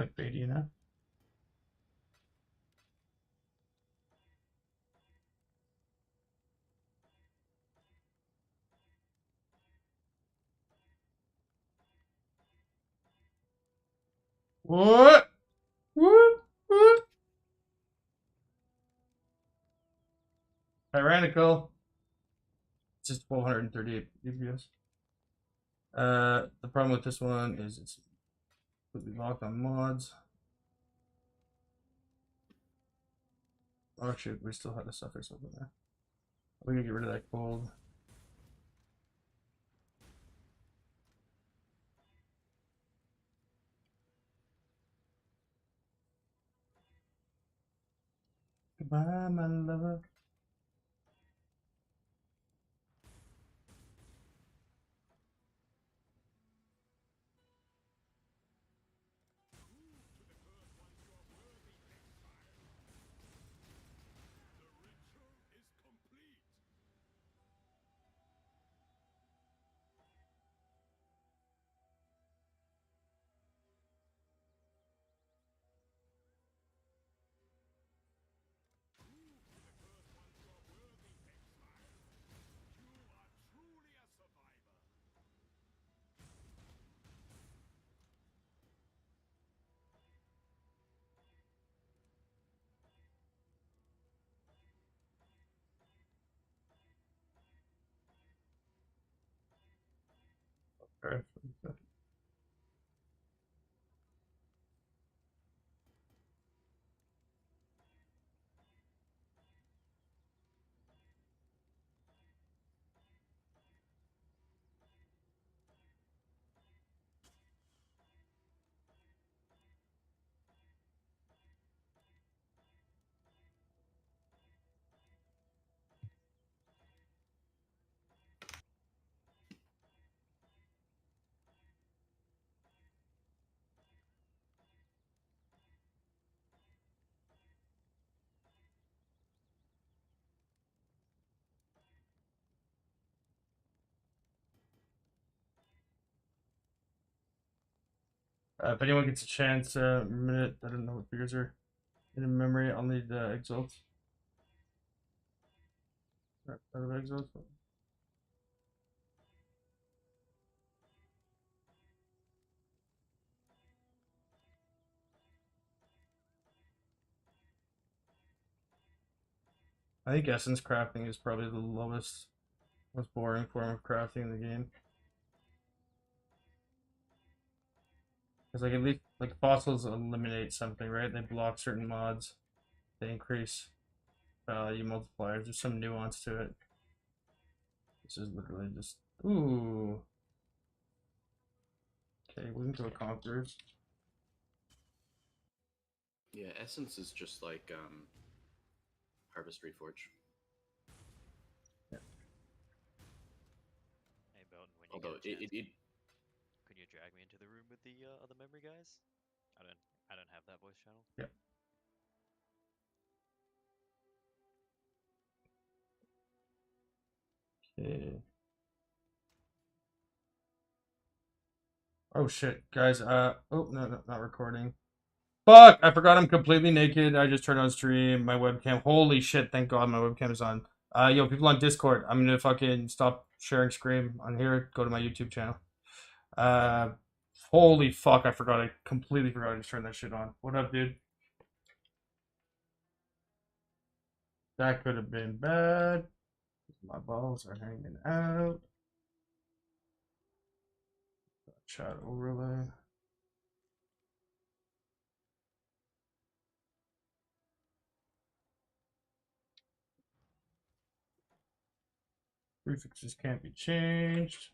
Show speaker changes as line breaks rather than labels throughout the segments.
Clickbaity, you know? What? Whoop, whoop. Tyrannical. It's just 1238 DPS. The problem with this one is it's completely locked on mods. Oh shit, we still had to suffer something there. We can get rid of that cold. Goodbye, my lover. Okay. If anyone gets a chance, minute, I don't know what figures are in memory, I'll need exalt. Out of exalt. I think essence crafting is probably the lowest, most boring form of crafting in the game. Because like at least like fossils eliminate something, right? They block certain mods. They increase value multipliers. There's some nuance to it. This is literally just ooh. Okay, we can go conquerors.
Yeah, essence is just like Harvest Reforge.
Yeah.
Hey Belton, when you
Although
get a chance,
it
could you drag me into the room with the other memory guys? I don't have that voice channel.
Yeah. Okay. Oh shit, guys. Oh no, not recording. Fuck! I forgot I'm completely naked. I just turned on stream. My webcam. Holy shit! Thank God my webcam is on. Yo, people on Discord. I'm gonna fucking stop sharing screen on here. Go to my YouTube channel. Uh, holy fuck! I forgot. I completely forgot I just turned that shit on. What up, dude? That could have been bad. My balls are hanging out. Chat overlay. Prefixes can't be changed.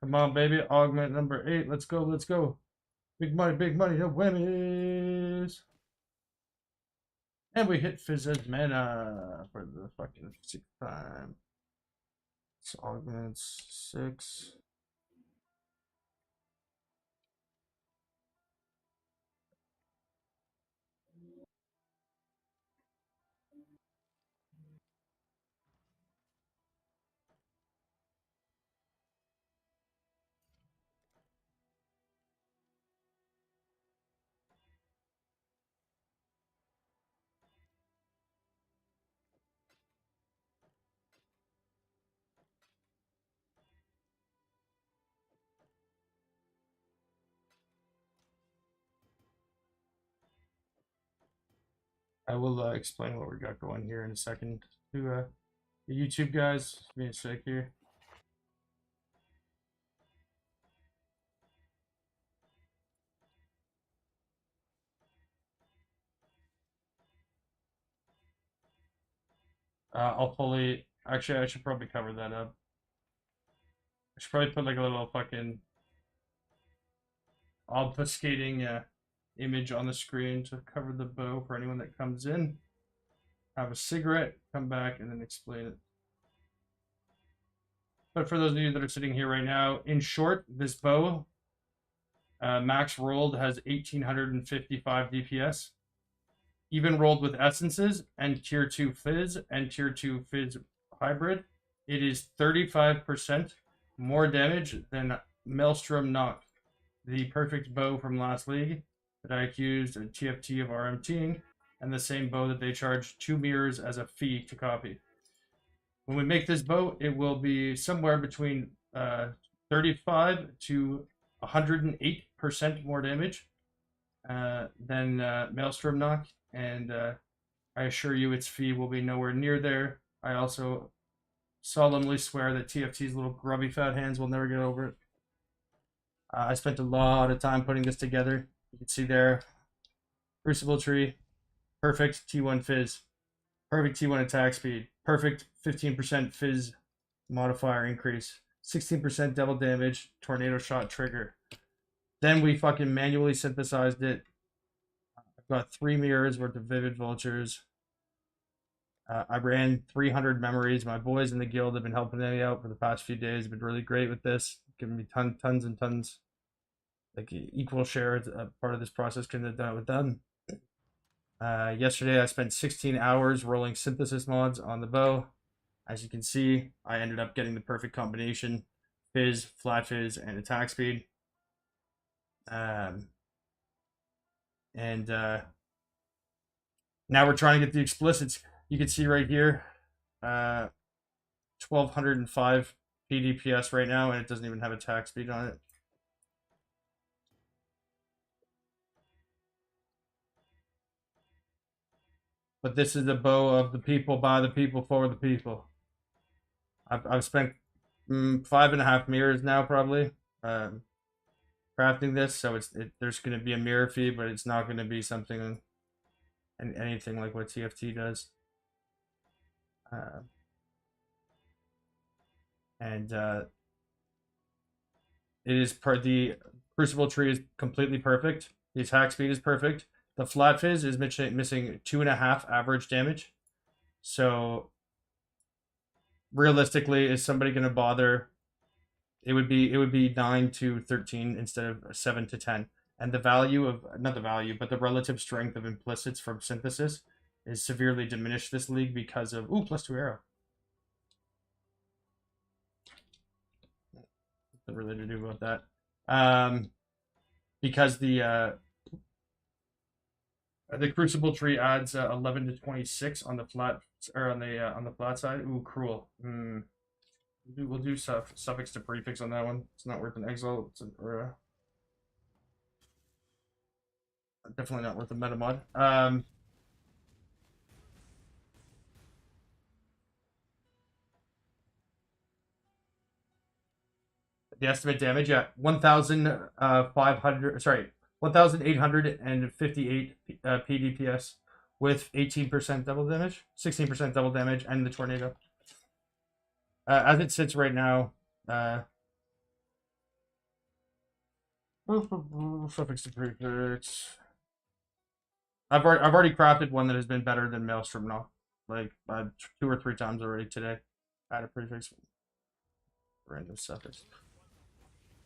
Come on, baby. Augment number 8. Let's go. Let's go. Big money, no whammies. And we hit Fizzed Mana for the fucking 6th time. So augments 6. I will explain what we got going here in a second to the YouTube guys. Give me a sec here. I'll fully. Actually, I should probably cover that up. I should probably put like a little fucking obfuscating image on the screen to cover the bow for anyone that comes in. Have a cigarette, come back, and then explain it. But for those of you that are sitting here right now, in short, this bow, max rolled, has 1855 DPS. Even rolled with essences and tier 2 fizz and tier 2 fizz hybrid, it is 35% more damage than Maelstrom Knock, the perfect bow from last league that I accused a TFT of RMTing, and the same bow that they charge 2 mirrors as a fee to copy. When we make this bow, it will be somewhere between 35 to 108% more damage than Maelstrom Knock, and I assure you its fee will be nowhere near there. I also solemnly swear that TFT's little grubby fat hands will never get over it. I spent a lot of time putting this together. You can see there, Crucible Tree, perfect T1 Fizz, perfect T1 attack speed, perfect 15% Fizz modifier increase, 16% double damage, tornado shot trigger. Then we fucking manually synthesized it. I've got 3 mirrors worth of Vivid Vultures. I ran 300 memories. My boys in the guild have been helping me out for the past few days. Been really great with this, giving me tons and tons, like equal share. Part of this process couldn't have done it with them. Yesterday, I spent 16 hours rolling synthesis mods on the bow. As you can see, I ended up getting the perfect combination: fizz, flat fizz, and attack speed. And now we're trying to get the explicits. You can see right here, 1205 PDPS right now, and it doesn't even have attack speed on it. But this is the bow of the people, by the people, for the people. I've spent 5.5 mirrors now, probably, crafting this. So there's going to be a mirror fee, but it's not going to be something and anything like what TFT does. And it is the Crucible Tree is completely perfect. The attack speed is perfect. The flat fizz is missing 2.5 average damage. So realistically, is somebody going to bother? It would be 9 to 13 instead of 7 to 10. And the value of, not the value, but the relative strength of implicits from synthesis is severely diminished this league because of +2 arrow. Nothing really to do about that. Because the Crucible Tree adds 11 to 26 on the flat, or on the flat side. Ooh, cruel. We'll do suffix to prefix on that one. It's not worth an exile, or definitely not worth a meta mod. The estimate damage at 1,500. Sorry, 1,858 PDPS with 18% double damage, 16% double damage, and the tornado. As it sits right now, suffix to prefix. I've already crafted one that has been better than Maelstrom now, like 2 or 3 times already today. Add a prefix, random suffix.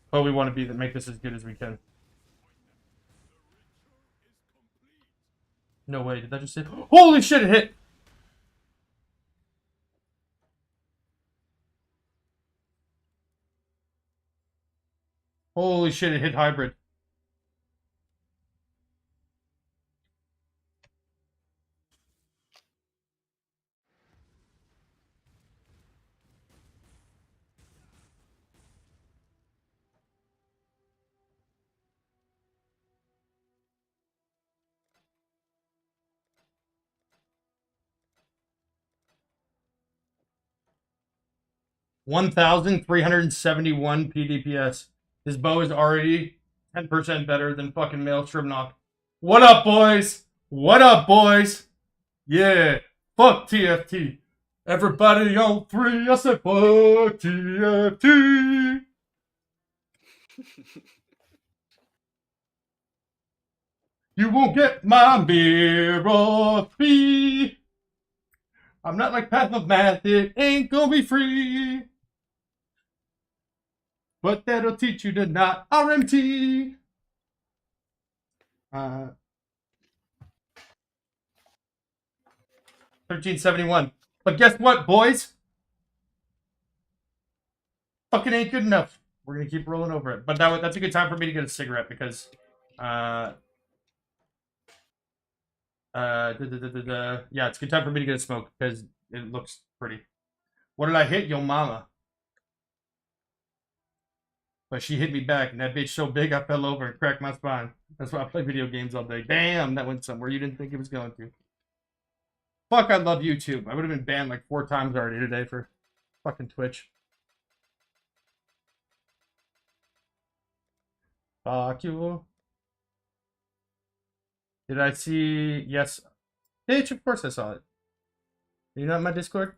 But we want to make this as good as we can. No way, did that just hit? Holy shit, it hit! Holy shit, it hit hybrid. 1,371 PDPS. His bow is already 10% better than fucking Maelstrom Knock. What up, boys? What up, boys? Yeah. Fuck TFT. Everybody on three, I said fuck TFT. You won't get my mirror free. I'm not like Path of Math, it ain't gonna be free. But that'll teach you to not RMT. 1371. But guess what, boys? Fucking ain't good enough. We're gonna keep rolling over it. But that's a good time for me to get a cigarette because yeah, it's a good time for me to get a smoke because it looks pretty. What did I hit? Yo mama. But she hit me back, and that bitch so big I fell over and cracked my spine. That's why I play video games all day. Damn, that went somewhere you didn't think it was going to. Fuck, I love YouTube. I would have been banned like 4 times already today for fucking Twitch. Fuck you. Did I see? Yes. Bitch, of course I saw it. Are you not in my Discord?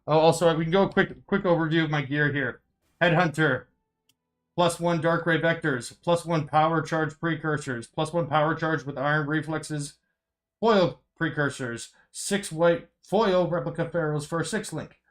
Oh, also, we can go quick overview of my gear here. Headhunter. +1 Dark Ray Vectors. +1 Power Charge Precursors. +1 Power Charge with Iron Reflexes. Foil Precursors. 6 white foil Replica Pharaohs for a 6-link.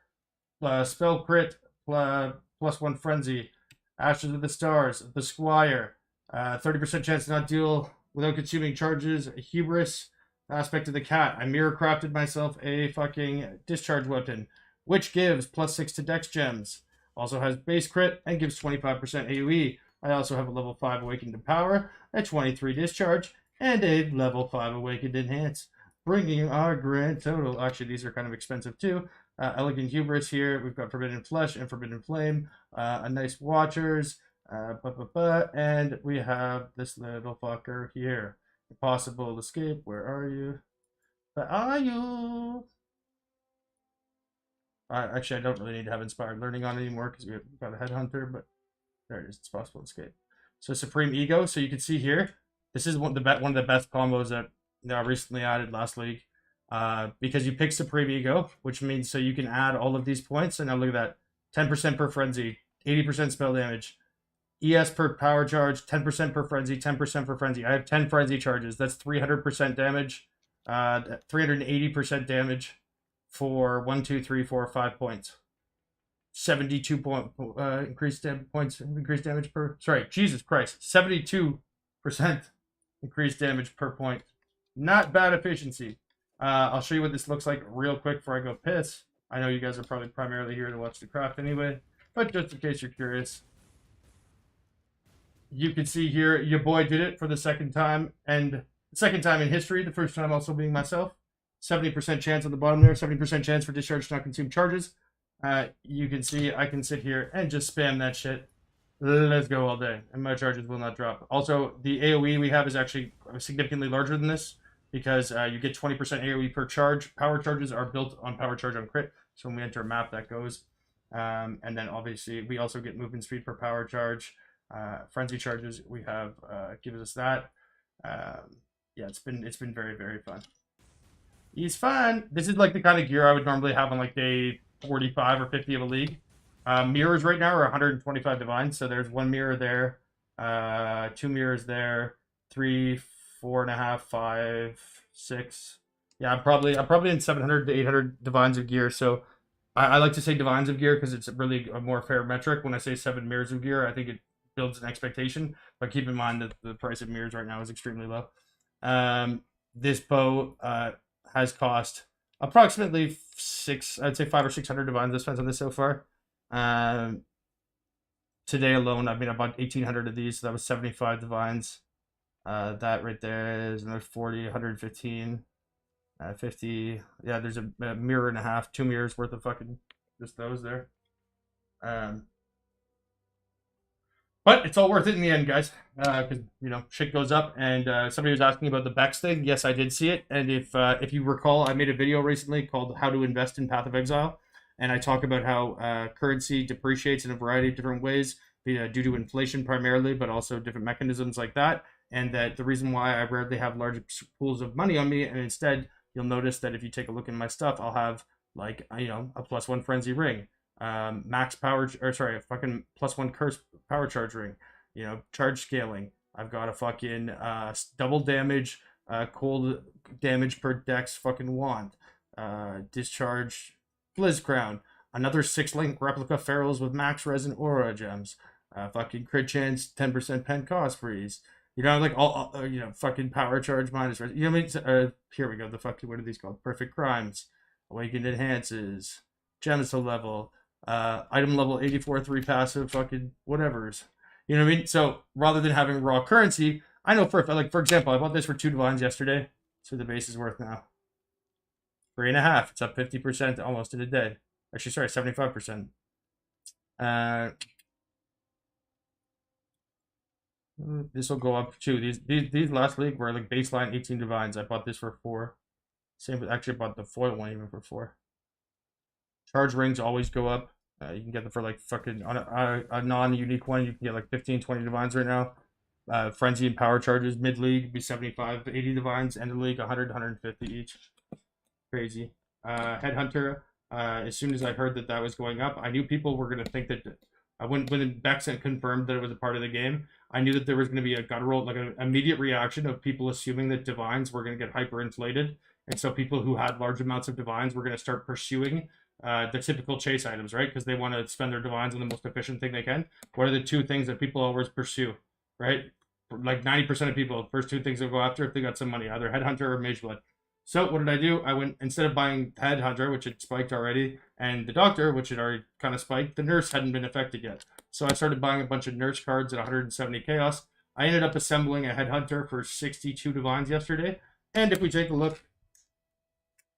Spell Crit. +1 Frenzy. Ashes of the Stars. The Squire. 30% chance to not deal without consuming charges. Hubris. Aspect of the Cat. I mirror crafted myself a fucking discharge weapon, which gives +6 to Dex Gems. Also has base crit and gives 25% AoE. I also have a level 5 Awakened to Power, a 23 Discharge, and a level 5 Awakened Enhance, bringing our grand total. Actually, these are kind of expensive too. Elegant Hubris here. We've got Forbidden Flesh and Forbidden Flame. A nice Watchers. And we have this little fucker here. Impossible Escape. Where are you? Where are you? Actually, I don't really need to have Inspired Learning on anymore because we've got a Headhunter, but there it is. It's Possible Escape. So Supreme Ego. So you can see here, this is one of the best combos that I recently added last league. Because you pick Supreme Ego, which means so you can add all of these points. And now look at that. 10% per frenzy, 80% spell damage, ES per power charge, 10% per frenzy, 10% per frenzy. I have 10 frenzy charges. That's 300% damage, 380% damage for 1, 2, 3, 4, 5 points. 72 point increased damage per. Sorry, Jesus Christ, 72% increased damage per point. Not bad efficiency. I'll show you what this looks like real quick before I go piss. I know you guys are probably primarily here to watch the craft anyway, but just in case you're curious, you can see here your boy did it for the second time, and second time in history, the first time also being myself. 70% chance on the bottom there, 70% chance for discharge to not consume charges. You can see I can sit here and just spam that shit. Let's go all day, and my charges will not drop. Also, the AoE we have is actually significantly larger than this because you get 20% AoE per charge. Power charges are built on power charge on crit, so when we enter a map, that goes. And then obviously we also get movement speed per power charge. Frenzy charges we have gives us that. Yeah, it's been very, very fun. He's fun. This is like the kind of gear I would normally have on like day 45 or 50 of a league. Mirrors right now are 125 divines, so there's 1 mirror there, 2 mirrors there, 3, 4.5, 5, 6. Yeah, I'm probably in 700 to 800 divines of gear. So I like to say divines of gear because it's really a more fair metric. When I say 7 mirrors of gear, I think it builds an expectation. But keep in mind that the price of mirrors right now is extremely low. This bow has cost approximately I'd say 500 or 600 divines I spent on this so far. Today alone, I've made about 1,800 of these. So that was 75 divines. That right there is another 40, 115, 50. Yeah, there's a mirror and a half, 2 mirrors worth of fucking just those there. But it's all worth it in the end, guys, because shit goes up. And somebody was asking about the Bex thing. Yes, I did see it. And if you recall, I made a video recently called "How to Invest in Path of Exile," and I talk about how currency depreciates in a variety of different ways due to inflation primarily, but also different mechanisms like that. And that the reason why I rarely have large pools of money on me, and instead you'll notice that if you take a look in my stuff, I'll have like a +1 frenzy ring, max power, or sorry, a fucking +1 curse power charge ring, charge scaling. I've got a fucking double damage, cold damage per dex fucking wand, discharge blizz crown, another 6 link replica ferals with max resin aura gems, fucking crit chance, 10% pen cost freeze. Like all fucking power charge minus. You know what I mean? Here we go. The fucking, what are these called? Perfect crimes, awakened enhances, gemstone level, item level 84 3 passive fucking whatever's. You know what I mean? So rather than having raw currency, I know for example, I bought this for 2 divines yesterday. So the base is worth now 3.5. It's up 50% almost in a day. Actually, sorry, 75%. This will go up too. These last league were like baseline 18 divines. I bought this for 4. Same with, actually, I bought the foil one even for 4. Charge rings always go up. You can get them for like fucking on a non-unique one. You can get like 15, 20 divines right now. Frenzy and power charges mid league be 75, 80 divines. End of league 100, 150 each. Crazy. Headhunter. As soon as I heard that was going up, I knew people were gonna think that. When Bex confirmed that it was a part of the game, I knew that there was going to be a guttural, like an immediate reaction of people assuming that divines were going to get hyperinflated, and so people who had large amounts of divines were going to start pursuing the typical chase items, right? Because they want to spend their divines on the most efficient thing they can. What are the 2 things that people always pursue, right? Like 90% of people, first 2 things they'll go after if they got some money, either Headhunter or Mage Blood. So what did I do? I went, instead of buying Headhunter, which had spiked already, and the Doctor, which had already kind of spiked, the Nurse hadn't been affected yet. So I started buying a bunch of Nurse cards at 170 Chaos. I ended up assembling a Headhunter for 62 divines yesterday. And if we take a look,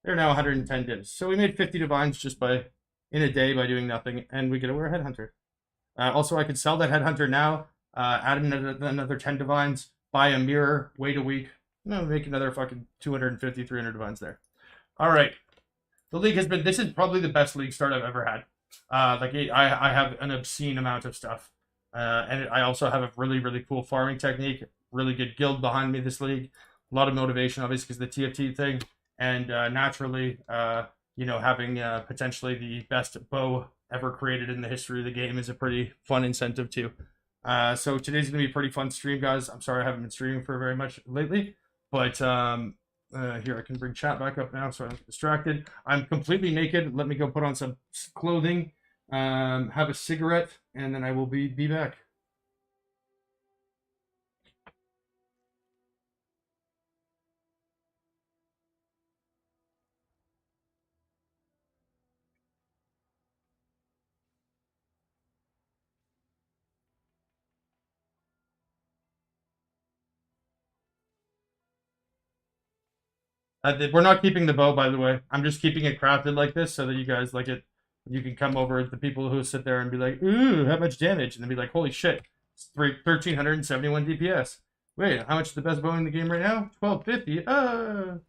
they're now 110 divs. So we made 50 divines just in a day by doing nothing, and we get to wear a Headhunter. Also, I could sell that Headhunter now, add another 10 divines, buy a mirror, wait a week, make another fucking 250, 300 divines there. All right. The league this is probably the best league start I've ever had. I have an obscene amount of stuff. And I also have a really, really cool farming technique, really good guild behind me this league. A lot of motivation, obviously, because of the TFT thing. And naturally, having potentially the best bow ever created in the history of the game is a pretty fun incentive too. So today's going to be a pretty fun stream, guys. I'm sorry I haven't been streaming for very much lately. But here, I can bring chat back up now so I'm not distracted. I'm completely naked. Let me go put on some clothing, have a cigarette, and then I will be back. We're not keeping the bow, by the way. I'm just keeping it crafted like this so that you guys like it. You can come over, the people who sit there and be like, ooh, how much damage? And then be like, holy shit, it's 1,371 DPS. Wait, how much is the best bow in the game right now? 1,250. Oh.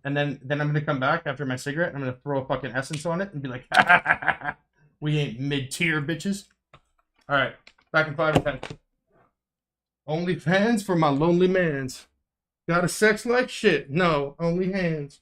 And then I'm going to come back after my cigarette and I'm going to throw a fucking essence on it and be like, ha, ha, ha, ha. We ain't mid-tier, bitches. All right, back in 5 and 10. Only fans for my lonely mans. Got a sex like shit? No, only hands.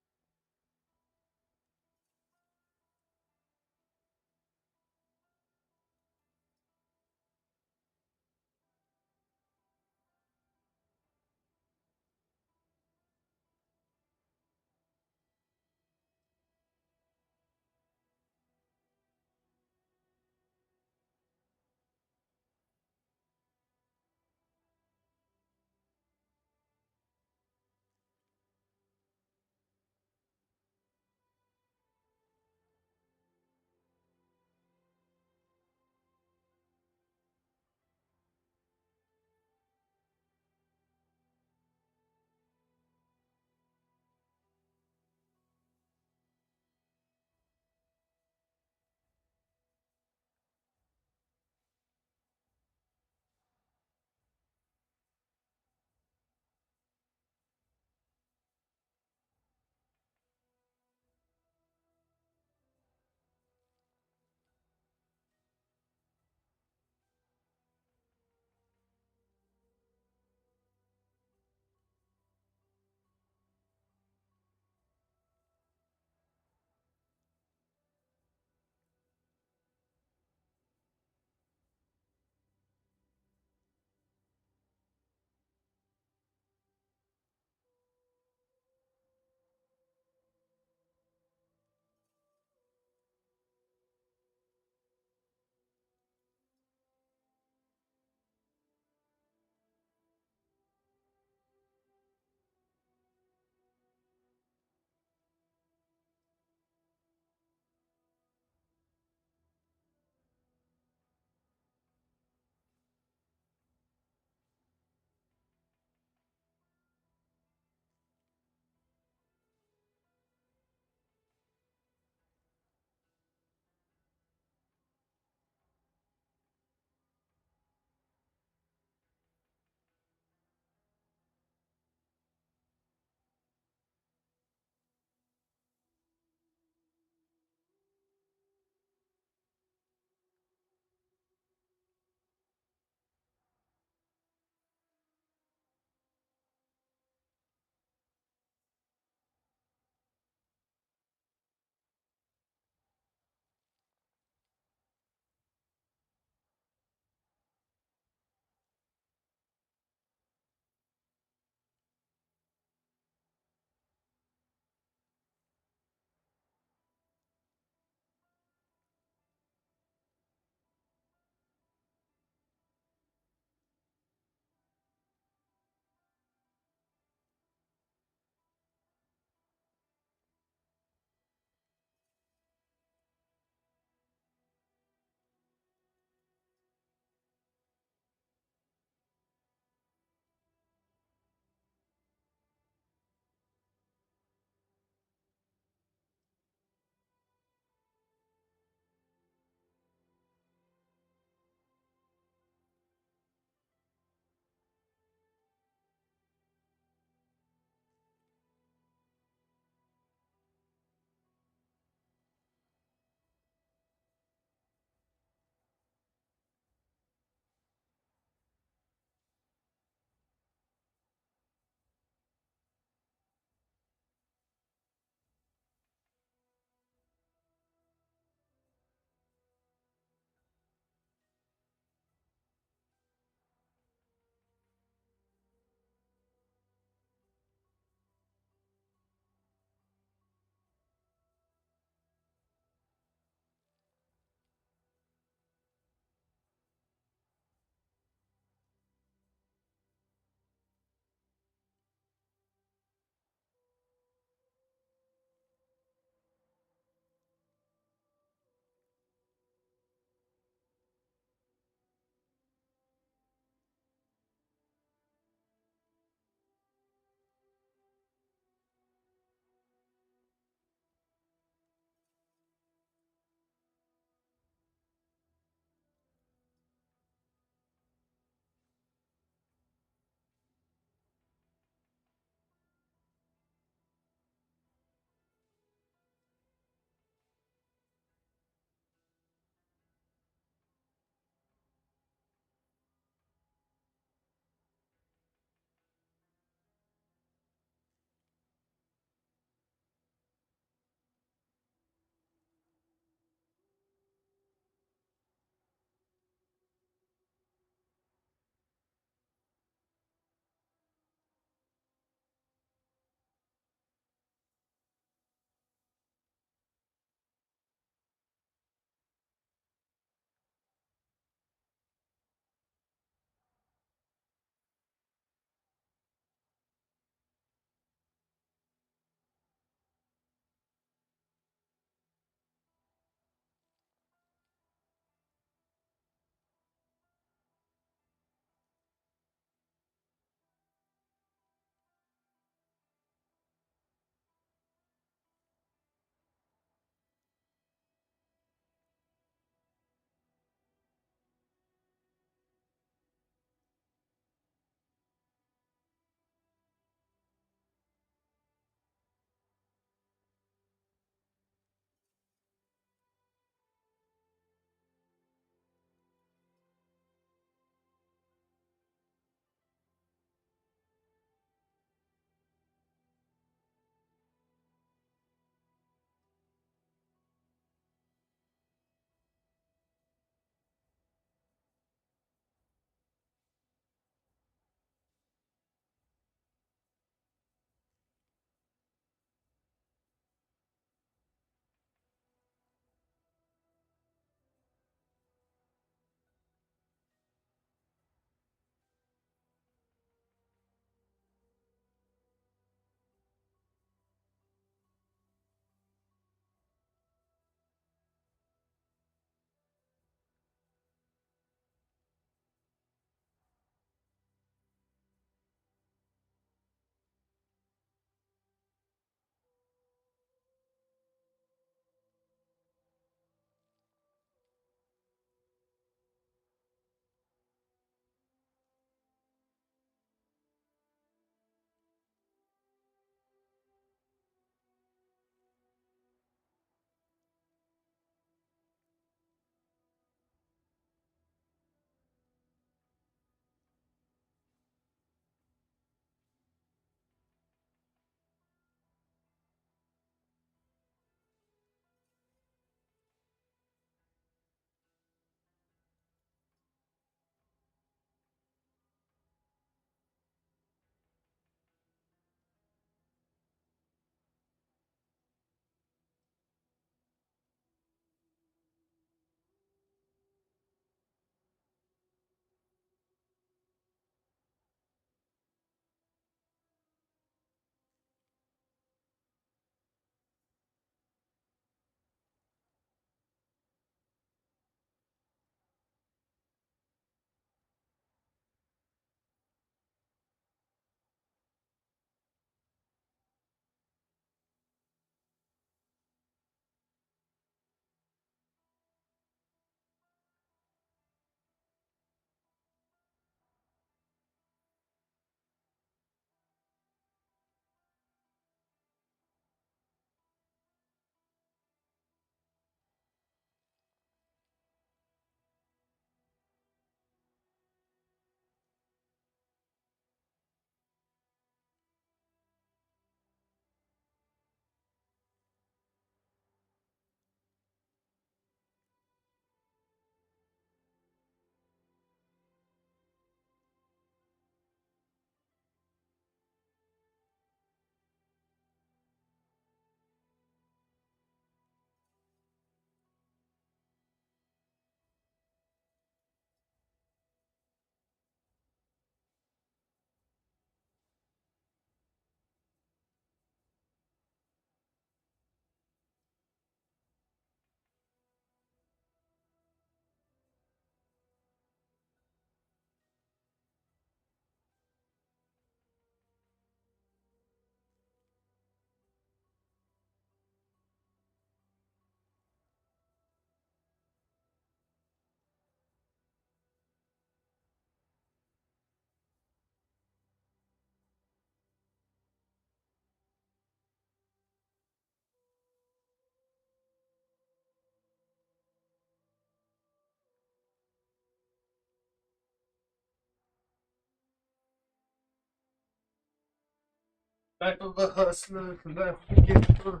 Back of a hustler, left to get her.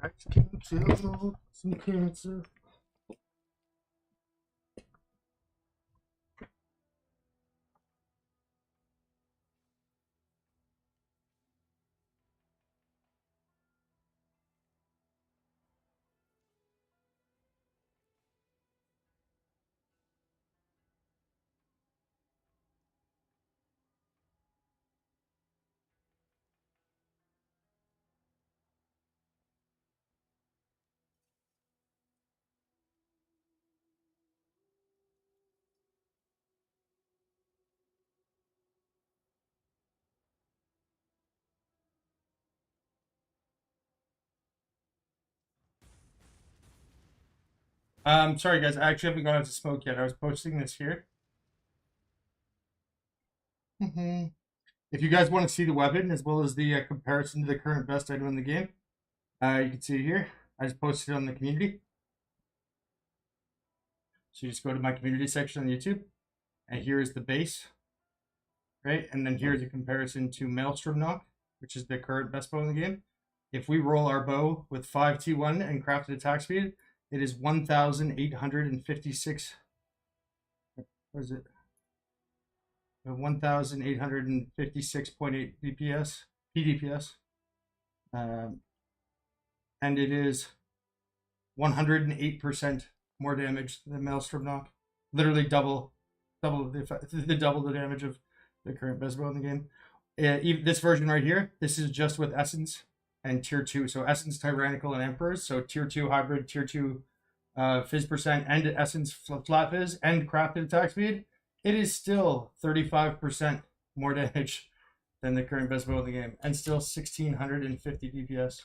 Back to kill some cancer. Sorry guys, I actually haven't gone out to smoke yet. I was posting this here. If you guys want to see the weapon as well as the comparison to the current best item in the game, you can see it here. I just posted it on the community. So you just go to my community section on YouTube, and here is the base, right? And then here's a comparison to Maelstrom Knock, which is the current best bow in the game. If we roll our bow with 5T1 and crafted attack speed, it is 1,856. What is it? 1,856.8 DPS, PDPS. And it is 108% more damage than Maelstrom Knock. Literally double the damage of the current best bow in the game. This version right here, this is just with Essence and Tier 2. So Essence, Tyrannical, and Emperors. So Tier 2 Hybrid, Tier 2 Fizz percent, and Essence Flat Fizz, and Crafted Attack Speed. It is still 35% more damage than the current best bow in the game. And still 1,650 DPS.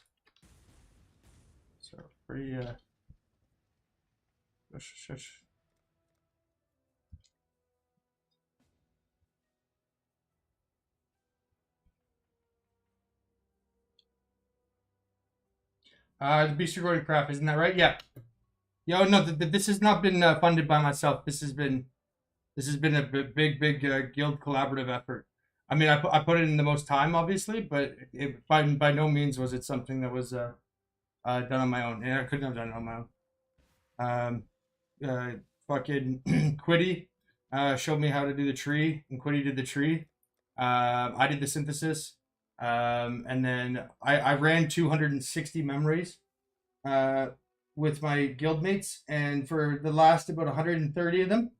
So pretty shush. The Beast Recording Craft, isn't that right? Yeah. Yo, no, this has not been funded by myself. This has been a big guild collaborative effort. I mean, I put it in the most time, obviously, but by no means was it something that was done on my own. And I couldn't have done it on my own. Fucking Quiddy showed me how to do the tree, and Quiddy did the tree. I did the synthesis, and then I ran 260 memories with my guildmates, and for the last about 130 of them,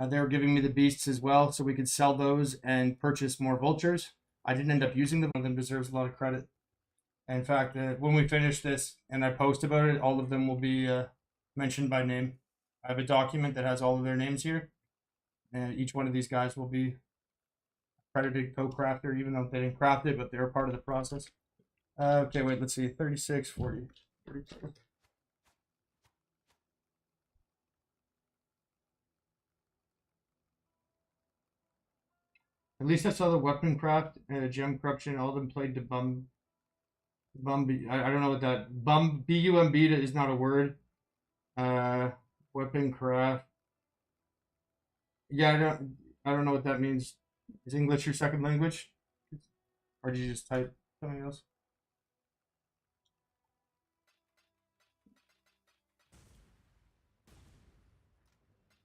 they were giving me the beasts as well, so we could sell those and purchase more vultures. I didn't end up using them. One of them deserves a lot of credit. In fact, when we finish this and I post about it, all of them will be mentioned by name. I have a document that has all of their names here, and each one of these guys will be credited co-crafter, even though they didn't craft it, but they're part of the process. Okay, wait, let's see. 36, 40, 42. At least I saw the weapon craft, gem corruption. All of them played to bum. I don't know what that bum BUMB is not a word. Weapon craft. Yeah, I don't know what that means. Is English your second language, or did you just type something else?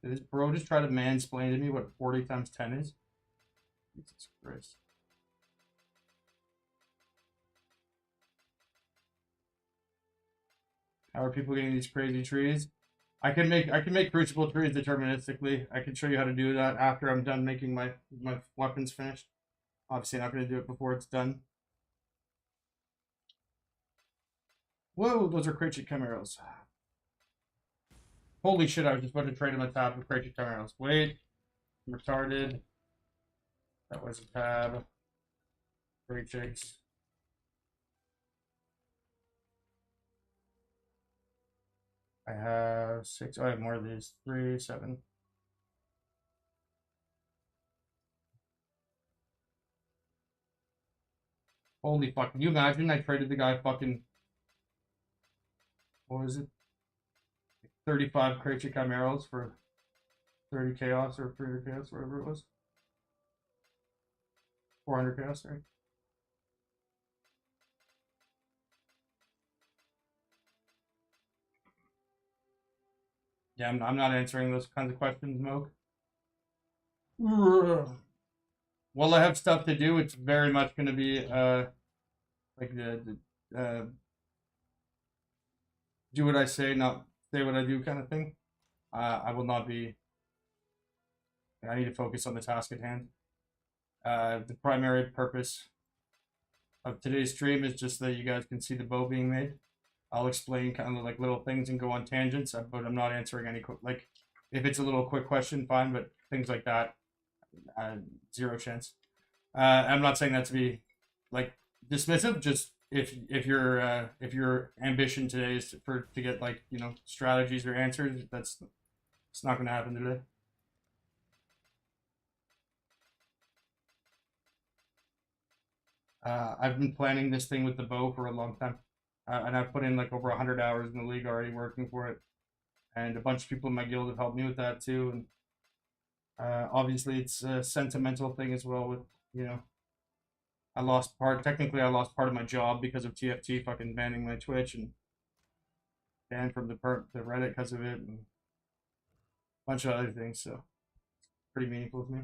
Did this bro just try to mansplain to me what 40 times 10 is? Jesus Christ. How are people getting these crazy trees? I can make crucible trees deterministically. I can show you how to do that after I'm done making my weapons finished. Obviously, I'm not going to do it before it's done. Whoa, those are Cratchit Chimeras. Holy shit, I was just about to trade him a tab with Cratchit Chimeras. Wait, I'm retarded. That was a tab. Great chicks. I have 6. Oh, I have more of these. 3, 7. Holy fuck. Can you imagine I traded the guy fucking. What was it? 35 Cratchit Chimeras for 30 chaos or 300 chaos, whatever it was. 400 chaos, sorry. Yeah, I'm not answering those kinds of questions, Moke. While I have stuff to do, it's very much going to be like the do what I say, not say what I do kind of thing. I will not be. I need to focus on the task at hand. The primary purpose of today's stream is just that you guys can see the bow being made. I'll explain kind of like little things and go on tangents, but I'm not answering any like if it's a little quick question, fine, but things like that, uh, zero chance. I'm not saying that to be like dismissive. Just if your ambition today is to get like strategies or answers, that's it's not going to happen today. I've been planning this thing with the bow for a long time, and I've put in like over 100 hours in the league already working for it, and a bunch of people in my guild have helped me with that too. And obviously, it's a sentimental thing as well. With you know, I lost part. Technically, I lost part of my job because of TFT fucking banning my Twitch and banned from the Reddit because of it, and a bunch of other things. So it's pretty meaningful to me.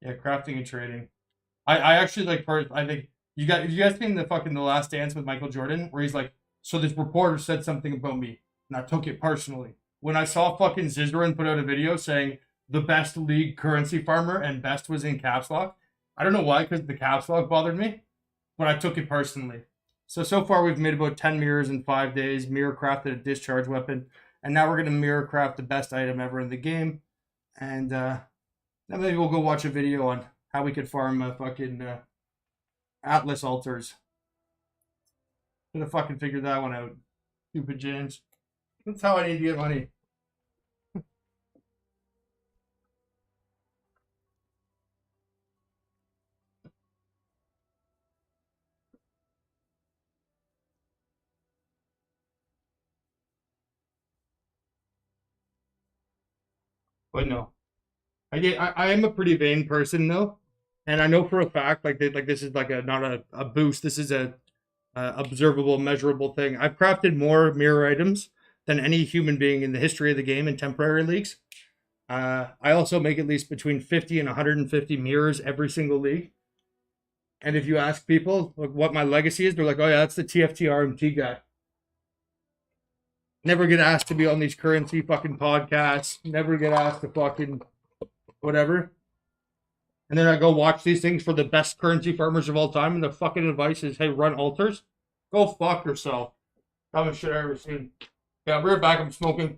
Yeah, crafting and trading. I actually like part. I think you guys seen the Last Dance with Michael Jordan where he's like, so this reporter said something about me and I took it personally. When I saw fucking Zizaran put out a video saying the best league currency farmer and best was in caps lock, I don't know why, because the caps lock bothered me, but I took it personally. So far we've made about 10 mirrors in 5 days. Mirror crafted a discharge weapon, and now we're gonna mirror craft the best item ever in the game. And then maybe we'll go watch a video on how we could farm fucking Atlas altars. Should have fucking figured that one out. Stupid James. That's how I need to get money. But no, I am a pretty vain person though, and I know for a fact like this is like a not a boost. This is a observable, measurable thing. I've crafted more mirror items than any human being in the history of the game in temporary leagues. I also make at least between 50 and 150 mirrors every single league. And if you ask people like what my legacy is, they're like, "Oh yeah, that's the TFT RMT guy." Never get asked to be on these currency fucking podcasts. Never get asked to fucking whatever. And then I go watch these things for the best currency farmers of all time, and the fucking advice is, "Hey, run altars." Go fuck yourself. Dumbest shit I ever seen. Yeah, I'll be right back. I'm smoking.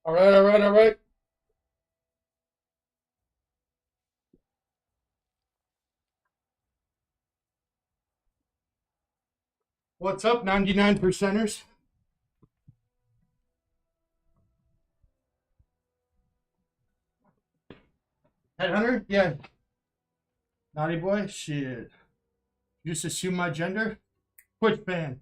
All right, all right, all right. What's up, 99 percenters? Headhunter? Yeah. Naughty boy? Shit. You just assume my gender? Twitch ban.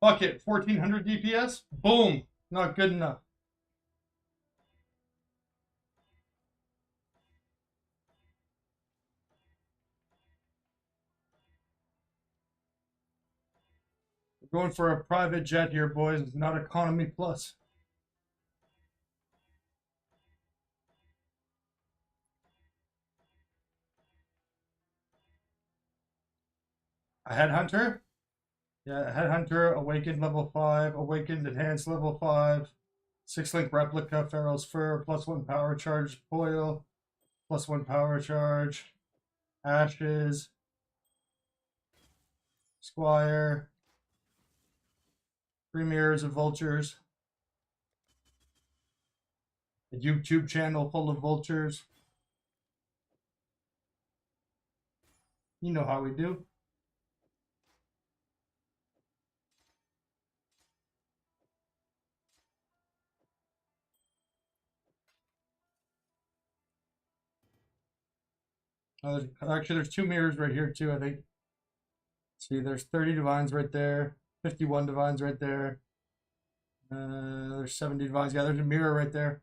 Fuck it. 1400 DPS? Boom. Not good enough. We're going for a private jet here, boys. It's not economy plus. A headhunter? Yeah, headhunter, awakened level 5, awakened enhanced level 5, 6 link replica, Pharaoh's Fur, +1 power charge, foil, +1 power charge, ashes, squire, 3 mirrors of vultures, a YouTube channel full of vultures. You know how we do. Actually, there's 2 mirrors right here too, I think. See, there's 30 divines right there, 51 divines right there. There's 70 divines. Yeah, there's a mirror right there.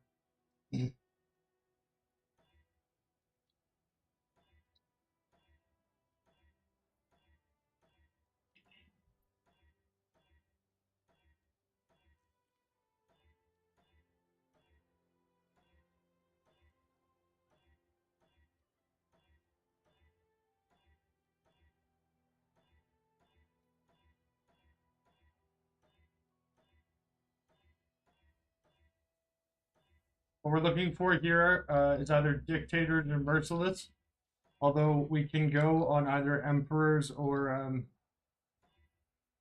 What we're looking for here is either dictators or merciless. Although we can go on either emperors or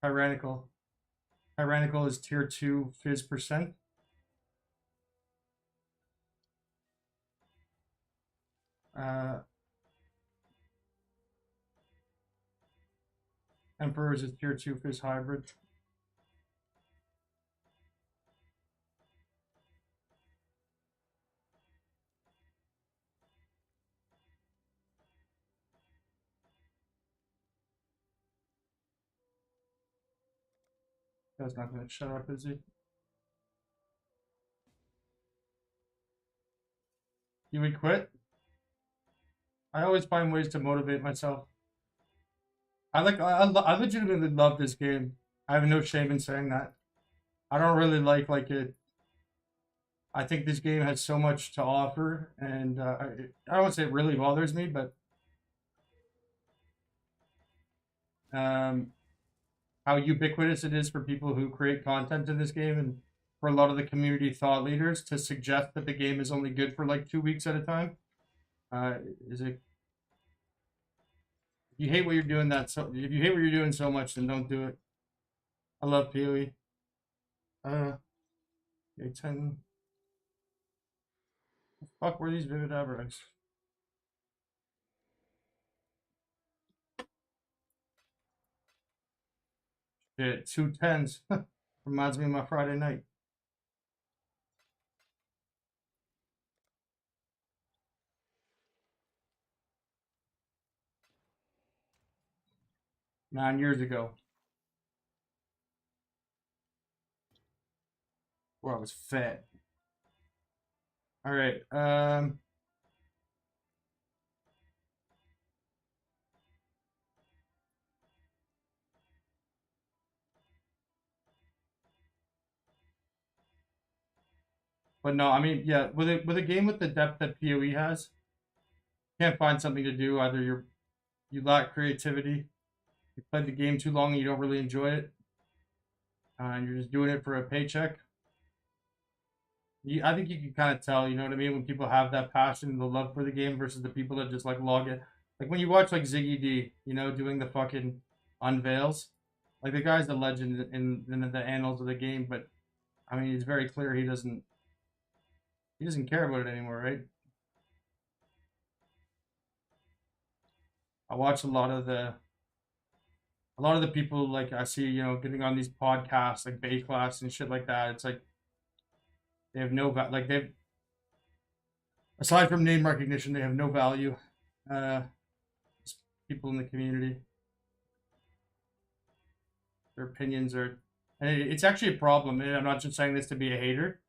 tyrannical. Tyrannical is tier 2 fizz percent. Emperors is tier 2 fizz hybrid. That's not going to shut up, is he? You would quit? I always find ways to motivate myself. I legitimately love this game. I have no shame in saying that. I don't really like it. I think this game has so much to offer, and I don't say it really bothers me, but um, how ubiquitous it is for people who create content in this game, and for a lot of the community thought leaders to suggest that the game is only good for like 2 weeks at a time. Is it? If you hate what you're doing, if you hate what you're doing so much, then don't do it. I love PoE. Okay, 10. Fuck, were these vivid aberrants? Shit, 2 10s. Reminds me of my Friday night. $9 years ago, where I was fat. All right. But no, I mean, yeah, with a game with the depth that PoE has, you can't find something to do. Either you lack creativity, you played the game too long and you don't really enjoy it, and you're just doing it for a paycheck. I think you can kind of tell, you know what I mean, when people have that passion and the love for the game versus the people that just like log it. Like when you watch like Ziggy D, you know, doing the fucking unveils, like the guy's a legend in the annals of the game. But I mean, it's very clear he doesn't care about it anymore, right? I watch a lot of the people like I see, you know, getting on these podcasts like Bay Class and shit like that. It's like they have no like they've aside from name recognition, they have no value. Uh, people in the community, their opinions are, and it's actually a problem. And I'm not just saying this to be a hater,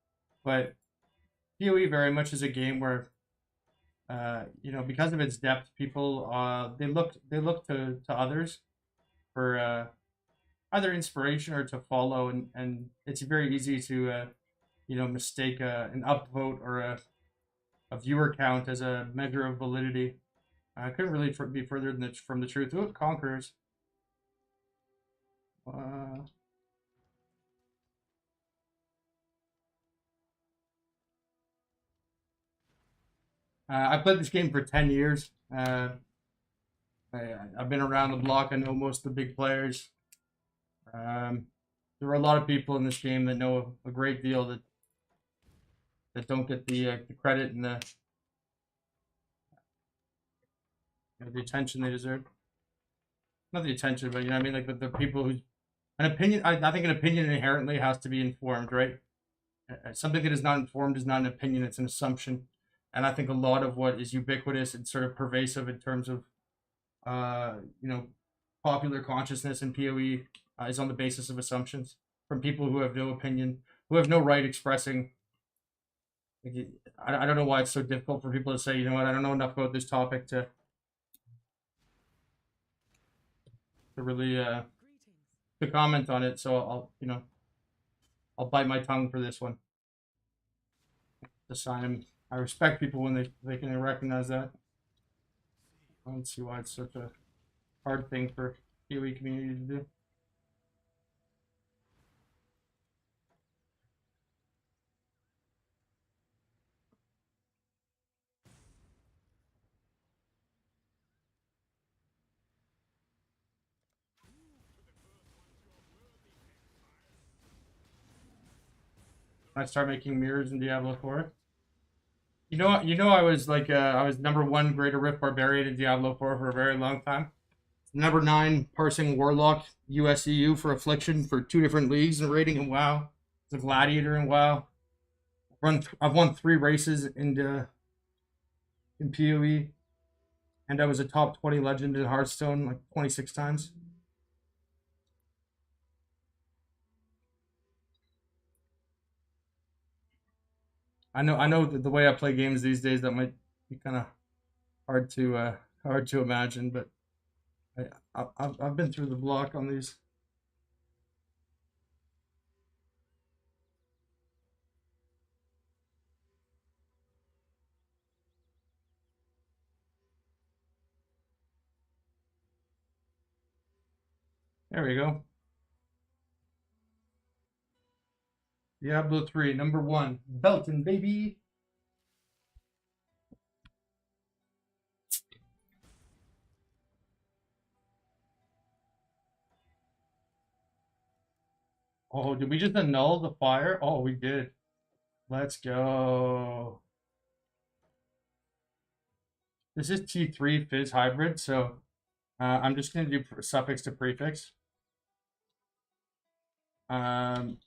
but PoE very much is a game where, you know, because of its depth, people they look to others for either inspiration or to follow, and it's very easy to you know mistake an upvote or a viewer count as a measure of validity. I couldn't really be further than from the truth. Ooh, Conquerors. Uh, I played this game for 10 years. I've been around the block. I know most of the big players. Um, there are a lot of people in this game that know a great deal that don't get the credit and the attention they deserve. Not the attention, but you know what I mean. Like the people who an opinion. I think an opinion inherently has to be informed, right? Something that is not informed is not an opinion; it's an assumption. And I think a lot of what is ubiquitous and sort of pervasive in terms of you know popular consciousness and PoE is on the basis of assumptions from people who have no opinion, who have no right expressing. Like, I don't know why it's so difficult for people to say, you know what, I don't know enough about this topic to really to comment on it. So I'll you know I'll bite my tongue for this one. The sign I respect people when they can recognize that. I don't see why it's such a hard thing for PoE community to do. I start making mirrors in Diablo 4. I was like I was number one Greater Rift Barbarian in Diablo 4 for a very long time. Number nine parsing Warlock USEU for Affliction for two different leagues and rating in WoW. As a gladiator in WoW. I've won 3 races in PoE, and I was a top 20 legend in Hearthstone like 26 times. I know that the way I play games these days that might be kind of hard to hard to imagine, but I've been through the block on these. There we go. Diablo 3, number one. Belton, baby. Oh, did we just annul the fire? Oh, we did. Let's go. This is T3 Fizz hybrid, so I'm just going to do suffix to prefix. Um,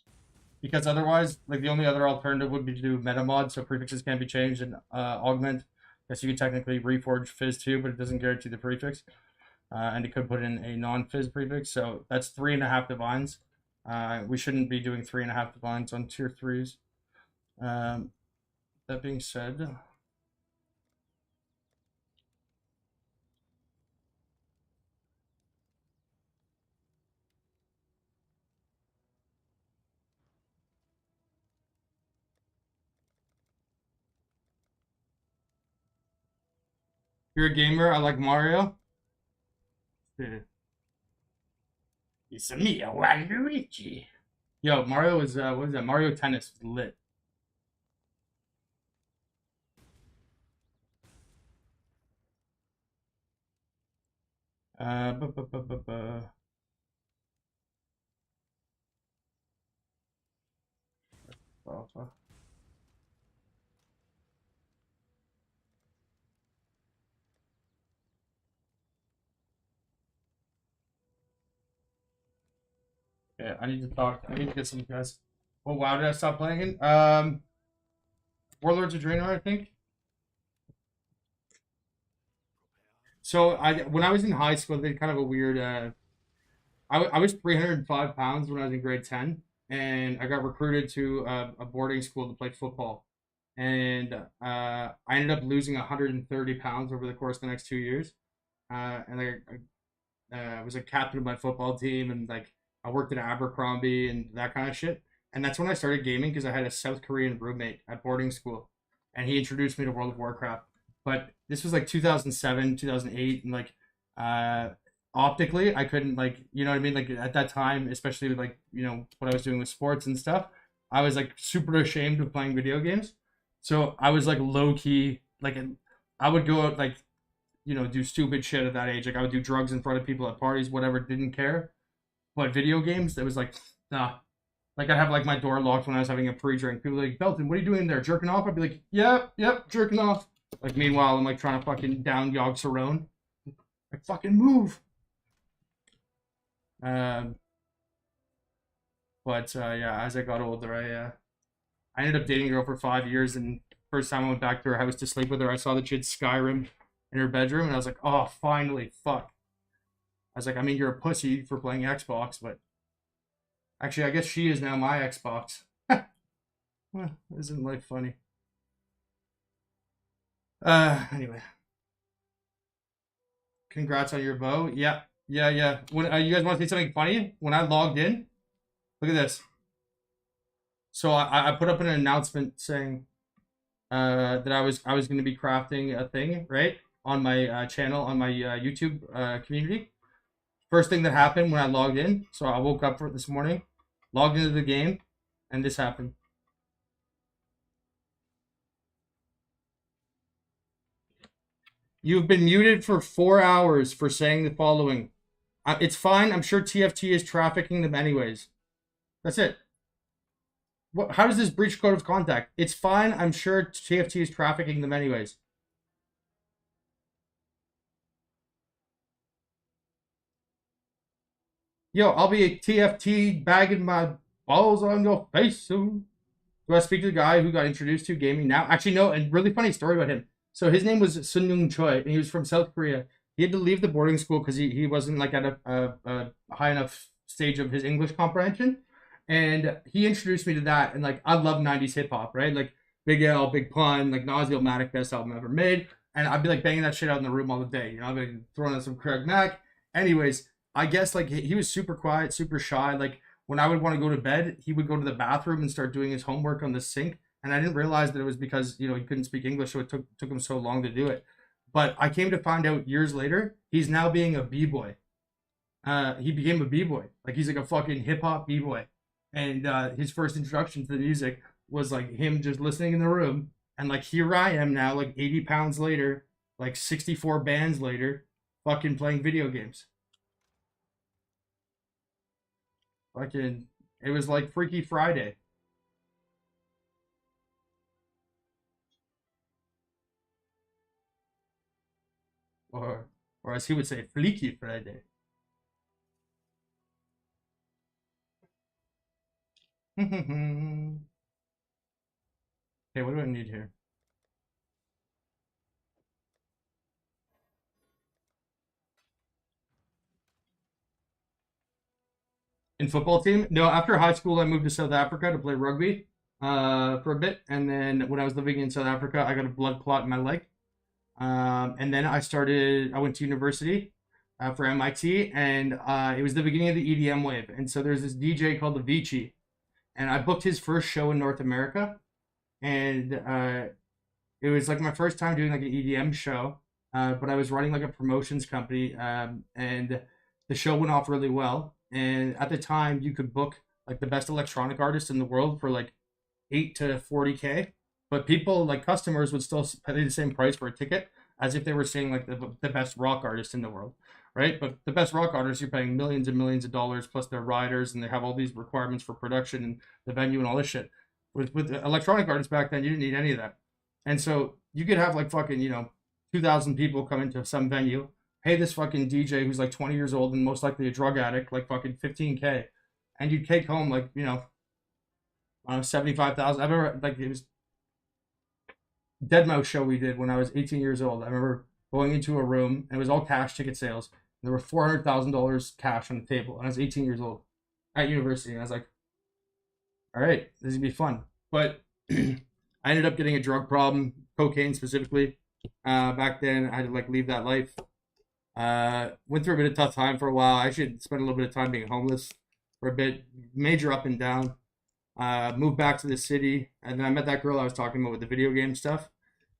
because otherwise, like the only other alternative would be to do metamod, so prefixes can be changed and augment. Yes, you could technically reforge Fizz too, but it doesn't guarantee the prefix. And it could put in a non-Fizz prefix, so that's 3.5 divines. We shouldn't be doing 3.5 divines on tier 3s. That being said, You're a gamer. I like Mario. Yeah. It's me, Waluigi. Yo, Mario is what is that? Mario Tennis was lit. Uh, bu- bu- bu- bu- bu. Oh, yeah, I need to talk. I need to get some guys. Oh wow, did I stop playing? Warlords of Draenor, I think. So I when I was in high school, they had kind of a weird. I was 305 pounds when I was in grade 10, and I got recruited to a boarding school to play football, and I ended up losing 130 pounds over the course of the next 2 years. And I was a captain of my football team, and like I worked at Abercrombie and that kind of shit. And that's when I started gaming because I had a South Korean roommate at boarding school, and he introduced me to World of Warcraft. But this was like 2007, 2008, and like uh, optically, I couldn't like you know what I mean. Like at that time, especially with like what I was doing with sports and stuff, I was like super ashamed of playing video games. So I was like low key like I would go out like do stupid shit at that age. Like I would do drugs in front of people at parties, whatever, didn't care. But video games, it was like, nah. Like I'd have like my door locked when I was having a pre-drink. People were like, Belton, what are you doing there? Jerking off? I'd be like, yep, jerking off. Like meanwhile, I'm like trying to fucking down Yogg Saron. Like fucking move. Um, but yeah, as I got older, I ended up dating a girl for 5 years, and first time I went back to her house to sleep with her, I saw that she had Skyrim in her bedroom, and I was like, oh, finally, fuck. I was like, I mean, you're a pussy for playing Xbox, but actually, I guess she is now my Xbox. Well, isn't life funny? Anyway, congrats on your bow. Yeah, yeah. When you guys want to see something funny? When I logged in, look at this. So I put up an announcement saying that I was going to be crafting a thing right on my channel on my YouTube community. First thing that happened when I logged in, so I woke up for it this morning, logged into the game, and this happened. You've been muted for 4 hours for saying the following. It's fine. I'm sure TFT is trafficking them anyways. That's it. What? How does this breach code of contact? It's fine. I'm sure TFT is trafficking them anyways. Yo, I'll be a TFT bagging my balls on your face soon. Do I speak to the guy who got introduced to gaming now? Actually, no, and really funny story about him. So his name was Sun Young Choi, and he was from South Korea. He had to leave the boarding school because he wasn't like at a high enough stage of his English comprehension. And he introduced me to that, and like I love 90s hip hop, right? Like Big L, Big Pun, like Nazi-O-Matic, best album ever made. And I'd be like banging that shit out in the room all the day. I'd be throwing on some Craig Mack. Anyways, I guess like he was super quiet, super shy. Like when I would want to go to bed, he would go to the bathroom and start doing his homework on the sink. And I didn't realize that it was because he couldn't speak English, so it took him so long to do it. But I came to find out years later, he's now being a b-boy. He became a b-boy. Like he's like a fucking hip hop b-boy. And his first introduction to the music was like him just listening in the room. And like here I am now, like 80 pounds later, like 64 bands later, fucking playing video games. Fucking, it was like Freaky Friday. Or as he would say, Freaky Friday. Okay, what do I need here? In football team? No, after high school, I moved to South Africa to play rugby for a bit. And then when I was living in South Africa, I got a blood clot in my leg. And then I went to university for MIT, and it was the beginning of the EDM wave. And so there's this DJ called Avicii, and I booked his first show in North America. And it was like my first time doing like an EDM show. but I was running like a promotions company, and the show went off really well. And at the time, you could book like the best electronic artist in the world for like 8 to 40K, but people like customers would still pay the same price for a ticket as if they were seeing like the best rock artist in the world, right? But the best rock artists, you're paying millions and millions of dollars plus their riders, and they have all these requirements for production and the venue and all this shit. With electronic artists back then, you didn't need any of that, and so you could have like fucking 2,000 people come into some venue, pay this fucking DJ who's like 20 years old and most likely a drug addict like fucking 15K, and you'd take home like 75,000. I remember like it was Deadmau5 show we did when I was 18 years old. I remember going into a room and it was all cash ticket sales. And there were $400,000 cash on the table, and I was 18 years old at university. And I was like, all right, this is gonna be fun. But I ended up getting a drug problem, cocaine specifically. Back then, I had to like leave that life. Went through a bit of tough time for a while. I actually spent a little bit of time being homeless for a bit, major up and down. Moved back to the city, and then I met that girl I was talking about with the video game stuff.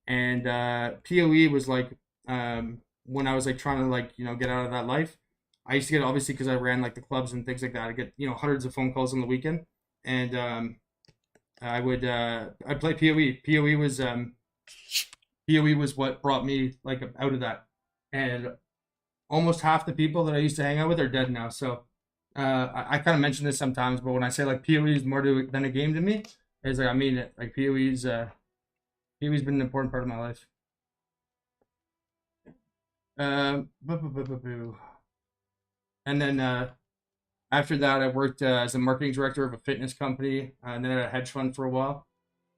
And POE was like when I was like trying to like get out of that life. I used to get, obviously because I ran like the clubs and things like that, I get hundreds of phone calls on the weekend, and I'd play POE. POE was what brought me like out of that, and almost half the people that I used to hang out with are dead now. So I kind of mention this sometimes, but when I say like POE is more than a game to me, it's like I mean it. Like POE's been an important part of my life. And then after that, I worked as a marketing director of a fitness company, and then at a hedge fund for a while.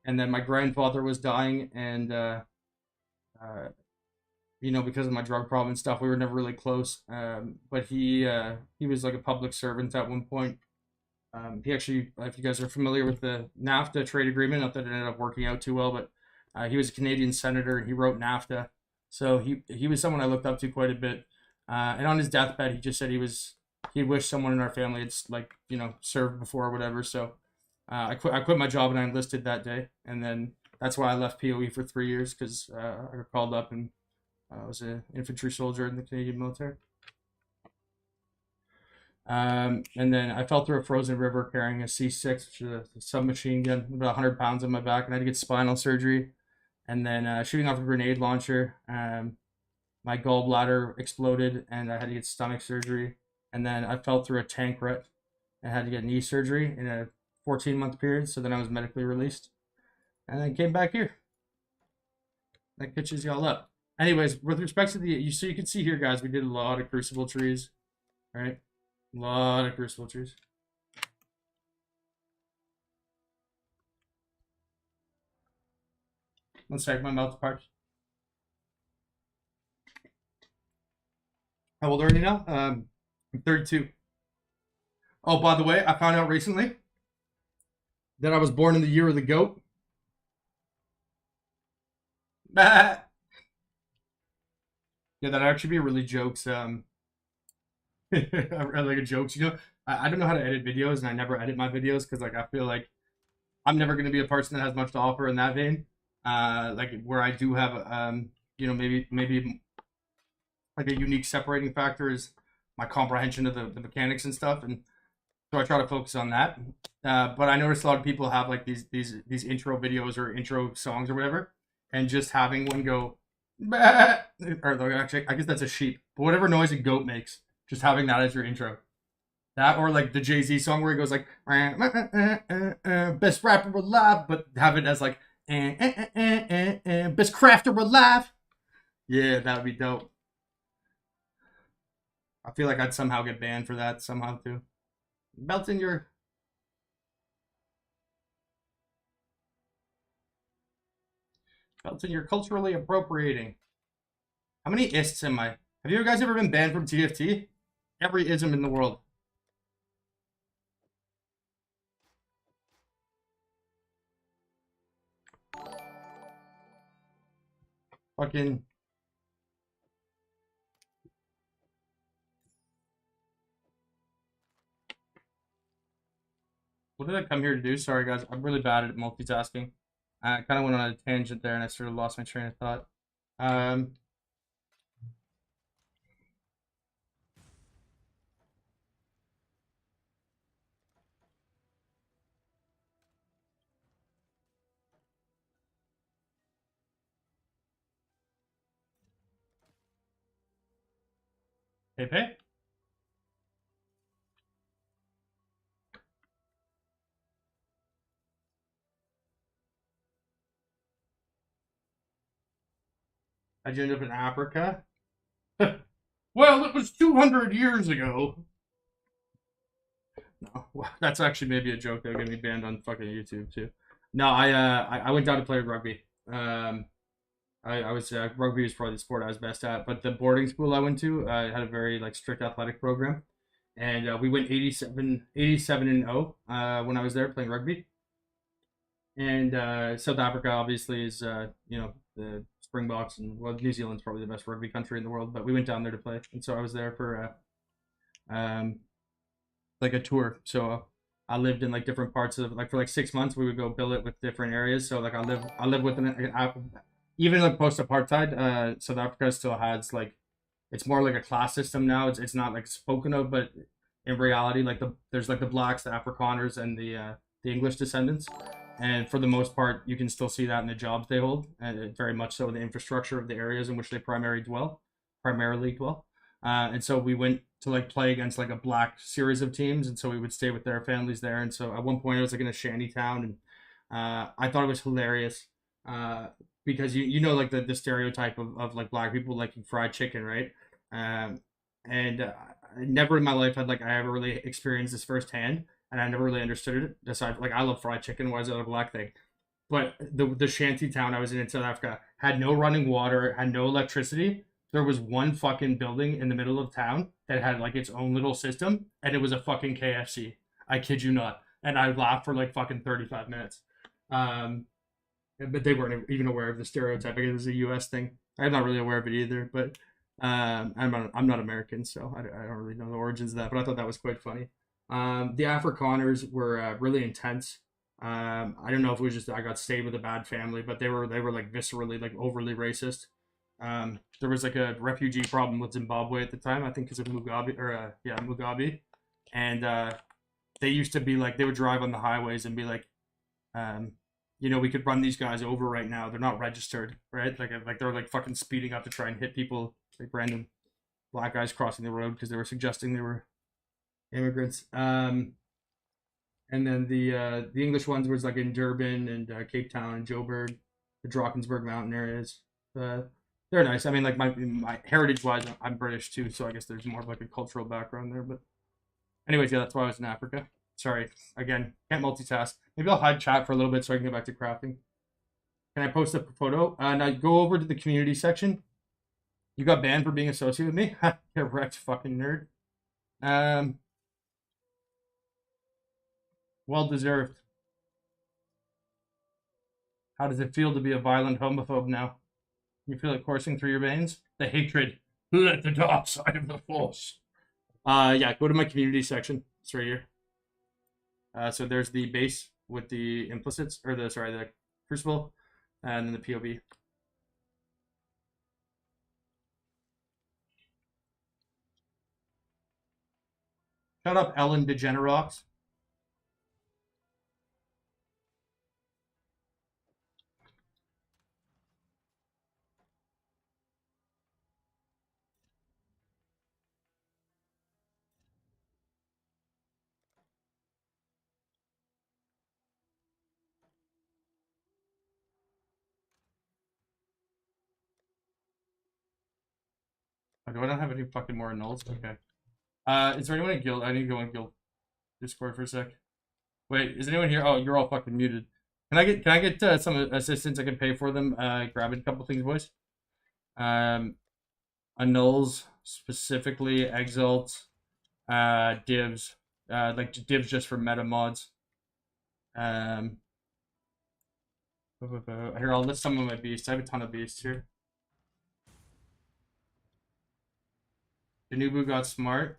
And then my grandfather was dying, and uh, because of my drug problem and stuff, we were never really close. But he was like a public servant at one point. He actually, if you guys are familiar with the NAFTA trade agreement, not that it ended up working out too well, but he was a Canadian senator and he wrote NAFTA. So he was someone I looked up to quite a bit. And on his deathbed, he just said he wished someone in our family had like served before or whatever. So I quit my job and I enlisted that day, and then that's why I left POE for 3 years, because I got called up and I was an infantry soldier in the Canadian military. And then I fell through a frozen river carrying a C6, which is a submachine gun, about 100 pounds on my back, and I had to get spinal surgery. And then shooting off a grenade launcher, my gallbladder exploded, and I had to get stomach surgery. And then I fell through a tank rut and had to get knee surgery in a 14-month period. So then I was medically released, and then came back here. That catches y'all up. Anyways, with respect to so you can see here, guys, we did a lot of crucible trees, right? A lot of crucible trees. One sec, my mouth's parched. How old are you now? I'm 32. Oh, by the way, I found out recently that I was born in the year of the goat. Yeah, that actually be really jokes. Like a jokes. I don't know how to edit videos, and I never edit my videos because like I feel like I'm never going to be a person that has much to offer in that vein. Like where I do have maybe like a unique separating factor is my comprehension of the mechanics and stuff, and so I try to focus on that. But I noticed a lot of people have like these intro videos or intro songs or whatever, and just having one go, bah, or actually I guess that's a sheep, but whatever noise a goat makes, just having that as your intro. That, or like the Jay-Z song where he goes like best rapper alive, but have it as like best crafter alive. Yeah, that would be dope. I feel like I'd somehow get banned for that somehow too. Belton, you're culturally appropriating. How many ists am I? Have you guys ever been banned from TFT? Every ism in the world. Fucking. What did I come here to do? Sorry, guys. I'm really bad at multitasking. I kind of went on a tangent there and I sort of lost my train of thought. Pepe? How'd you end up in Africa? Well, it was 200 years ago. No, well, that's actually maybe a joke that'll get me banned on fucking YouTube too. No, I went down to play rugby. I was rugby was probably the sport I was best at, but the boarding school I went to had a very like strict athletic program, and we went 87 and 0 when I was there playing rugby. And South Africa obviously is you know the Springboks, and well, New Zealand's probably the best rugby country in the world, but we went down there to play, and so I was there for like a tour. So I lived in like different parts of like for like 6 months. We would go billet with different areas. So like I live with even like post apartheid. South Africa still has like it's more like a class system now. It's not like spoken of, but in reality, like there's like the blacks, the Afrikaners, and the English descendants. And for the most part, you can still see that in the jobs they hold, and very much so in the infrastructure of the areas in which they primarily dwell. And so we went to like play against like a black series of teams, and so we would stay with their families there. And so at one point, I was like in a shanty town, and I thought it was hilarious because you know like the stereotype of like black people liking fried chicken, right? Um, and never in my life had like I ever really experienced this firsthand, and I never really understood it. Aside, like I love fried chicken. Why is that a black thing? But the shanty town I was in South Africa had no running water, had no electricity. There was one fucking building in the middle of town that had like its own little system, and it was a fucking KFC. I kid you not. And I laughed for like fucking 35 minutes. Um, but they weren't even aware of the stereotype. I guess it was a U.S. thing. I'm not really aware of it either, but I'm not American, so I don't really know the origins of that. But I thought that was quite funny. The Afrikaners were really intense. I don't know if it was just I got stayed with a bad family, but they were like viscerally like overly racist. There was like a refugee problem with Zimbabwe at the time, I think, because of Mugabe or Mugabe, and they used to be like they would drive on the highways and be like, um, we could run these guys over right now. They're not registered, right? Like they're like fucking speeding up to try and hit people, like random black guys crossing the road because they were suggesting they were immigrants. And then the English ones was like in Durban and Cape Town and Joburg, the Drakensberg mountain areas. Uh, they're nice. I mean, like my heritage wise, I'm British too, so I guess there's more of like a cultural background there. But anyways, yeah, that's why I was in Africa. Sorry, again, can't multitask. Maybe I'll hide chat for a little bit so I can get back to crafting. Can I post a photo? Now go over to the community section. You got banned for being associated with me. Get wrecked, fucking nerd. Well deserved. How does it feel to be a violent homophobe now? You feel it coursing through your veins? The hatred. Let the dark side of the force. Yeah, go to my community section. It's right here. So there's the base with the implicits, or the crucible, and then the POV. Shut up, Ellen DeGeneres. Do I not have any fucking more nulls? Okay. Is there anyone in guild? I need to go in guild Discord for a sec. Wait, is anyone here? Oh, you're all fucking muted. Can I get some assistance? I can pay for them. Grabbing a couple things, boys. Annuls specifically, exalt, divs, like divs just for meta mods. Um, Here, I'll list some of my beasts. I have a ton of beasts here. Danubu got smart.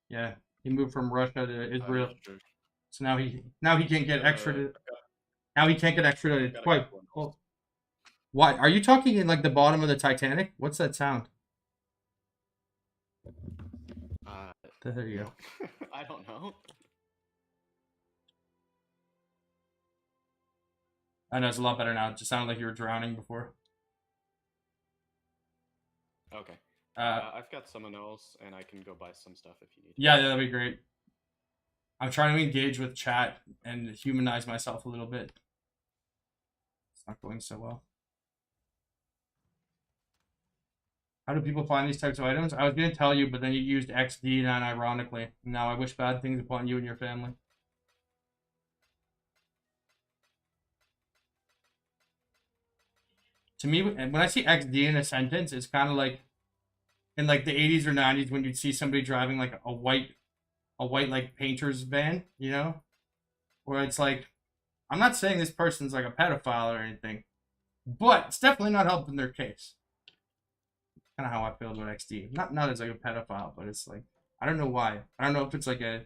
Yeah, he moved from Russia to Israel.
Sure.
So now he can't get extra. Now he can't get extradited. Quite. Well, why are you talking in like the bottom of the Titanic? What's that sound? There you go.
I don't know.
I know it's a lot better now. It just sounded like you were drowning before.
Okay.
Uh,
I've got someone else, and I can go buy some stuff if you need.
yeah, that'd be great. I'm trying to engage with chat and humanize myself a little bit. It's not going so well. How do people find these types of items? I was going to tell you, but then you used XD non-ironically. Now I wish bad things upon you and your family. To me, when I see XD in a sentence, it's kind of like in like the 80s or 90s when you'd see somebody driving like a white like painter's van, you know? Where it's like, I'm not saying this person's like a pedophile or anything, but it's definitely not helping their case. Kind of how I feel about XD. Not as like a pedophile, but it's like I don't know why. I don't know if it's like a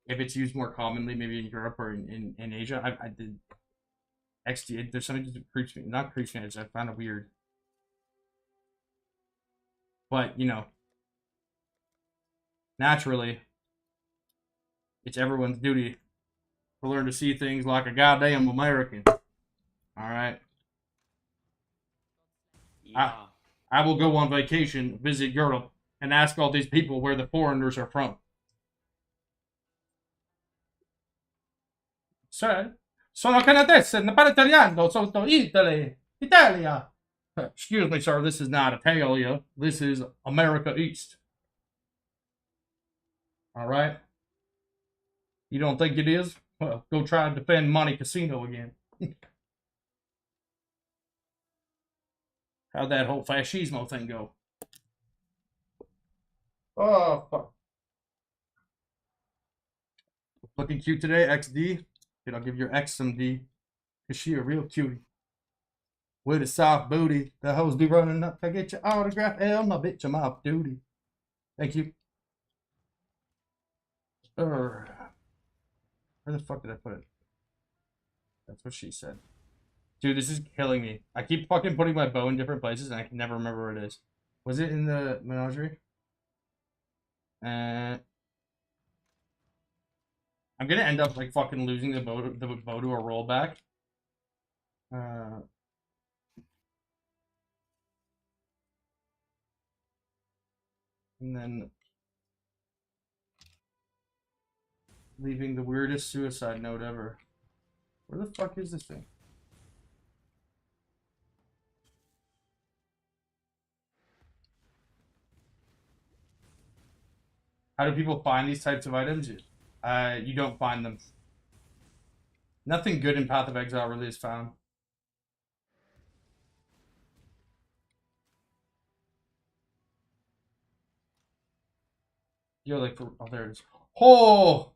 if it's used more commonly maybe in Europe or in Asia. I did XD. There's something that creeps me. Not creeps me. I found it weird. But you know, naturally, it's everyone's duty to learn to see things like a goddamn American. All right.
Yeah.
I will go on vacation, visit Europe, and ask all these people where the foreigners are from. Sir, sono canadese, ne parlo italiano, sono Italy, Italia. Excuse me, sir, this is not Italia. This is America East. All right? You don't think it is? Well, go try to defend Monte Casino again. How'd that whole fascismo thing go? Oh, fuck. Looking cute today, XD. Then I'll give your X some D. Cause she a real cutie. With a soft booty. The hoes be running up to get your autograph. Hell, my bitch, I'm off duty. Thank you. Where the fuck did I put it? That's what she said. Dude, this is killing me. I keep fucking putting my bow in different places and I can never remember where it is. Was it in the menagerie? I'm gonna end up like fucking losing the bow to a rollback. And then leaving the weirdest suicide note ever. Where the fuck is this thing? How do people find these types of items? You don't find them. Nothing good in Path of Exile really is found. Yo, like, oh, there it is. Oh!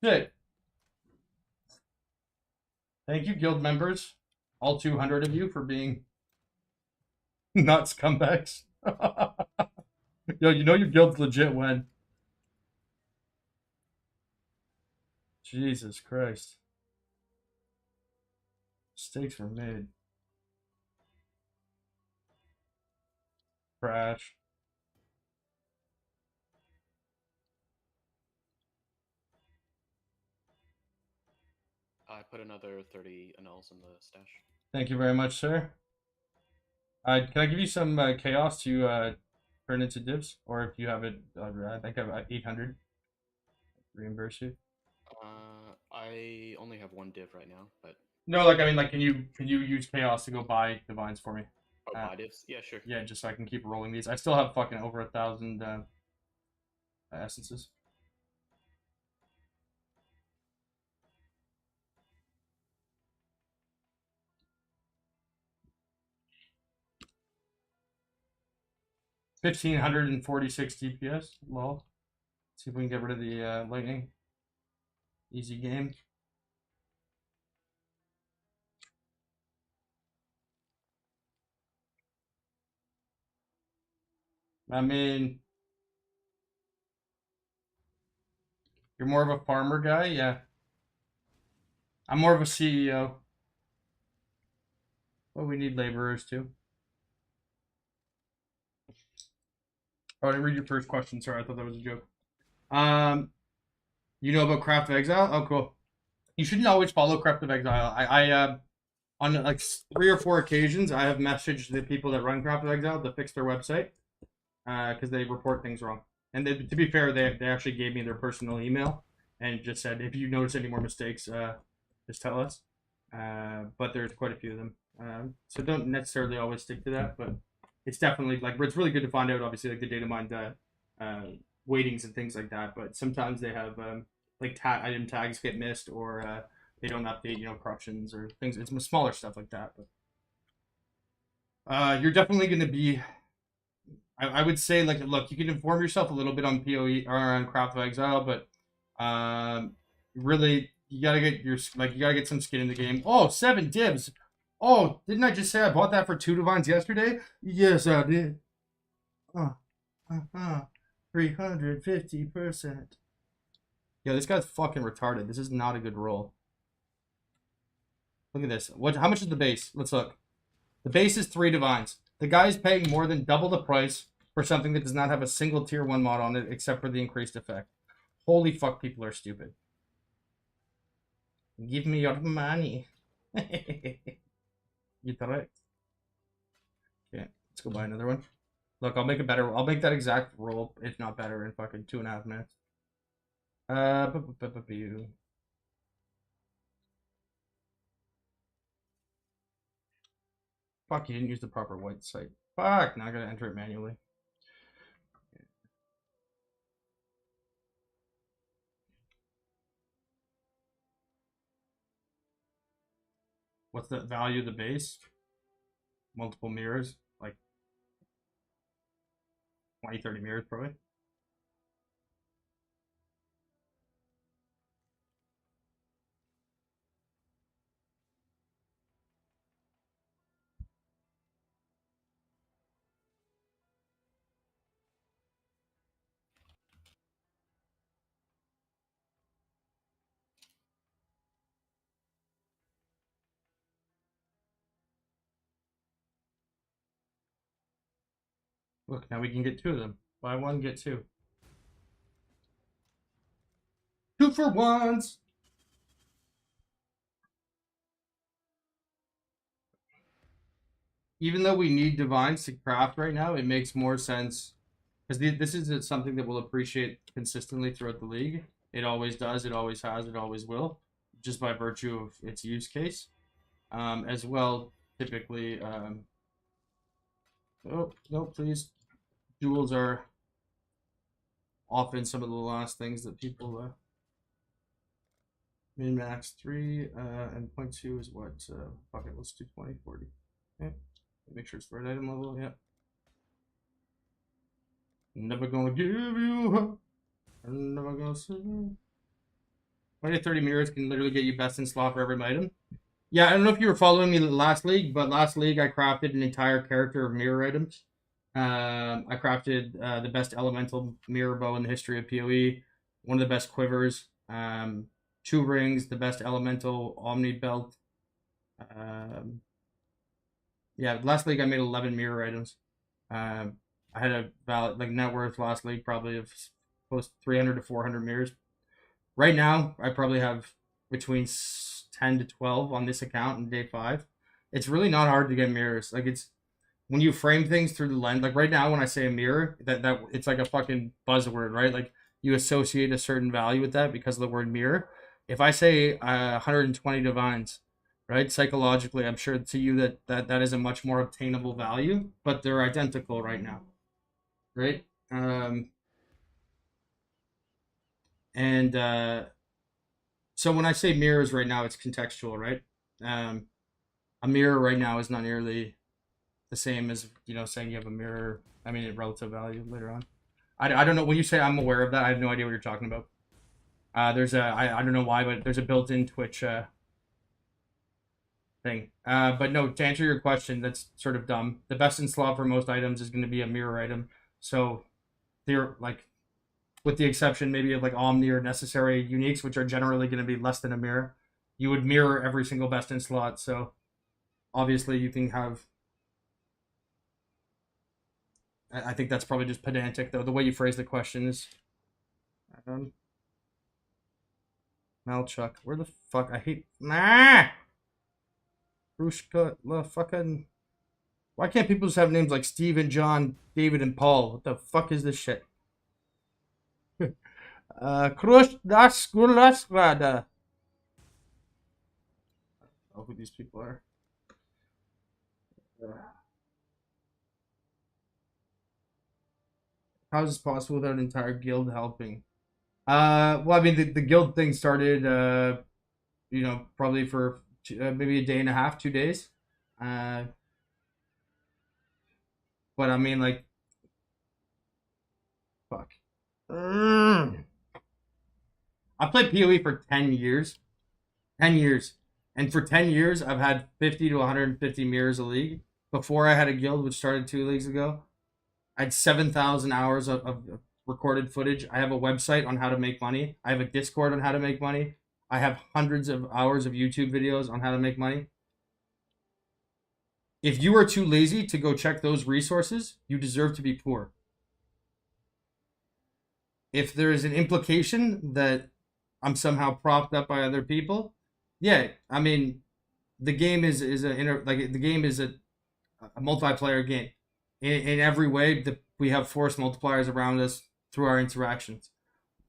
Shit. Thank you, guild members. All 200 of you for being not scumbags. Yo, you know your guild's legit when. Jesus Christ. Mistakes were made. Crash.
I put another 30 annuls in the stash.
Thank you very much, sir. Can I give you some chaos to turn into divs? Or if you have it, I think I have 800. Reimburse you.
I only have one div right now, but
No, like I mean, like, can you use chaos to go buy divines for me?
buy divs. Yeah, sure.
Yeah, just so I can keep rolling these. I still have fucking over 1,000 essences. $1,546 DPS. Lol. See if we can get rid of the lightning. Easy game. I mean, you're more of a farmer guy, yeah. I'm more of a CEO. But we need laborers too. Oh, I didn't read your first question. Sorry, I thought that was a joke. You know about Craft of Exile? Oh, cool. You shouldn't always follow Crypt of Exile. On like 3 or 4 occasions, I have messaged the people that run Crypt of Exile to fix their website because they report things wrong. And they, to be fair, they actually gave me their personal email and just said, if you notice any more mistakes, just tell us. But there's quite a few of them. So don't necessarily always stick to that, but it's definitely like it's really good to find out. Obviously, like the data mine weightings and things like that. But sometimes they have like item tags get missed or they don't update, corruptions or things. It's smaller stuff like that. But you're definitely going to be. I would say like look, you can inform yourself a little bit on PoE or on Craft of Exile, but really you gotta get you gotta get some skin in the game. Oh, 7 dibs. Oh, didn't I just say I bought that for 2 divines yesterday? Yes, I did. 350%. Yeah, this guy's fucking retarded. This is not a good roll. Look at this. How much is the base? Let's look. The base is 3 divines. The guy is paying more than double the price for something that does not have a single tier 1 mod on it except for the increased effect. Holy fuck, people are stupid. Give me your money. You correct. Okay, let's go buy another one. Look, I'll make that exact roll, if not better, in fucking 2.5 minutes. Fuck, you didn't use the proper white site. Fuck, now I gotta enter it manually. What's the value of the base? Multiple mirrors, like 20, 30 mirrors probably. Look, now we can get 2 of them. Buy 1, get 2. 2 for 1s! Even though we need divines to craft right now, it makes more sense because this is something that we'll appreciate consistently throughout the league. It always does, it always has, it always will, just by virtue of its use case. As well, typically, oh, no, please. Duels are often some of the last things that people min max 3 and 0.2 is what? Fuck it, let's do 20, 40. Okay. Make sure it's the right item level, yeah. Never gonna give you up. I'm never gonna say. 20 to 30 mirrors can literally get you best in slot for every item. Yeah, I don't know if you were following me last league, but last league I crafted an entire character of mirror items. I crafted the best elemental mirror bow in the history of PoE, one of the best quivers, 2 rings, the best elemental omni belt. Yeah, last league I made 11 mirror items. I had a valid net worth last league probably of close to 300 to 400 mirrors. Right now, I probably have between 10 to 12 on this account in day 5. It's really not hard to get mirrors. Like it's when you frame things through the lens. Like right now, when I say a mirror, that it's like a fucking buzzword, right? Like you associate a certain value with that because of the word mirror. If I say 120 divines, right? Psychologically, I'm sure to you that is a much more obtainable value, but they're identical right now, right? So when I say mirrors right now, it's contextual, right? A mirror right now is not nearly the same as saying you have a mirror. I mean, a relative value later on. I don't know when you say I'm aware of that. I have no idea what you're talking about. There's I don't know why, but there's a built-in Twitch thing. But no, to answer your question, that's sort of dumb. The best in slot for most items is going to be a mirror item. So they're like, with the exception maybe of like Omni or necessary uniques, which are generally going to be less than a mirror, you would mirror every single best in slot. So obviously you can have. I think that's probably just pedantic, though. The way you phrase the question is. Malchuck. Where the fuck? I hate. Nah! Brushka, la fucking. Why can't people just have names like Steven, John, David, and Paul? What the fuck is this shit? Krush das Gulastrada. I don't know who these people are. How is this possible without an entire guild helping? Well, I mean, the guild thing started, probably for maybe a day and a half, 2 days. Uh, but I mean, like, fuck. I played PoE for 10 years. 10 years. And for 10 years, I've had 50 to 150 mirrors a league. Before I had a guild, which started 2 leagues ago, I had 7,000 hours of recorded footage. I have a website on how to make money. I have a Discord on how to make money. I have hundreds of hours of YouTube videos on how to make money. If you are too lazy to go check those resources, you deserve to be poor. If there is an implication that I'm somehow propped up by other people, yeah, I mean, the game is a multiplayer game. In every way, we have force multipliers around us through our interactions.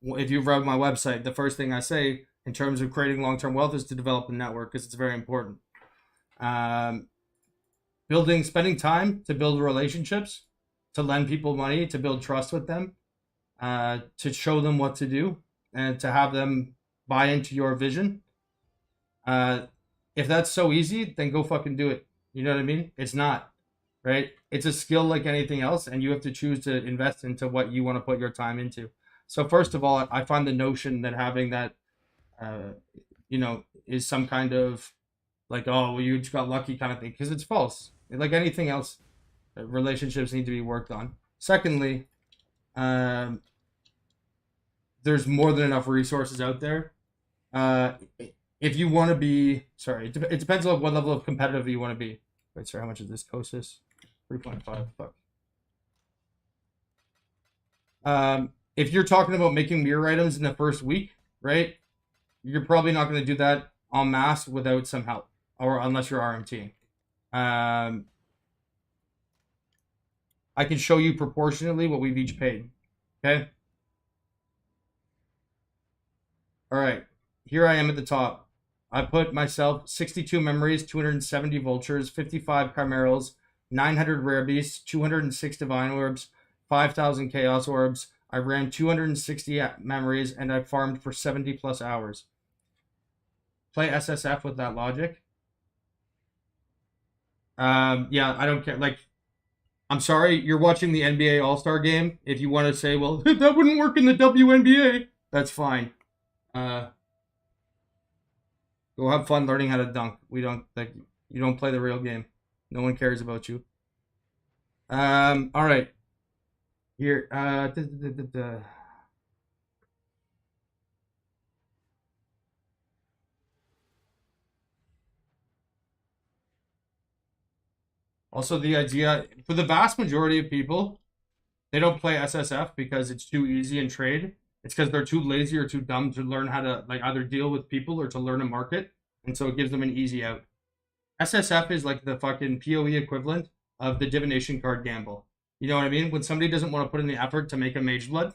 If you've read my website, the first thing I say in terms of creating long-term wealth is to develop a network because it's very important. Spending time to build relationships, to lend people money, to build trust with them, to show them what to do, and to have them buy into your vision. If that's so easy, then go fucking do it. You know what I mean? It's not, right? It's a skill like anything else, and you have to choose to invest into what you want to put your time into. So first of all, I find the notion that having that, is some kind of like, oh, well, you just got lucky kind of thing, because it's false. Like anything else, relationships need to be worked on. Secondly, there's more than enough resources out there. If you want to be, sorry, it depends on what level of competitive you want to be. Wait, sorry, how much is this Kosis? 3.5. Fuck. If you're talking about making mirror items in the first week, right? You're probably not going to do that en masse without some help, or unless you're RMT. I can show you proportionately what we've each paid. Okay. All right. Here I am at the top. I put myself 62 memories, 270 vultures, 55 chimerals, 900 rare beasts, 206 divine orbs, 5,000 chaos orbs. I ran 260 memories, and I farmed for 70 plus hours. Play SSF with that logic. Yeah, I don't care. Like, I'm sorry, you're watching the NBA All-Star game. If you want to say, well, that wouldn't work in the WNBA, that's fine. Go have fun learning how to dunk. You don't play the real game. No one cares about you. All right. Here, Also, the idea for the vast majority of people, they don't play SSF because it's too easy in trade. It's because they're too lazy or too dumb to learn how to like either deal with people or to learn a market, and so it gives them an easy out. SSF is like the fucking PoE equivalent of the divination card gamble. You know what I mean? When somebody doesn't want to put in the effort to make a mage blood,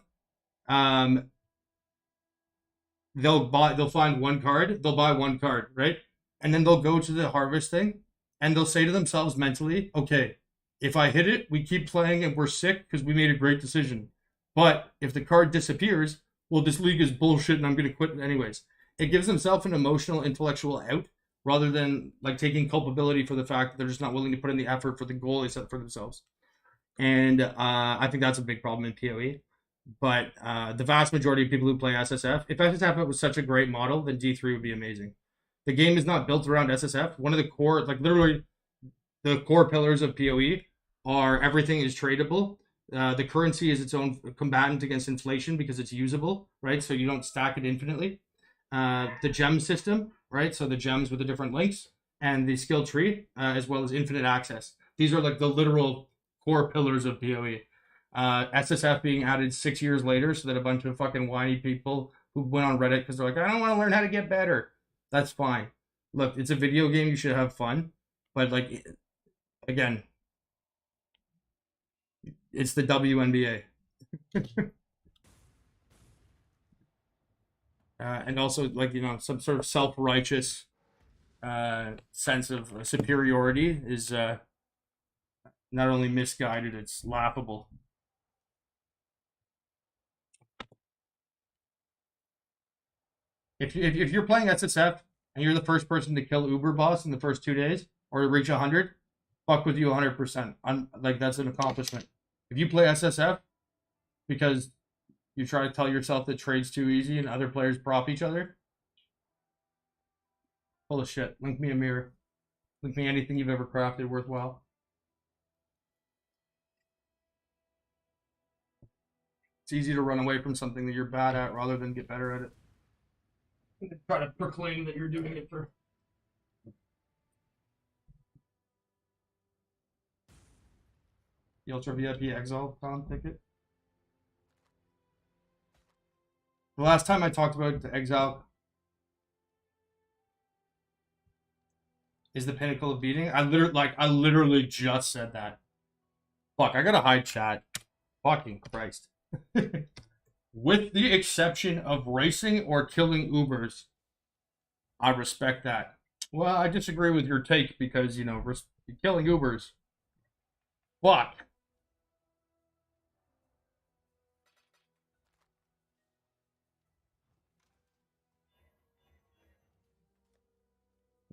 they'll find one card, they'll buy one card, right? And then they'll go to the harvest thing, and they'll say to themselves mentally, okay, if I hit it, we keep playing and we're sick because we made a great decision. But if the card disappears, well, this league is bullshit and I'm going to quit anyways. It gives themselves an emotional, intellectual out rather than like taking culpability for the fact that they're just not willing to put in the effort for the goal they set for themselves. And I think that's a big problem in PoE. But the vast majority of people who play SSF, if SSF was such a great model, then D3 would be amazing. The game is not built around SSF. One of the core, like literally the core pillars of PoE are everything is tradable. The currency is its own combatant against inflation because it's usable, right? So you don't stack it infinitely. The gem system, right? So the gems with the different links and the skill tree, as well as infinite access. These are like the literal core pillars of PoE. SSF being added 6 years later so that a bunch of fucking whiny people who went on Reddit because they're like, I don't want to learn how to get better. That's fine. Look, it's a video game. You should have fun. But, like, again, it's the WNBA. And also, like, some sort of self-righteous sense of superiority is not only misguided, it's laughable. If you're playing SSF and you're the first person to kill Uber Boss in the first 2 days or reach 100, fuck with you 100%. Like, that's an accomplishment. If you play SSF because you try to tell yourself that trade's too easy and other players prop each other, full of shit. Link me a mirror. Link me anything you've ever crafted worthwhile. It's easy to run away from something that you're bad at rather than get better at it. Try to proclaim that you're doing it for. The Ultra VIP Exile Con ticket. The last time I talked about the Exile is the pinnacle of beating. I literally just said that. Fuck, I gotta hide chat. Fucking Christ. With the exception of racing or killing Ubers, I respect that. Well, I disagree with your take because, killing Ubers. Fuck.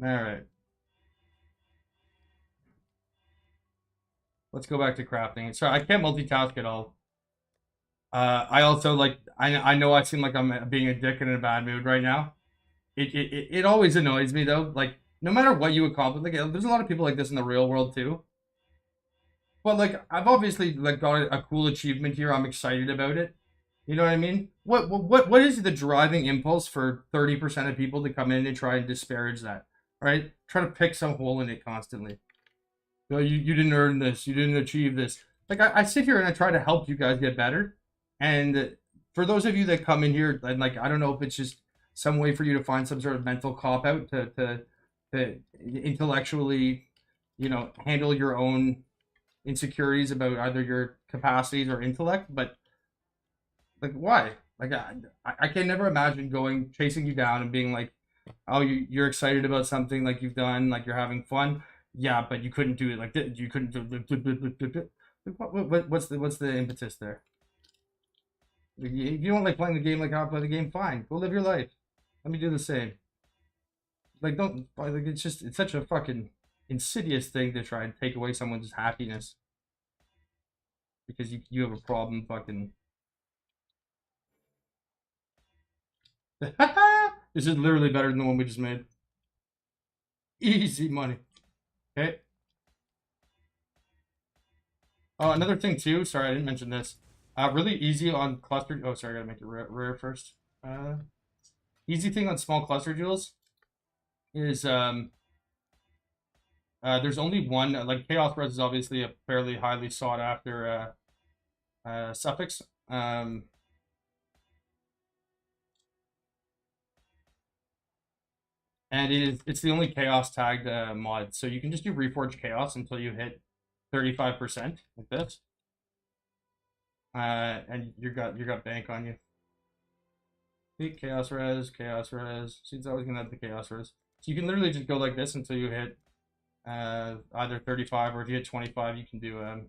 Alright. Let's go back to crafting. Sorry, I can't multitask at all. I also, I know I seem like I'm being a dick and in a bad mood right now. It always annoys me though. Like, no matter what you accomplish, like, there's a lot of people like this in the real world too. But, like, I've obviously, like, got a cool achievement here. I'm excited about it. You know what I mean? What is the driving impulse for 30% of people to come in and try and disparage that? Right? Try to pick some hole in it constantly. You didn't earn this. You didn't achieve this. Like, I sit here and I try to help you guys get better. And for those of you that come in here, and, like, I don't know if it's just some way for you to find some sort of mental cop out to intellectually, handle your own insecurities about either your capacities or intellect. But, like, why? Like, I can never imagine chasing you down and being like, oh, you're excited about something, like, you've done, like, you're having fun. Yeah, but you couldn't do it like that. You couldn't do. What's the impetus there? If you don't like playing the game like I play the game, fine. Go live your life. Let me do the same. Like, don't, like, it's such a fucking insidious thing to try and take away someone's happiness because you have a problem fucking. This is literally better than the one we just made. Easy money. Okay. Oh, another thing too. Sorry, I didn't mention this. Really easy on cluster. Oh, sorry, I gotta make it rare first. Easy thing on small cluster jewels is there's only one. Like, Chaos Res is obviously a fairly highly sought after suffix. And it's the only chaos tagged mod, so you can just do Reforge Chaos until you hit 35% like this, and you got bank on you. Hit Chaos Res. See, it's always gonna have the Chaos Res. So you can literally just go like this until you hit either 35, or if you hit 25, you can do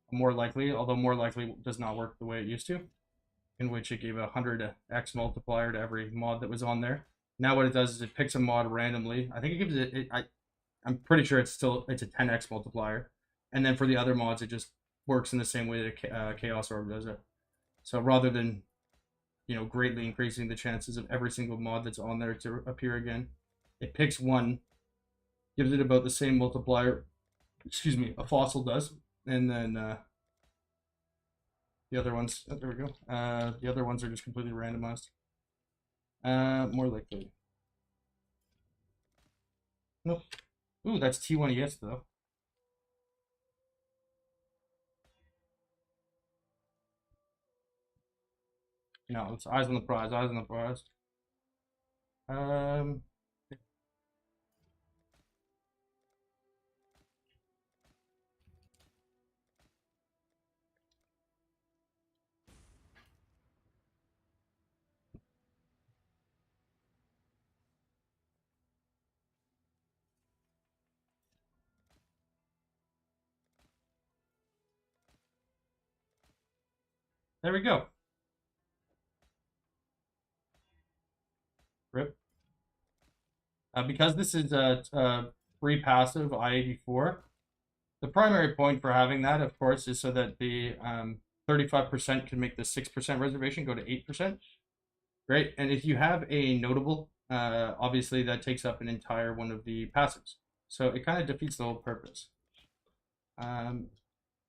more likely. Although more likely does not work the way it used to, in which it gave a 100x multiplier to every mod that was on there. Now what it does is it picks a mod randomly. I think it gives it. I'm pretty sure it's a 10x multiplier, and then for the other mods, it just works in the same way that Chaos Orb does it. So rather than, greatly increasing the chances of every single mod that's on there to appear again, it picks one, gives it about the same multiplier. Excuse me, a fossil does, and then the other ones. Oh, there we go. The other ones are just completely randomized. More likely. Nope. Ooh, that's T1ES though. No, it's eyes on the prize. Eyes on the prize. Um. There we go. Rip. Because this is a free passive I-84, the primary point for having that, of course, is so that the 35% can make the 6% reservation go to 8%. Great. And if you have a notable, obviously that takes up an entire one of the passives. So it kind of defeats the whole purpose.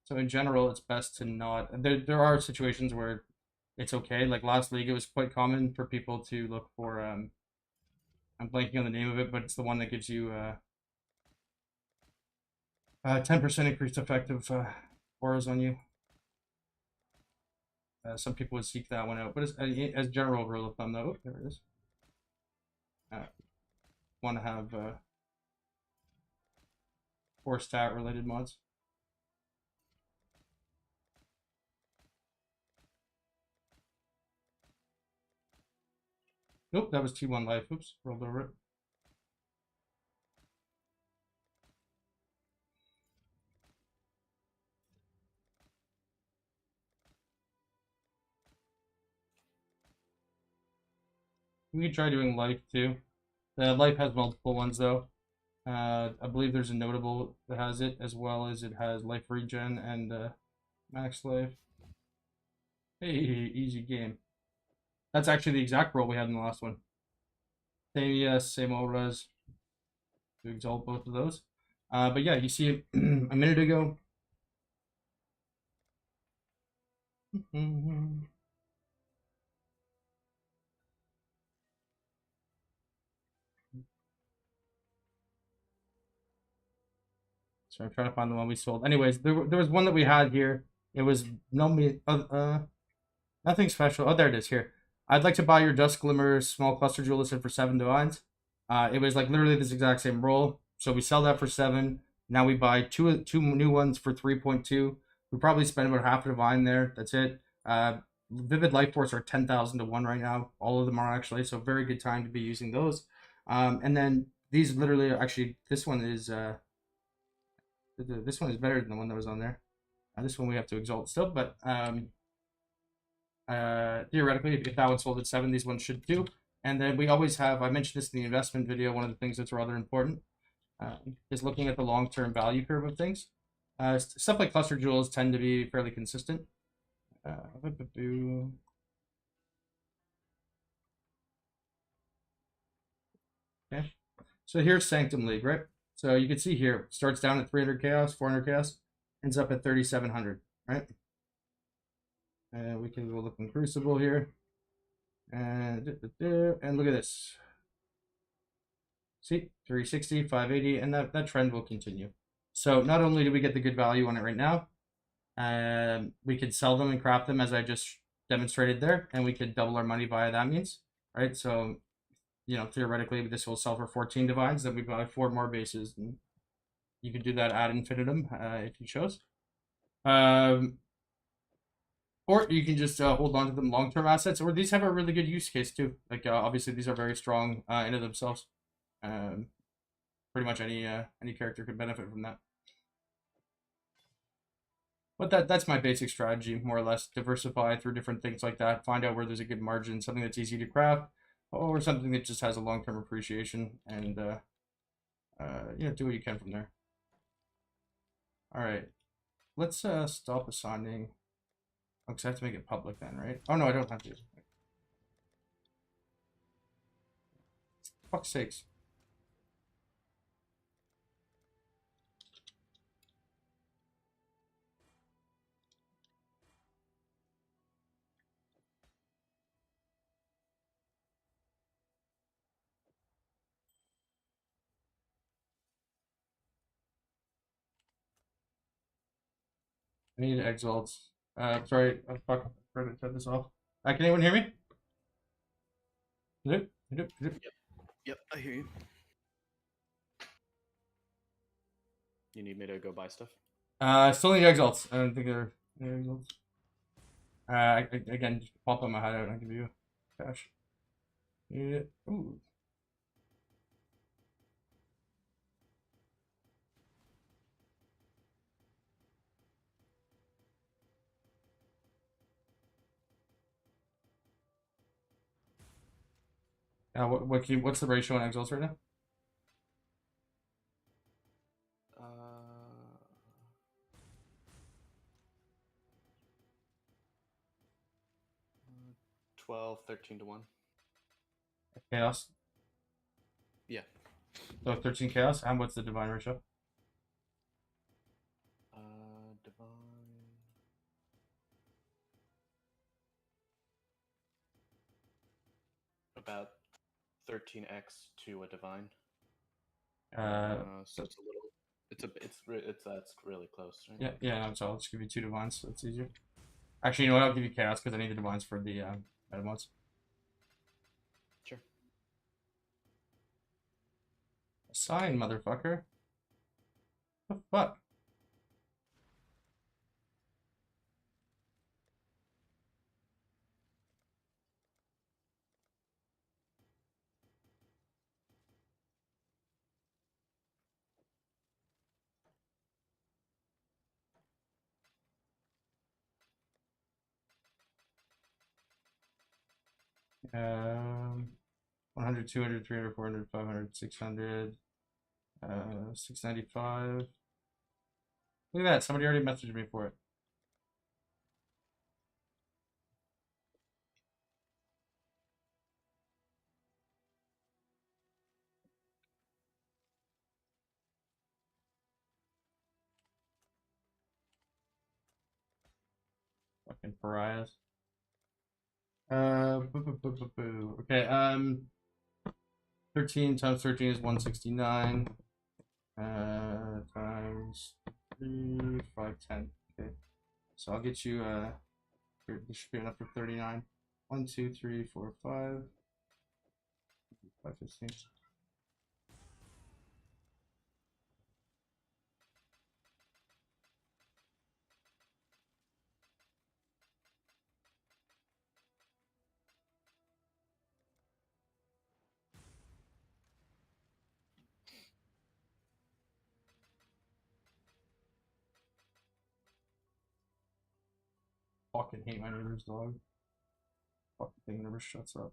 So in general, it's best to not. There are situations where it's okay. Like last league, it was quite common for people to look for. I'm blanking on the name of it, but it's the one that gives you 10% increased effective auras on you. Some people would seek that one out, but as general rule of thumb, though, oh, there it is. Want to have 4 stat related mods. Nope, that was T1 life. Oops, rolled over it. We can try doing life too. Life has multiple ones though. I believe there's a notable that has it, as well as it has life regen and max life. Hey, easy game. That's actually the exact roll we had in the last one. Same ES, same auras. To exalt both of those. But yeah, you see it a minute ago. So I'm trying to find the one we sold. Anyways, there was one that we had here. It was nothing special. Oh, there it is here. I'd like to buy your Dusk Glimmer small cluster jewel listed for 7 divines. It was like literally this exact same roll. So we sell that for 7. Now we buy two new ones for 3.2. We probably spend about half a divine there. That's it. Vivid Life Force are 10,000 to 1 right now. All of them are actually. So very good time to be using those. And then these literally actually, this one is better than the one that was on there. This one we have to exalt still, but theoretically, if that one sold at 7, these ones should too. And then we always have, I mentioned this in the investment video, one of the things that's rather important is looking at the long-term value curve of things. Stuff like cluster jewels tend to be fairly consistent. Okay, so here's Sanctum League, right? So you can see here, starts down at 300 chaos, 400 chaos, ends up at 3,700, right? And we can go look in Crucible here. And look at this. See, 360, 580, and that trend will continue. So not only do we get the good value on it right now, we could sell them and craft them as I just demonstrated there, and we could double our money via that means, right? So, you know, theoretically, this will sell for 14 divines, then we buy 4 more bases, and you could do that ad infinitum if you chose. Or you can just hold on to them long-term assets, or these have a really good use case too. Like obviously these are very strong in of themselves. Pretty much any character could benefit from that. But that's my basic strategy, more or less. Diversify through different things like that. Find out where there's a good margin, something that's easy to craft, or something that just has a long-term appreciation, and you know, do what you can from there. All right, let's stop assigning. Oh, because I have to make it public then, right? Oh no, I don't have to. Fuck's sakes. I need exalts. Sorry, fuck, I forgot to turn this off. Can anyone hear me?
Yep, I hear you. You need me to go buy stuff?
Still need exalts. I don't think they're exalts. Again, just pop on my hideout and I'll give you cash. Yeah. Ooh. What's the ratio on exalts right now?
Uh, 12, 13 to 1.
Chaos.
Yeah.
So 13 chaos. And what's the divine ratio?
Divine. About 13x to a divine. So it's a little. That's really close, right?
Yeah. So I'll just give you 2 divines, so it's easier. Actually, you know what? I'll give you chaos because I need the divines for the meta mods.
Sure.
Sign, motherfucker. What the fuck? Um, 100, 200, 300, 400, 500, 600, 695. Look at that. Somebody already messaged me for it. Fucking pariahs. Okay, 13 times 13 is 169. Times 3, 5, 10. Okay. So I'll get you, this should be enough for 39. 1, 2, 3, 4, 5. 5, 15. Fucking hate my neighbor's dog. Fucking thing never shuts up.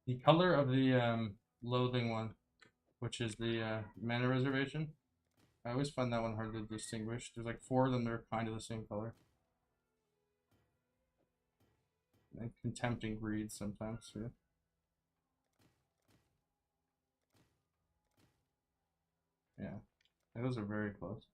The color of the loathing one, which is the mana reservation, I always find that one hard to distinguish. There's like 4 of them that are kind of the same color. And contempt and greed sometimes too. Yeah, those are very close.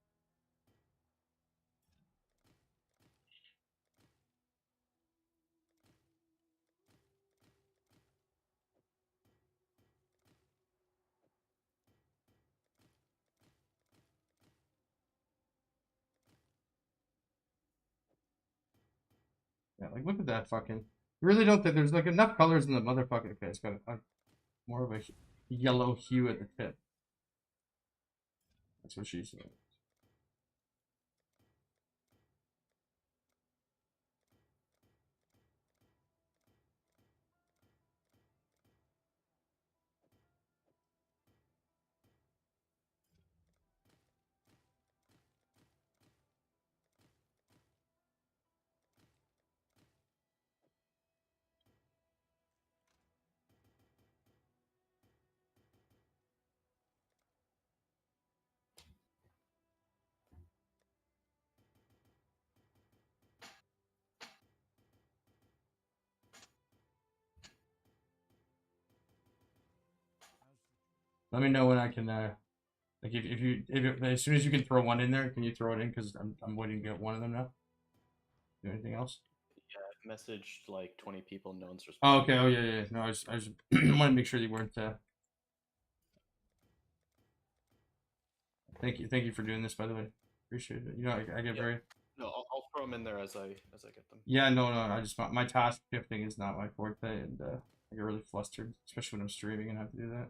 Yeah, like look at that fucking. You really don't think there's like enough colors in the motherfucker. Okay, it's got more of a yellow hue at the tip. That's what she said. Let me know when I can. Like if as soon as you can throw one in there, can you throw it in? Because I'm waiting to get one of them now. Do anything else?
Yeah, I've messaged like 20 people. No one's
Oh,
responded.
okay. Oh, yeah, yeah. No, I just wanted to make sure you weren't. Thank you for doing this, by the way. Appreciate it. You know, I get
Yeah.
very.
No, I'll throw them in there as I get them.
Yeah, no, no. I just my task shifting is not my forte, and I get really flustered, especially when I'm streaming and have to do that.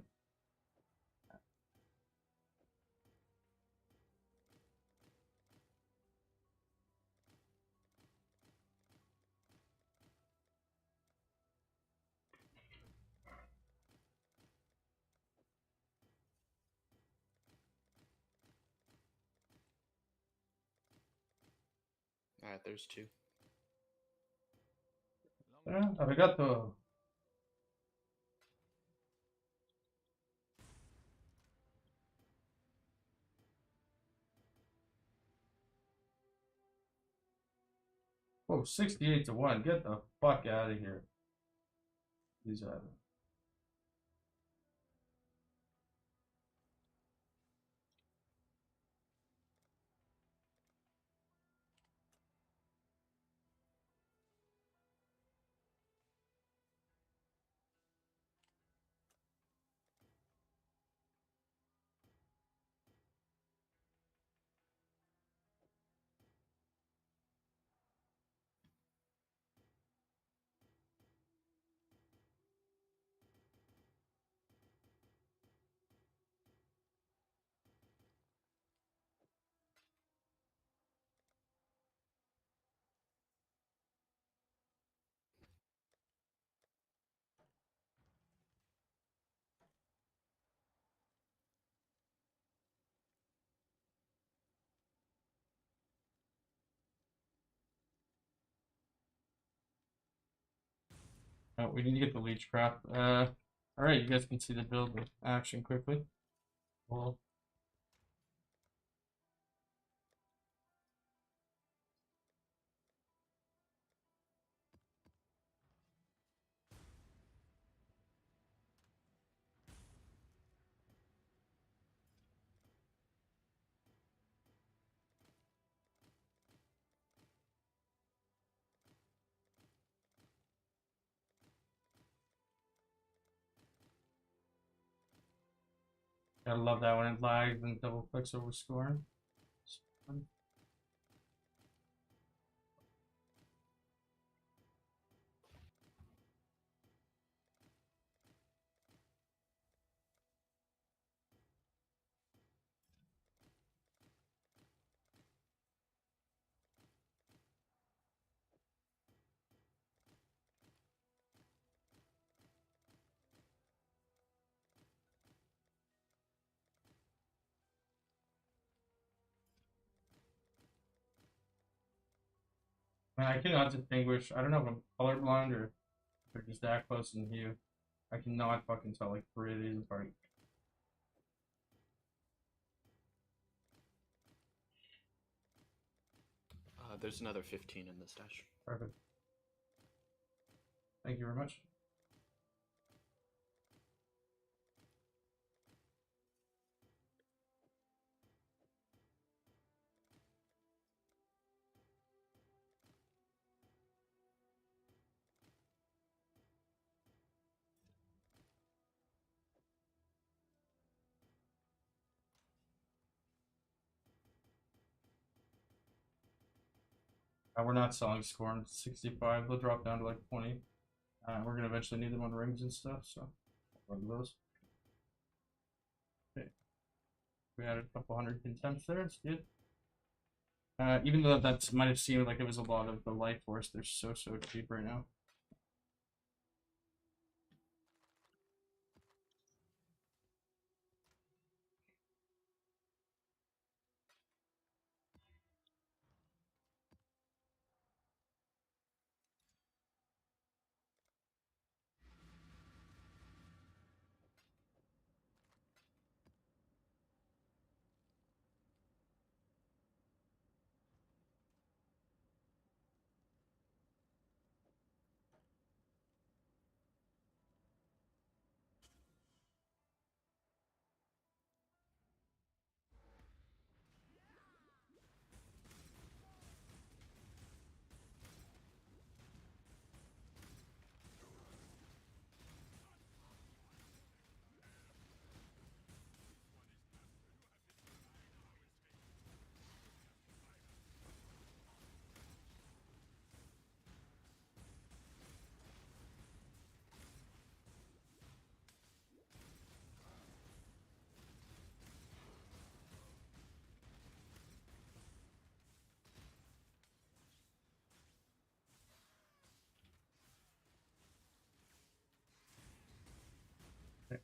All right, there's two.
Arigato. Oh, 68 to 1. Get the fuck out of here. These Oh, we need to get the leech crap. All right, you guys can see the build with action quickly. Well, gotta love that when it lags and double clicks over scoring. Man, I cannot distinguish. I don't know if I'm colorblind or if they're just that close in hue. I cannot fucking tell like three of these apart.
There's another 15 in the stash.
Perfect. Thank you very much. We're not selling scorn 65. They'll drop down to like 20. We're gonna eventually need them on rings and stuff, so one of those. Okay. We added a couple hundred contempt there. It's good. Even though that might have seemed like it was a lot of the life force, they're so cheap right now.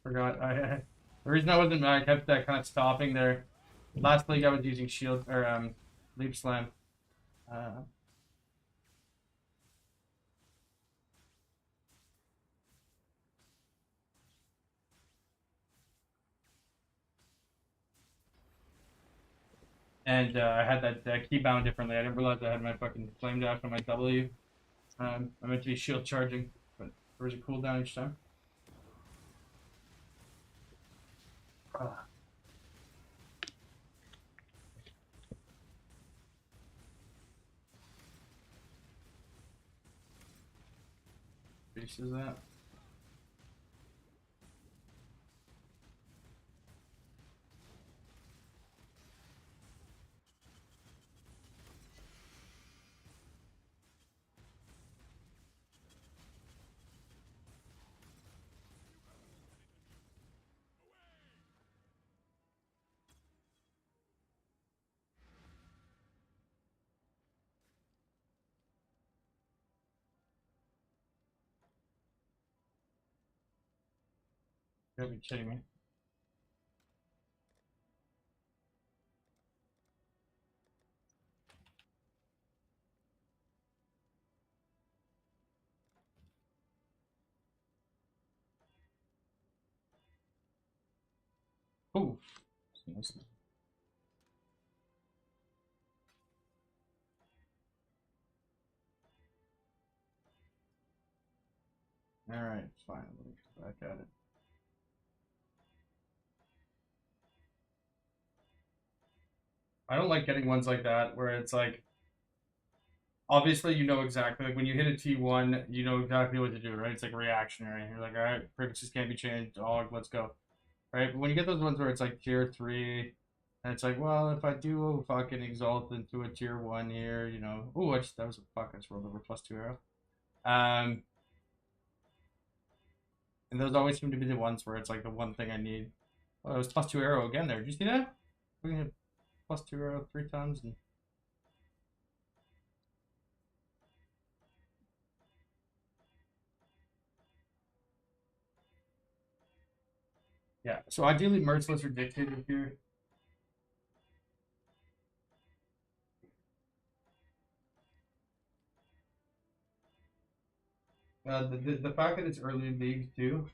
forgot. The reason I wasn't, I kept that kind of stopping there. Last league I was using shield or leap slam. Uh, and I had that key bound differently. I didn't realize I had my fucking flame dash on my W. I meant to be shield charging, but there was a cooldown each time. Piece is that? You gotta be kidding me. Ooh. All right, finally back at it. I don't like getting ones like that where it's like, obviously you know exactly, like when you hit a T1, you know exactly what to do, right? It's like reactionary. You're like, all right, frequencies can't be changed. Dog, let's go, right? But when you get those ones where it's like tier 3, and it's like, well, if I do fucking exalt into a tier 1 here, you know, ooh, that was a fuck. I just rolled over +2 arrow. And those always seem to be the ones where it's like the one thing I need. Oh, it was +2 arrow again there. Did you see that? We had +2 arrow 3 times. And yeah, so ideally merciless or dictator here. The fact that it's early league too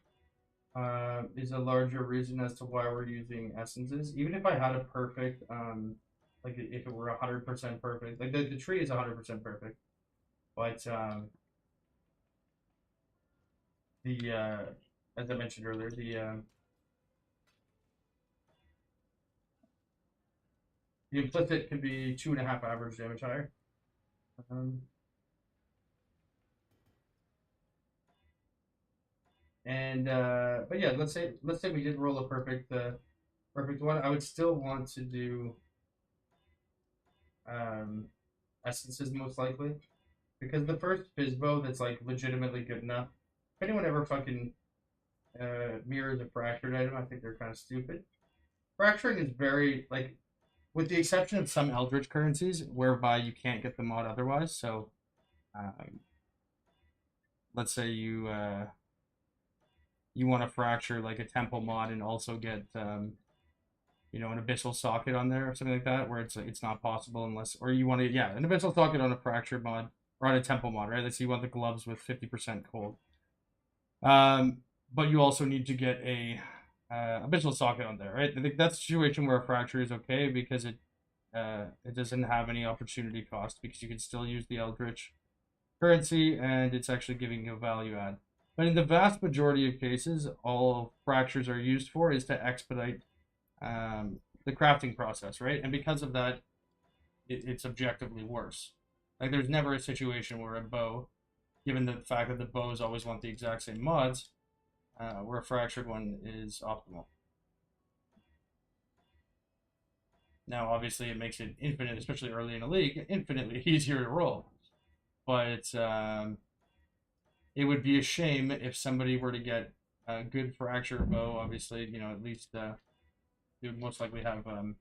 is a larger reason as to why we're using essences. Even if I had a perfect, like if it were 100% perfect, like the tree is 100% perfect, but the as I mentioned earlier, the implicit could be 2.5 average damage higher. Um, and but yeah, let's say we did roll a perfect one. I would still want to do um, essences most likely because the first Fizbo that's like legitimately good enough. If anyone ever fucking mirrors a fractured item, I think they're kind of stupid. Fracturing is very like, with the exception of some Eldritch currencies whereby you can't get the mod otherwise. So, let's say you want to fracture like a temple mod and also get you know, an abyssal socket on there or something like that, where it's not possible unless, or you want to, yeah, an abyssal socket on a fracture mod or on a temple mod, right? Let's say you want the gloves with 50% cold. But you also need to get a abyssal socket on there, right? I think that's a situation where a fracture is okay because it doesn't have any opportunity cost because you can still use the Eldritch currency and it's actually giving you a value add. But in the vast majority of cases, all fractures are used for is to expedite the crafting process, right? And because of that, it's objectively worse. Like there's never a situation where a bow, given the fact that the bows always want the exact same mods, where a fractured one is optimal. Now, obviously, it makes it infinite, especially early in a league, infinitely easier to roll. But it would be a shame if somebody were to get a good fracture bow. Obviously, you know, at least they would most likely have. Well,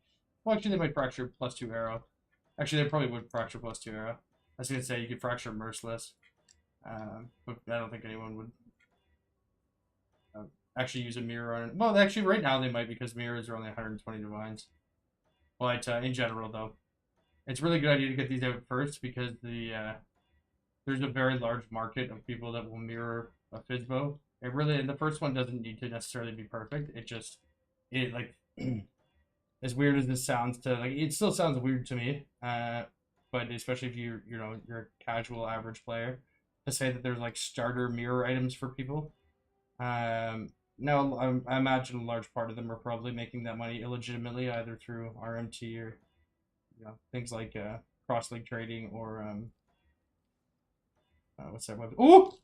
actually, they might fracture +2 arrow. Actually, they probably would fracture +2 arrow. I was gonna say you could fracture merciless, but I don't think anyone would actually use a mirror on it. Well, actually, right now they might because mirrors are only 120 divines. But in general, though, it's a really good idea to get these out first because there's a very large market of people that will mirror a Fizzbo. It really, the first one doesn't need to necessarily be perfect. It like, as weird as this sounds to, like, it still sounds weird to me. But especially if you're a casual average player, to say that there's like starter mirror items for people. No, I imagine a large part of them are probably making that money illegitimately, either through RMT or things like cross link trading or what's that weapon? Oh!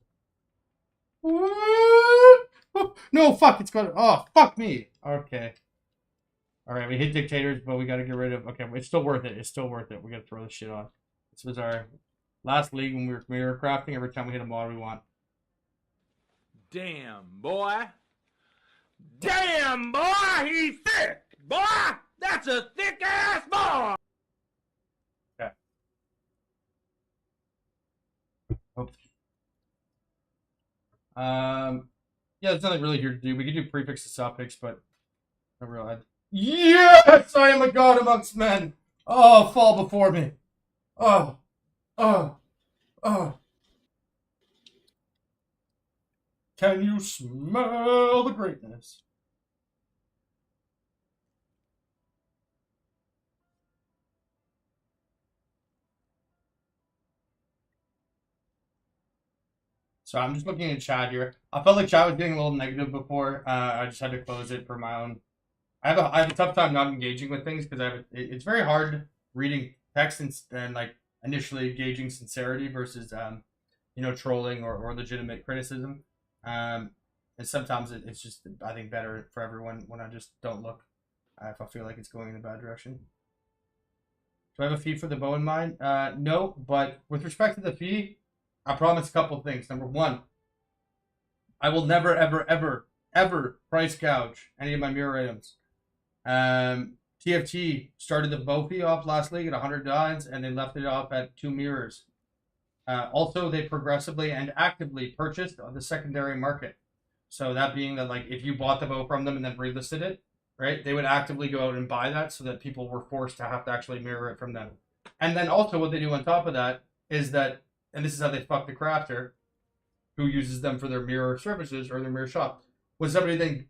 No, fuck! It's got. Oh, fuck me. Okay. All right, we hit dictators, but we got to get rid of. Okay, it's still worth it. It's still worth it. We got to throw this shit on. This was our last league when we were mirror crafting. Every time we hit a mod, we want.
Damn, boy. Damn, boy, he's thick. Boy, that's a thick ass boy.
Okay. Oops. Yeah, there's nothing really here to do. We could do prefix to suffix, but no real head. Yes, I am a god amongst men. Oh, fall before me. Oh, oh, oh. Can you smell the greatness? So I'm just looking at chat here. I felt like chat was getting a little negative before. I just had to close it for my own. I have a tough time not engaging with things because it's very hard reading text and like initially gauging sincerity versus trolling or legitimate criticism. And sometimes it's just, I think, better for everyone when I just don't look if I feel like it's going in a bad direction. Do I have a fee for the bow in mind? No, but with respect to the fee, I promise a couple things. Number one, I will never, ever, ever, ever price gouge any of my mirror items. TFT started the bow fee off last league at 100 dimes, and they left it off at 2 mirrors. Also, they progressively and actively purchased the secondary market. So that being that, like, if you bought the bow from them and then relisted it, right, they would actively go out and buy that so that people were forced to have to actually mirror it from them. And then also what they do on top of that is that, and this is how they fuck the crafter who uses them for their mirror services or their mirror shop. When somebody then,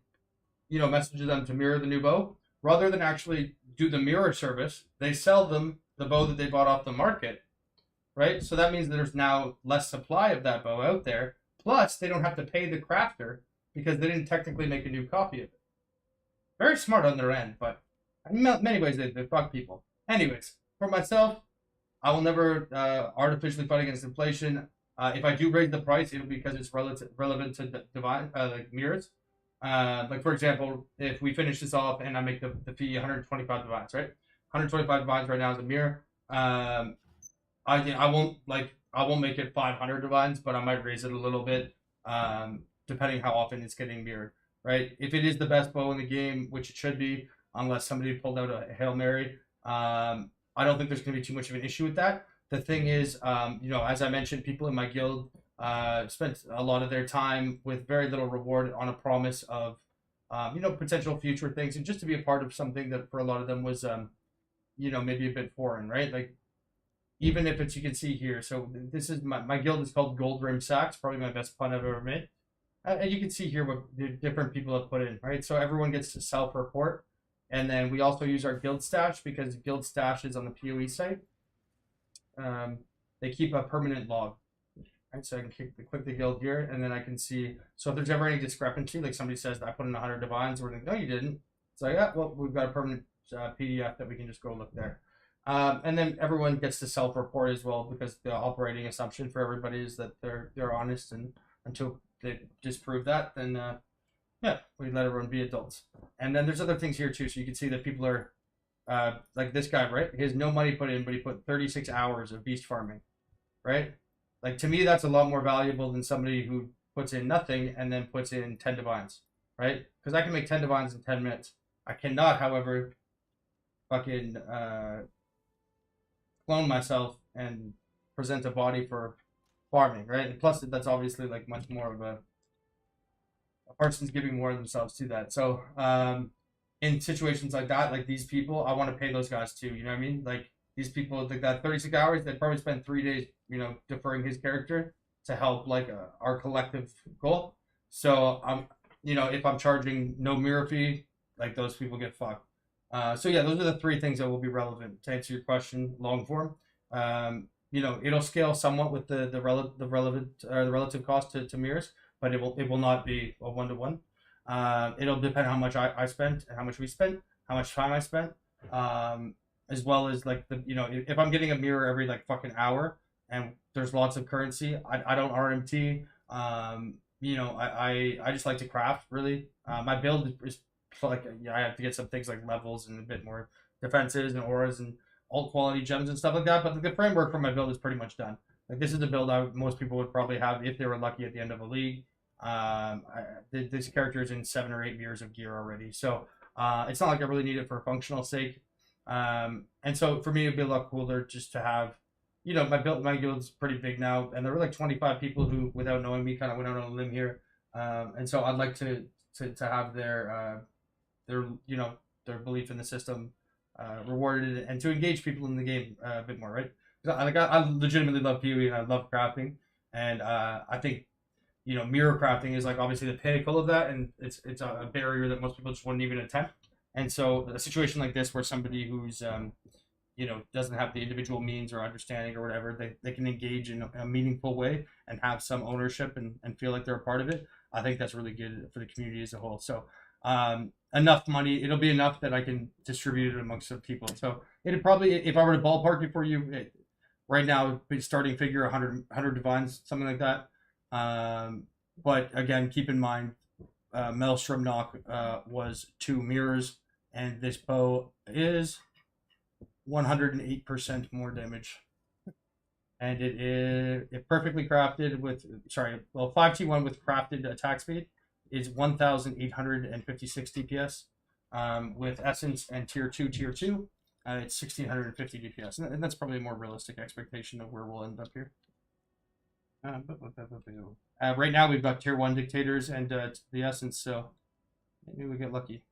messages them to mirror the new bow, rather than actually do the mirror service, they sell them the bow that they bought off the market, right? So that means there's now less supply of that bow out there. Plus, they don't have to pay the crafter because they didn't technically make a new copy of it. Very smart on their end, but in many ways they fuck people. Anyways, for myself, I will never artificially fight against inflation. If I do raise the price, it'll be because it's relevant to divine like mirrors. Like for example, if we finish this off and I make the fee 125 divines, right? 125 divines right now is a mirror. I won't make it 500 divines, but I might raise it a little bit, depending how often it's getting mirrored, right? If it is the best bow in the game, which it should be, unless somebody pulled out a Hail Mary, I don't think there's going to be too much of an issue with that. The thing is, as I mentioned, people in my guild spent a lot of their time with very little reward on a promise of, potential future things, and just to be a part of something that for a lot of them was, maybe a bit foreign, right? Like, even if it's, you can see here, so this is my guild is called Gold Rim Sacks, probably my best pun I've ever made. And you can see here what the different people have put in, right? So everyone gets to self-report. And then we also use our guild stash because guild stash is on the PoE site. They keep a permanent log. Right? So I can click the guild here, and then I can see. So if there's ever any discrepancy, like somebody says, I put in 100 divines, we're like, no, you didn't. It's like, yeah, well, we've got a permanent PDF that we can just go look there. And then everyone gets to self-report as well because the operating assumption for everybody is that they're honest, and until they disprove that, then we let everyone be adults. And then there's other things here too. So you can see that people are like this guy, right? He has no money put in, but he put 36 hours of beast farming, right? Like, to me, that's a lot more valuable than somebody who puts in nothing and then puts in 10 divines, right? Because I can make 10 divines in 10 minutes. I cannot, however, fucking clone myself and present a body for farming, right? And plus, that's obviously like much more of a person's giving more of themselves to that. So in situations like that, like these people, I want to pay those guys too. You know what I mean? Like these people, like that 36 hours, they'd probably spend 3 days, deferring his character to help like our collective goal. So if I'm charging no mirror fee, like those people get fucked. So yeah, those are the three things that will be relevant to answer your question, long form. It'll scale somewhat with the relative cost to mirrors, but it will not be a 1-to-1. It'll depend how much I spent and how much we spent, how much time I spent, as well as like if I'm getting a mirror every like fucking hour and there's lots of currency, I don't RMT. I just like to craft really. My build is like I have to get some things like levels and a bit more defenses and auras and alt quality gems and stuff like that. But the framework for my build is pretty much done. Like this is the build most people would probably have if they were lucky at the end of a league. This character is in 7 or 8 years of gear already, so it's not like I really need it for functional sake. And so for me, it'd be a lot cooler just to have, my guild's pretty big now, and there were like 25 people who, without knowing me, kind of went out on a limb here, and so I'd like to have their belief in the system rewarded and to engage people in the game a bit more, right? I legitimately love PoE and I love crafting, and I think mirror crafting is like obviously the pinnacle of that, and it's a barrier that most people just wouldn't even attempt. And so a situation like this where somebody who's doesn't have the individual means or understanding or whatever, they can engage in a meaningful way and have some ownership and feel like they're a part of it. I think that's really good for the community as a whole. So enough money, it'll be enough that I can distribute it amongst the people. So it'd probably, if I were to ballpark it for you, right now it'd be starting figure 100 divines, something like that. But again, keep in mind, Maelstrom Knock was 2 mirrors, and this bow is 108% more damage. And it is perfectly crafted with, 5T1 with crafted attack speed is 1,856 DPS. With Essence and Tier 2, it's 1,650 DPS. And that's probably a more realistic expectation of where we'll end up here. Right now we've got Tier 1 Dictators and the Essence, so maybe we get lucky.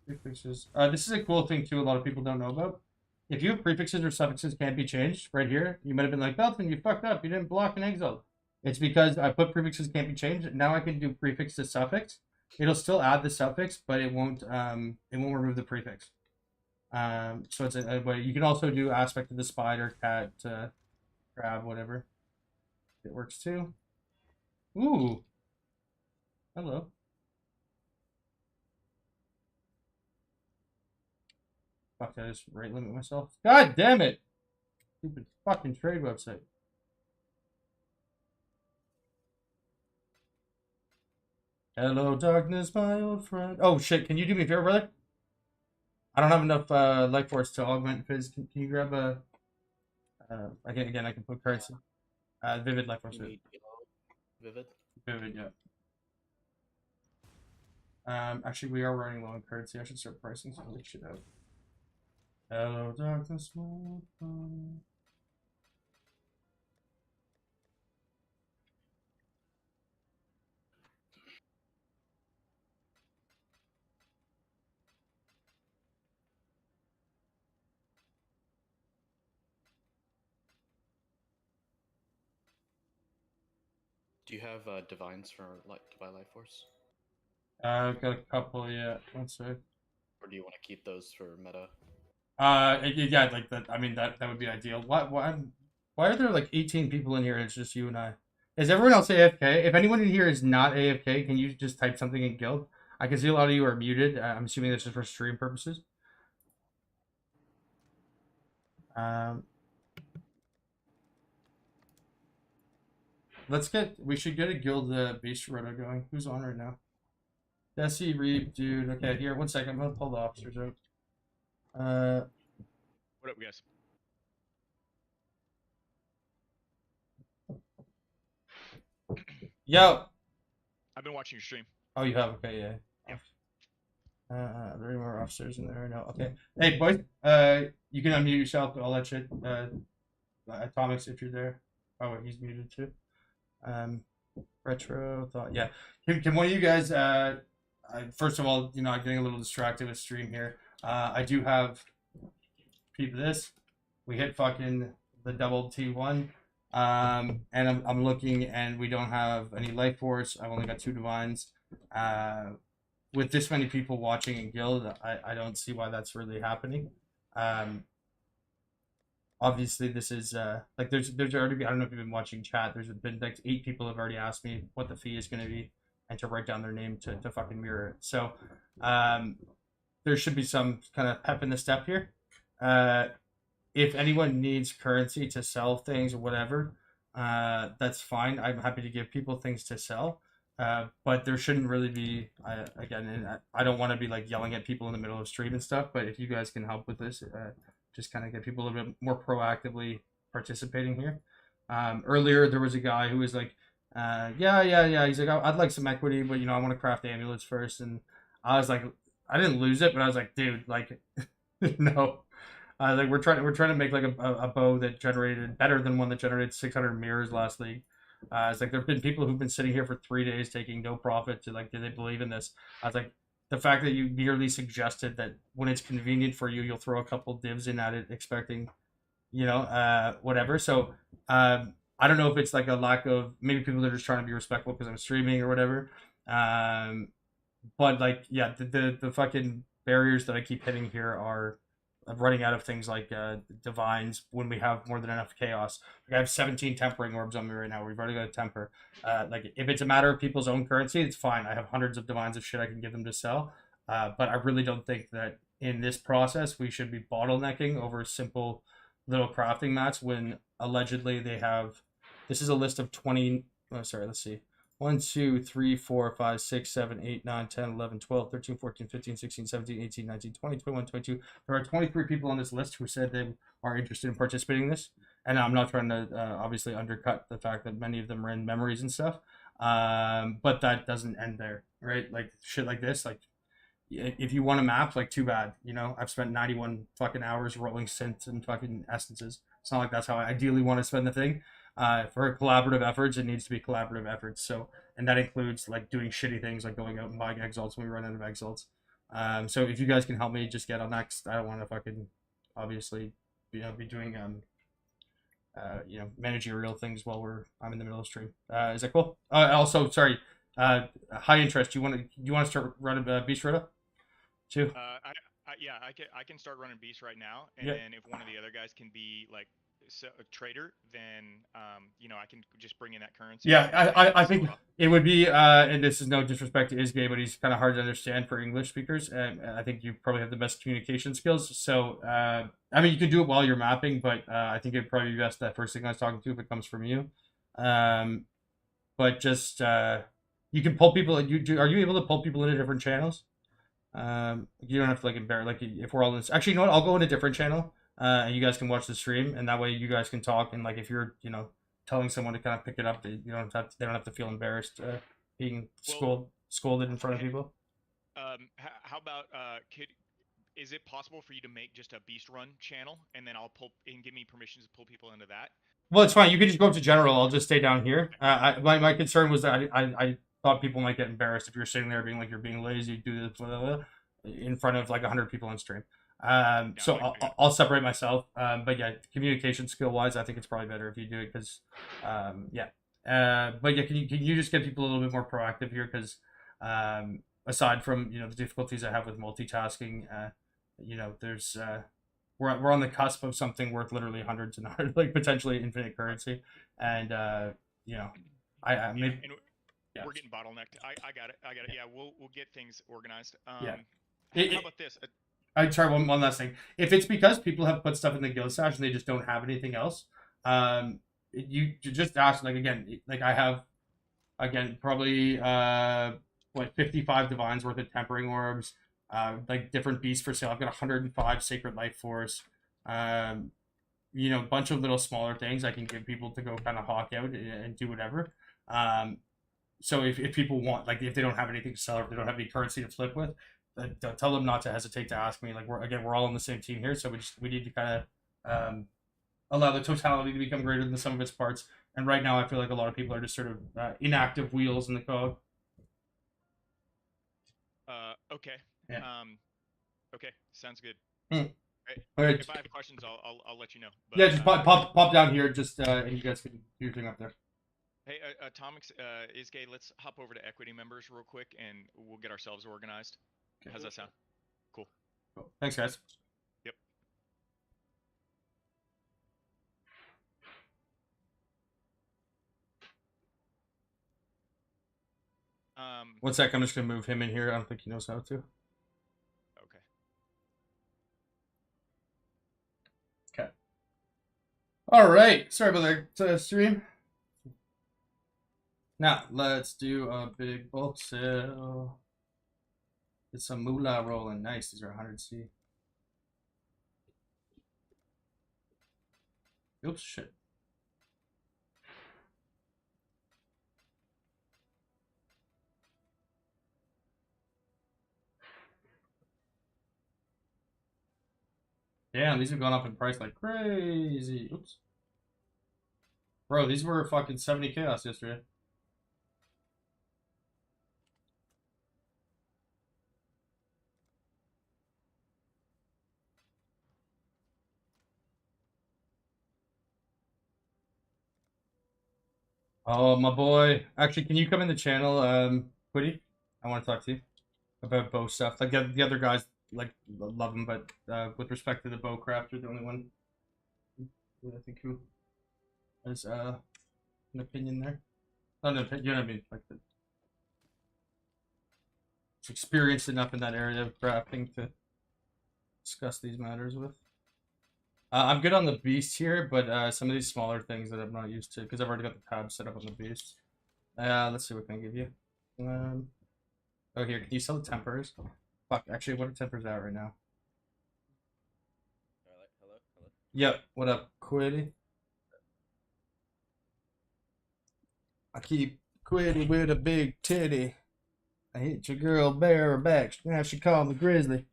Prefixes. This is a cool thing too. A lot of people don't know about. If you have prefixes or suffixes can't be changed right here, you might have been like, Belton, you fucked up. You didn't block an exile. It's because I put prefixes can't be changed. Now I can do prefix to suffix. It'll still add the suffix, but it won't remove the prefix. So it's a but you can also do aspect of the spider, cat, crab, whatever. It works too. Ooh. Hello. Fuck, I just rate limit myself. God damn it! Stupid fucking trade website. Hello, darkness, my old friend. Oh shit! Can you do me a favor, brother? I don't have enough life force to augment Fizz. Can you grab a? Again, I can put currency. Vivid life force.
Vivid.
Vivid, yeah. Actually, we are running low on currency. I should start pricing some of this shit out. Hello, darkness, my old friend.
Do you have divines for Divine Life Force?
I've got a couple, yeah. One sec.
Or do you want to keep those for meta?
Yeah, like that. I mean, that would be ideal. Why are there like 18 people in here? And it's just you and I. Is everyone else AFK? If anyone in here is not AFK, can you just type something in guild? I can see a lot of you are muted. I'm assuming that's just for stream purposes. We should get a guild beast roto going. Who's on right now? Jesse Reed, dude. Okay, here, 1 second. I'm gonna pull the officers out.
What up, guys?
Yo.
I've been watching your stream.
Oh, you have? Okay, yeah.
Yeah.
Are there any more officers in there? No. Okay. Hey, boys. You can unmute yourself. All that shit. Atomics, if you're there. Oh, wait, he's muted too. Retro thought. Yeah. Can one of you guys? First of all, I'm getting a little distracted with stream here. I do have. Peep this. We hit fucking the double T1. And I'm looking, and we don't have any life force. I've only got 2 divines. With this many people watching in guild, I don't see why that's really happening. Obviously, this is like there's already been, I don't know if you've been watching chat. There's been like 8 people have already asked me what the fee is going to be and to write down their name to fucking mirror it. So there should be some kind of pep in the step here. If anyone needs currency to sell things or whatever, that's fine. I'm happy to give people things to sell. But there shouldn't really be, again, I don't want to be like yelling at people in the middle of stream and stuff, but if you guys can help with this, just kind of get people a little bit more proactively participating here. Earlier, there was a guy who was like, yeah. He's like, I'd like some equity, but I want to craft amulets first. And I was like, I didn't lose it, but I was like, dude, like, no. Like we're trying to make like a bow that generated better than one that generated 600 mirrors last league. It's like there've been people who've been sitting here for 3 days taking no profit to like, do they believe in this? I was like, the fact that you merely suggested that when it's convenient for you, you'll throw a couple divs in at it, expecting, whatever. So I don't know if it's like a lack of, maybe people are just trying to be respectful because I'm streaming or whatever. But like, yeah, the fucking barriers that I keep hitting here are running out of things like divines when we have more than enough chaos. Like I have 17 tempering orbs on me right now. We've already got a temper. Like if it's a matter of people's own currency, it's fine. I have hundreds of divines of shit I can give them to sell. But I really don't think that in this process we should be bottlenecking over simple little crafting mats when allegedly they have. This is a list of 20. Oh, sorry, let's see. 1, 2, 3, 4, 5, 6, 7, 8, 9, 10, 11, 12, 13, 14, 15, 16, 17, 18, 19, 20, 21, 22. There are 23 people on this list who said they are interested in participating in this. And I'm not trying to obviously undercut the fact that many of them are in memories and stuff. But that doesn't end there, right? Like shit like this, like if you want a map, like too bad. I've spent 91 fucking hours rolling synths and fucking essences. It's not like that's how I ideally want to spend the thing. For collaborative efforts, it needs to be collaborative efforts. So, and that includes like doing shitty things like going out and buying exalts when we run out of exalts. So if you guys can help me just get on that, I don't want to fucking obviously, be doing managerial things while I'm in the middle of stream. Is that cool? Also, sorry, high interest. Do you want to start running Beast Rota too?
I can start running Beast right now, and
Yeah.
then if one of the other guys can be like a trader, then I can just bring in that currency.
Yeah, I think it would be, and this is no disrespect to Isgay, but he's kind of hard to understand for English speakers, and I think you probably have the best communication skills. So, I mean, you can do it while you're mapping, but I think it'd probably be best that first thing I was talking to if it comes from you. But just you can pull people. Are you able to pull people into different channels? You don't have to like embarrass. Like if we're all in this, actually, you know what? I'll go in a different channel. And you guys can watch the stream, and that way you guys can talk. And like if you're, telling someone to kind of pick it up, they don't have to feel embarrassed being scolded in front of people.
How about is it possible for you to make just a Beast Run channel, and then I'll pull and give me permissions to pull people into that?
Well, it's fine. You can just go up to general. I'll just stay down here. My concern was that I thought people might get embarrassed if you're sitting there being like you're being lazy, do this blah, blah, blah, in front of like 100 people on stream. So I'll separate myself. But yeah, communication skill wise, I think it's probably better if you do it because, but yeah, can you just get people a little bit more proactive here? Because, aside from, the difficulties I have with multitasking, there's, we're on the cusp of something worth literally hundreds and hundreds, like potentially infinite currency. And, I maybe,
yeah. We're getting bottlenecked. I got it. Yeah. We'll get things organized.
Yeah.
How about this?
I try one last thing. If it's because people have put stuff in the guild stash and they just don't have anything else, you just ask. Like again, like I have, probably what 55 divines worth of tempering orbs, like different beasts for sale. I've got 105 sacred life force. You know, a bunch of little smaller things I can give people to go kind of hawk out and do whatever. So if people want, like, if they don't have anything to sell or if they don't have any currency to flip with, tell them not to hesitate to ask me. Like, we're all on the same team here, so we need to kind of allow the totality to become greater than the sum of its parts. And right now, I feel like a lot of people are just sort of inactive wheels in the cog.
Okay.
Yeah.
Okay. Sounds good.
All right.
If I have questions, I'll let you know. But,
Yeah, just pop down here, just and you guys can do your thing up there.
Hey, Atomics, Isgay, let's hop over to equity members real quick, and we'll get ourselves organized.
Okay.
How's that sound? Cool.
Thanks, guys.
Yep.
One sec, I'm just gonna move him in here. I don't think he knows how to.
Okay.
Okay. All right. Sorry about that stream. Now let's do a big bulk sale. Get some moolah rolling. Nice. These are 100C. Oops, shit. Damn, these have gone up in price like crazy. Oops. Bro, these were fucking 70 chaos yesterday. Oh, my boy. Actually, can you come in the channel, Quiddy? I want to talk to you about bow stuff. Like, the other guys, like, love them, but with respect to the bow craft, you're the only one I think who has an opinion there. Not an opinion, you know what I mean? Like, it's experienced enough in that area of crafting to discuss these matters with. I'm good on the beast here, but some of these smaller things that I'm not used to, because I've already got the tab set up on the beast. Let's see what can I give you. Oh, here, can you sell the tempers? Fuck, actually, what are tempers at right now?
Hello?
Yep, what up, Quiddy? I keep Quiddy with a big titty. I hit your girl bareback. Now she called me Grizzly.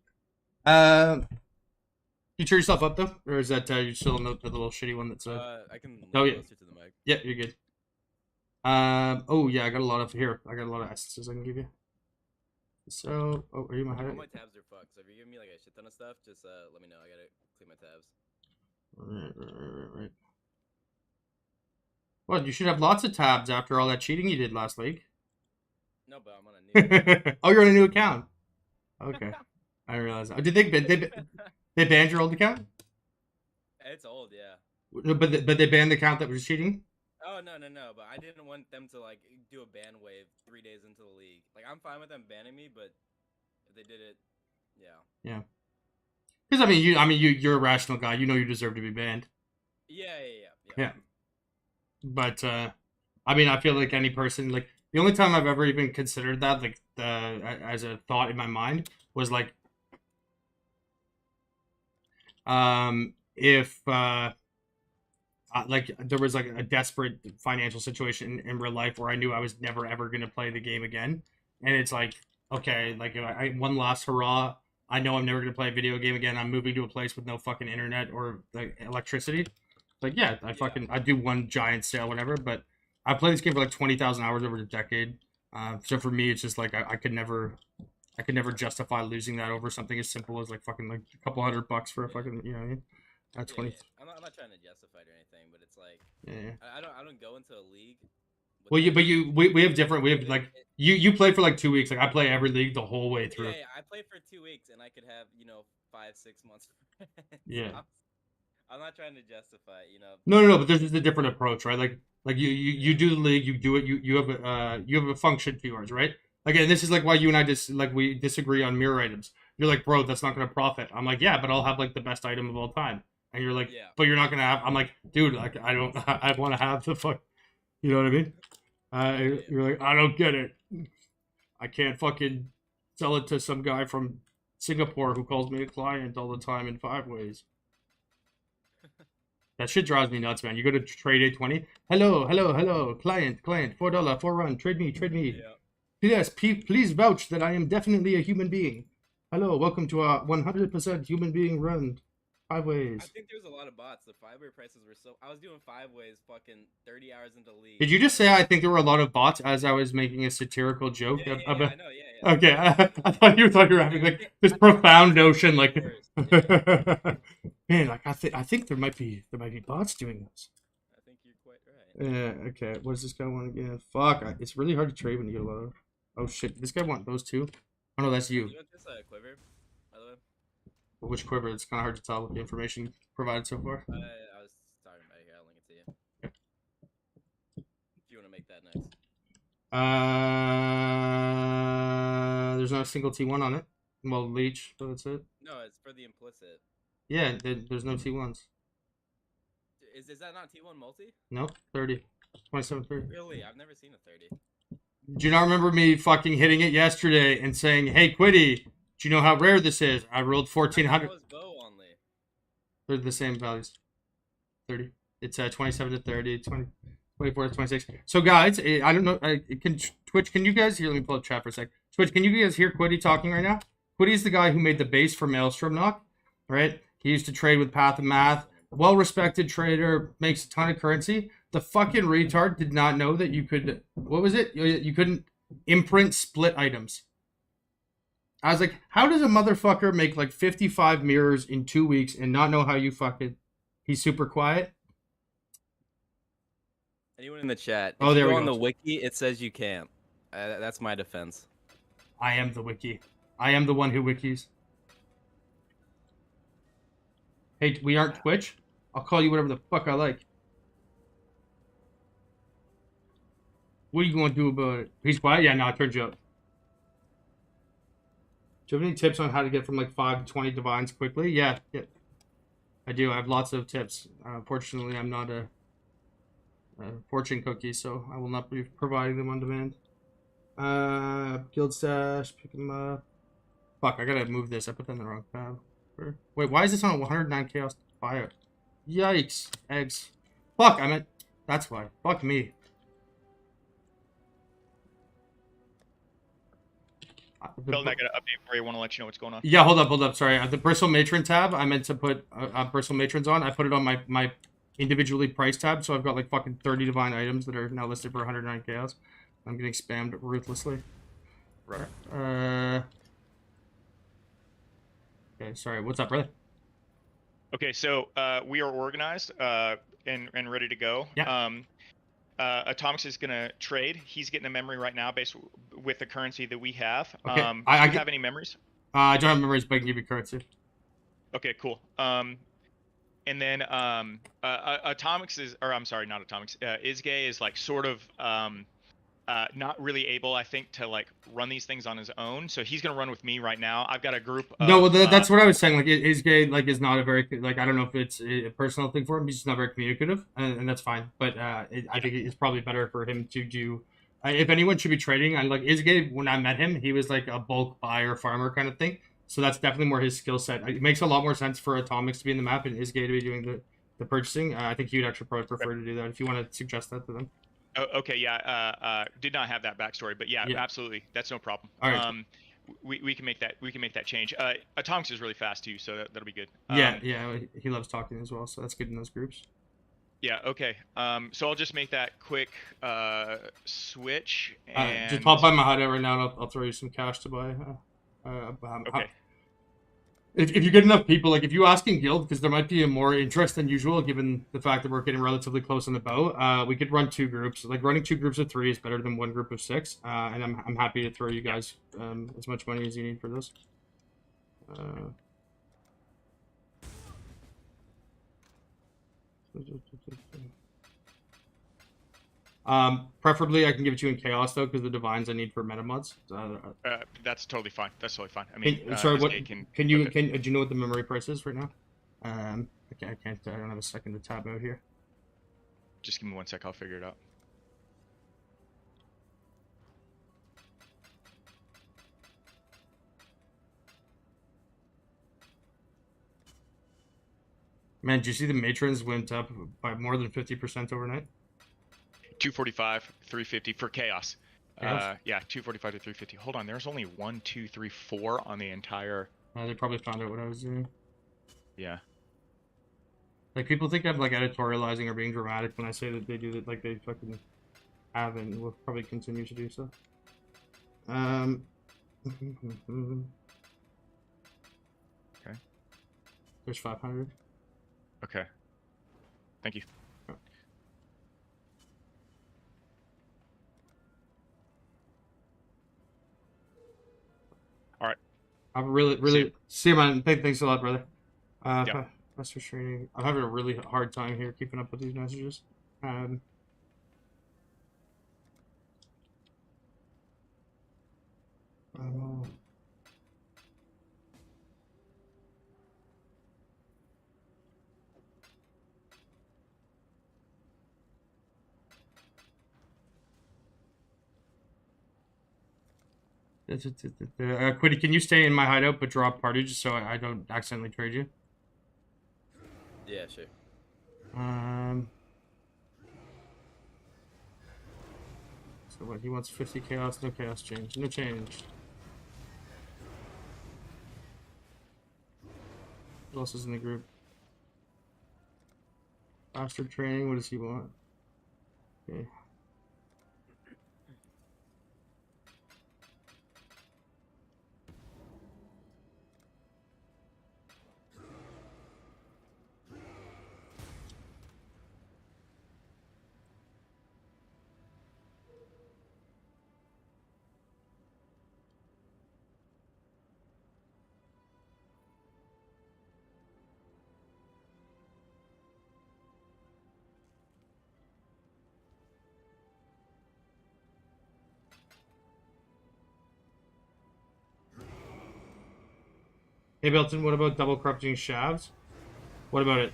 You turn yourself up though, or is that you're still in the little shitty one that's
I can lean
Oh, yeah.
closer to the mic.
Yeah, you're good. Oh yeah, I got a lot of essences I can give you. So, oh, are you my
All
height?
my tabs are fucked, so if you're giving me like a shit ton of stuff, just let me know. I gotta clean my tabs.
Right. Well, you should have lots of tabs after all that cheating you did last week.
No, but I'm on a new.
Oh, you're on a new account. Okay, I didn't realize that. Did they banned your old account?
It's old, yeah.
But they banned the account that was cheating.
Oh no, but I didn't want them to like do a ban wave 3 days into the league. Like I'm fine with them banning me, but if they did it, yeah.
Yeah. Because you're a rational guy. You know you deserve to be banned.
Yeah.
But I feel like any person, like, the only time I've ever even considered that, like, as a thought in my mind was like, if like there was like a desperate financial situation in real life where I knew I was never ever gonna play the game again, and it's like, okay, like, if I one last hurrah, I know I'm never gonna play a video game again. I'm moving to a place with no fucking internet or like electricity. Like, yeah, I do one giant sale, whatever. But I played this game for like 20,000 hours over a decade. So for me, it's just like I could never justify losing that over something as simple as like fucking like a couple $100 for a fucking, you know what I mean? That's 20.
Yeah. I'm not trying to justify it or anything, but it's like
Yeah.
I don't go into a league.
Well, we have different. We have like you play for like 2 weeks. Like I play every league the whole way through.
Yeah, I play for 2 weeks and I could have 5-6 months.
Yeah.
I'm not trying to justify it,
No. But there's just a different approach, right? Like you do the league, you do it. You have a function to yours, right? Like, and this is like why you and I we disagree on mirror items. You're like, bro, that's not gonna profit. I'm like, yeah, but I'll have like the best item of all time. And you're like,
Yeah.
but you're not gonna have. I'm like, dude, like I don't. I want to have the fuck. You know what I mean? You're like, I don't get it. I can't fucking sell it to some guy from Singapore who calls me a client all the time in 5 ways. That shit drives me nuts, man. You go to trade 820. Hello, client, $4, 4 run, trade me.
Yeah.
Yes, please vouch that I am definitely a human being. Hello, welcome to a 100% human being run. 5 ways.
I think there's a lot of bots. The 5-way prices were so. I was doing 5 ways, fucking 30 hours into league.
Did you just say I think there were a lot of bots as I was making a satirical joke?
Yeah,
about...
I know, yeah.
Okay, I thought you were having like this profound notion, like, man, like I think there might be bots doing this.
I think you're quite right.
Yeah. Okay. What does this guy want again? Fuck. It's really hard to trade when you get a lot of. Oh shit. This guy want those two. Oh no, that's you.
You want this quiver, by the way?
Which quiver? It's kind of hard to tell with the information provided so far.
I was talking about it here. I'll link it to you. If you want to make that nice.
There's not a single T1 on it. Well, leech, but that's it.
No, it's for the implicit.
Yeah, there's no T1s.
Is that not T1 multi?
Nope, 30. 27-30.
Really? I've never seen a 30.
Do you not remember me fucking hitting it yesterday and saying, hey, Quiddy, do you know how rare this is? I rolled 1400.
That was bow only.
They're the same values. 30. It's 27 to 30, 24 to 26. So, guys, I don't know. Twitch, can you guys hear? Let me pull up chat for a sec. Twitch, can you guys hear Quiddy talking right now? Quiddy's the guy who made the base for Maelstrom Knock, right? He used to trade with Path of Math. Well-respected trader, makes a ton of currency. The fucking retard did not know that you could, what was it? You couldn't imprint split items. I was like, how does a motherfucker make like 55 mirrors in 2 weeks and not know how you fucking, he's super quiet?
Anyone in the chat?
Oh, there we go.
On the wiki, it says you can't. That's my defense.
I am the wiki. I am the one who wikis. Hey, we aren't Twitch? I'll call you whatever the fuck I like. What are you going to do about it? He's quiet? Yeah, no, I turned you up. Do you have any tips on how to get from like 5 to 20 divines quickly? Yeah. I do. I have lots of tips. Fortunately, I'm not a fortune cookie, so I will not be providing them on demand. Guild stash, pick them up. Fuck, I gotta move this. I put that in the wrong tab. Wait, why is this on a 109 chaos fire? Yikes. Eggs. Fuck, I meant... That's why. Fuck me.
Belton, I got an update for you. I want to let you know what's going on.
Yeah, hold up. Sorry. The personal matron tab, I meant to put personal matrons on. I put it on my individually priced tab, so I've got like fucking 30 divine items that are now listed for 109 chaos. I'm getting spammed ruthlessly.
Right.
Okay, sorry. What's up, brother?
Okay, so we are organized and ready to go.
Yeah.
Atomics is gonna trade. He's getting a memory right now based with the currency that we have.
Okay.
Do you have any memories?
I don't have memories, but I can give you currency.
Okay, cool. And then Atomics is, or I'm sorry, not Atomics. Isgay is like sort of not really able, I think, to like run these things on his own. So he's gonna run with me right now. I've got a group.
No, well, that's what I was saying. Like, Isgay like is not a very like I don't know if it's a personal thing for him. He's just not very communicative, and that's fine. But I think it's probably better for him to do. If anyone should be trading, I like Isgay. When I met him, he was like a bulk buyer farmer kind of thing. So that's definitely more his skill set. It makes a lot more sense for Atomics to be in the map and Isgay to be doing the purchasing. I think he would actually probably prefer to do that if you want to suggest that to them.
Oh, okay, yeah. Did not have that backstory, but yeah, absolutely, that's no problem.
All right.
We can make that change. Atomics is really fast too, so that'll be good.
Yeah, he loves talking as well, so that's good in those groups.
Yeah. Okay. So I'll just make that quick switch. And...
just pop by my hideout right now, and I'll throw you some cash to buy.
Okay.
If you get enough people, like if you ask in guild, because there might be a more interest than usual, given the fact that we're getting relatively close on the bow, we could run 2 groups. Like running 2 groups of 3 is better than 1 group of 6, and I'm happy to throw you guys as much money as you need for this. Preferably I can give it to you in chaos though, because the divines I need for meta mods.
That's totally fine. I mean,
sorry, what?
do
you know what the memory price is right now? Okay, I can't. I don't have a second to tab out here.
Just give me 1 sec. I'll figure it out.
Man, do you see the matrons went up by more than 50% overnight?
245, 350 for chaos.
Chaos?
Yeah, 245 to 350. Hold on, there's only 1, 2, 3, 4 on the entire.
They probably found out what I was doing.
Yeah.
Like, people think I'm, like, editorializing or being dramatic when I say that they do that, like, they fucking have and will probably continue to do so.
Okay.
There's 500.
Okay. Thank you. All right.
I'm really
See ya.
see you, man. Thanks a lot, brother.
Yeah.
That's frustrating. I'm having a really hard time here keeping up with these messages. Uh, Quiddy, can you stay in my hideout but drop party just so I don't accidentally trade you?
Yeah, sure.
So what, he wants 50 chaos, no chaos change. No change. Who else is in the group? Bastard training, what does he want? Okay. Hey Belton, what about double corrupting shavs? What about it?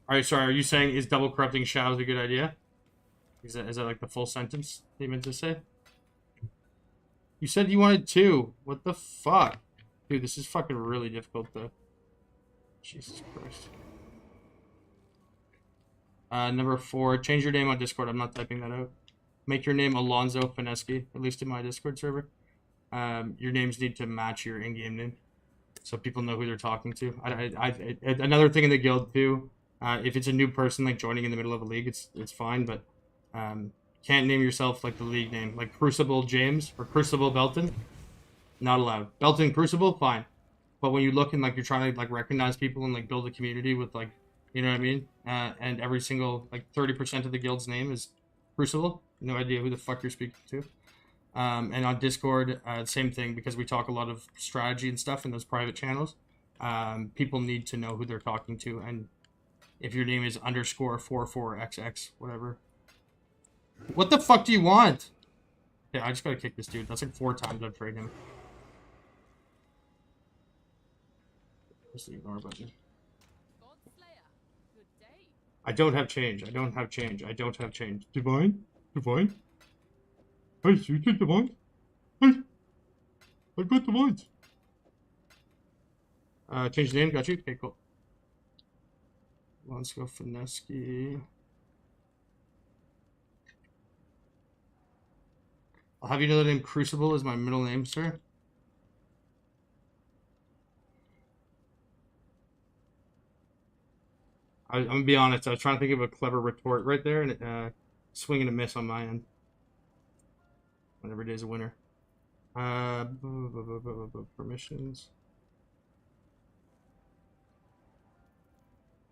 Alright, sorry, are you saying is double corrupting shavs a good idea? Is that like the full sentence they meant to say? You said you wanted two. What the fuck? Dude, this is fucking really difficult though. Jesus Christ. Number 4, change your name on Discord. I'm not typing that out. Make your name Alonzo Fineski, at least in my Discord server. Your names need to match your in-game name, so people know who they're talking to. Another thing in the guild too, if it's a new person like joining in the middle of a league, it's fine, but can't name yourself like the league name, like Crucible James or Crucible Belton. Not allowed. Belton Crucible, fine. But when you look and like you're trying to like recognize people and like build a community with like, you know what I mean? And every single like 30% of the guild's name is Crucible. No idea who the fuck you're speaking to. And on Discord, same thing, because we talk a lot of strategy and stuff in those private channels. People need to know who they're talking to, and if your name is _44xx, whatever. What the fuck do you want? Yeah, I just gotta kick this dude. That's like 4 times I've traded him. Just the ignore button. I don't have change. I don't have change. I don't have change. Divine? Divine? Hey, so you get divine? Hey! I got divines. Change the name, got you? Okay, cool. Let's go Fineski. I'll have you know the name Crucible is my middle name, sir. I'm gonna be honest, I was trying to think of a clever retort right there, and swing and a miss on my end. When every day's a winner. Permissions.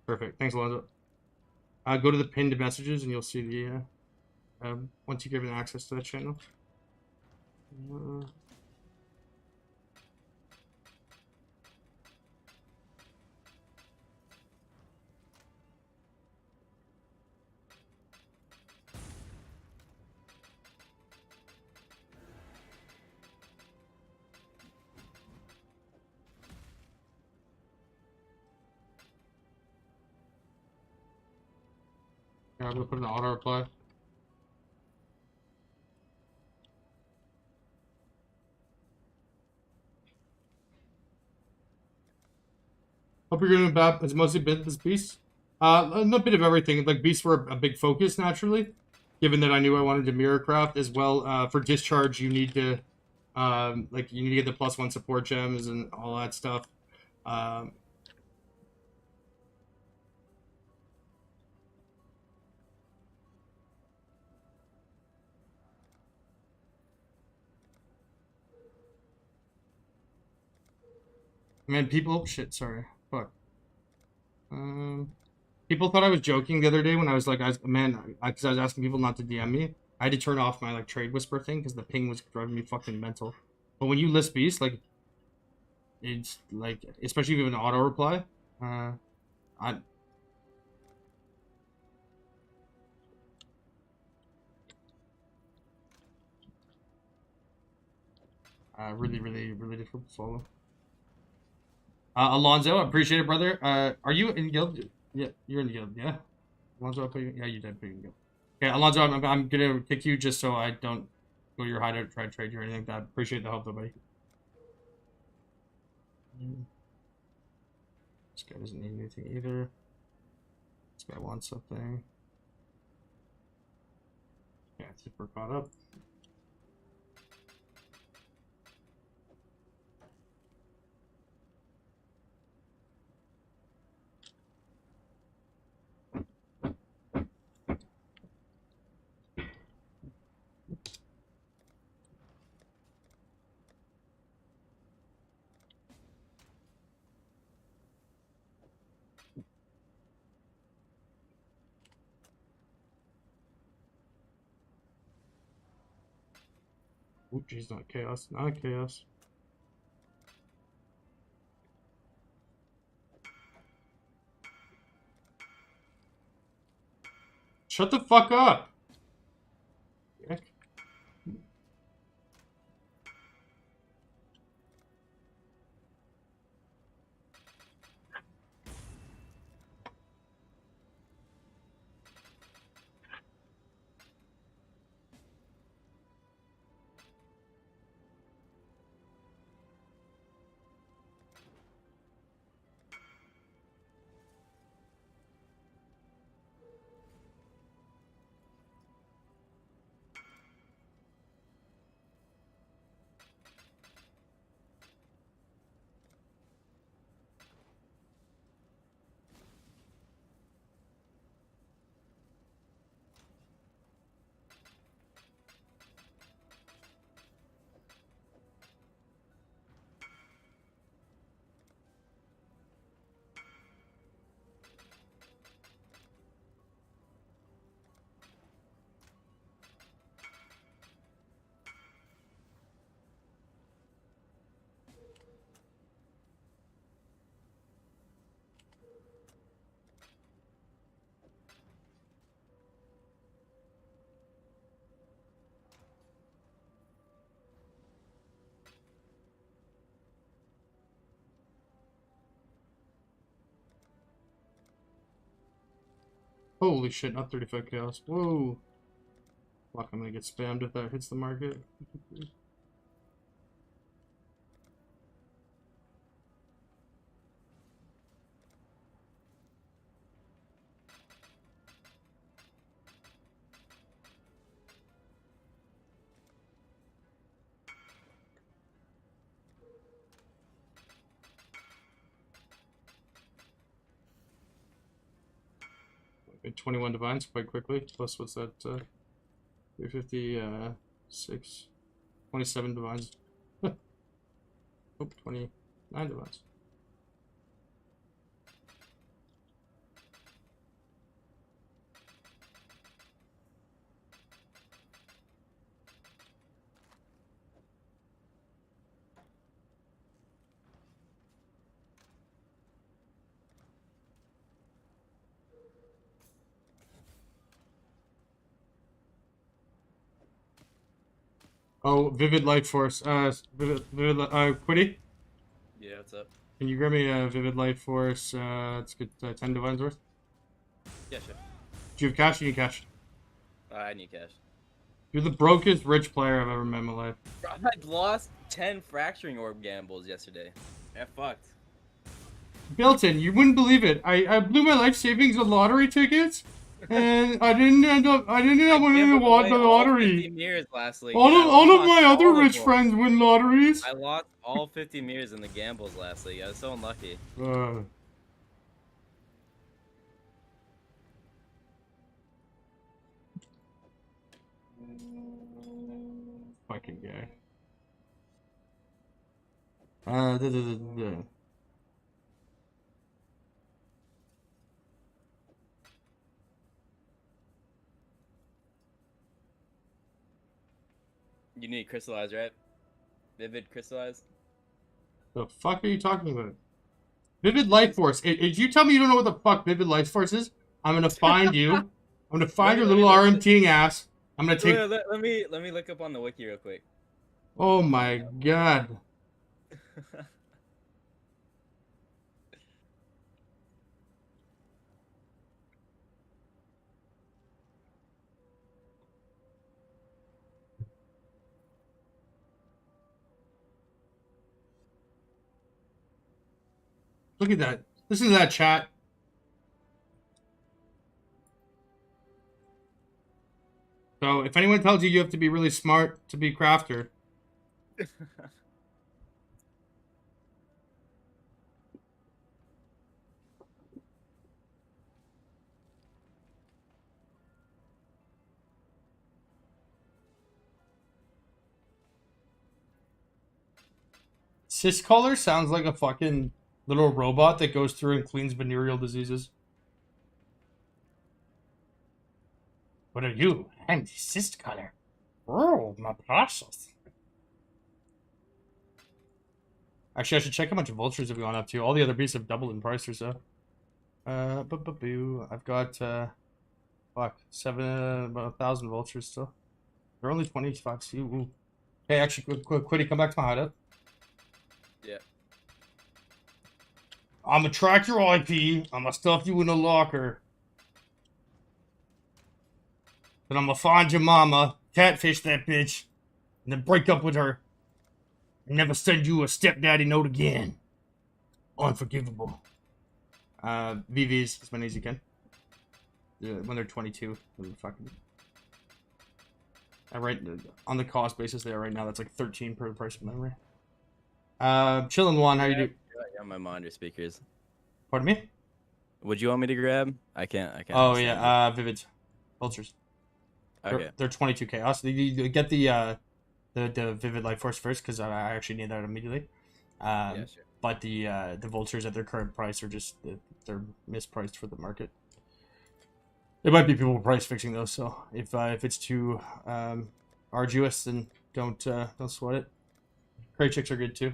Perfect. Thanks, Alonzo. Go to the pinned messages, and you'll see the once you give it access to that channel. Yeah, I'm gonna put an auto reply. Hope you're doing bad. It's mostly been this beast. A bit of everything. Like beasts were a big focus naturally, given that I knew I wanted to mirror craft as well. For discharge, you need to, like you need to get the +1 support gems and all that stuff. Um, Man, people, shit, sorry, fuck. People thought I was joking the other day when I was like, because I was asking people not to DM me. I had to turn off my like trade whisper thing because the ping was driving me fucking mental. But when you list beast, like, it's like, especially if you have an auto reply, I really, really, really difficult to follow. Alonzo, appreciate it, brother. Are you in guild? Yeah, you're in guild. Yeah, Alonzo, yeah, you did put you in guild. Okay, Alonzo, I'm gonna kick you just so I don't go to your hideout, try to trade you or anything like that. Appreciate the help, though, buddy. This guy doesn't need anything either. This guy wants something. Yeah, it's super caught up. Oh, geez, not chaos. Not chaos. Shut the fuck up! Heck. Holy shit, not 35 chaos. Whoa. Fuck, I'm gonna get spammed if that hits the market. Okay, 21 divines quite quickly. Plus, what's that? 356. 27 divines. Oh, 29 divines. Oh, Vivid Life Force. Quiddy?
Yeah, what's up?
Can you grab me a Vivid Life Force? Let's get 10 divines worth.
Yeah, sure.
Do you have cash? You need cash.
I need cash.
You're the brokest rich player I've ever met in my life.
Bro, I lost 10 fracturing orb gambles yesterday. That fucked.
Belton, you wouldn't believe it. I blew my life savings on lottery tickets, and I didn't end up winning
gambled away
the
all 50
lottery.
mirrors last week.
All
and I
of
lost
my other
all of
rich
them.
friends win lotteries.
I lost all 50 mirrors in the gambles last week. I was so unlucky.
Fucking guy. Da, da, da, da.
You need crystallize, right? Vivid crystallize.
The fuck are you talking about? Vivid Life Force. If you tell me you don't know what the fuck Vivid Life Force is, I'm gonna find you. I'm gonna find your little RMTing ass. I'm gonna take.
Let me look up on the wiki real quick.
Oh my god. Look at that. Listen to that chat. So if anyone tells you you have to be really smart to be crafter, Syscaller sounds like a fucking little robot that goes through and cleans venereal diseases. What are you? I'm the Syscaller. Oh, my process. Actually, I should check how much vultures have gone up to. All the other beasts have doubled in price or so. I've got, fuck, about 1,000 vultures still. They're only 25. Ooh. Hey, actually, Quiddy, come back to my hideout.
Yeah.
I'm gonna track your IP. I'm gonna stuff you in a locker. Then I'm gonna find your mama, catfish that bitch, and then break up with her. And never send you a stepdaddy note again. Unforgivable. VVs as many as you can. When they're 22. Fucking. On the cost basis there right now, that's like 13 per price of memory. Chillin' One, how you do?
I got my monitor speakers.
Pardon me?
Would you want me to grab? I can't.
Oh
understand
yeah, Vivids. Vultures.
Okay.
They're 22k. Also, you get the Vivid Life Force first because I actually need that immediately.
Yeah, sure.
But the vultures at their current price are just they're mispriced for the market. There might be people price fixing those, so if it's too arduous, then don't sweat it. Crate chicks are good too.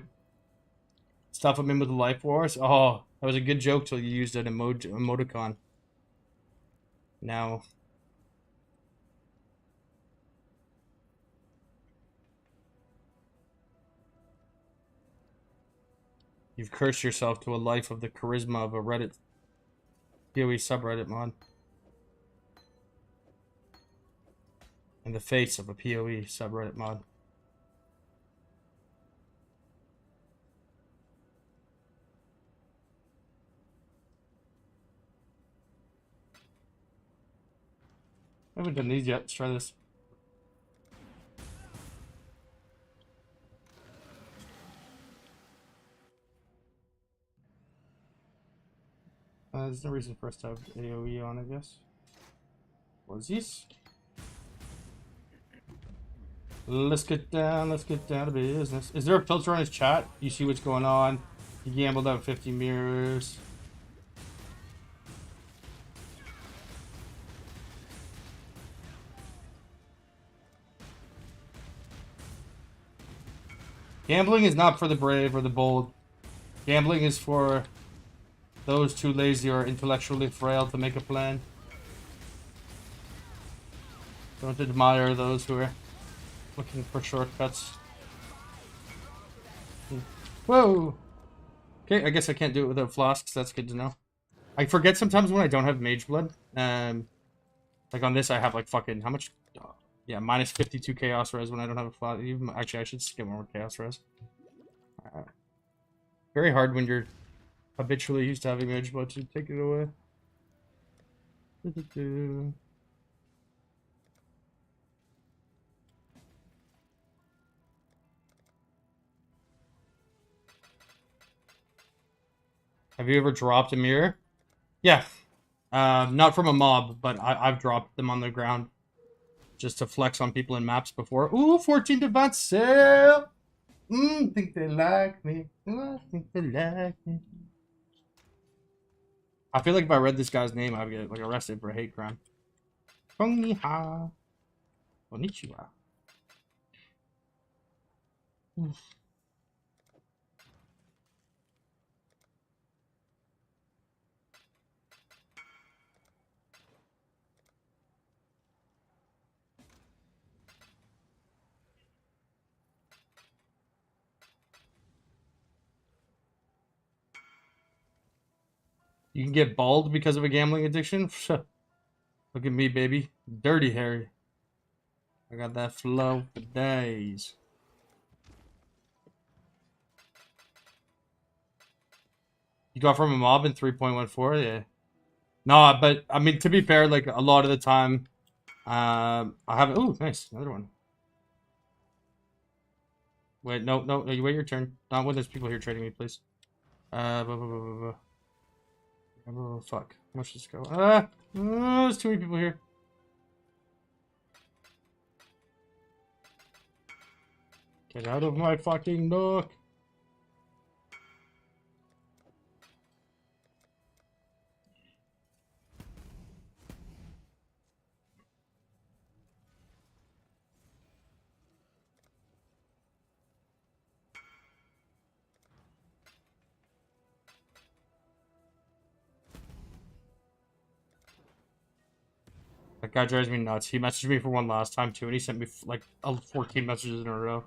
Stuff them in with the Life Wars. Oh, that was a good joke till you used an emoticon. Now. You've cursed yourself to a life of the charisma of a Reddit PoE subreddit mod. In the face of a PoE subreddit mod. I haven't done these yet. Let's try this. There's no reason for us to have AoE on, I guess. What's this? Let's get down to business. Is there a filter on his chat? You see what's going on? He gambled out 50 mirrors. Gambling is not for the brave or the bold. Gambling is for those too lazy or intellectually frail to make a plan. Don't admire those who are looking for shortcuts. Whoa! Okay, I guess I can't do it without flasks. That's good to know. I forget sometimes when I don't have mage blood. Like on this, I have like fucking how much? Yeah, minus 52 chaos res when I don't have a flask. Actually, I should skip more chaos res. Very hard when you're habitually used to having edge, but to take it away. Have you ever dropped a mirror? Yeah. Not from a mob, but I've dropped them on the ground just to flex on people in maps before. Ooh, 14 advance sale. Think they like me. Ooh, I think they like me. I feel like if I read this guy's name, I'd get like arrested for a hate crime. Konniha. Konnichiwa. You can get bald because of a gambling addiction? Look at me, baby. Dirty Harry. I got that flow for days. You got from a mob in 3.14? Yeah. No, but I mean, to be fair, like a lot of the time, I haven't. Oh, nice. Another one. Wait, no, you wait your turn. Not when there's people here trading me, please. Oh, fuck. How much does this go? Oh, there's too many people here. Get out of my fucking nook. That guy drives me nuts. He messaged me for one last time too, and he sent me like 14 messages in a row.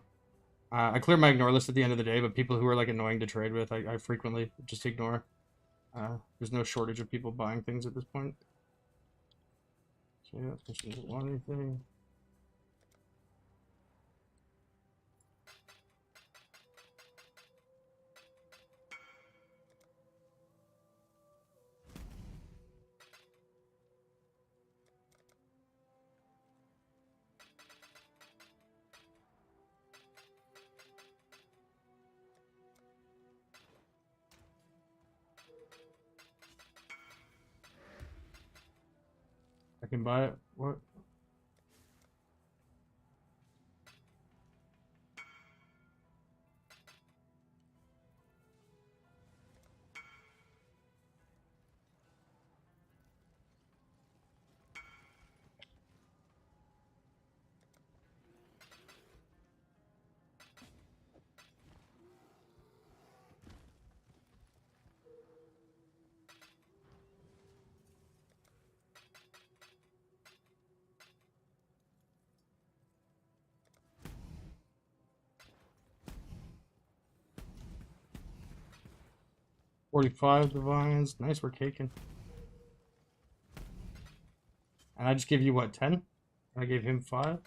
I clear my ignore list at the end of the day, but people who are like annoying to trade with, I frequently just ignore. There's no shortage of people buying things at this point. So yeah, this doesn't want anything. I can buy it. What? $45 divines. Nice, we're caking. And I just give you what, 10? I gave him 5.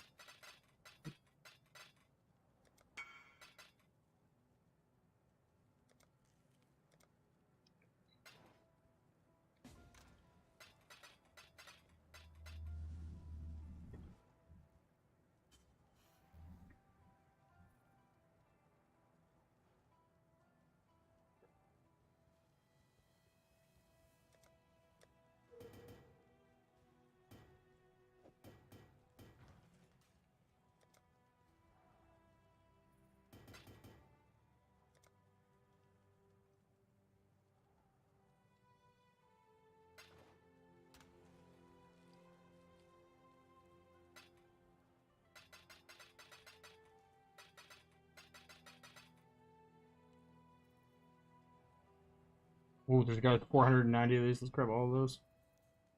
Ooh, there's got 490 of these. Let's grab all of those.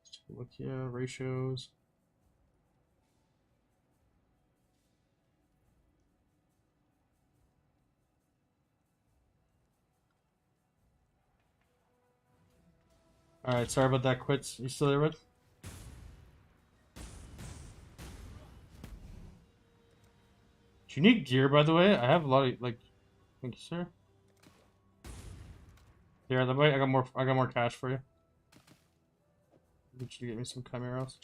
Let's take a look here. Ratios. Alright, sorry about that, Quits. You still there, Red? Do you need gear, by the way? I have a lot of, like... Thank you, sir. Here, the way I got more cash for you. Get you to get me some chimeras.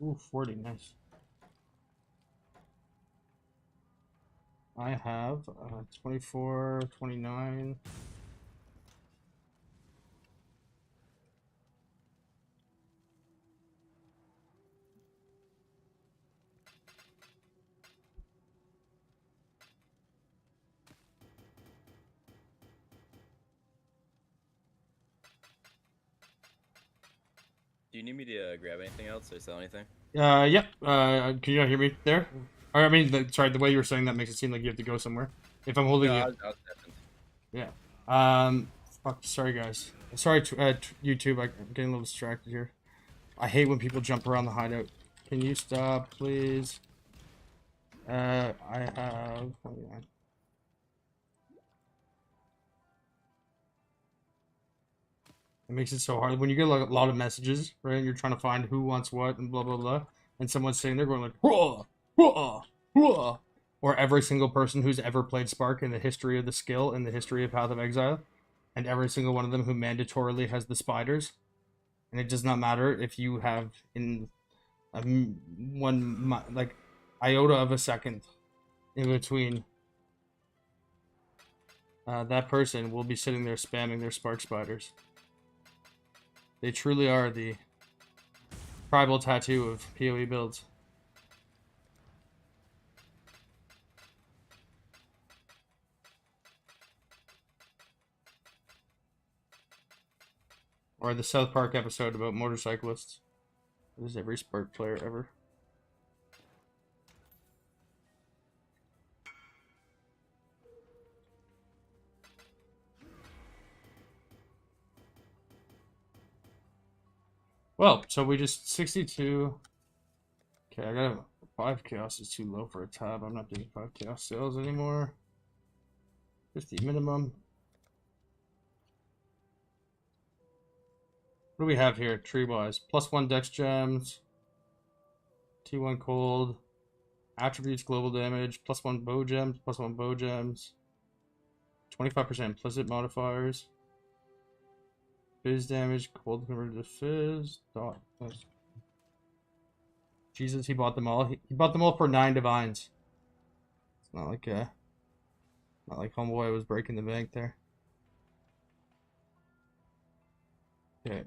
Ooh, 40, nice. I have 24, 29.
Do you need me to grab anything else or sell anything?
Yep. Can you not hear me there? Or I mean, sorry, the way you were saying that makes it seem like you have to go somewhere. If I'm holding
No,
you,
I was deafened.
yeah. Fuck. Sorry, guys. Sorry, YouTube. I'm getting a little distracted here. I hate when people jump around the hideout. Can you stop, please? I have. Hold on. It makes it so hard when you get like a lot of messages, right? And you're trying to find who wants what and blah blah blah, and someone's sitting there going like, "Whoa, whoa, whoa," or every single person who's ever played Spark in the history of the skill in the history of Path of Exile, and every single one of them who mandatorily has the spiders, and it does not matter if you have in one like iota of a second in between. That person will be sitting there spamming their Spark spiders. They truly are the tribal tattoo of PoE builds. Or the South Park episode about motorcyclists. This is every Spark player ever. Well, so we just 62. Okay, I got 5 chaos is too low for a tab. I'm not doing 5 chaos sales anymore. 50 minimum. What do we have here, tree-wise? +1 dex gems. T1 cold. Attributes, global damage. +1 bow gems. +1 bow gems. 25% implicit modifiers. Fizz damage, cold converted to fizz. Nice. Jesus, he bought them all. He bought them all for 9 divines. It's not like homeboy was breaking the bank there. Okay.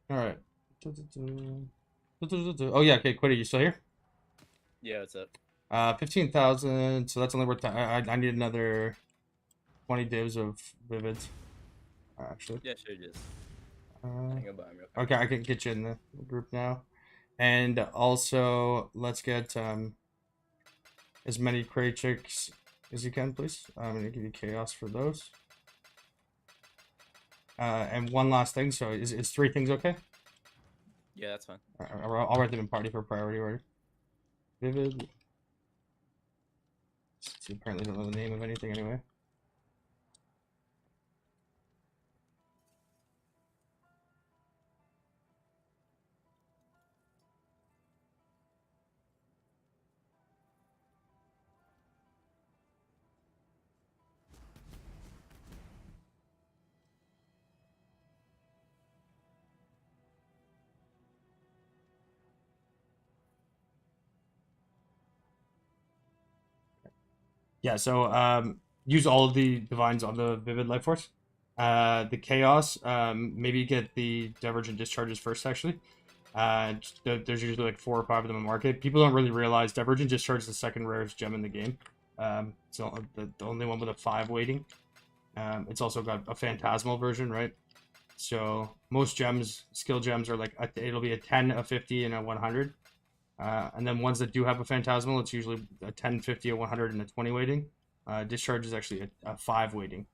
All right. Oh yeah, okay, Quiddy, you still here?
Yeah, what's up?
15,000. So that's only worth. I need another 20 divs of vivids. Actually.
Yeah, sure, just.
Uh,
Hang on by 'em real quick.
okay, I can get you in the group now, and also let's get as many crate chicks as you can, please. I'm gonna give you chaos for those. And one last thing. So is 3 things okay?
Yeah, that's fine.
I'll write them in party for priority order. Vivid. So apparently don't know the name of anything anyway. Yeah, so use all of the divines on the Vivid Life Force. The Chaos, maybe get the Divergent Discharges first, actually. There's usually like 4 or 5 of them in the market. People don't really realize Divergent Discharge is the second rarest gem in the game. It's the only one with a 5 weighting. It's also got a phantasmal version, right? So most gems, skill gems, are like it'll be a 10, a 50, and a 100. And then ones that do have a phantasmal, it's usually a 10, 50, a 100, and a 20 weighting. Discharge is actually a 5 weighting.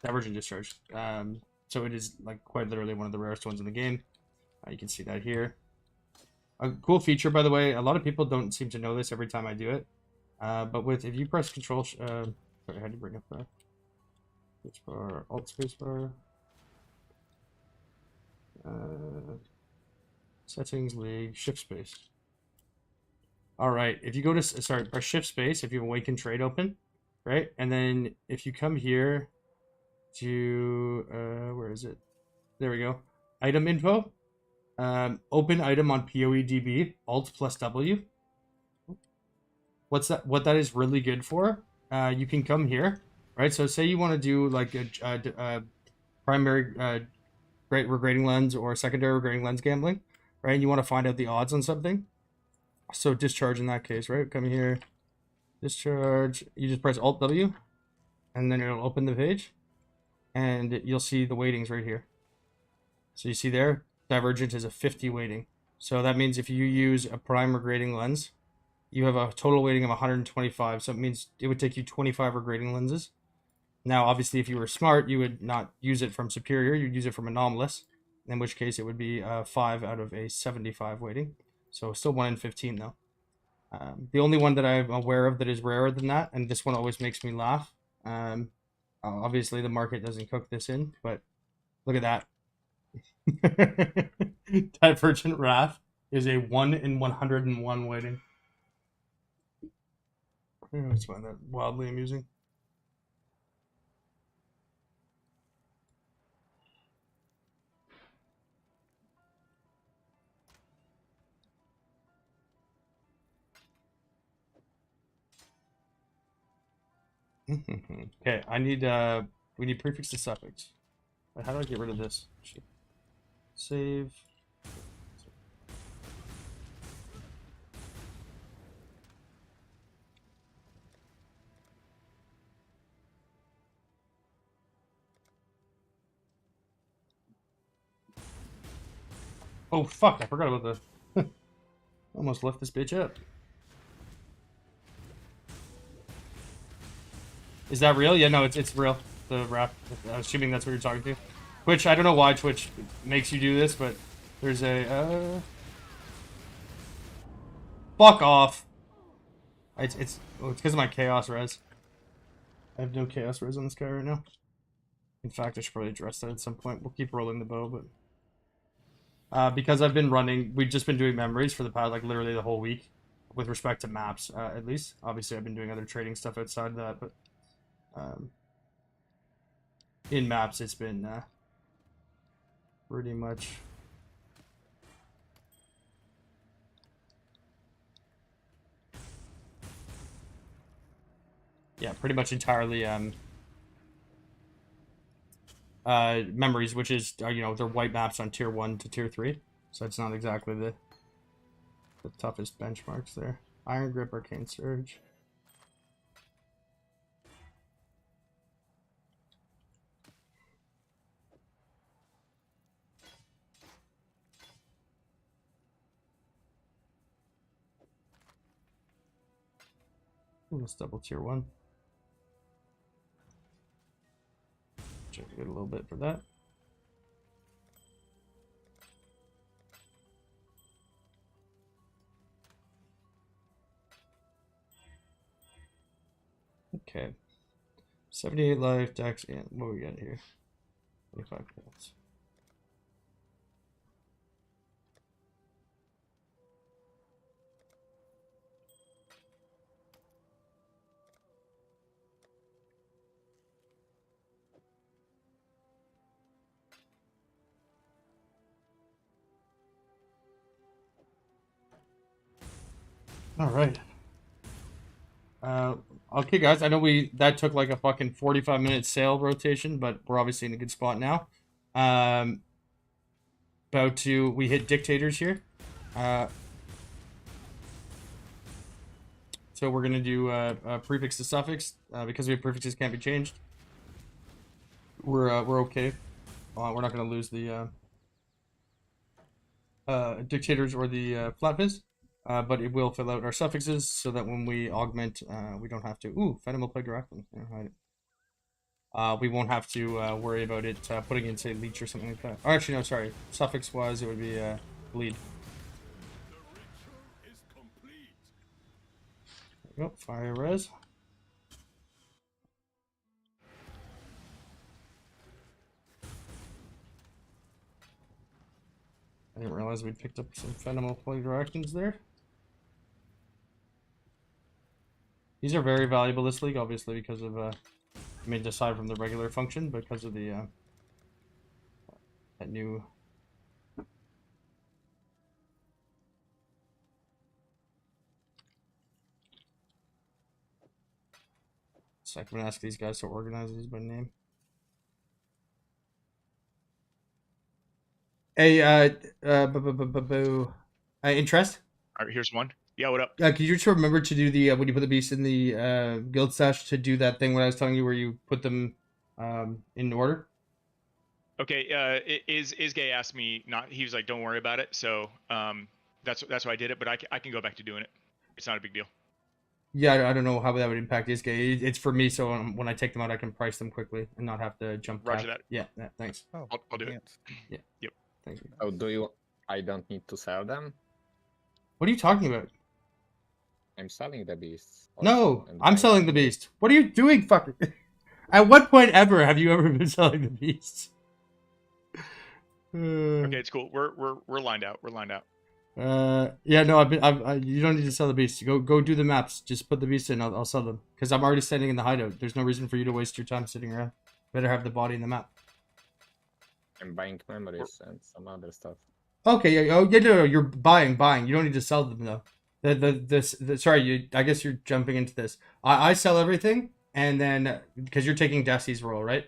Divergent discharge. So it is like quite literally one of the rarest ones in the game. You can see that here. A cool feature, by the way, a lot of people don't seem to know this every time I do it. But if you press Control, sorry, I had to bring up that. Spacebar, Alt spacebar. Settings, league, shift space. All right, if you go to press shift space if you have awaken trade open, right? And then if you come here to where is it? There we go. Item info. Open item on PoEDB. Alt plus W. What that is really good for? You can come here, right? So say you want to do like a primary great regrading lens or secondary regrading lens gambling, right? And you want to find out the odds on something. So discharge in that case, right? Come here, discharge. You just press Alt W, and then it'll open the page, and you'll see the weightings right here. So you see there, divergent is a 50 weighting. So that means if you use a prime regrading lens, you have a total weighting of 125. So it means it would take you 25 regrading lenses. Now, obviously, if you were smart, you would not use it from superior. You'd use it from anomalous, in which case it would be 5 out of a 75 weighting. So still 1 in 15, though. The only one that I'm aware of that is rarer than that, and this one always makes me laugh. Obviously, the market doesn't cook this in, but look at that. Divergent Wrath is a 1 in 101 weighting. I just find that wildly amusing. Okay, we need prefix to suffix. How do I get rid of this? Save. Oh fuck, I forgot about the almost left this bitch up. Is that real? Yeah, no, it's real. The rap. I'm assuming that's what you're talking to. Twitch, I don't know why Twitch makes you do this, but there's a fuck off. It's because of my chaos res. I have no chaos res on this guy right now. In fact, I should probably address that at some point. We'll keep rolling the bow, but because I've been running, we've just been doing memories for the past, like, literally the whole week, with respect to maps, at least. Obviously, I've been doing other trading stuff outside of that, but in maps, it's been pretty much pretty much entirely memories, which is they're white maps on tier 1 to tier 3, so it's not exactly the toughest benchmarks there. Iron Grip, Arcane Surge. Let's double tier 1. Check it a little bit for that. Okay. 78 life, dex, and what we got here? 25 points. All right. Okay, guys. I know that took like a fucking 45-minute sale rotation, but we're obviously in a good spot now. We hit dictators here. So we're gonna do prefix to suffix because we have prefixes can't be changed. We're okay. We're not gonna lose the dictators or the flat viz, but it will fill out our suffixes so that when we augment, we don't have to. Ooh, Venom will play directly. We won't have to worry about it putting in, say, leech or something like that. Or actually, no, sorry. Suffix wise, it would be bleed. There we go. Fire res. I didn't realize we'd picked up some Phenomenal Play Directions there. These are very valuable this league, obviously, because of, I mean, aside from the regular function, because of the, that new... So I'm gonna ask these guys to organize these by name. Hey, interest?
All right, here's one. Yeah, what up?
Could you just remember to do the when you put the beast in the guild stash to do that thing when I was telling you where you put them in order?
Okay, Isgay asked me not. He was like, "Don't worry about it." So that's why I did it. But I can go back to doing it. It's not a big deal.
Yeah, I don't know how that would impact this game. It's for me, so when I take them out, I can price them quickly and not have to jump.
Roger
back.
that.
Yeah, thanks.
Oh,
I'll do it.
Yeah.
Yep.
Thank you.
oh, do you? I don't need to sell them.
What are you talking about?
I'm selling the beasts.
No,
and
I'm
buying
selling the
them.
beast. What are you doing, fucker? At what point ever have you ever been selling the beasts?
Okay, it's cool. We're lined out. We're lined out.
Yeah, no, you don't need to sell the beast. Go do the maps. Just put the beast in. I'll sell them because I'm already standing in the hideout. There's no reason for you to waste your time sitting around. Better have the body in the map.
I'm buying memories and some other stuff.
Okay, yeah, oh yeah, no, you're buying. You don't need to sell them though. Sorry, I guess you're jumping into this. I sell everything, and then because you're taking Desi's role, right?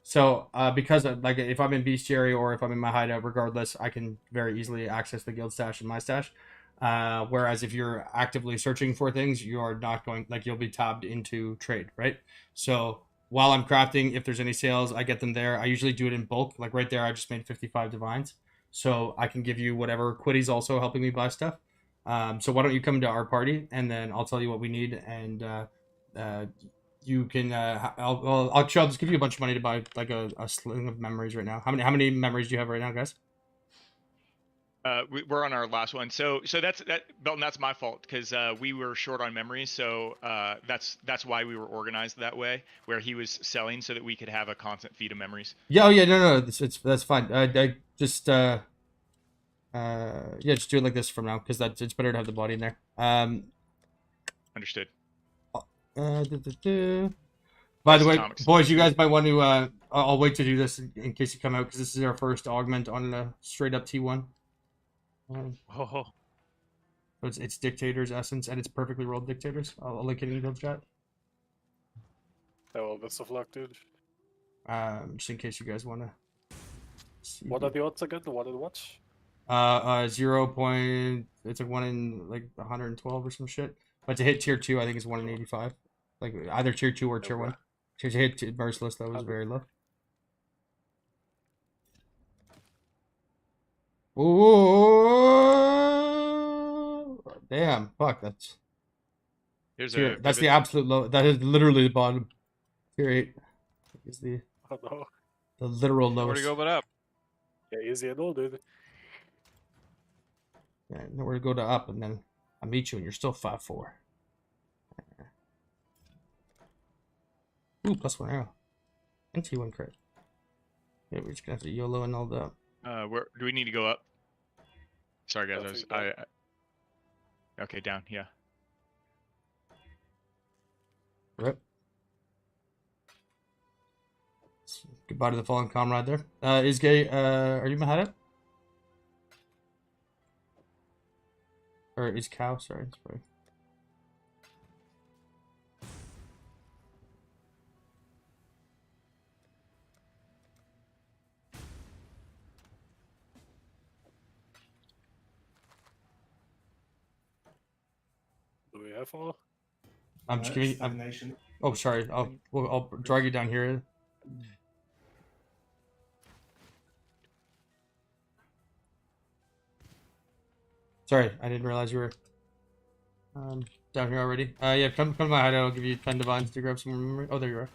So because like if I'm in bestiary or if I'm in my hideout, regardless, I can very easily access the guild stash and my stash. Whereas if you're actively searching for things, you are not going, like, you'll be tabbed into trade, right? So while I'm crafting, if there's any sales, I get them there. I usually do it in bulk. Like right there, I just made 55 divines. So I can give you whatever. Quiddy's also helping me buy stuff. So why don't you come to our party and then I'll tell you what we need, and you can I'll just give you a bunch of money to buy like a sling of memories right now. How many memories do you have right now, guys?
We're on our last one. So that's Belton. That's my fault because we were short on memories. So that's why we were organized that way, where he was selling so that we could have a constant feed of memories.
Yeah, oh yeah, no, that's fine. I just yeah, just do it like this from now because it's better to have the body in there.
Understood.
By the way,
Atomics.
boys, you guys might want to. I'll wait to do this in case you come out because this is our first augment on a straight up T1.
Oh,
It's dictators essence and it's perfectly rolled dictators. I'll link it in the chat.
Oh, well, best of luck, dude.
Just in case you guys want to.
What are the odds again? What are the watch?
0 point. It's like 1 in like 112 or some shit. But to hit tier 2, I think it's 1 in 85. Like either tier 2 or tier 1. To hit merciless, that was very low. Ooh, damn! Fuck, that's
Here's
tier,
a
that's the absolute low. That is literally the bottom. Tier 8 is the
Oh no.
literal
nowhere to
lowest.
go but up.
Yeah, easy and all, dude.
Yeah, nowhere to go to up, and then I meet you, and you're still 5-4. Ooh, +1 arrow. And T1 crit. Yeah, we're just gonna have to YOLO and all that.
where do we need to go up? Sorry guys,
That's
okay, down. Yeah.
Rip. Goodbye to the fallen comrade there. Isgay, are you Mahada? Or is Cow? Sorry, sorry.
Do we have all?
I'm just giving. Oh, sorry. I'll drag you down here. Sorry, I didn't realize you were down here already. Yeah, come to my hideout. I'll give you 10 divines to grab some more memory. Oh, there you are.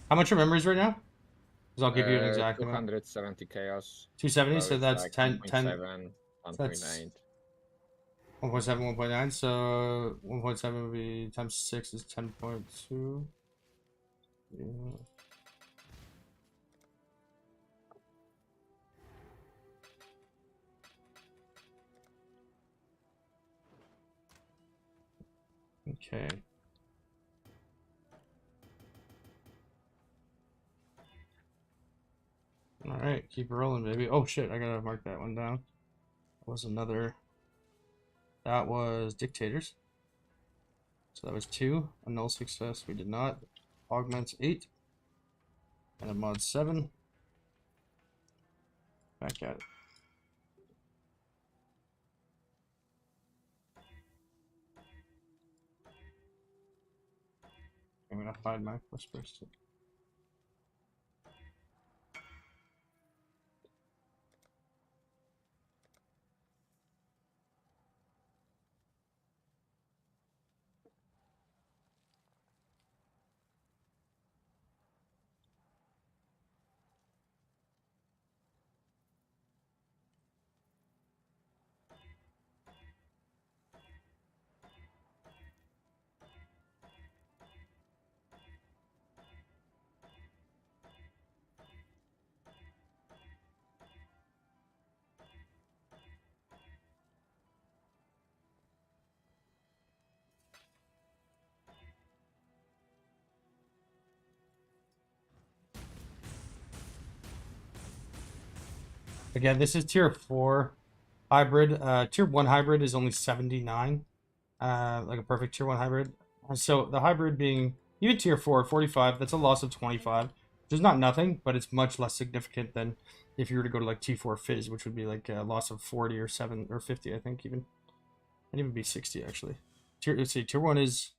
How much are memories right now? Because I'll give you an exact amount.
270 chaos.
270, so
it's
that's
like
10,
1.7,
that's
1.9.
1.7, 1.9, so 1.7 would be times 6 is 10.2. Yeah. Okay. Alright, keep rolling, baby. Oh shit, I gotta mark that one down. That was another. That was Dictators. So that was 2. A null success, we did not. Augments 8. And a mod 7. Back at it. I'm gonna hide my whispers too. Again, this is tier 4 hybrid. Tier 1 hybrid is only 79. Like a perfect tier 1 hybrid. So the hybrid being even tier 4, 45, that's a loss of 25. Which is not nothing, but it's much less significant than if you were to go to like T4 Fizz, which would be like a loss of 40 or 7 or 50, I think even. Might even be 60 actually. Let's see, tier 1 is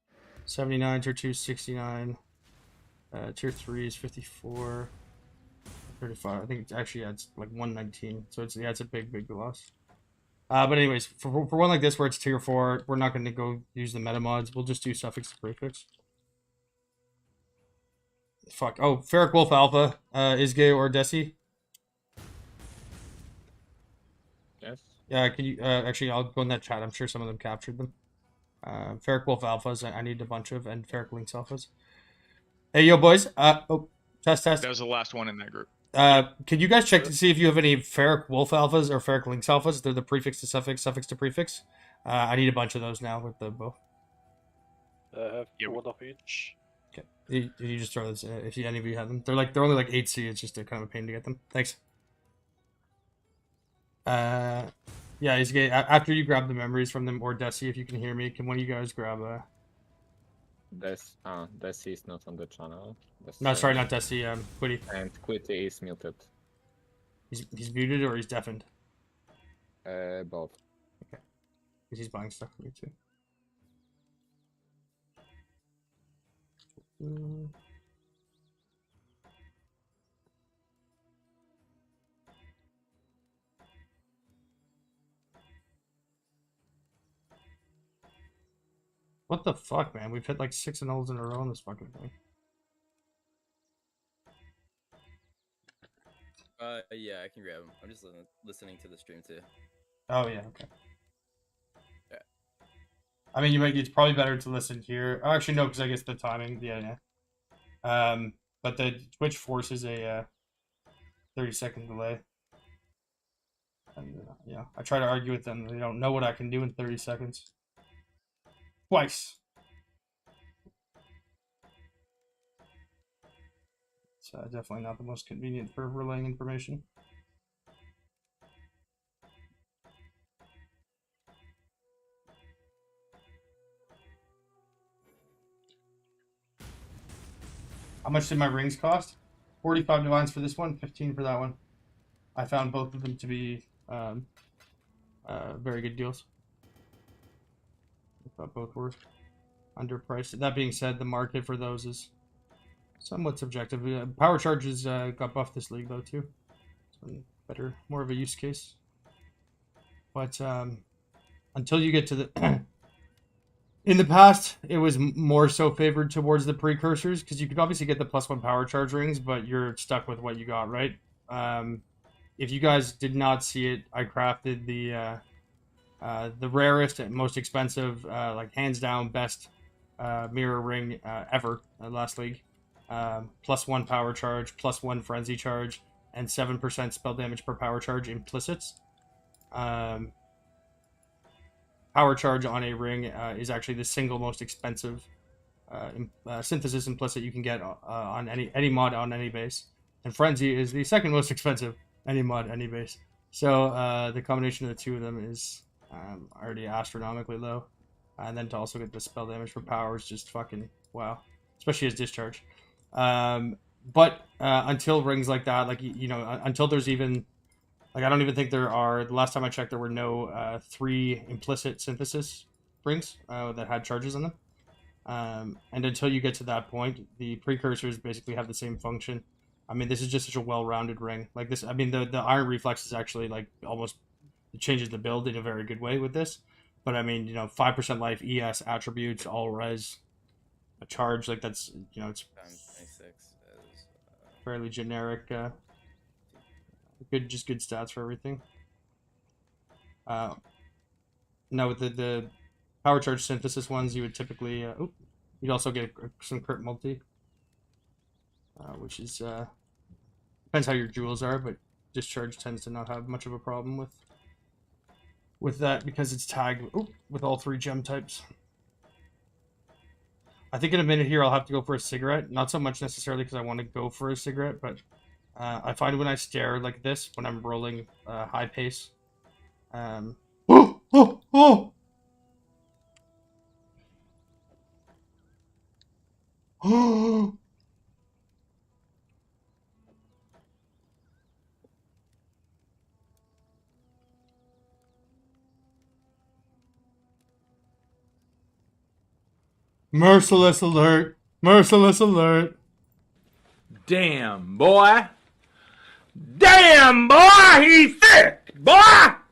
79, tier 2 is 69, tier 3 is 54. 35. I think it actually adds like 119. So it's a big loss. But anyways, for one like this where it's tier 4, we're not going to go use the meta mods. We'll just do suffix to prefix. Fuck. Oh, Ferric Wolf Alpha, Isgay or Desi.
Yes.
Yeah, can you actually? I'll go in that chat. I'm sure some of them captured them. Ferric Wolf Alphas. I need a bunch of, and Ferric Lynx Alphas. Hey, yo, boys. Oh, test.
That was the last one in that group.
Can you guys check to see if you have any Ferric Wolf Alphas or Ferric Lynx Alphas? They're the prefix to suffix, suffix to prefix. I need a bunch of those now with the bow.
I have
Yeah.
one of each.
Okay. You just throw those if any of you have them. They're only like 8C. It's just a kind of a pain to get them. Thanks. Yeah, it's good. After you grab the memories from them or Desi, if you can hear me, can one of you guys grab
Desi is not on the channel.
No, sorry, not Desi. Quitty.
And Quitty is muted.
He's muted or he's deafened.
Both.
Okay. Because he's buying stuff for me too. What the fuck, man? We've hit like 6 nulls in a row on this fucking thing.
Yeah, I can grab him. I'm just listening to the stream too.
Oh yeah, okay.
Yeah.
I mean, it's probably better to listen here. Oh, actually, no, because I guess the timing. Yeah. But the Twitch forces a 30-second delay. And yeah, I try to argue with them. They don't know what I can do in 30 seconds. Twice. It's definitely not the most convenient for relaying information. How much did my rings cost? 45 divines for this one, 15 for that one. I found both of them to be very good deals. I thought both were underpriced. That being said, the market for those is somewhat subjective. Power charges got buffed this league though too. It's been better, more of a use case. But until you get to the in the past, it was more so favored towards the precursors because you could obviously get the +1 power charge rings, but you're stuck with what you got, right? If you guys did not see it, I crafted the rarest and most expensive, like hands down best mirror ring ever last league. +1 power charge, +1 frenzy charge, and 7% spell damage per power charge implicits. Power charge on a ring is actually the single most expensive synthesis implicit you can get on any mod on any base, and frenzy is the second most expensive any mod any base. So the combination of the two of them is already astronomically low, and then to also get the spell damage for power is just fucking wow, especially as discharge. But until rings like that, like you know, until there's even like I don't even think there are. The last time I checked, there were no 3 implicit synthesis rings that had charges on them. And until you get to that point, the precursors basically have the same function. I mean, this is just such a well-rounded ring. Like this, I mean, the Iron Reflex is actually like almost it changes the build in a very good way with this. But I mean, you know, 5% life, ES attributes, all res, a charge like that's you know it's
Times 26 is
fairly generic. Good stats for everything. Now with the power charge synthesis ones, you would typically you'd also get some crit multi, which is depends how your jewels are, but discharge tends to not have much of a problem with that because it's tagged with all 3 gem types. I think in a minute here I'll have to go for a cigarette. Not so much necessarily because I want to go for a cigarette, but I find when I stare like this, when I'm rolling high pace, Merciless alert! Merciless alert!
Damn, boy. Damn, boy, he's thick. Boy,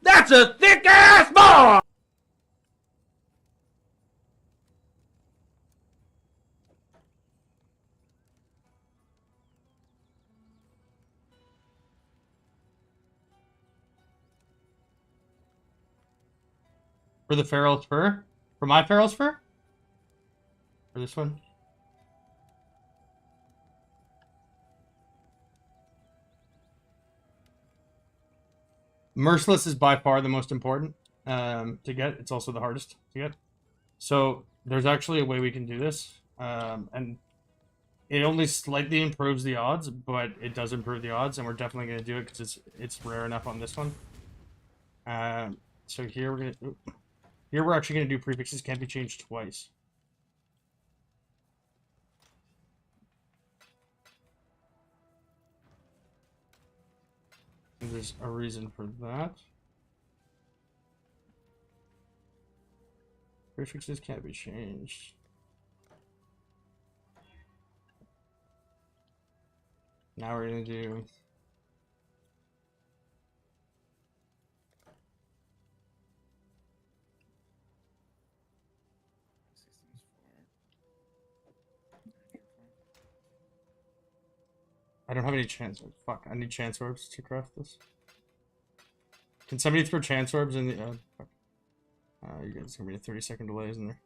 that's a thick-ass boy.
For the Feral's Fur? For my Feral's Fur? For this one? Merciless is by far the most important to get. It's also the hardest to get. So there's actually a way we can do this. And it only slightly improves the odds, but it does improve the odds, and we're definitely going to do it because it's rare enough on this one. So here we're actually going to do prefixes can't be changed twice. And there's a reason for that. Prefixes can't be changed. Now we're going to do I don't have any chance orbs. Fuck, I need chance orbs to craft this. Can somebody throw chance orbs in the... fuck. You guys, it's gonna be a 30-second delay, isn't there?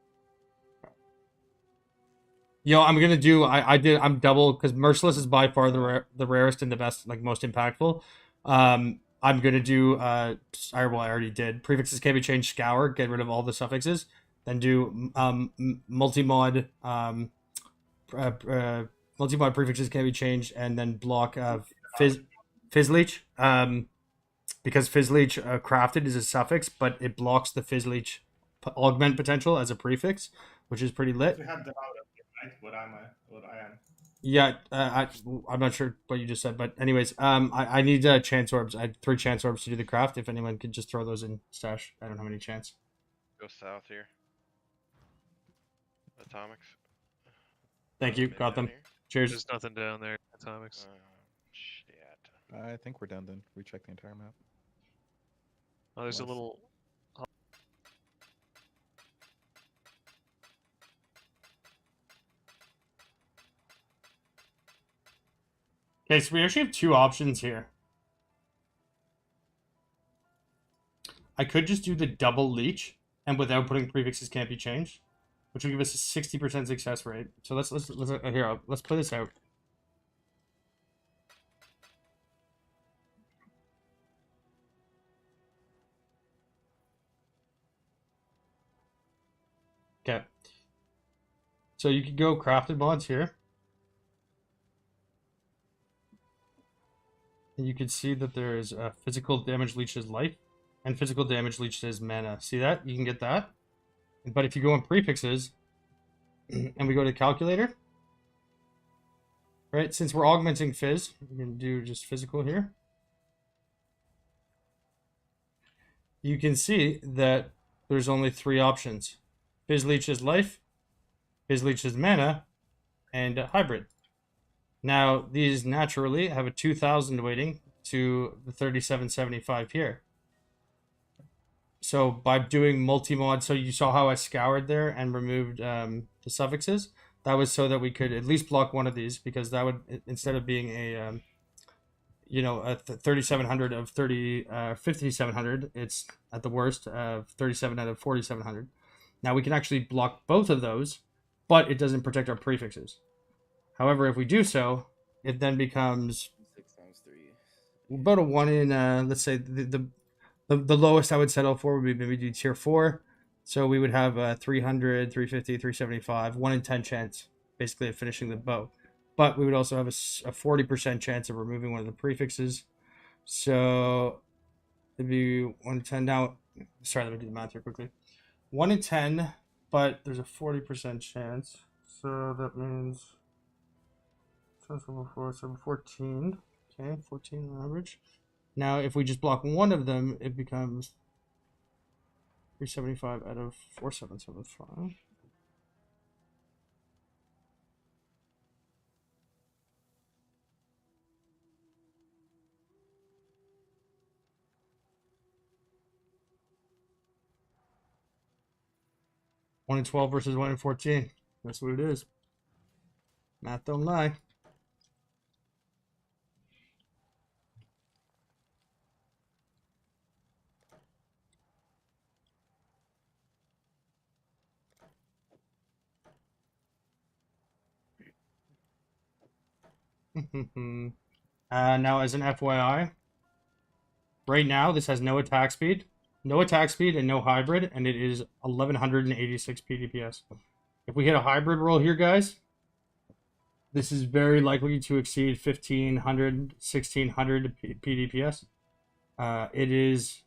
Yo, I'm gonna do... I'm double, because Merciless is by far the rarest and the best, like, most impactful. I'm gonna do... I already did. Prefixes can be changed, Scour, get rid of all the suffixes. Then do multi-mod... multi-mod prefixes can be changed, and then block Fizz Leech. Because Fizz Leech crafted is a suffix, but it blocks the Fizz Leech augment potential as a prefix, which is pretty lit.
We had the out of it, right? What I am.
Yeah, I'm not sure what you just said, but anyways, I need chance orbs. I had 3 chance orbs to do the craft. If anyone could just throw those in stash, I don't have any chance.
Go south here. Atomics.
Thank you,
Maybe
got
down
them.
here?
Cheers.
There's nothing down there. Atomics.
Shit.
I think we're done then. We checked the entire map.
Oh, there's a
Unless-
little.
Okay, so we actually have 2 options here. I could just do the double leech, and without putting prefixes can't be changed, which would give us a 60% success rate. So let's here, let's play this out. Okay. So you could go crafted mods here. And you can see that there's physical damage leeches life and physical damage leeches mana. See that? You can get that. But if you go in prefixes and we go to calculator, right? Since we're augmenting phys, we can do just physical here. You can see that there's only 3 options. Phys leeches life, phys leeches mana, and hybrid. Now, these naturally have a 2,000 weighting to the 3775 here. So by doing multi-mod, so you saw how I scoured there and removed the suffixes? That was so that we could at least block one of these, because that would, instead of being a, a 3700 of 5700, it's at the worst of 37 out of 4700. Now we can actually block both of those, but it doesn't protect our prefixes. However, if we do so, it then becomes
6 times 3.
about a 1 in, let's say, the lowest I would settle for would be maybe do tier 4. So we would have 300, 350, 375, 1 in 10 chance, basically, of finishing the bow. But we would also have a 40% chance of removing one of the prefixes. So it'd be 1 in 10. Now, sorry, let me do the math here quickly. 1 in 10, but there's a 40% chance. So that means 14. Okay, 14 on average. Now, if we just block one of them, it becomes 375 out of 4775. One in 12 versus 1 in 14. That's what it is. Math don't lie. Now, as an FYI, right now this has no attack speed, and no hybrid, and it is 1186 PDPS. If we hit a hybrid roll here, guys, this is very likely to exceed 1500, 1600 PDPS. It is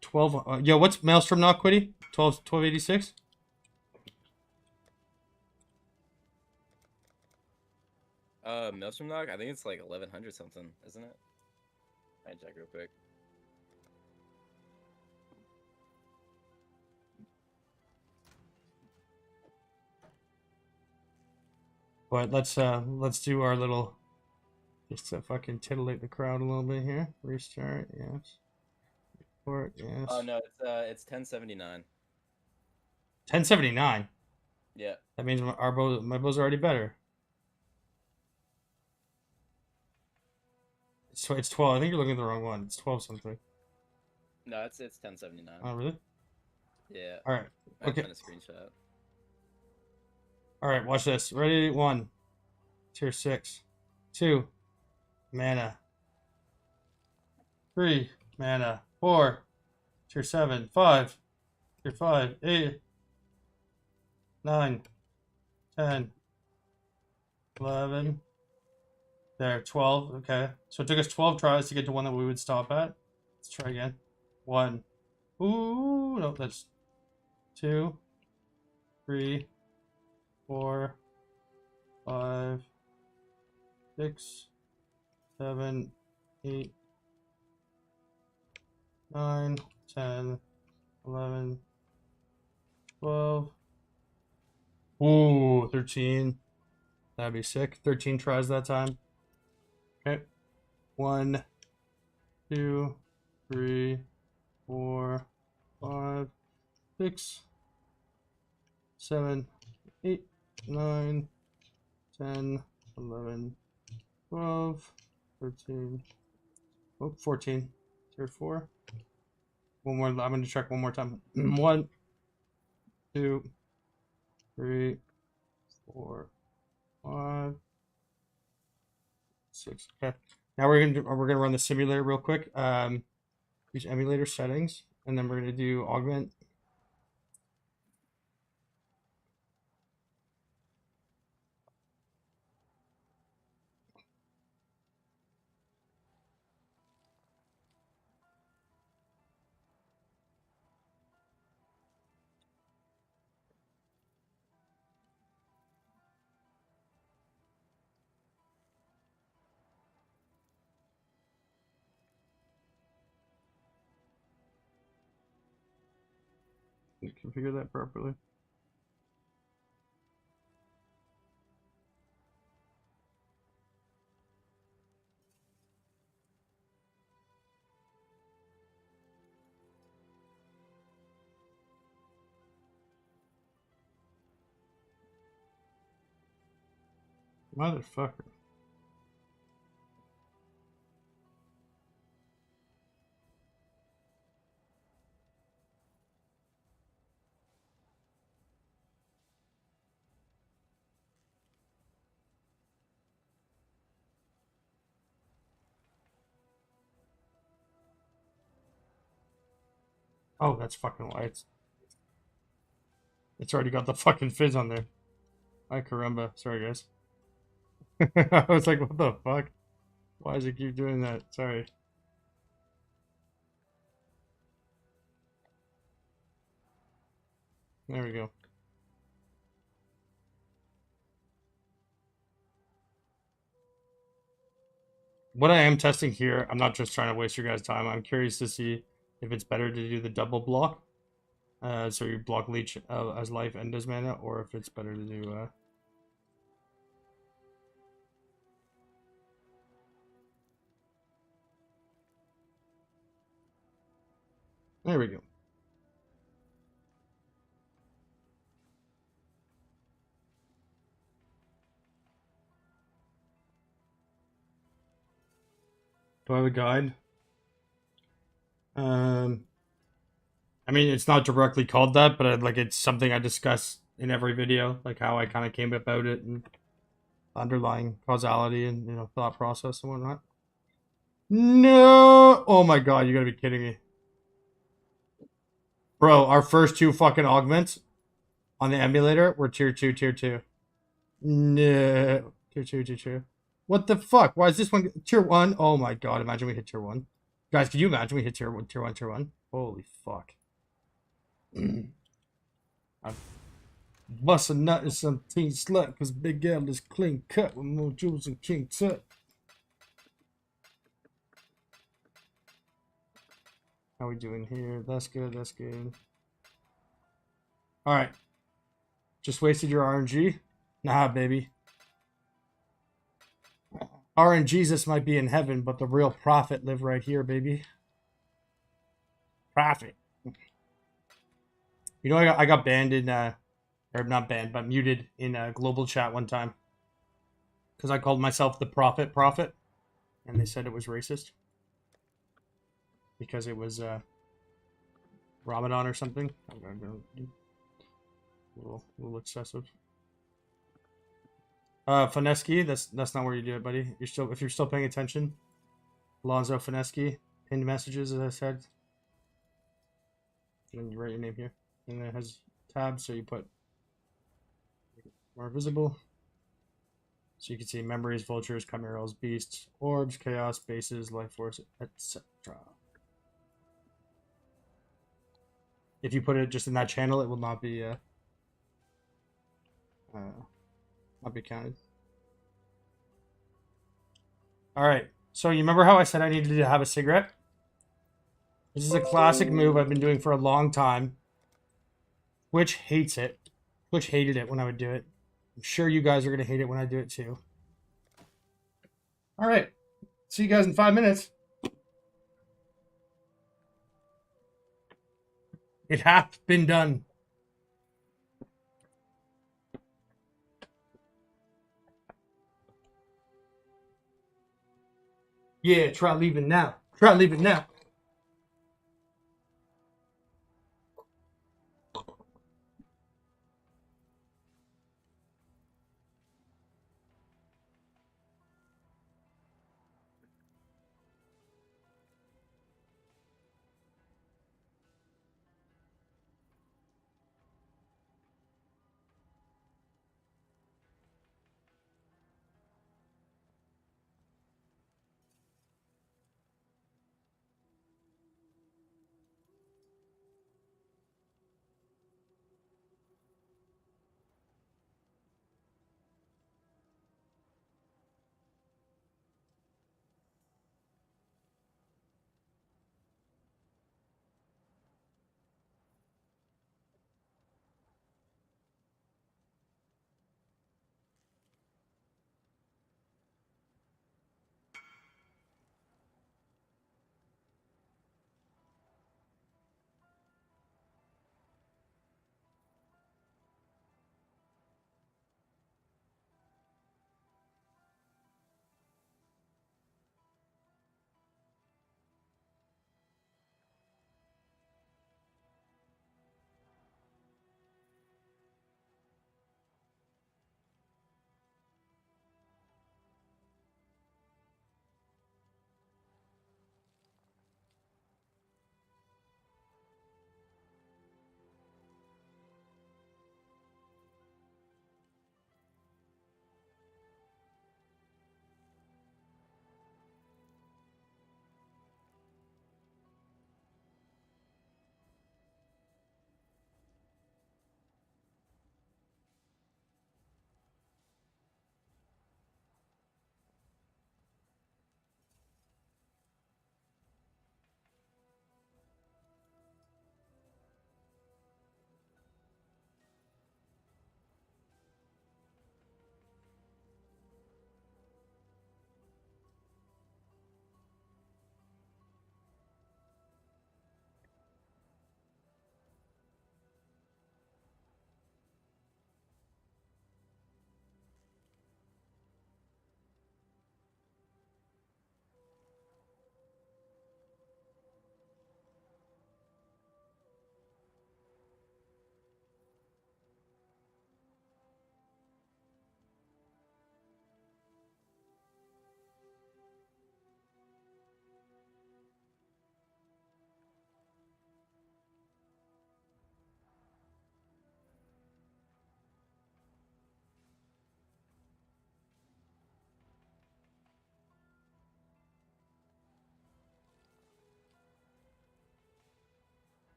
12. Yo, what's Maelstrom knock, Quiddy? 1286?
Maelstrom knock? I think it's like 1100 something, isn't it? I check real quick.
But let's do our little, just to fucking titillate the crowd a little bit here. Restart, yes. Report, yes.
Oh no, it's 1079.
1079.
Yeah.
That means my bow's already better. So it's 12. I think you're looking at the wrong one. It's 12 something.
No, it's 1079.
Oh, really?
Yeah.
All right. Okay.
I found a screenshot.
All right, watch this. Ready? 1. Tier 6. 2. Mana. 3. Mana. 4. Tier 7. 5. Tier 5. 8. 9. 10. 11. There. 12. Okay. So it took us 12 tries to get to one that we would stop at. Let's try again. 1. Ooh, no, that's 2. 3. 4, 5, 6, 7, 8, 9, 10, 11, 12. Ooh, 13. That'd be sick. 13 tries that time. Okay. 1, 2, 3, 4, 5, 6, 7, 8, 9, 10, 11, 12, 13, 14. Tier 4. One more. I'm going to check one more time. 1, 2, 3, 4, 5, 6. Okay. Now we're gonna run the simulator real quick. Use emulator settings, and then we're gonna do augment. Configure that properly. Motherfucker. Oh, that's fucking why it's already got the fucking fizz on there. Ay caramba. Sorry, guys. I was like, what the fuck? Why does it keep doing that? Sorry. There we go. What I am testing here, I'm not just trying to waste your guys' time. I'm curious to see if it's better to do the double block. So you block leech as life and as mana, or if it's better to do there we go. Do I have a guide? I mean, it's not directly called that, but like it's something I discuss in every video, like how I kind of came about it and underlying causality and thought process and whatnot. No! Oh my god, you gotta be kidding me. Bro, our first 2 fucking augments on the emulator were tier 2, tier 2. No. Tier 2, tier 2. What the fuck? Why is this one tier 1? Oh my god, imagine we hit tier 1. Guys, can you imagine we hit tier 1, tier 1, tier 1? Holy fuck. I bust a nut in some teen slut because Big L is clean cut with more jewels than King Tut. How we doing here? That's good, that's good. Alright. Just wasted your RNG? Nah, baby. RNGesus might be in heaven, but the real prophet live right here, baby. Prophet. You know, I got banned in, or not banned, but muted in global chat one time. Because I called myself the prophet, and they said it was racist. Because it was Ramadan or something. A little excessive. Fineski, that's not where you do it, buddy. If you're still paying attention. Alonzo Fineski, pinned messages, as I said. And then you write your name here. And then it has tabs, so you put more visible. So you can see memories, vultures, chimeras, beasts, orbs, chaos, bases, life force, etc. If you put it just in that channel, it will not be not be counted. All right. So you remember how I said I needed to have a cigarette? This is a classic move I've been doing for a long time. Twitch hates it. Twitch hated it when I would do it. I'm sure you guys are going to hate it when I do it too. All right. See you guys in 5 minutes. It hath been done. Yeah, try leaving now. Try leaving now.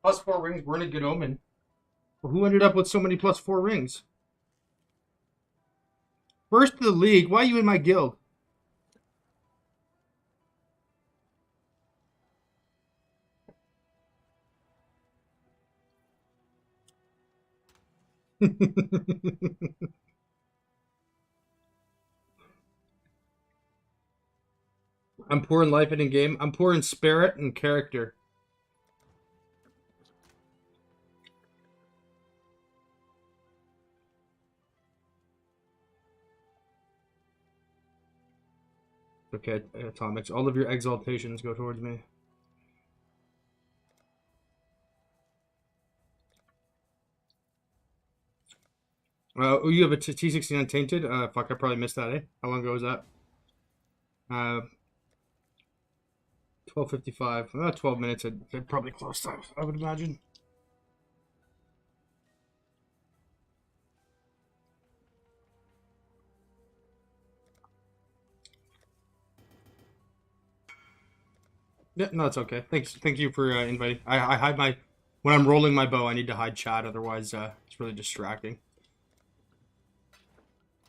Plus 4 rings weren't a good omen. But who ended up with so many plus 4 rings? First to the league. Why are you in my guild? I'm poor in life and in game. I'm poor in spirit and character. Okay, Atomics. All of your exaltations go towards me. Oh, you have a T69 tainted? Fuck, I probably missed that, eh? How long ago was that? 12:55. 12 minutes. I'd probably close that, I would imagine. Yeah, no, it's okay. Thank you for inviting. I hide my when I'm rolling my bow. I need to hide chat, otherwise it's really distracting.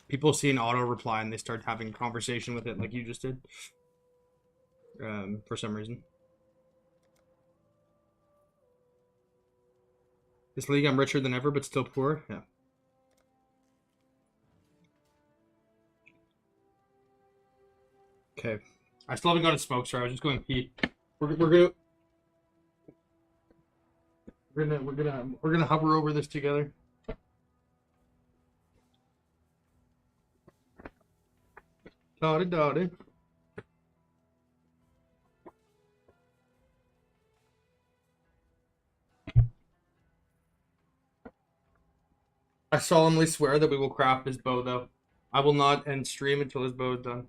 People see an auto reply and they start having a conversation with it, like you just did. For some reason. This league, I'm richer than ever, but still poor. Yeah. Okay. I still haven't got a smoke, sorry. I was just going pee. We're gonna hover over this together. Dotty. I solemnly swear that we will craft his bow, though. I will not end stream until his bow is done.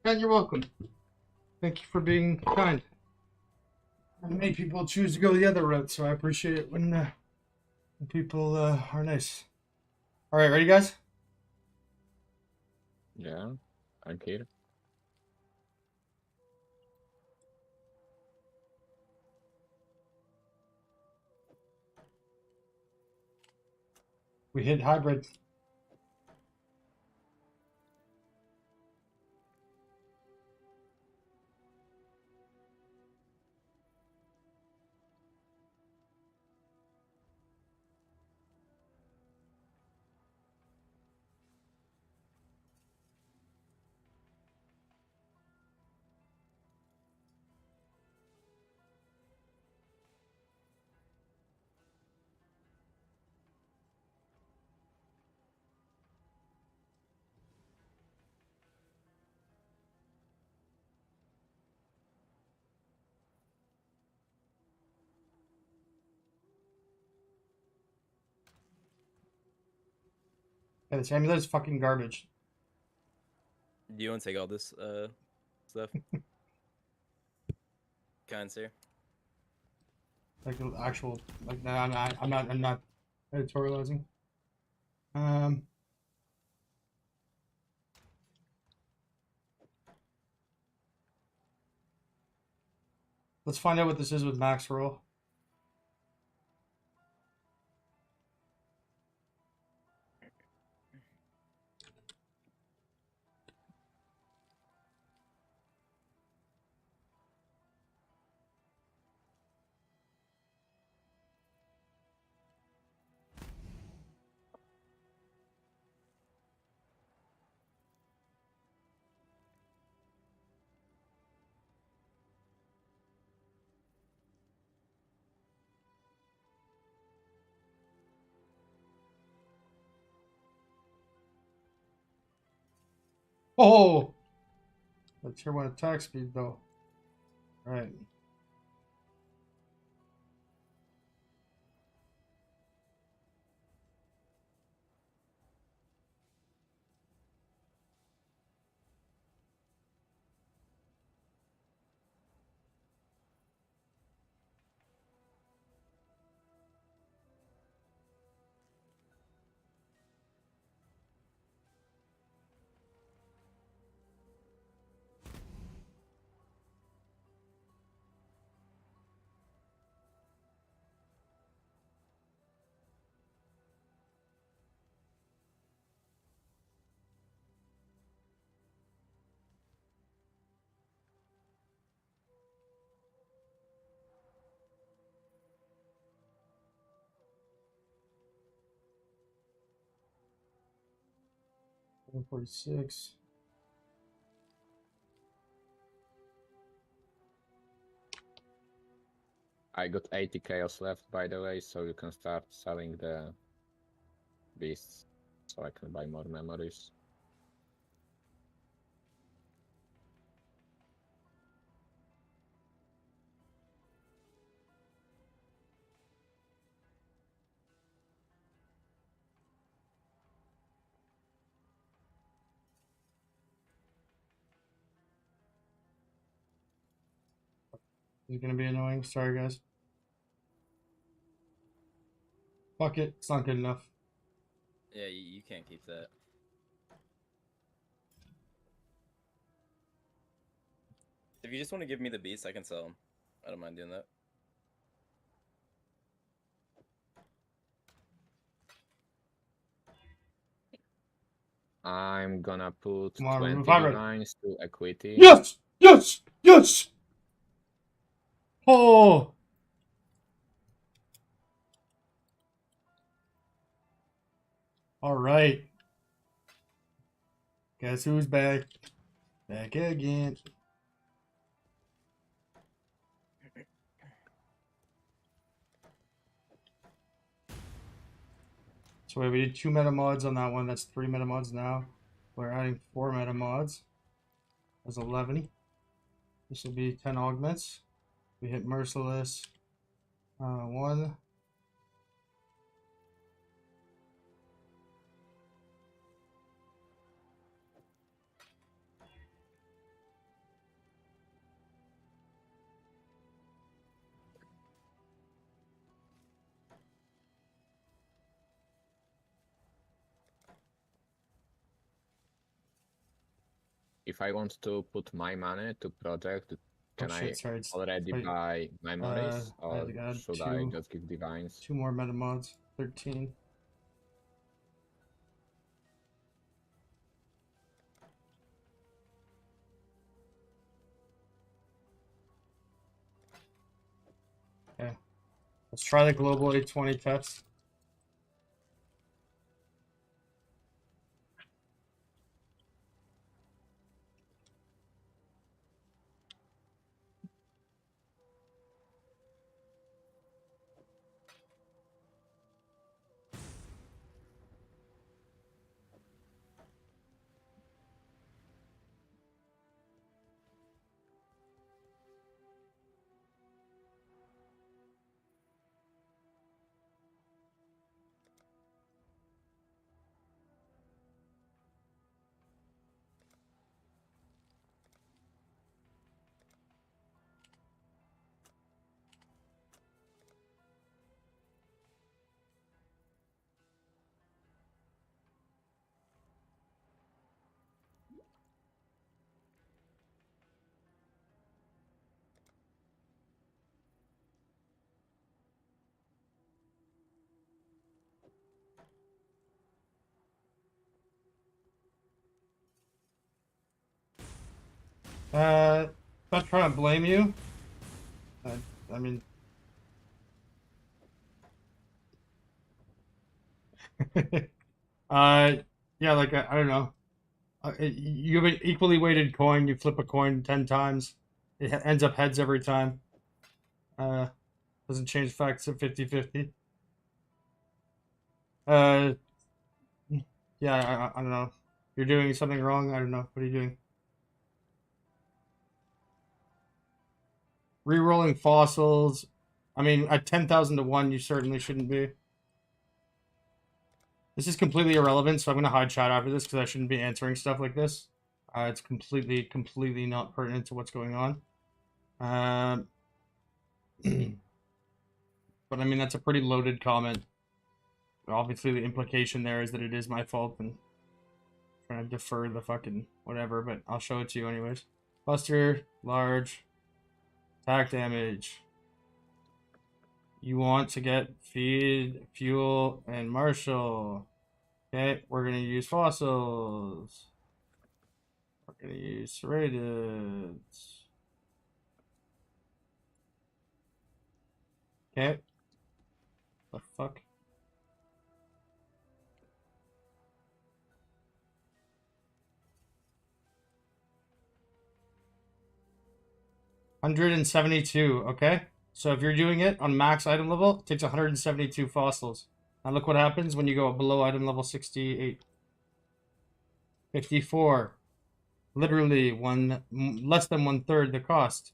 And you're welcome. Thank you for being kind. And many people choose to go the other route, so I appreciate it when people are nice. All right, ready, guys?
Yeah, I'm here.
We hit hybrid. Yeah, this amulet is fucking garbage.
Do you want to take all this stuff? Kind sir.
Like the actual, like, no, I'm not editorializing. Let's find out what this is with max roll. Oh, let's hear one attack speed though. All right. One 46.
I got 80 chaos left, by the way, so you can start selling the beasts, so I can buy more memories.
This is gonna be annoying. Sorry, guys. Fuck it. It's not good enough.
Yeah, you can't keep that. If you just want to give me the beast, I can sell them. I don't mind doing that.
I'm gonna put
Come on,
20
remove hybrid.
divines to equity.
Yes! Yes! Yes! Oh! All right. Guess who's back? Back again. So wait, we did 2 meta mods on that one. That's 3 meta mods now. We're adding 4 meta mods. That's 11. This will be 10 augments. We hit Merciless. 1.
if I want to put my money to project, can I
sorry, it's,
already
wait,
buy memories,
I
or
had to add
should I just give divines?
2 more meta mods. 13. Okay. Let's try the global 820 test. Not trying to blame you. I mean, yeah, like I don't know. You have an equally weighted coin. You flip a coin 10 times. It ends up heads every time. Doesn't change the fact it's a 50-50. Yeah, I don't know. You're doing something wrong. I don't know. What are you doing? Rerolling fossils. I mean, at 10,000 to 1, you certainly shouldn't be. This is completely irrelevant, so I'm going to hide chat after this because I shouldn't be answering stuff like this. It's completely not pertinent to what's going on. But I mean, that's a pretty loaded comment. Obviously, the implication there is that it is my fault, and I'm trying to defer the fucking whatever, but I'll show it to you anyways. Buster, large, attack damage. You want to get feed, fuel, and marshal. Okay, we're gonna use fossils. We're gonna use serrated. Okay. The fuck? $172, okay? So if you're doing it on max item level, it takes 172 fossils. Now look what happens when you go below item level 68. 54. Literally less than 1/3 the cost.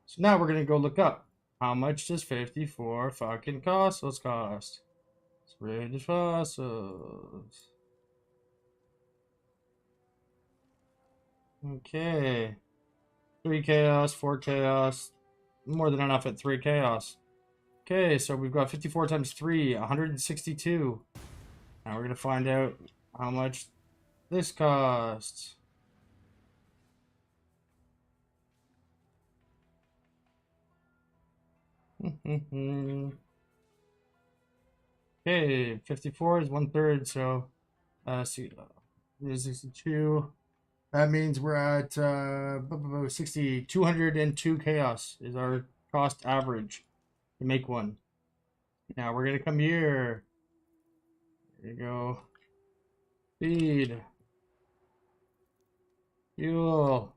So now we're gonna go look up. How much does 54 fucking fossils cost? Serrated fossils. Okay. 3 chaos, 4 chaos. More than enough at 3 chaos. Okay, so we've got 54 times 3, 162. Now we're going to find out how much this costs. Okay, 54 is 1/3, so 62. That means we're at 202 chaos is our cost average to make one. Now we're gonna come here. There you go. Feed. Fuel.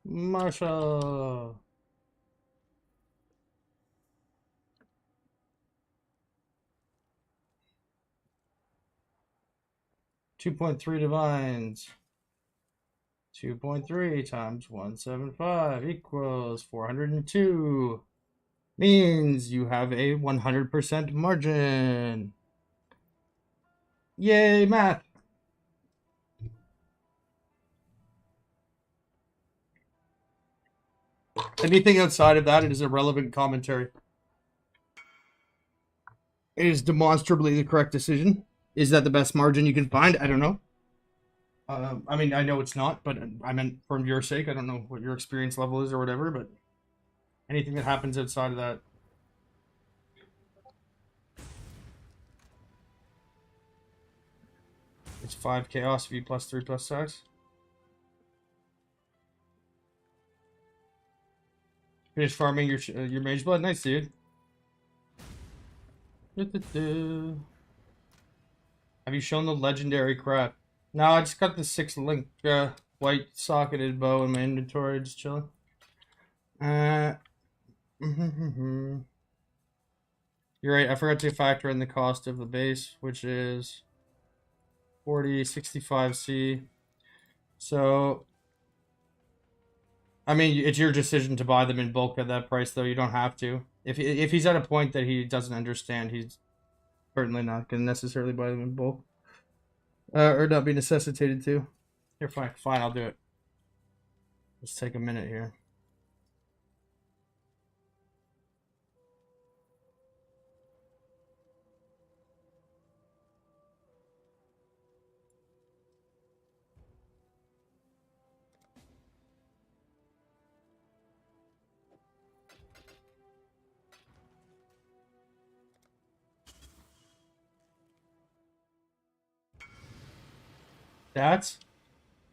Marshall. $2.3 divines. 2.3 times 175 equals 402. Means you have a 100% margin. Yay, math. Anything outside of that, it is irrelevant commentary. It is demonstrably the correct decision. Is that the best margin you can find? I don't know. I mean, I know it's not, but I meant from your sake. I don't know what your experience level is or whatever, but anything that happens outside of that. It's 5 chaos V plus 3 plus 6. Finish farming your mage blood. Nice, dude. Du-du-du. Have you shown the legendary crap? No, I just got the 6 link white socketed bow in my inventory, just chilling. You're right. I forgot to factor in the cost of the base, which is 4065C. So, I mean, it's your decision to buy them in bulk at that price, though. You don't have to. If he's at a point that he doesn't understand, he's certainly not going to necessarily buy them in bulk. Or not be necessitated to. Here, fine. Fine, I'll do it. Let's take a minute here. That's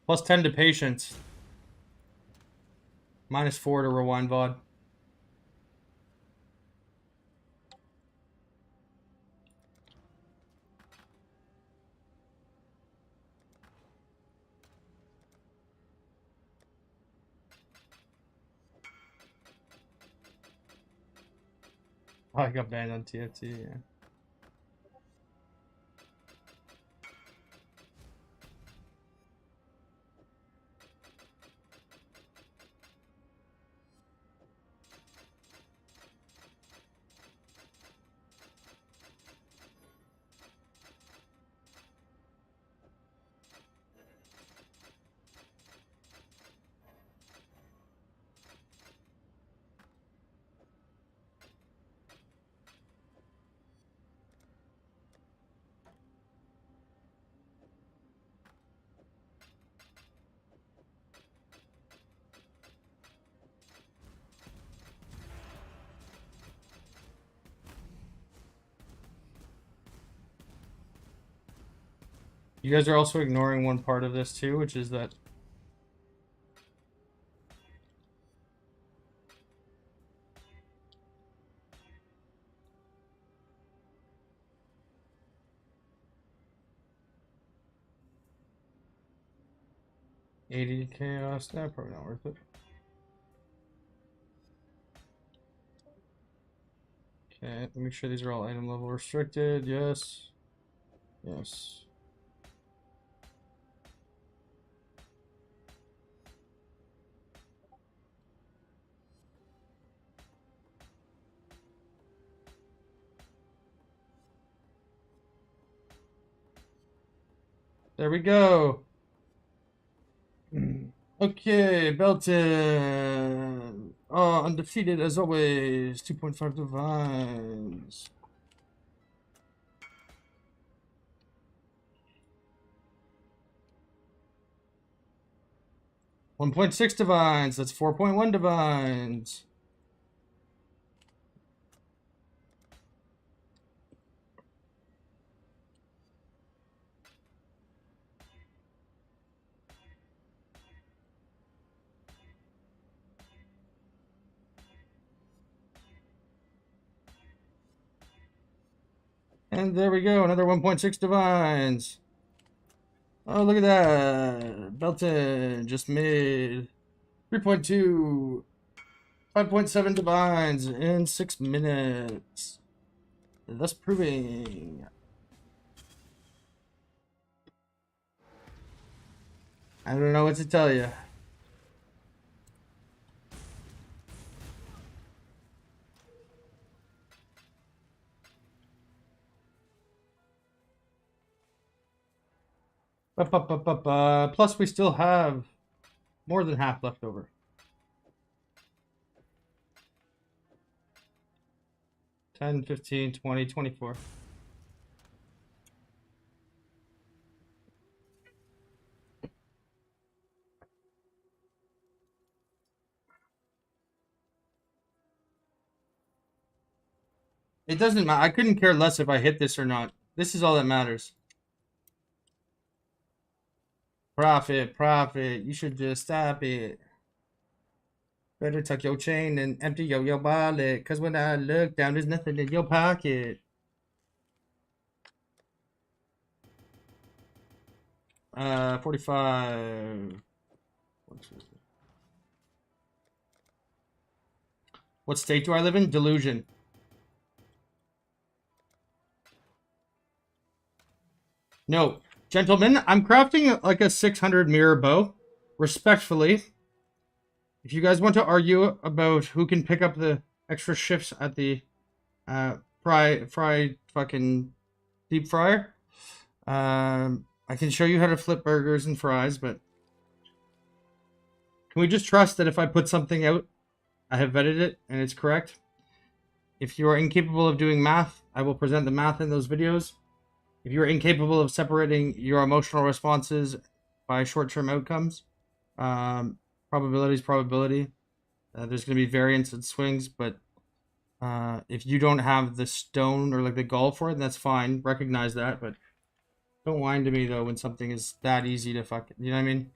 plus 10 to patience. Minus 4 to rewind VOD. Oh, I got banned on TFT, yeah. You guys are also ignoring one part of this too, which is that $80 chaos. Nah, probably not worth it. Okay, make sure these are all item level restricted. Yes. Yes. There we go. Okay, Belton. Oh, undefeated as always. 2.5 divines. $1.6 divines. That's 4.1 divines. And there we go, another 1.6 divines. Oh, look at that. Belton just made 3.2, 5.7 divines in 6 minutes. Thus proving. I don't know what to tell you. Plus, we still have more than half left over. 10, 15, 20, 24. It doesn't matter. I couldn't care less if I hit this or not. This is all that matters. Profit, profit. You should just stop it. Better tuck your chain and empty your wallet. Cause when I look down, there's nothing in your pocket. 45. What state do I live in? Delusion. No. Gentlemen, I'm crafting like a 600 mirror bow. Respectfully. If you guys want to argue about who can pick up the extra shifts at the fry fucking deep fryer, I can show you how to flip burgers and fries, but can we just trust that if I put something out, I have vetted it and it's correct? If you are incapable of doing math, I will present the math in those videos. If you are incapable of separating your emotional responses by short-term outcomes, probability is probability. There's going to be variance and swings, but if you don't have the stone or like the gall for it, that's fine. Recognize that, but don't whine to me though when something is that easy to fucking, you know what I mean?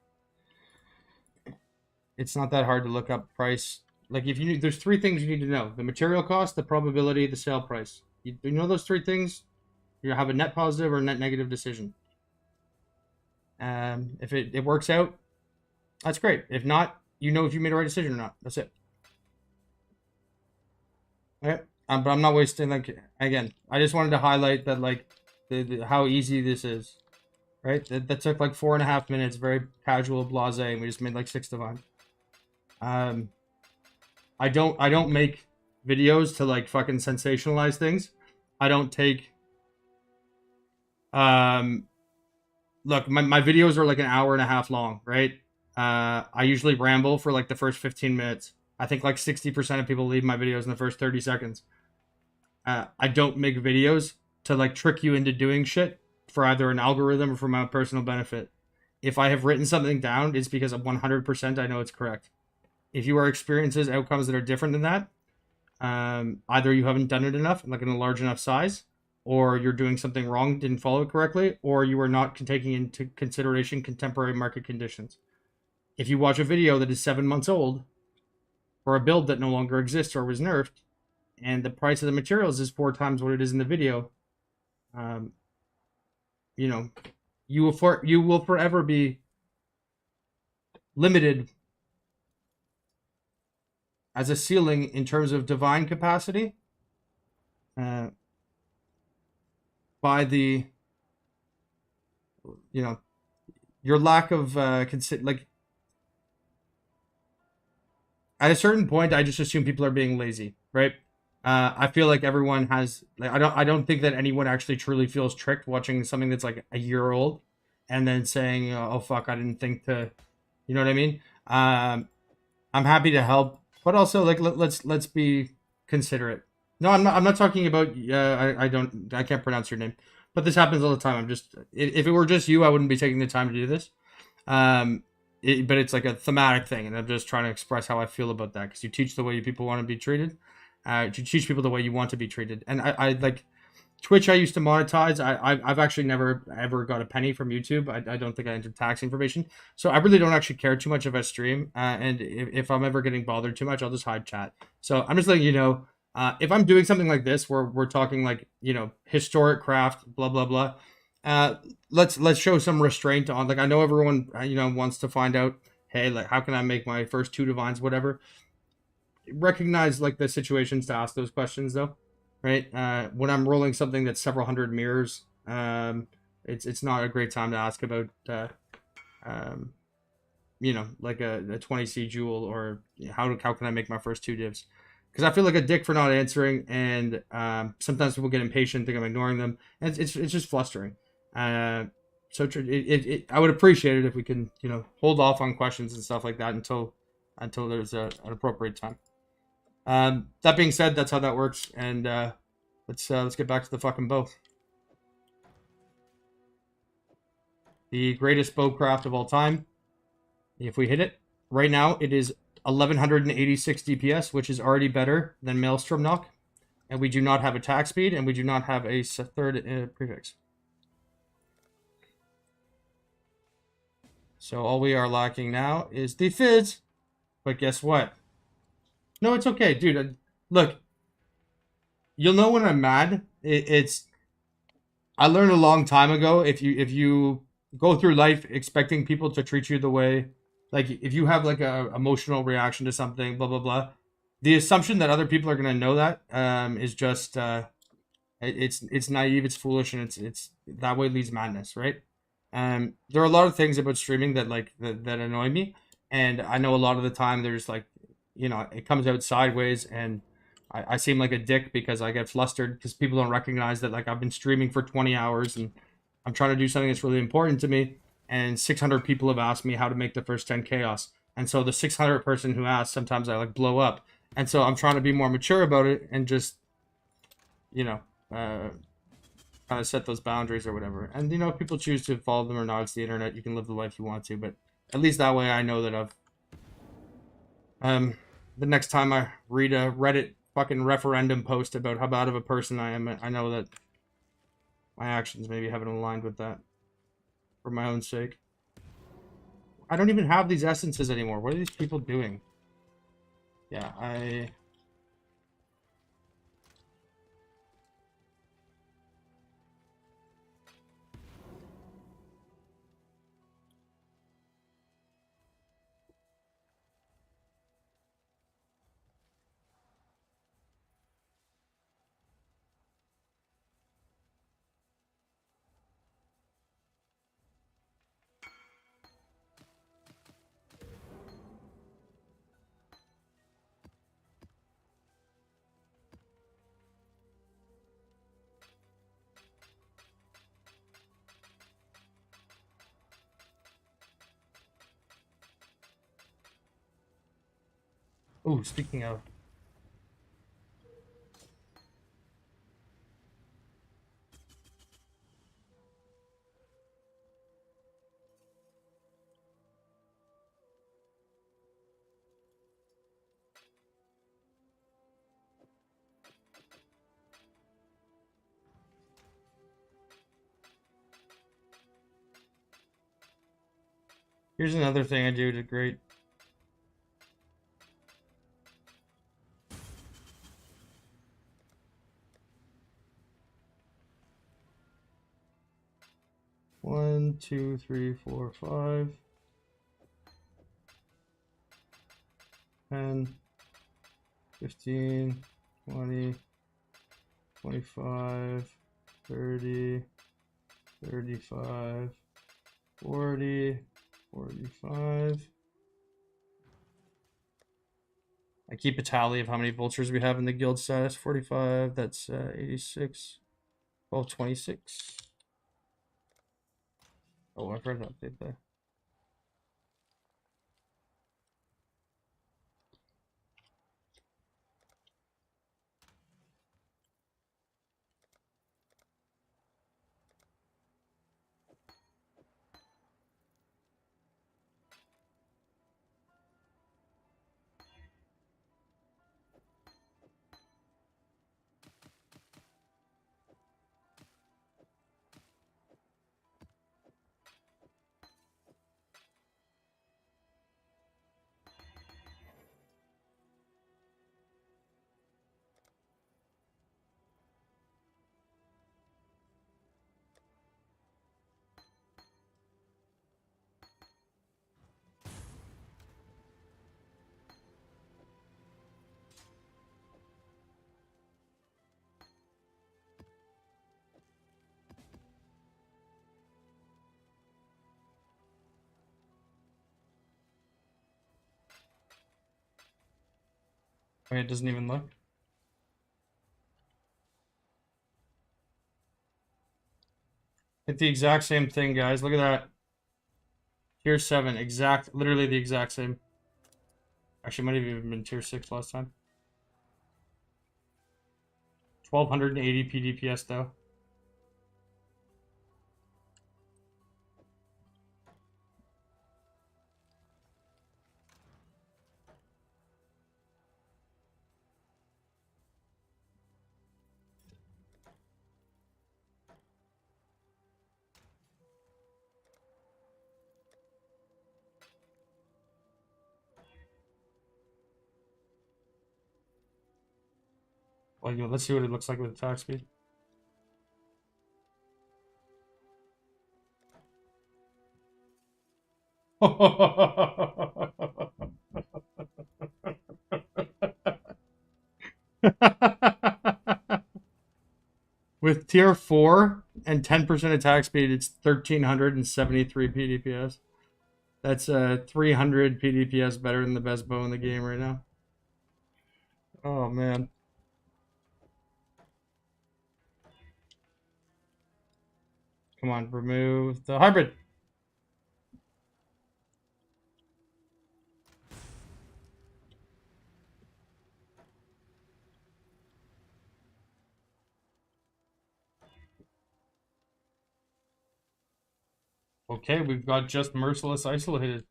It's not that hard to look up price. Like if you need, there's 3 things you need to know: the material cost, the probability, the sale price. You know those 3 things, you have a net positive or net negative decision. If it works out, that's great. If not, you know if you made the right decision or not. That's it. Okay. But I'm not wasting, like, again, I just wanted to highlight that, like, how easy this is. Right? That took like 4.5 minutes, very casual, blasé, and we just made like 6 divine. I don't make videos to like fucking sensationalize things. I don't take look, my videos are like 1.5 hours long, right? I usually ramble for like the first 15 minutes. I think like 60% of people leave my videos in the first 30 seconds. I don't make videos to like trick you into doing shit for either an algorithm or for my personal benefit. If I have written something down, it's because of 100% I know it's correct. If you are experiencing outcomes that are different than that, either you haven't done it enough, like in a large enough size, or you're doing something wrong, didn't follow it correctly, or you are not taking into consideration contemporary market conditions. If you watch a video that is 7 months old, or a build that no longer exists or was nerfed, and the price of the materials is 4 times what it is in the video, you know, you will forever be limited as a ceiling in terms of divine capacity by the, you know, your lack of like at a certain point I just assume people are being lazy, right? I feel like everyone has, like, I don't think that anyone actually truly feels tricked watching something that's like a year old and then saying, oh fuck, I didn't think to, you know what I mean? I'm happy to help, but also like let's be considerate. No, I'm not talking about I can't pronounce your name, but this happens all the time. I'm just, if it were just you, I wouldn't be taking the time to do this. But it's like a thematic thing, and I'm just trying to express how I feel about that, because you teach the way people want to be treated. You teach people the way you want to be treated. And I like Twitch. I used to monetize. I've actually never ever got a penny from YouTube. I don't think I entered tax information, so I really don't actually care too much if I stream. And if I'm ever getting bothered too much, I'll just hide chat. So I'm just letting you know, if I'm doing something like this, where we're talking like, you know, historic craft, blah blah blah. Let's show some restraint on, like, I know everyone, you know, wants to find out, hey, like, how can I make my first 2 divines, whatever. Recognize like the situations to ask those questions though, right? When I'm rolling something that's several hundred mirrors, it's not a great time to ask about you know, like a 20C jewel, or how can I make my first 2 divs, because I feel like a dick for not answering, and sometimes people get impatient, think I'm ignoring them, and it's just flustering. So I would appreciate it if we can, you know, hold off on questions and stuff like that until there's an appropriate time. That being said, that's how that works, and let's get back to the fucking bow. The greatest bowcraft of all time. If we hit it right now, it is 1186 DPS, which is already better than Maelstrom Knock. and we do not have attack speed, and we do not have a third prefix. So all we are lacking now is the fizz. But guess what? No, it's okay, dude. Look, you'll know when I'm mad. It's I learned a long time ago. If you go through life expecting people to treat you the way, like if you have like a emotional reaction to something, blah blah blah, the assumption that other people are gonna know that is just it's naive, it's foolish, and it's that way leads madness, right? There are a lot of things about streaming that that annoy me, and I know a lot of the time there's like, it comes out sideways, and I seem like a dick because I get flustered because people don't recognize that like I've been streaming for 20 hours and I'm trying to do something that's really important to me, and 600 people have asked me how to make the first 10 chaos, and so the 600th person who asks, sometimes I like blow up, and so I'm trying to be more mature about it and just, you know, kind of set those boundaries or whatever. And if people choose to follow them or not, it's the internet. You can live the life you want to, but at least that way I know that the next time I read a Reddit fucking referendum post about how bad of a person I am, I know that my actions maybe haven't aligned with that for my own sake. I don't even have these essences anymore. What are these people doing? Yeah, Oh, speaking of, here's another thing I do to great. One, two, three, four, 5, 10, 15, 20, 25, 30, 35, 40, 45. I keep a tally of how many vultures we have in the guild status. 45, that's 86. 1226. Oh, I've heard an update there. Wait, it doesn't even look. It's the exact same thing, guys. Look at that. Tier 7, literally the exact same. Actually, might have even been tier 6 last time. 1280 PDPS though. Oh, yo, let's see what it looks like with attack speed. With tier 4 and 10% attack speed, it's 1373 PDPS. That's 300 PDPS better than the best bow in the game right now. Oh man. Come on, remove the hybrid. Okay, we've got just merciless isolated.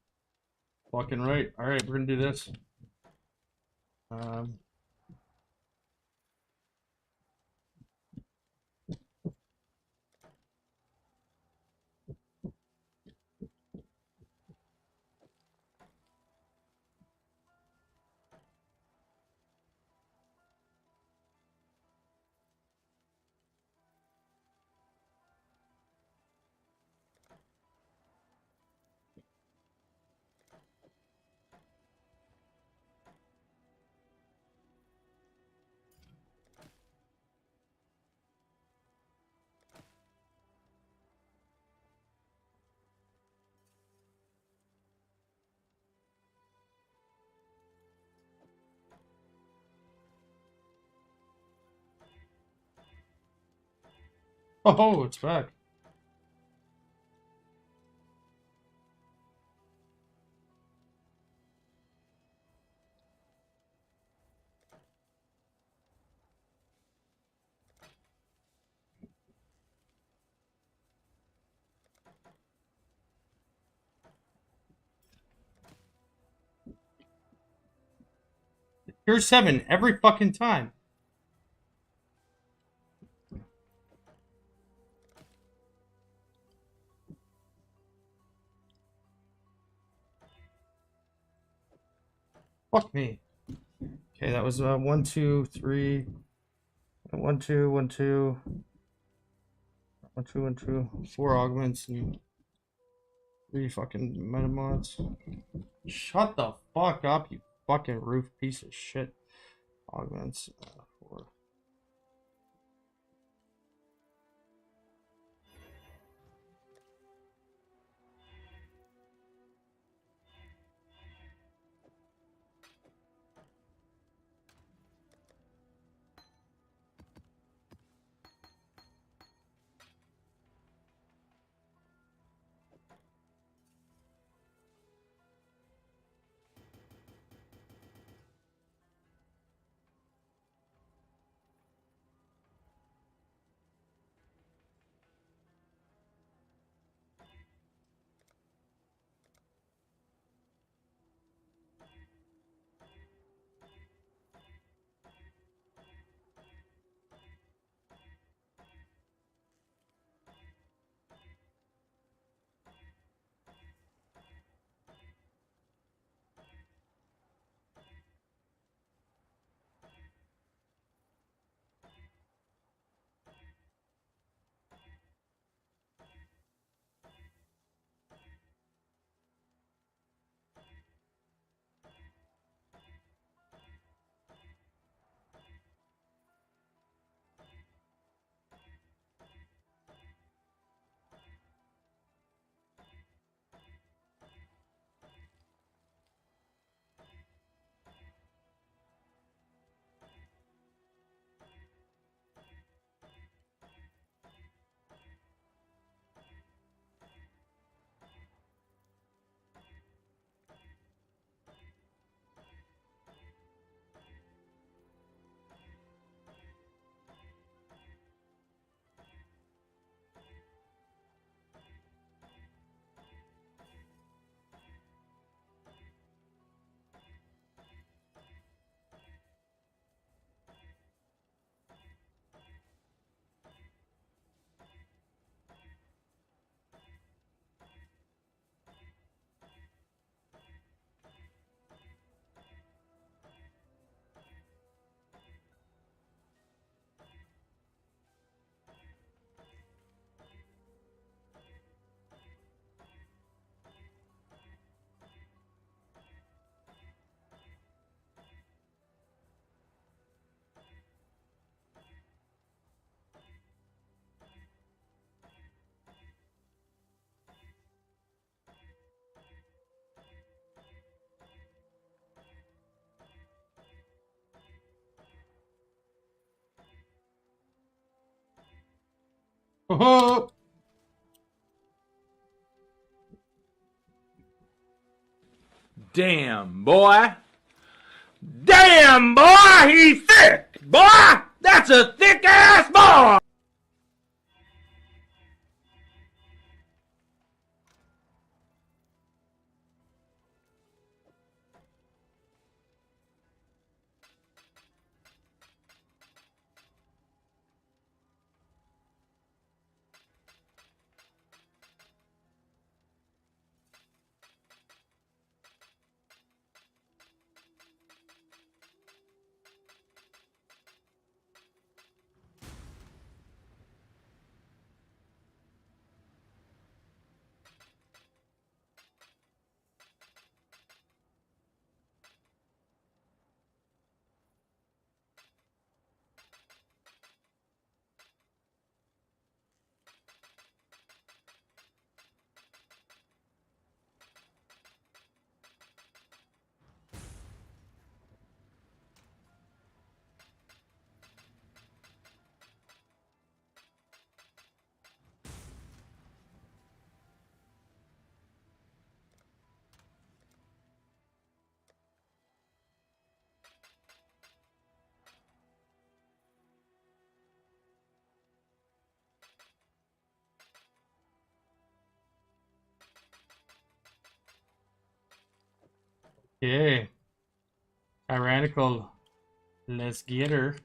Fucking right. All right, we're gonna do this. Oh, it's back. Here's 7 every fucking time. Fuck me. Okay, that was 1, 2, 3. 1, 2, 1, 2. 1, 2, 1, 2. 4 augments and 3 fucking metamods. Shut the fuck up, you fucking roof piece of shit. Augments. 4. Oh,
Damn, boy. Damn, boy, he's thick. Boy, that's a thick ass boy.
okay. Tyrannical. Let's get her.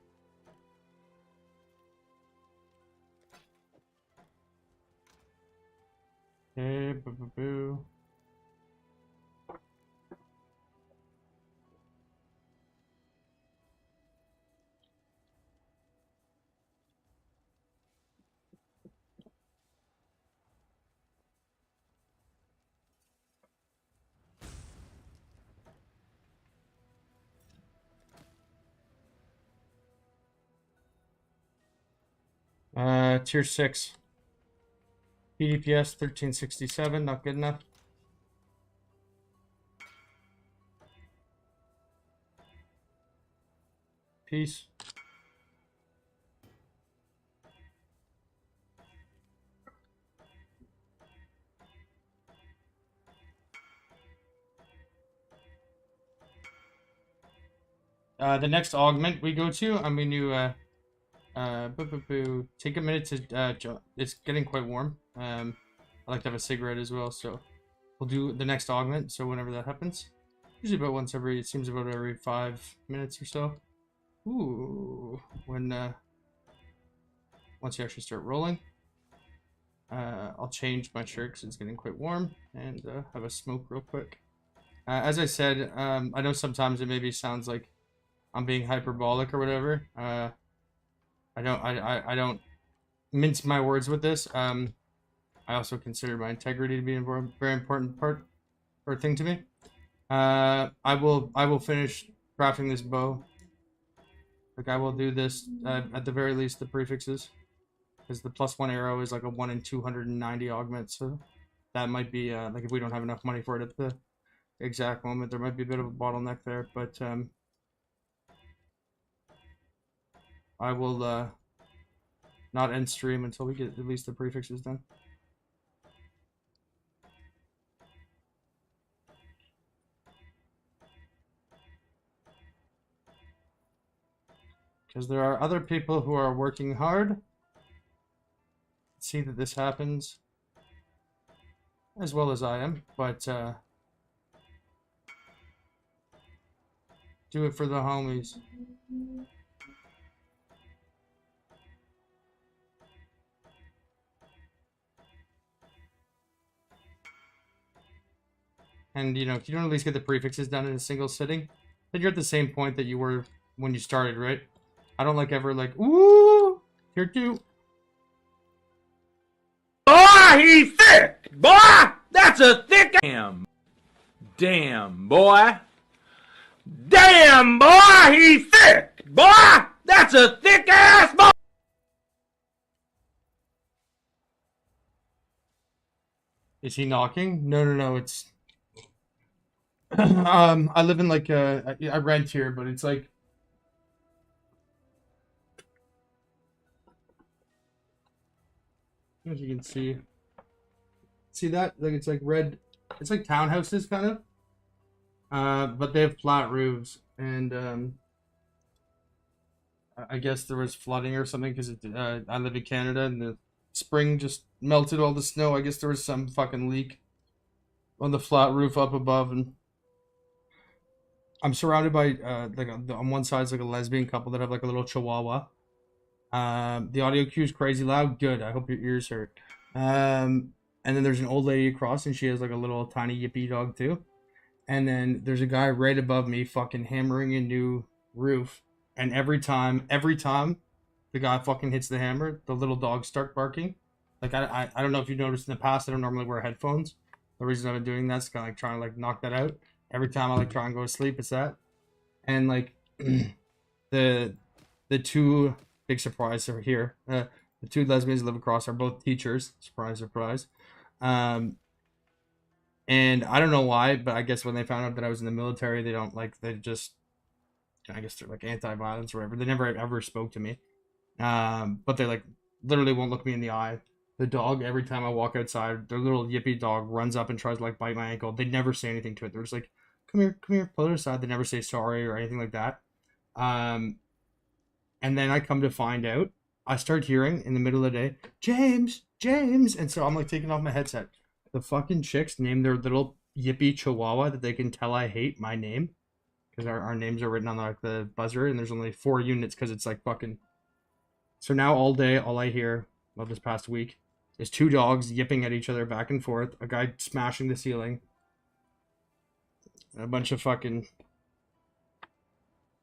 Okay, boo boo boo. Tier 6. PDPS 1367, not good enough. Peace. The next augment we go to, I'm going to take a minute to it's getting quite warm. I like to have a cigarette as well, so we'll do the next augment. So whenever that happens, usually about once every, it seems about every 5 minutes or so. Ooh, when once you actually start rolling, I'll change my shirt because it's getting quite warm and have a smoke real quick. As I said, I know sometimes it maybe sounds like I'm being hyperbolic or whatever. I don't mince my words with this. I also consider my integrity to be a very important part or thing to me. I will finish crafting this bow. Like I will do this at the very least the prefixes, because the +1 arrow is like a 1 in 290 augment. So that might be like if we don't have enough money for it at the exact moment, there might be a bit of a bottleneck there. But I will not end stream until we get at least the prefixes done. Because there are other people who are working hard. See that this happens as well as I am, but do it for the homies. And you know, if you don't at least get the prefixes done in a single sitting, then you're at the same point that you were when you started, right? I don't like ever like, ooh, here too.
Boy, he's thick. Boy, that's a thick. Damn, boy. Damn, boy, he's thick. Boy, that's a thick ass boy.
Is he knocking? No, it's I live in like I rent here, but it's like As you can see. See that? Like it's like red. It's like townhouses kind of. But they have flat roofs, and I guess there was flooding or something because I live in Canada, and the spring just melted all the snow. I guess there was some fucking leak on the flat roof up above, and I'm surrounded by on one side is like a lesbian couple that have like a little chihuahua. The audio cue is crazy loud. Good. I hope your ears hurt. And then there's an old lady across, and she has like a little tiny yippy dog too. And then there's a guy right above me fucking hammering a new roof. And every time the guy fucking hits the hammer, the little dogs start barking. Like I don't know if you noticed in the past, I don't normally wear headphones. The reason I've been doing that is kind of like trying to like knock that out. Every time I like try and go to sleep, it's that. And like the two big surprise are here. The two lesbians that live across are both teachers. Surprise, surprise. And I don't know why, but I guess when they found out that I was in the military, they just, I guess they're like anti-violence or whatever. They never ever spoke to me. But they like literally won't look me in the eye. The dog, every time I walk outside, their little yippy dog runs up and tries to like bite my ankle. They never say anything to it. They're just like, come here, pull it aside. They never say sorry or anything like that. And then I come to find out, I start hearing in the middle of the day, James. And so I'm like taking off my headset. The fucking chicks name their little yippy chihuahua that they can tell I hate my name. Because our names are written on like the buzzer, and there's only 4 units because it's like fucking. So now all day, all I hear, well, this past week, is 2 dogs yipping at each other back and forth, a guy smashing the ceiling, a bunch of fucking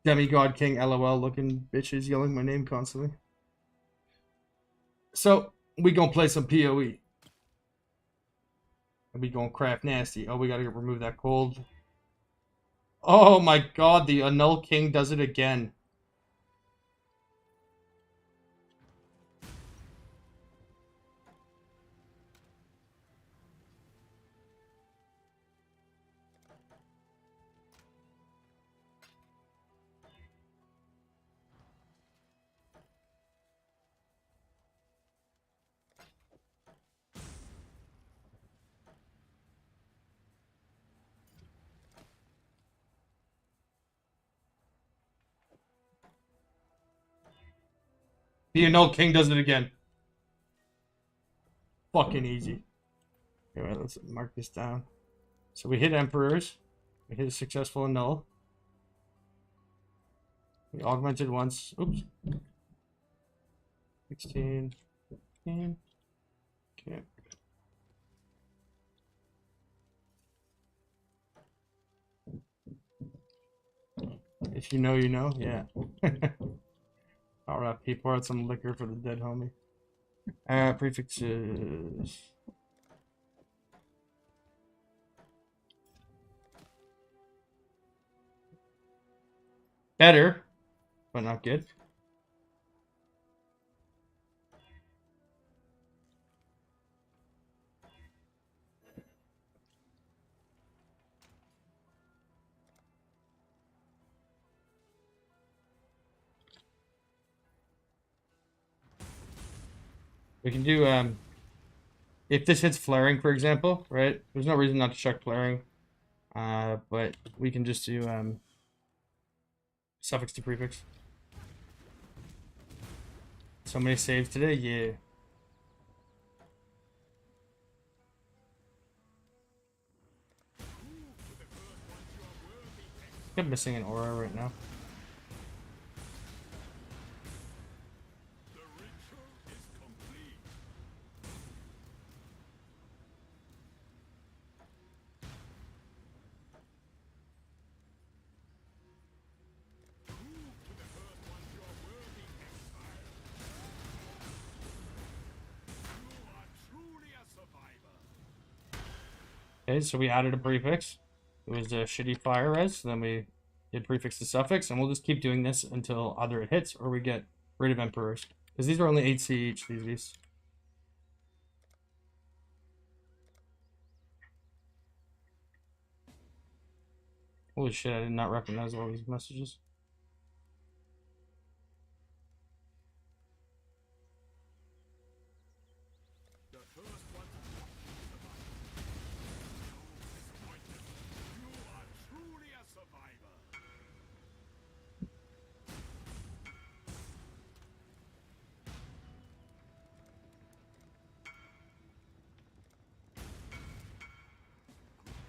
demigod king LOL looking bitches yelling my name constantly. So we gonna play some PoE. And we gonna craft nasty. Oh, we gotta remove that cold. Oh my god, the Annul King does it again. The Annul King does it again. Fucking easy. Alright, let's mark this down. So we hit Emperors. We hit a successful Annul. We augmented once. Oops. 16. 15. Okay. If you know, you know. Yeah. Alright, people out some liquor for the dead homie. Prefixes. Better, but not good. We can do, if this hits flaring, for example, right? There's no reason not to check flaring. But we can just do, suffix to prefix. So many saves today, yeah. I'm missing an aura right now. Okay, so we added a prefix. It was a shitty fire res, so then we did prefix to suffix, and we'll just keep doing this until either it hits or we get rid of Emperors. Because these are only 8C each, these. Holy shit, I did not recognize all these messages.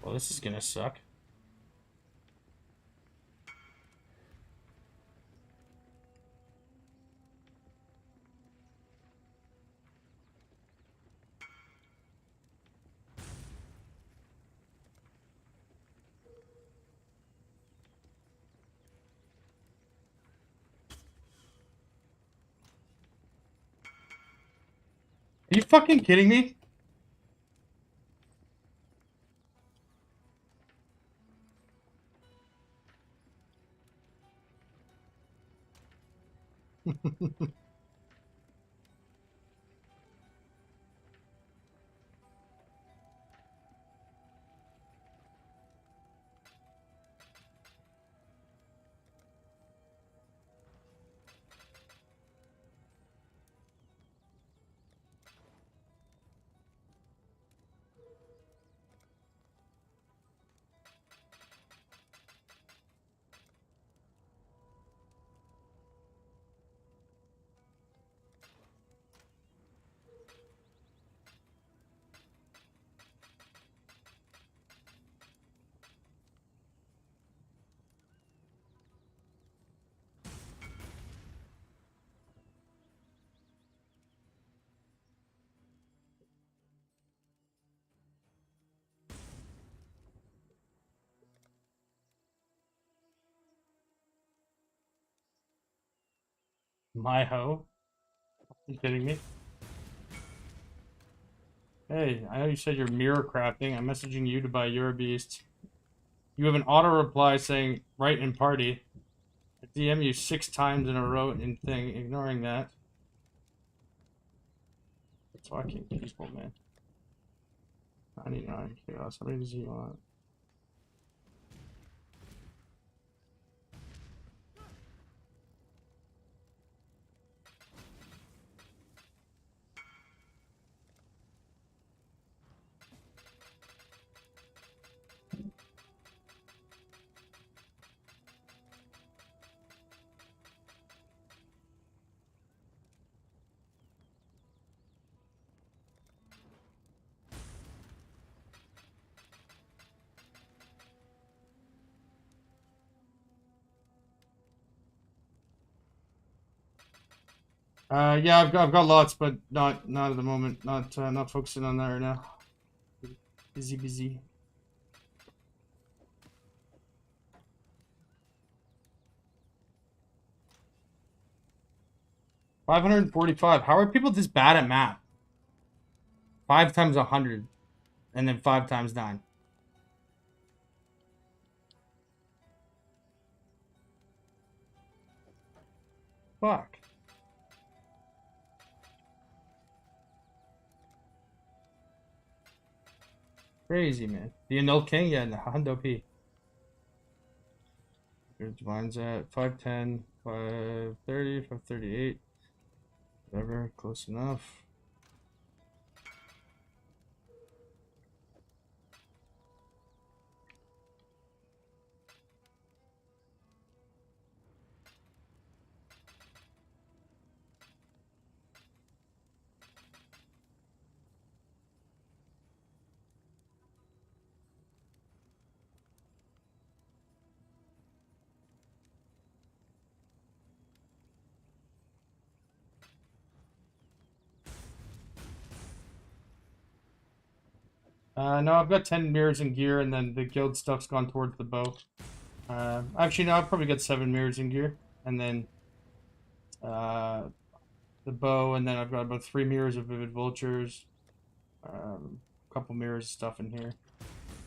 Well, this is gonna suck. Are you fucking kidding me? My hoe? Are you kidding me? Hey, I know you said you're mirror crafting. I'm messaging you to buy your beast. You have an auto reply saying right in party. I DM you 6 times in a row in thing, ignoring that. Fucking people, man. 99 chaos. How many does he want? Yeah, I've got lots, but not at the moment. Not focusing on that right now. Busy. 545. How are people this bad at math? 5 times 100, and then 5 times 9. Fuck. Crazy, man. The Annulled King? Yeah, the Hundo P. Divine's at 510, 530, 538. Whatever, close enough. No, I've got 10 mirrors in gear, and then the guild stuff's gone towards the bow. Actually, no, I've probably got 7 mirrors in gear, and then the bow, and then I've got about 3 mirrors of vivid vultures, a couple mirrors of stuff in here.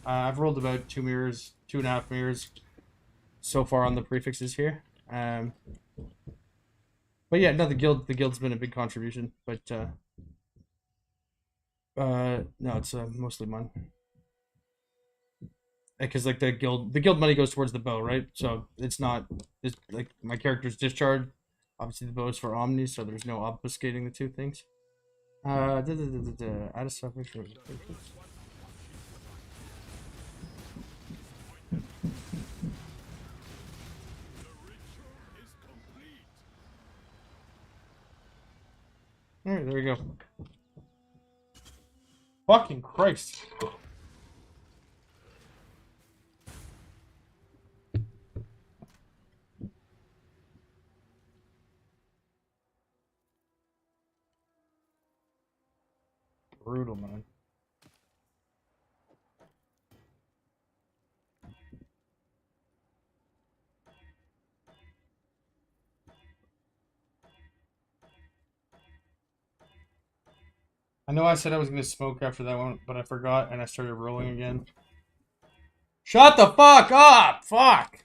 I've rolled about 2 mirrors, 2.5 mirrors so far on the prefixes here. But yeah, no, the guild's been a big contribution, but no, it's mostly mine. Because like the guild money goes towards the bow, right? So it's not, it's like my character's discharge. Obviously, the bow is for Omni, so there's no obfuscating the two things. Add a suffix for Alright, there we go. Fucking Christ. brutal, man. I know I said I was gonna smoke after that one, but I forgot and I started rolling again. Shut the fuck up! Fuck!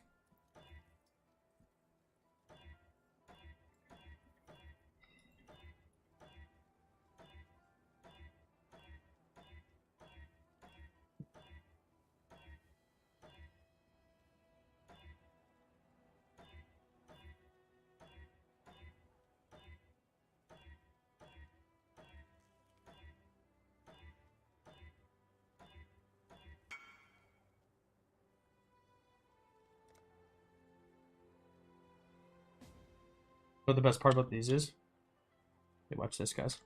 But the best part about these is, hey, watch this, guys.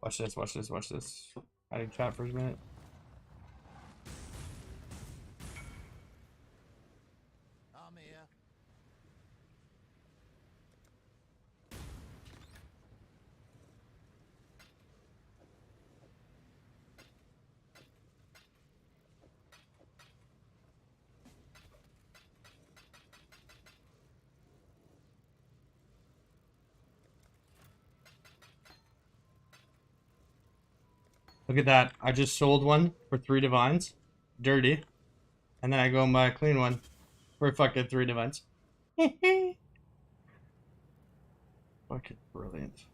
Watch this, watch this, watch this. I didn't chat for a minute.
I'm here.
Look at that. I just sold one for 3 divines. Dirty. And then I go and buy a clean one for fucking 3 divines. Fucking brilliant.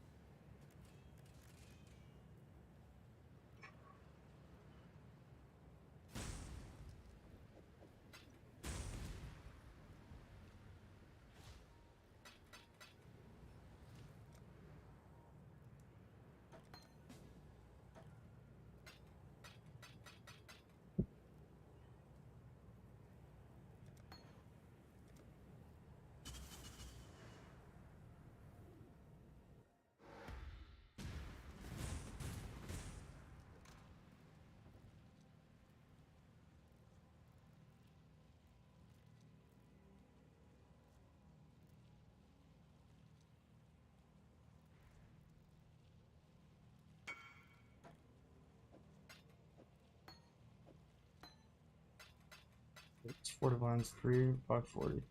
It's 4 divines, 3, 540.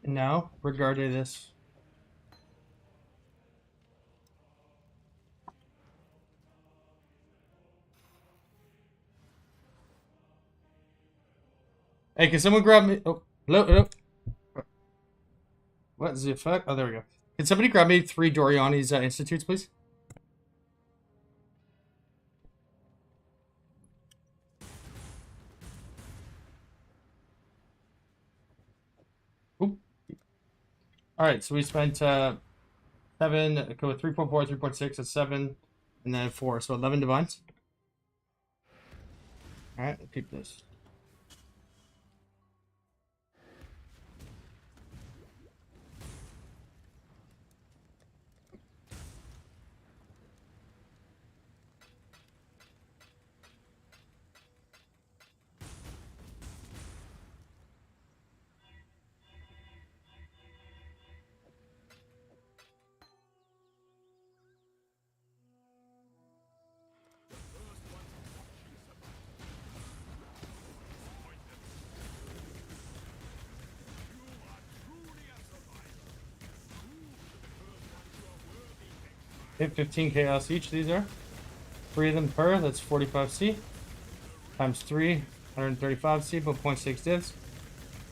And now, regarding this. Hey, can someone grab me? Oh, hello, hello. What is the effect? Oh, there we go. Can somebody grab me 3 Doriani's Institutes, please? Oop. All right, so we spent 7, go with 3.4, 3.6, that's 7, and then 4, so 11 divines. All right, keep this. Hit 15 chaos each, these are. 3 of them per, that's 45C. Times 3, 135C, but 0.6 divs.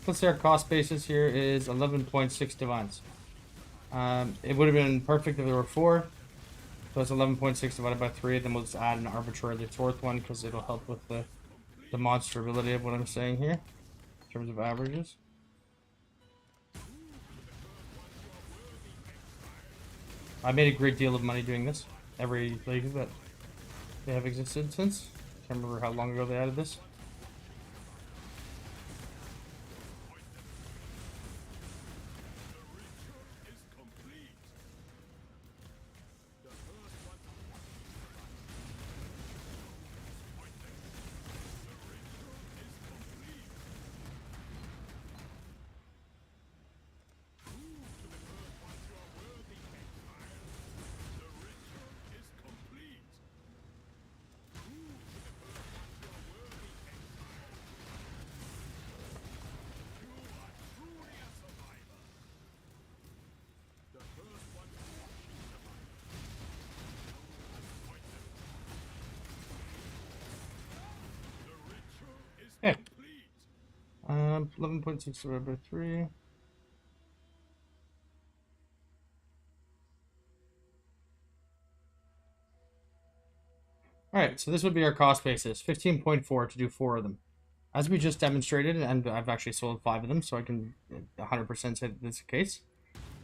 Let's say our cost basis here is 11.6 divines. It would have been perfect if there were 4. So it's 11.6 divided by 3, then we'll just add an arbitrarily 4th one because it'll help with the demonstrability of what I'm saying here in terms of averages. I made a great deal of money doing this. Every league that they have existed since. Can't remember how long ago they added this. Yeah. 11.6 divided by 3. Alright, so this would be our cost basis. 15.4 to do 4 of them. As we just demonstrated, and I've actually sold 5 of them, so I can 100% say that this is the case.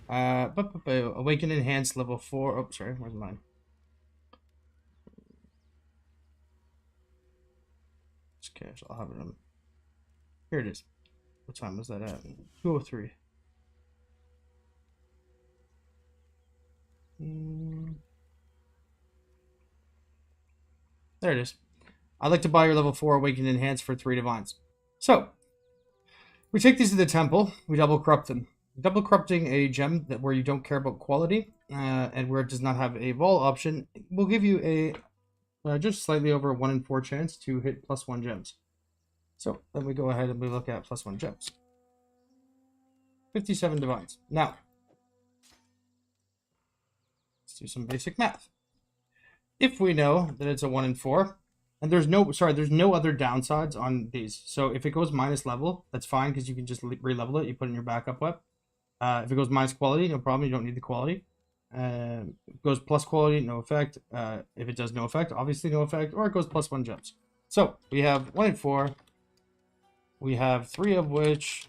Awaken Enhanced level 4. Oh, sorry, where's mine? Okay, so I'll have it on. Here it is. What time was that at? 2:03. There it is. I'd like to buy your level 4 Awakened Enhanced for 3 divines. So, we take these to the temple, we double corrupt them. Double corrupting a gem that where you don't care about quality, and where it does not have a vol option, will give you a just slightly over 1 in 4 chance to hit +1 gems. So, then we go ahead and we look at +1 gems. 57 divines. Now, let's do some basic math. If we know that it's a 1 in 4, and there's no other downsides on these. So if it goes minus level, that's fine because you can just re-level it. You put it in your backup web. If it goes minus quality, no problem. You don't need the quality. If it goes plus quality, no effect. If it does no effect, obviously no effect. Or it goes +1 gems. So we have 1 in 4. We have 3 of which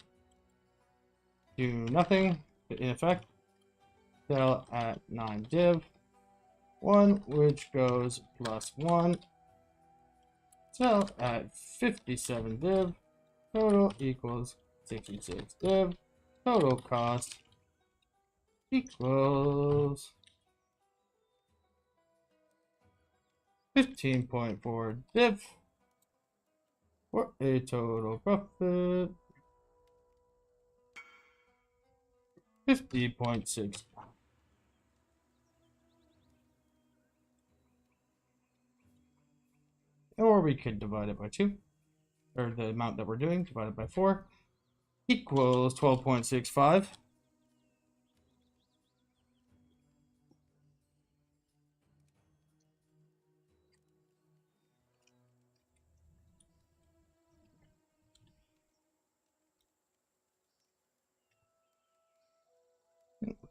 do nothing in effect. Sell at 9 div. 1 which goes +1. Sell at 57 div. Total equals 66 div. Total cost equals 15.4 div. For a total profit 50.6. Or we could divide it by 2, or the amount that we're doing divided by 4 equals 12.65.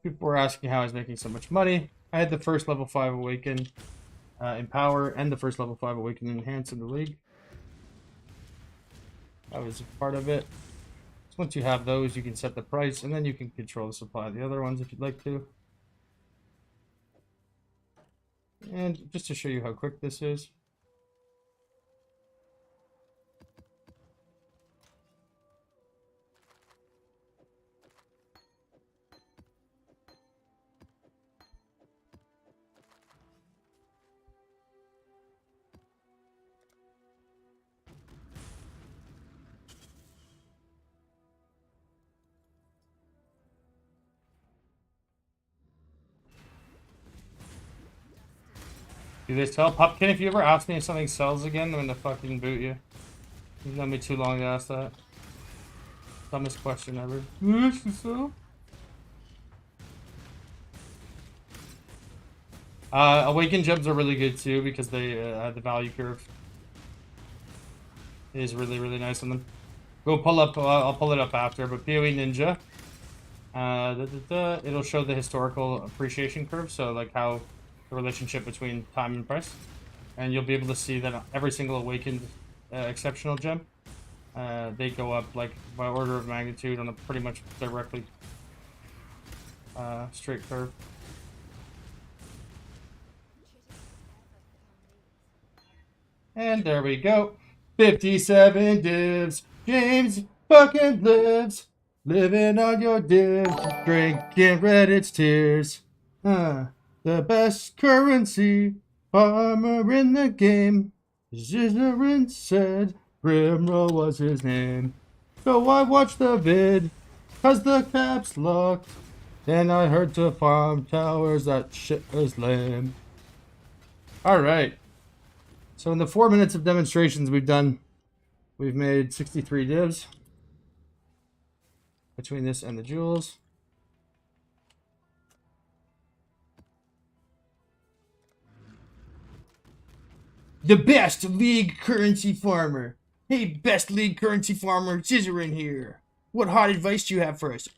People were asking how I was making so much money. I had the first level 5 awaken in power and the first level 5 awaken enhance in the league. That was part of it. So once you have those, you can set the price, and then you can control the supply of the other ones if you'd like to. And just to show you how quick this is. Do they sell? Pupkin, if you ever ask me if something sells again, I'm gonna fucking boot you. You've known me too long to ask that. Dumbest question ever. Yes, so? Awakened gems are really good too because they the value curve is really, really nice on them. Go pull up, I'll pull it up after, but PoE Ninja, it'll show the historical appreciation curve, so like how the relationship between time and price. And you'll be able to see that every single Awakened exceptional gem, they go up like by order of magnitude on a pretty much directly straight curve. And there we go. 57 divs. James fucking lives. Living on your divs. Drinking Reddit's tears. The best currency farmer in the game. Zizarin said Brimroll was his name. So I watched the vid. Cause the cap's locked. Then I heard to farm towers. That shit was lame. Alright. So in the 4 minutes of demonstrations we've done, we've made 63 divs between this and the jewels. The best league currency farmer. Hey, best league currency farmer, Scissorin here. What hot advice do you have for us?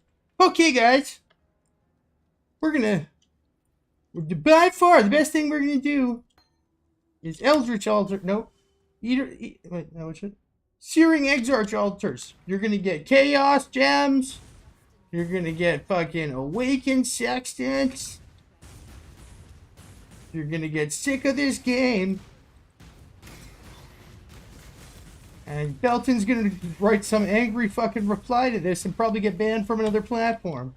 Okay, guys. By far, the best thing we're gonna do is Eldritch Altar. Nope. Wait, no, it should. Searing Exarch Altars. You're gonna get Chaos Gems. You're gonna get fucking Awakened Sextants. You're gonna get sick of this game. And Belton's gonna write some angry fucking reply to this and probably get banned from another platform.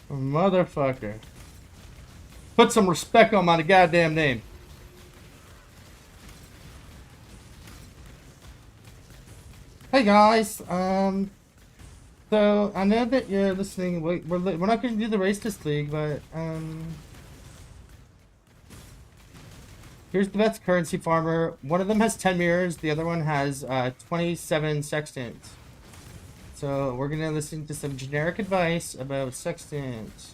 Motherfucker. Put some respect on my goddamn name. Hey guys, so I know that you're listening. We're not going to do the Race This League, but here's the best currency farmer. One of them has 10 mirrors, the other one has 27 sextants. So we're gonna listen to some generic advice about sextants.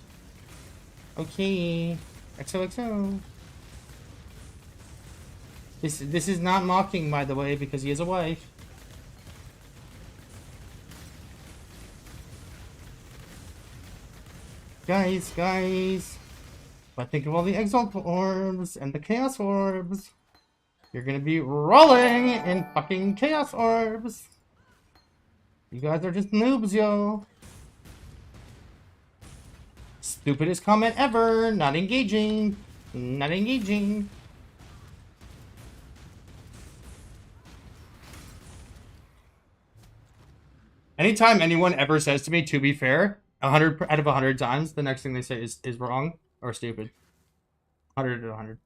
Okay, XOXO. This is not mocking, by the way, because he has a wife. Guys, but think of all the Exalt Orbs and the Chaos Orbs. You're gonna be rolling in fucking Chaos Orbs. You guys are just noobs, yo. Stupidest comment ever. Not engaging. Not engaging. Anytime anyone ever says to me, to be fair, 100 out of 100 times, the next thing they say is wrong or stupid. 100 to 100.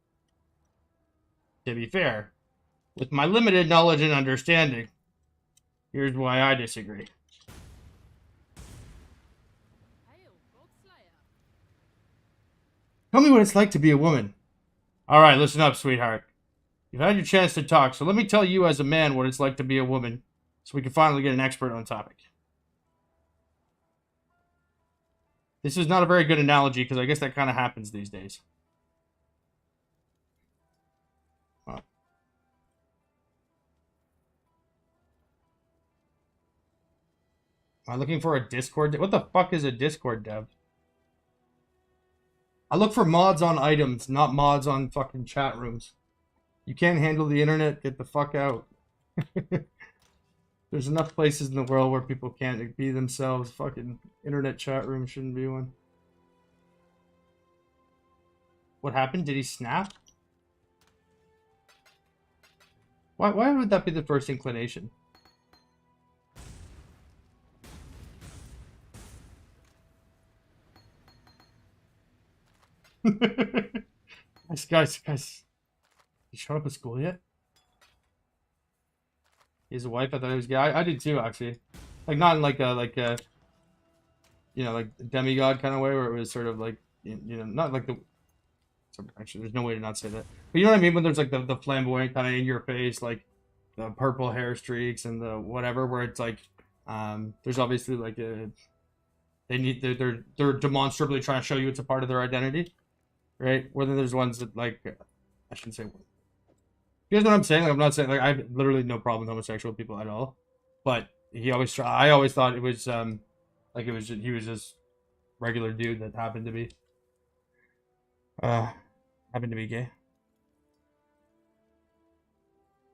To be fair, with my limited knowledge and understanding, here's why I disagree. Tell me what it's like to be a woman. Alright, listen up, sweetheart. You've had your chance to talk, so let me tell you as a man what it's like to be a woman, so we can finally get an expert on the topic. This is not a very good analogy, because I guess that kind of happens these days. Wow. Am I looking for a Discord? What the fuck is a Discord dev? I look for mods on items, not mods on fucking chat rooms. You can't handle the internet, get the fuck out. There's enough places in the world where people can't be themselves. Fucking internet chat room shouldn't be one. What happened? Did he snap? Why would that be the first inclination? Guys. You show up at school yet? He's a wife. I thought he was gay. I did too, actually. Like, not in like a you know, like demigod kind of way, where it was sort of like, you know, not like the. Actually, there's no way to not say that. But you know what I mean? When there's like the flamboyant kind of in your face, like the purple hair streaks and the whatever, where it's like, There's obviously like they're demonstrably trying to show you it's a part of their identity, right? Whether there's ones that like I shouldn't say. You guys know what I'm saying? Like, I'm not saying like I have literally no problem with homosexual people at all, but I always thought it was like it was he was just regular dude that happened to be gay.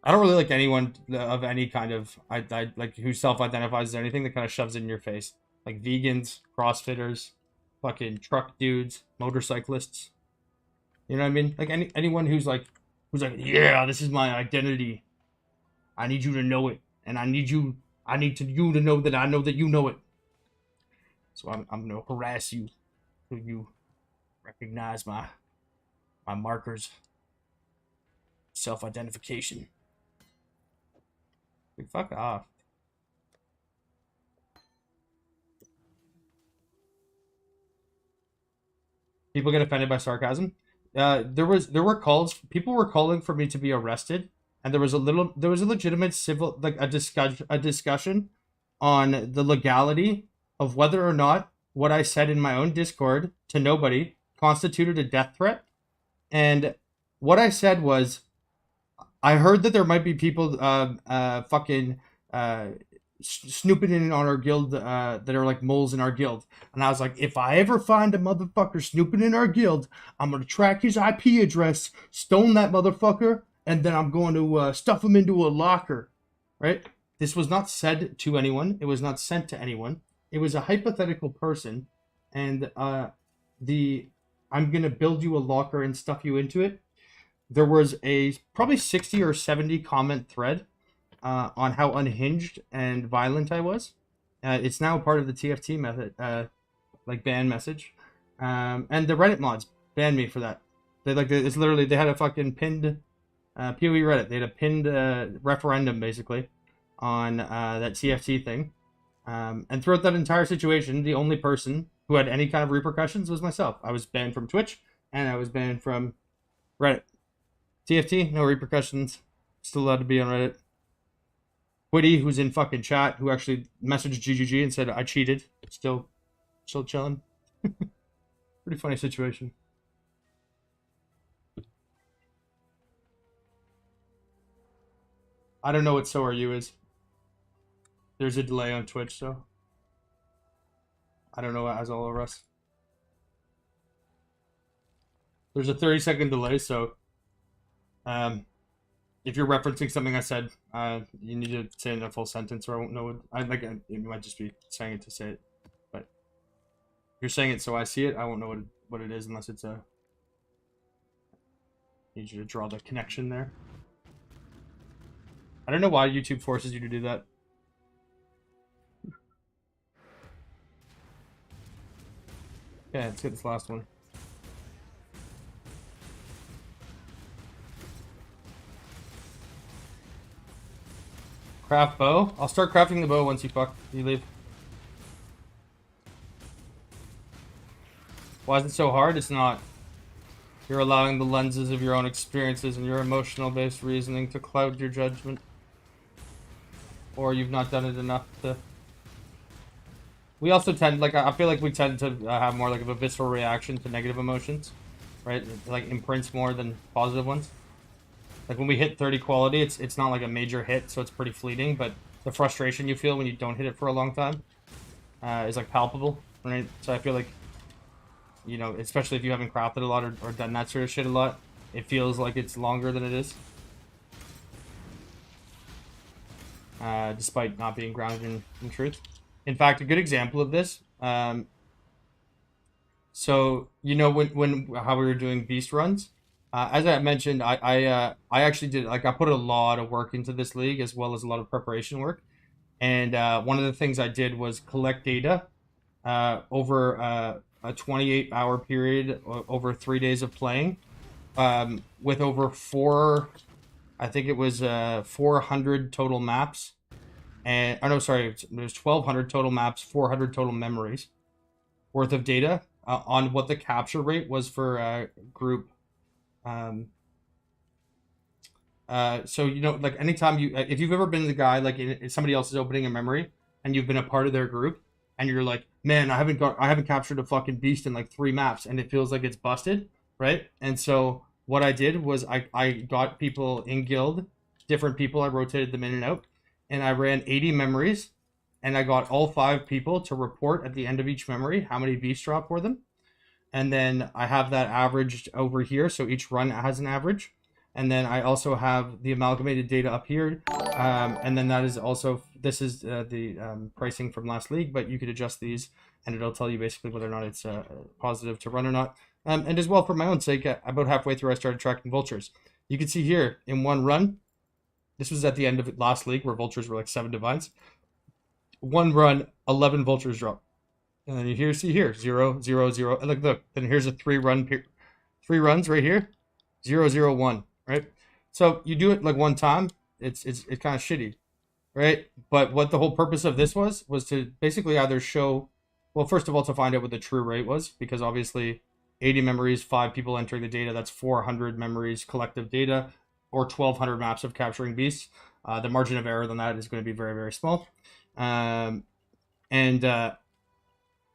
I don't really like anyone of any kind of I like who self-identifies as anything that kind of shoves it in your face, like vegans, CrossFitters, fucking truck dudes, motorcyclists. You know what I mean? Like anyone who's like, yeah, this is my identity. I need you to know it, and I need you to know that I know that you know it. So I'm gonna harass you, so you recognize my markers, self-identification. Like, fuck off. People get offended by sarcasm. There were calls. People were calling for me to be arrested, and there was a legitimate civil like a discussion on the legality of whether or not what I said in my own Discord to nobody constituted a death threat. And what I said was, I heard that there might be people fucking snooping in on our guild that are like moles in our guild. And I was like, if I ever find a motherfucker snooping in our guild, I'm going to track his IP address, stone that motherfucker, and then I'm going to stuff him into a locker. Right? This was not said to anyone. It was not sent to anyone. It was a hypothetical person. And I'm going to build you a locker and stuff you into it. There was a probably 60 or 70 comment thread on how unhinged and violent I was. It's now part of the TFT method, like ban message. And the Reddit mods banned me for that. It's literally, they had a fucking pinned, PoE Reddit, they had a pinned referendum basically on that TFT thing. And throughout that entire situation, the only person who had any kind of repercussions was myself. I was banned from Twitch, and I was banned from Reddit. TFT, no repercussions. Still allowed to be on Reddit. Witty, who's in fucking chat, who actually messaged GGG and said I cheated. Still chilling. Pretty funny situation. I don't know what So Are You is. There's a delay on Twitch, so I don't know as all of us. There's a 30-second delay, so if you're referencing something I said, you need to say it in a full sentence, or I won't know what. It might just be saying it to say it, but if you're saying it so I see it, I won't know what it is unless it's a. I need you to draw the connection there. I don't know why YouTube forces you to do that. Okay, let's get this last one. Craft bow? I'll start crafting the bow once you leave. Why is it so hard? It's not. You're allowing the lenses of your own experiences and your emotional-based reasoning to cloud your judgment. Or you've not done it enough to... We also tend, like, I feel like we tend to have more like of a visceral reaction to negative emotions, right? It, like, imprints more than positive ones. Like, when we hit 30 quality, it's not like a major hit, so it's pretty fleeting, but the frustration you feel when you don't hit it for a long time is, like, palpable, right? So I feel like, you know, especially if you haven't crafted a lot or done that sort of shit a lot, it feels like it's longer than it is. Despite not being grounded in truth. In fact, a good example of this, so, you know, how we were doing beast runs, as I mentioned, I actually did, like, I put a lot of work into this league as well as a lot of preparation work. And one of the things I did was collect data over a 28-hour period, over 3 days of playing, with over I think it was 400 total maps. And, oh no, sorry, it was 1,200 total maps, 400 total memories worth of data on what the capture rate was for group. So, you know, like, anytime if you've ever been the guy, like, somebody else is opening a memory, and you've been a part of their group, and you're like, man, I haven't captured a fucking beast in like 3 maps, and it feels like it's busted, right? And so what I did was I got people in guild, different people, I rotated them in and out, and I ran 80 memories, and I got all 5 people to report at the end of each memory how many beasts drop for them. And then I have that averaged over here, so each run has an average. And then I also have the amalgamated data up here, and then that is also, this is the pricing from last league, but you could adjust these, and it'll tell you basically whether or not it's positive to run or not. And as well, for my own sake, about halfway through I started tracking vultures. You can see here, in one run, this was at the end of last league, where vultures were like 7 divines. One run, 11 vultures drop. And then you see here, 0, 0, 0. And look, then here's a 3 runs right here, 0, 0, 1, right? So you do it like one time, it's kind of shitty, right? But what the whole purpose of this was to basically either show, well, first of all, to find out what the true rate was, because obviously 80 memories, 5 people entering the data, that's 400 memories collective data, or 1,200 maps of capturing beasts. The margin of error on that is going to be very, very small.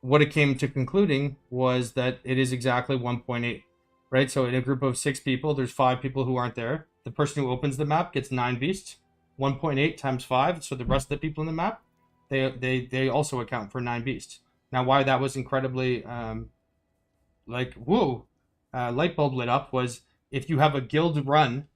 What it came to concluding was that it is exactly 1.8, right? So in a group of 6 people, there's 5 people who aren't there. The person who opens the map gets 9 beasts. 1.8 times 5, so the rest of the people in the map, they also account for 9 beasts. Now, why that was incredibly light bulb lit up was, if you have a guild run,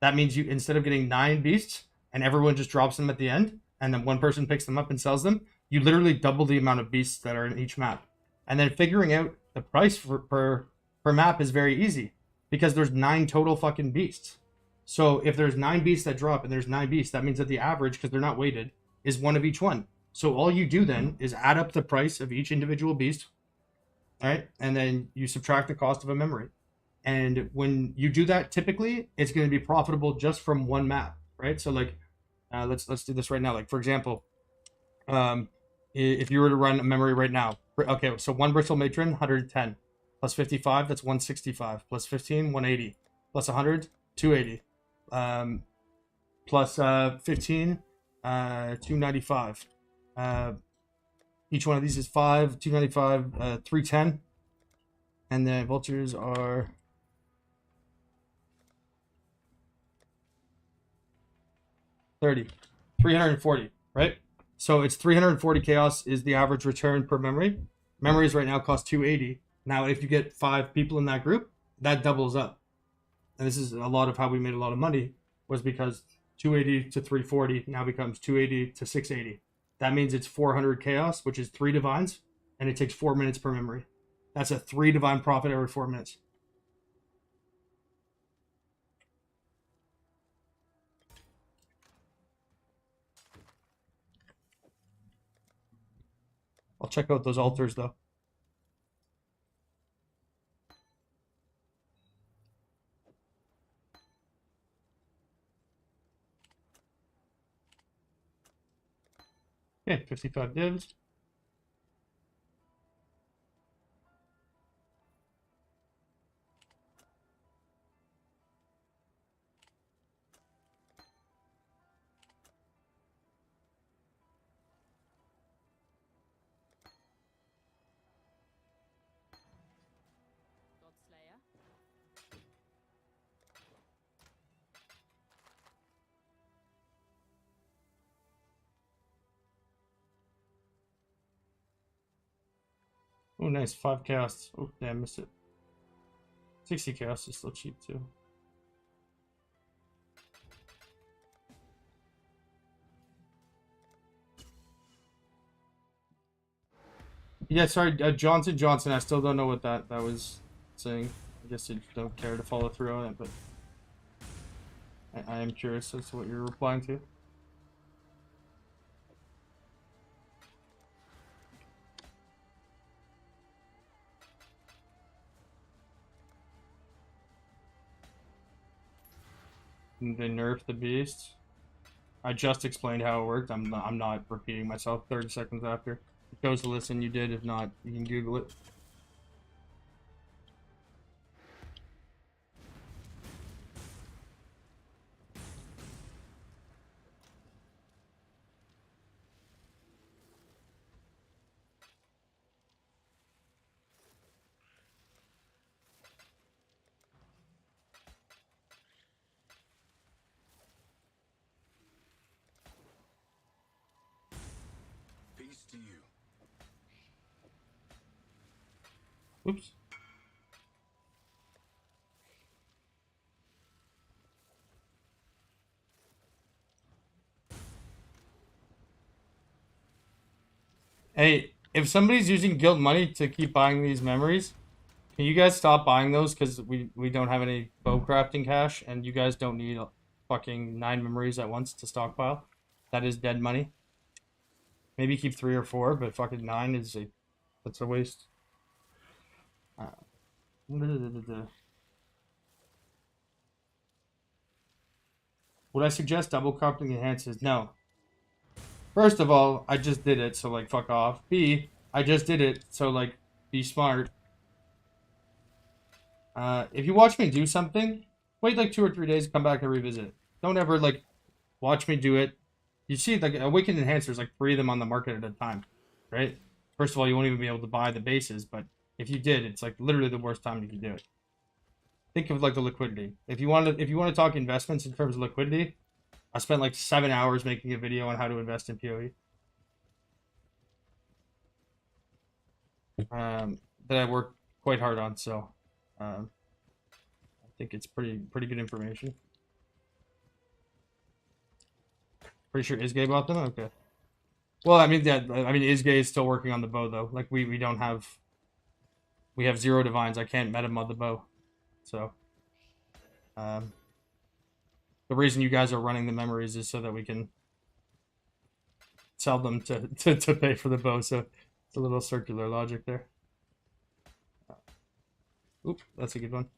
that means you, instead of getting 9 beasts and everyone just drops them at the end, and then one person picks them up and sells them, you literally double the amount of beasts that are in each map. And then figuring out the price per map is very easy, because there's 9 total fucking beasts. So if there's 9 beasts that drop and there's 9 beasts, that means that the average, because they're not weighted, is 1 of each one. So all you do then is add up the price of each individual beast, right? And then you subtract the cost of a memory. And when you do that, typically it's going to be profitable just from one map, right? So like, let's do this right now. Like, for example, if you were to run a memory right now, okay, so 1 bristle matron, 110, plus 55, that's 165, plus 15, 180, plus 100, 280, plus 15, 295. Each one of these is 5, 295, 310, and then vultures are 30, 340, right? So it's 340 chaos is the average return per memory. Memories right now cost 280. Now, if you get 5 people in that group, that doubles up. And this is a lot of how we made a lot of money, was because 280 to 340 now becomes 280 to 680. That means it's 400 chaos, which is 3 divines, and it takes 4 minutes per memory. That's a 3 divine profit every 4 minutes. I'll check out those altars though. Okay, 55 divs. Oh, nice. 5 chaos. Oh, damn, missed it. 60 chaos is still cheap, too. Yeah, sorry, Johnson. I still don't know what that was saying. I guess you don't care to follow through on it, but I am curious as to what you're replying to. They nerfed the beast. I just explained how it worked. I'm not repeating myself 30 seconds after. If you chose to listen, you did. If not, you can Google it.
to you.
Oops. Hey, if somebody's using guild money to keep buying these memories, can you guys stop buying those? Because we don't have any bow crafting cash, and you guys don't need fucking 9 memories at once to stockpile. That is dead money. Maybe keep 3 or 4, but fucking 9 is that's a waste. Would I suggest double crafting enhances? No. First of all, I just did it, so like fuck off. B, I just did it, so like be smart. If you watch me do something, wait like 2 or 3 days, come back and revisit it. Don't ever like watch me do it. You see, like awakened enhancers, like 3 of them on the market at a time, right? First of all, you won't even be able to buy the bases, but if you did, it's like literally the worst time you can do it. Think of like the liquidity. If you want to talk investments in terms of liquidity, I spent like 7 hours making a video on how to invest in PoE. That I worked quite hard on, so I think it's pretty good information. Pretty sure Isgay bought them. Okay. Well, I mean, yeah, I mean, Isgay is still working on the bow though. Like we don't have. We have 0 divines. I can't meta mod the bow, so the reason you guys are running the memories is so that we can sell them to pay for the bow. So it's a little circular logic there. Oop, that's a good one.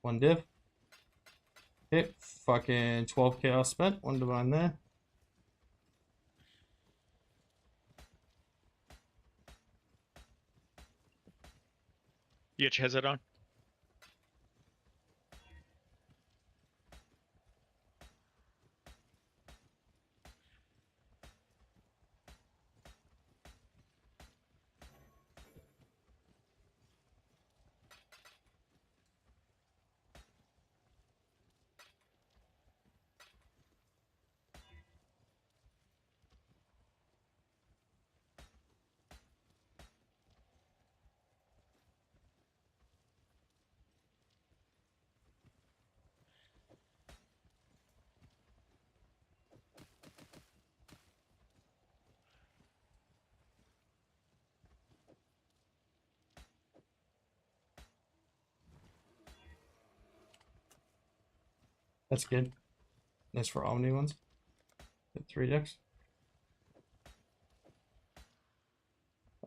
1 div. Okay, fucking 12 chaos spent. 1 divine there.
You get your headset on?
That's good. Nice for Omni ones. 3 decks.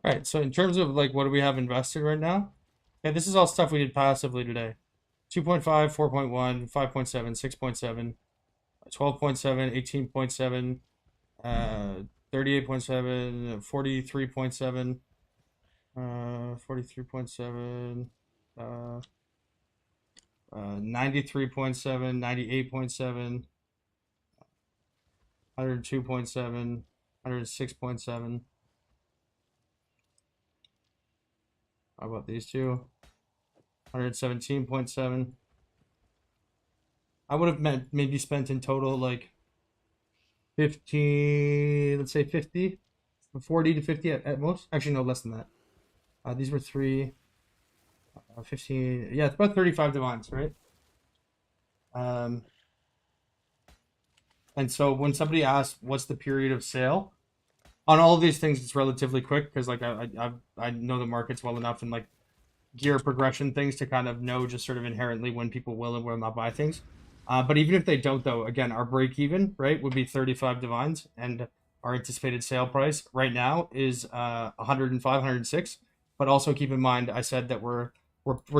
Alright, so in terms of like what do we have invested right now? Okay, this is all stuff we did passively today. 2.5, 4.1, 5.7, 6.7, 12.7, 18.7, 38.7, 43.7, 43.7, 93.7, 98.7, 102.7, 106.7. How about these two? 117.7. I would have maybe spent in total like 50, let's say 50, 40 to 50 at most. Actually, no, less than that. These were 3, 15. Yeah, it's about 35 divines, right? And so when somebody asks what's the period of sale, on all of these things, it's relatively quick because like I know the markets well enough and like gear progression things to kind of know just sort of inherently when people will and will not buy things. But even if they don't, though, again, our break even right would be 35 divines, and our anticipated sale price right now is 105, 106. But also keep in mind, I said that we're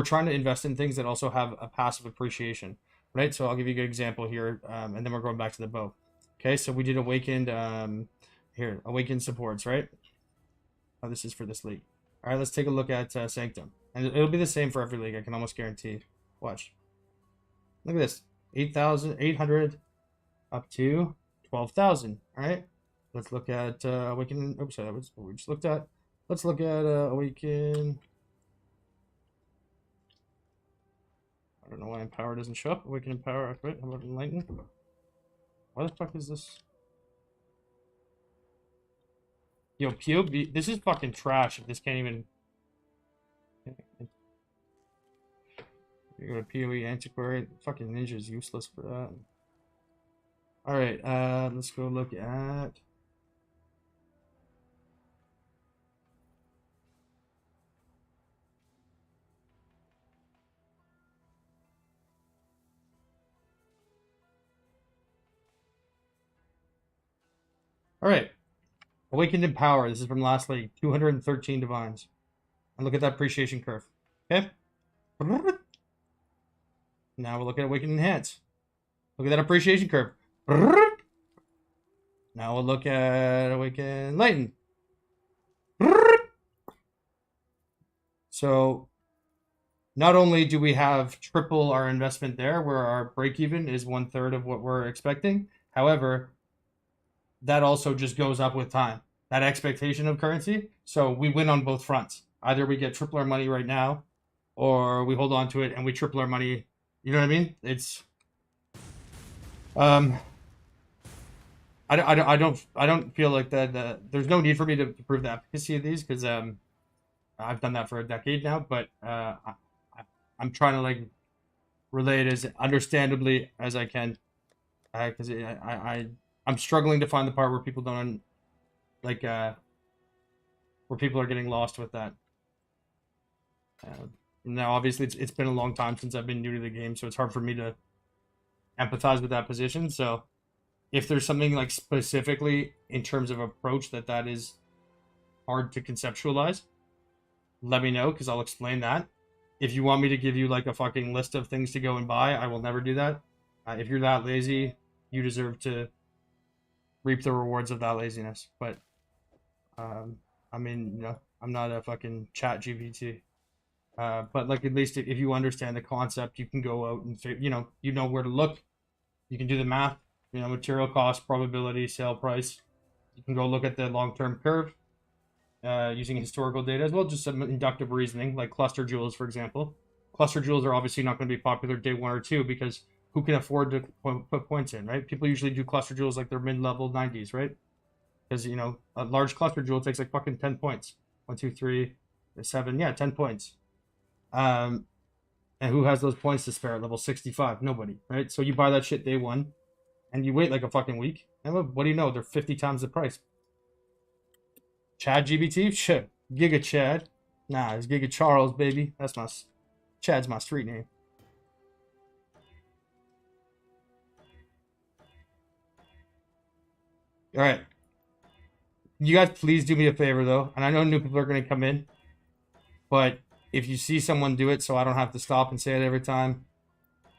trying to invest in things that also have a passive appreciation, right? So I'll give you a good example here, and then we're going back to the bow. Okay, so we did awakened here, awakened supports, right? Oh, this is for this league. All right, let's take a look at Sanctum. And it'll be the same for every league, I can almost guarantee. Watch. Look at this. 8,800 up to 12,000. All right. Let's look at Awaken. Oops, sorry, that was what we just looked at. Let's look at Awaken. I don't know why Empower doesn't show up. Awaken Empower. Wait, how about Enlighten? Why the fuck is this? Yo, POB, this is fucking trash if this can't even... You go to PoE Antiquary. Fucking Ninja's useless for that. Alright, let's go look at... Alright. Awakened in Power. This is from last league. 213 divines. And look at that appreciation curve. Okay? Now we'll look at Awakened Enhance. Look at that appreciation curve. Now we'll look at Awakened Lighten. So, not only do we have triple our investment there, where our break even is 1/3 of what we're expecting, however, that also just goes up with time. That expectation of currency. So we win on both fronts. Either we get triple our money right now, or we hold on to it and we triple our money. You know what I mean? It's I don't feel like that. There's no need for me to prove the efficacy of these because I've done that for a decade now. But I'm trying to like relay it as understandably as I can because I'm struggling to find the part where people don't like where people are getting lost with that. Now, obviously, it's been a long time since I've been new to the game, so it's hard for me to empathize with that position. So, if there's something like specifically in terms of approach that is hard to conceptualize, let me know because I'll explain that. If you want me to give you like a fucking list of things to go and buy, I will never do that. If you're that lazy, you deserve to reap the rewards of that laziness. But I mean, you know, I'm not a fucking chat GPT. But like at least if you understand the concept, you can go out and you know where to look. You can do the math. You know, material cost, probability, sale price. You can go look at the long-term curve using historical data as well, just some inductive reasoning, like cluster jewels, for example. Cluster jewels are obviously not going to be popular day 1 or 2 because who can afford to put points in, right? People usually do cluster jewels like they're mid-level 90s, right? Because, you know, a large cluster jewel takes like fucking 10 points. 1, 2, 3, 7, yeah, 10 points. And who has those points to spare at level 65? Nobody, right? So you buy that shit day 1, and you wait like a fucking week, and what do you know? They're 50 times the price. Chad GBT? Shit. Giga Chad. Nah, it's Giga Charles, baby. That's my... Chad's my street name. Alright. You guys please do me a favor, though. And I know new people are going to come in. But if you see someone do it so I don't have to stop and say it every time,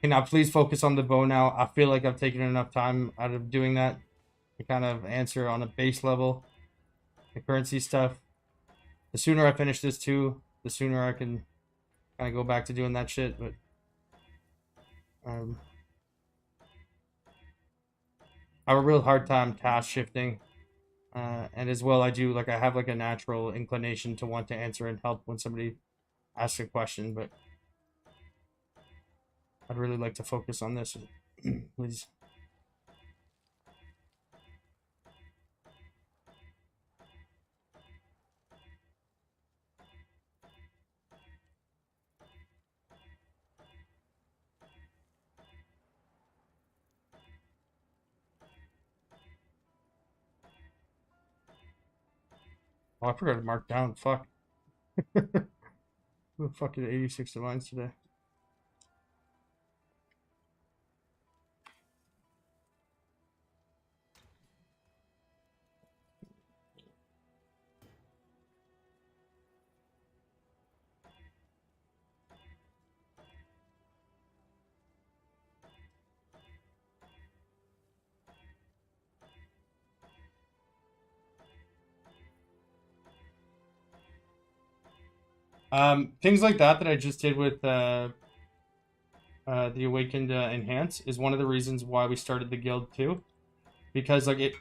can I please focus on the bow now? I feel like I've taken enough time out of doing that to kind of answer on a base level the currency stuff. The sooner I finish this too, the sooner I can kind of go back to doing that shit. But I have a real hard time task shifting. And as well, I have like a natural inclination to want to answer and help when somebody asks a question, but I'd really like to focus on this, please. Oh, I forgot to mark down. Fuck. Fucking 86 divines today. Things like that I just did with the Awakened Enhance is one of the reasons why we started the guild too, because like it.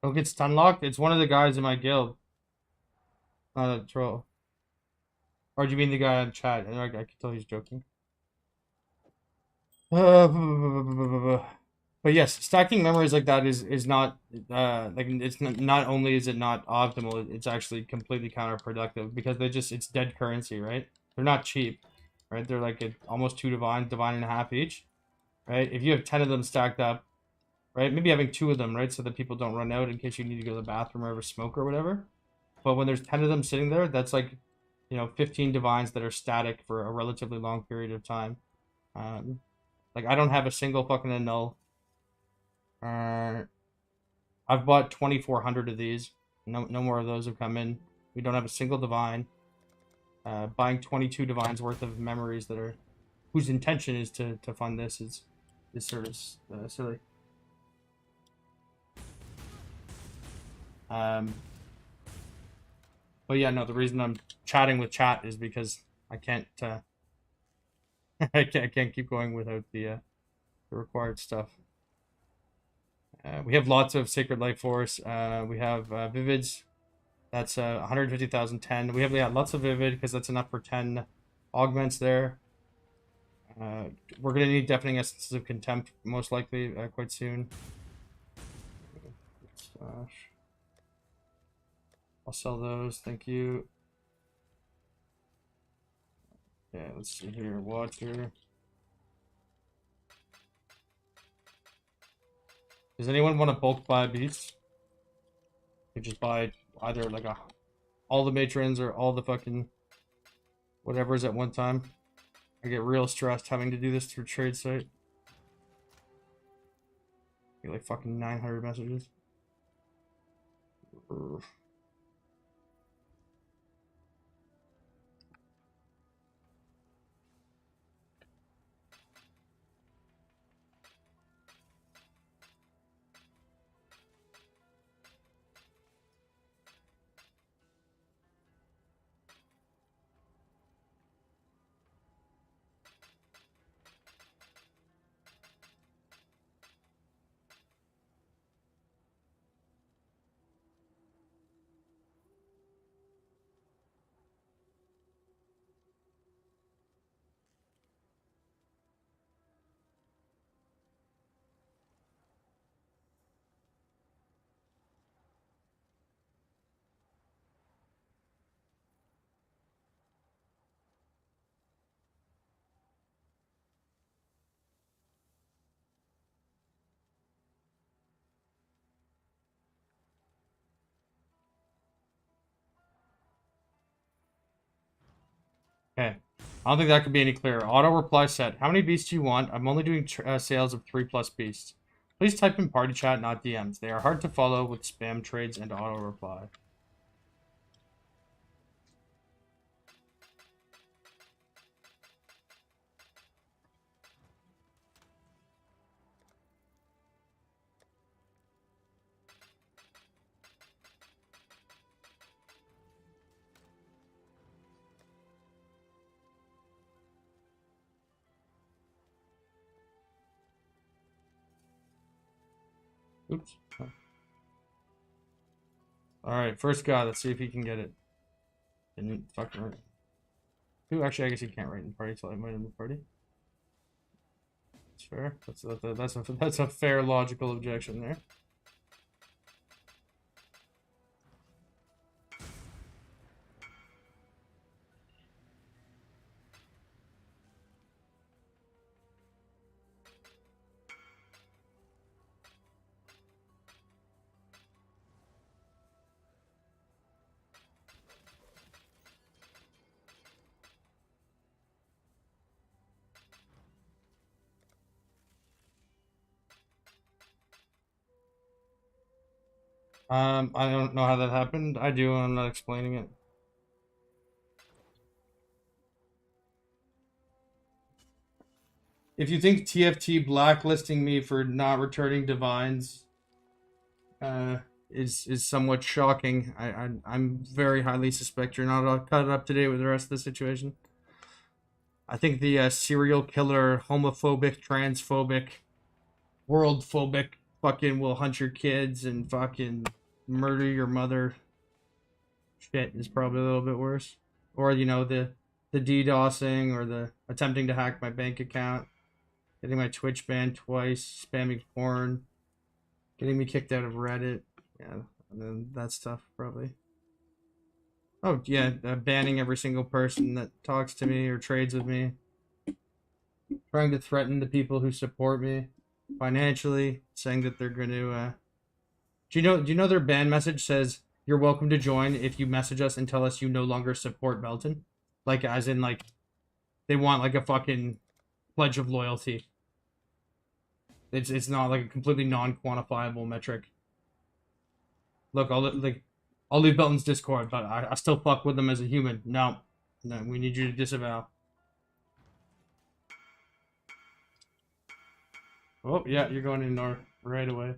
Don't get stun locked. It's one of the guys in my guild. Not a troll. Or do you mean the guy on chat? I can tell he's joking. But yes, stacking memories like that is not like it's not only is it not optimal, it's actually completely counterproductive because it's dead currency, right? They're not cheap, right? They're like almost 2 divine and a half each, right? If you have 10 of them stacked up, right? Maybe having 2 of them, right, so that people don't run out in case you need to go to the bathroom or have a smoke or whatever. But when there's 10 of them sitting there, that's like, 15 divines that are static for a relatively long period of time. Like I don't have a single fucking annul. I've bought 2,400 of these. No more of those have come in. We don't have a single divine. Buying 22 divines worth of memories that are whose intention is to fund this is sort of silly. But yeah, no, the reason I'm chatting with chat is because I can't I can't keep going without the required stuff. We have lots of Sacred Life Force. We have Vivids. That's 150,000, 10. We have lots of Vivid because that's enough for 10 augments there. We're going to need Deafening Essences of Contempt most likely quite soon. I'll sell those. Thank you. Yeah, let's see here. Water. Does anyone want to bulk buy beasts? You just buy either like all the matrons or all the fucking whatever's at one time. I get real stressed having to do this through trade site. Get like fucking 900 messages. Okay. I don't think that could be any clearer. Auto reply set. How many beasts do you want? I'm only doing sales of 3+ beasts. Please type in party chat, not DMs. They are hard to follow with spam trades and auto reply. Oops. Alright, first guy. Let's see if he can get it. Didn't fucking write. Ooh, actually, I guess he can't write in party, so I might in the party. That's fair. That's a fair logical objection there. I don't know how that happened. I do, and I'm not explaining it. If you think TFT blacklisting me for not returning divines is somewhat shocking, I'm very highly suspect you're not caught up to date with the rest of the situation. I think the serial killer, homophobic, transphobic, world phobic fucking will hunt your kids and fucking murder your mother shit is probably a little bit worse. Or, you know, the DDoSing or the attempting to hack my bank account, getting my Twitch banned twice, spamming porn, getting me kicked out of Reddit. Yeah, and then that stuff probably. Oh, yeah, banning every single person that talks to me or trades with me. Trying to threaten the people who support me financially, saying that they're going to. Do you know their ban message says you're welcome to join if you message us and tell us you no longer support Belton, like as in like they want like a fucking pledge of loyalty. It's not like a completely non-quantifiable metric. Look, I'll leave Belton's Discord, but I still fuck with them as a human. No, no, we need you to disavow. Oh yeah, you're going in north right away.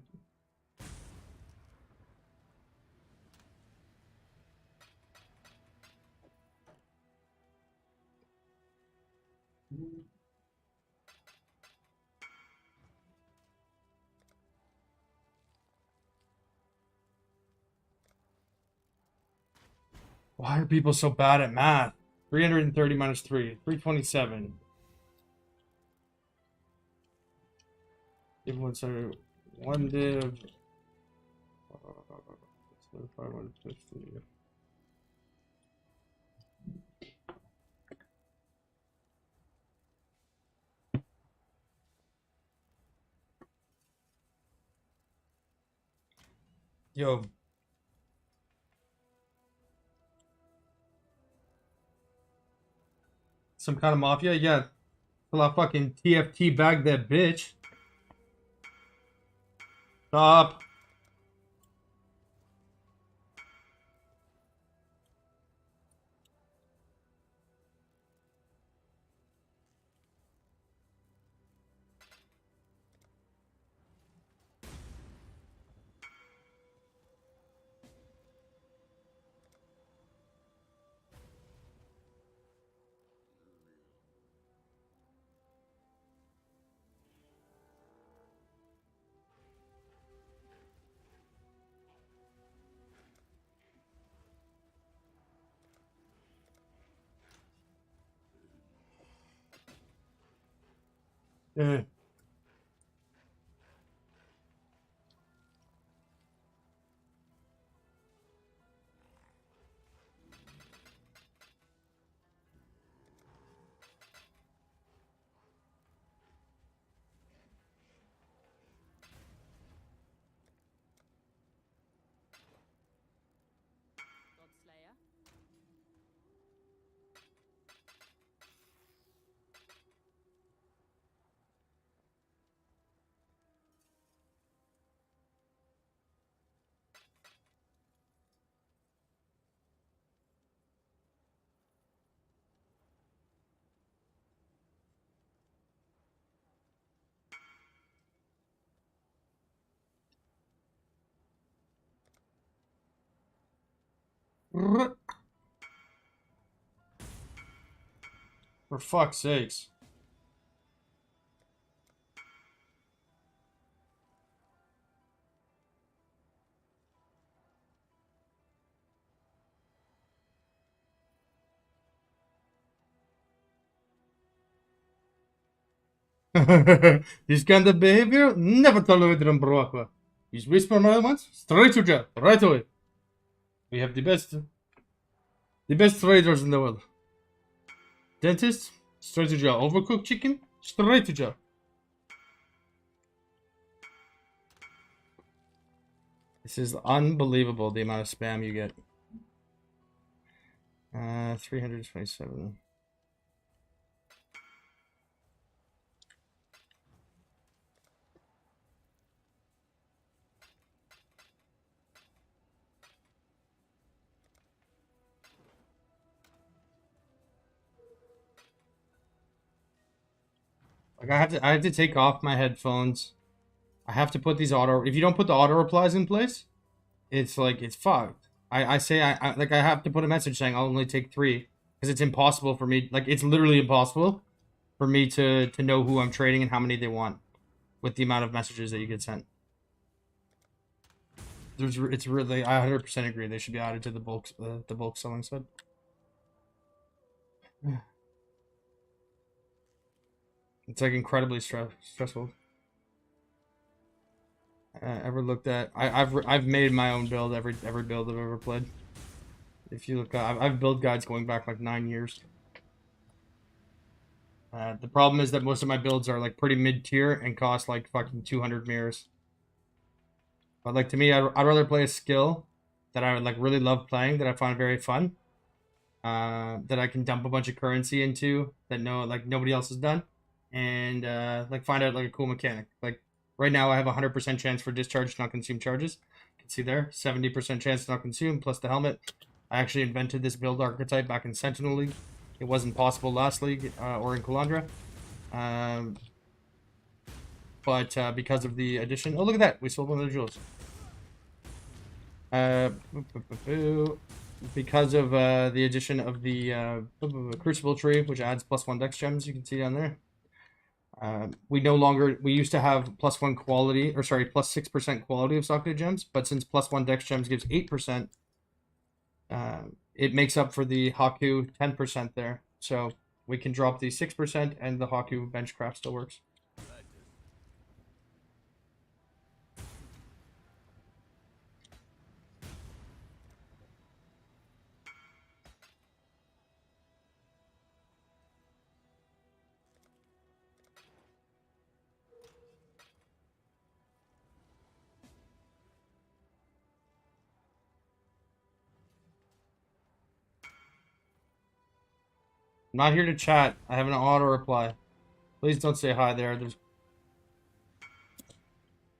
Why are people so bad at math? 330 minus 3, 327. Give one side, one div. 150. Yo. Some kind of mafia? Yeah. Till I fucking TFT bag that bitch. Stop. Yeah. For fuck's sakes. This kind of behavior never tolerated in Baraka. He's whisper my once, straight to jail, right away. We have the best traders in the world. Dentist, straight to jail. Overcooked chicken, straight to jail. This is unbelievable, the amount of spam you get. 327. Like I have to take off my headphones. I have to put these auto. If you don't put the auto replies in place, it's like it's fucked. I say I have to put a message saying I'll only take 3 because it's impossible for me. Like it's literally impossible for me to know who I'm trading and how many they want with the amount of messages that you get sent. It's really I 100% agree they should be added to the bulk selling side. It's like incredibly stressful. Ever looked at? I've made my own build every build I've ever played. If you look, I've built guides going back like 9 years. The problem is that most of my builds are like pretty mid tier and cost like fucking 200 mirrors. But like to me, I'd rather play a skill that I would like really love playing that I find very fun. That I can dump a bunch of currency into that nobody else has done, and like find out like a cool mechanic. Like right now, I have 100% chance for discharge to not consume charges. You can see there, 70% chance to not consume plus the helmet. I actually invented this build archetype back in Sentinel League. It wasn't possible last league or in Calandra. But because of the addition, oh look at that, we sold one of the jewels. Because of the addition of the Crucible tree, which adds +1 dex gems, you can see down there. We used to have +1 quality, or sorry, +6% quality of Socketed gems, but since +1 dex gems gives 8%, it makes up for the Haku 10% there. So we can drop the 6% and the Haku benchcraft still works. I'm not here to chat. I have an auto reply. Please don't say hi there. There's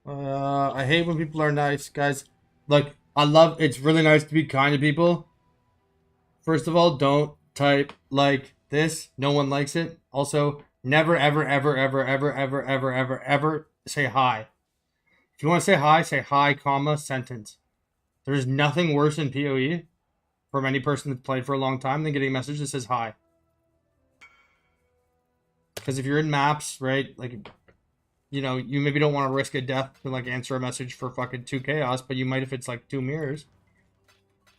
I hate when people are nice, guys. Like, it's really nice to be kind to people. First of all, don't type like this. No one likes it. Also, never, ever, ever, ever, ever, ever, ever, ever, ever say hi. If you want to say hi, comma, sentence. There's nothing worse in PoE from any person that's played for a long time than getting a message that says hi. Because if you're in maps, right, like, you know, you maybe don't want to risk a death to like answer a message for fucking 2 chaos, but you might if it's like 2 mirrors.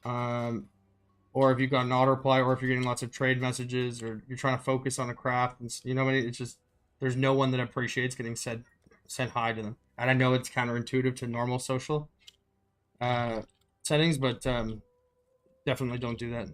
Or if you've got an auto reply, or if you're getting lots of trade messages, or you're trying to focus on a craft, and you know, it's just there's no one that appreciates getting sent hi to them. And I know it's counterintuitive to normal social settings, but definitely don't do that.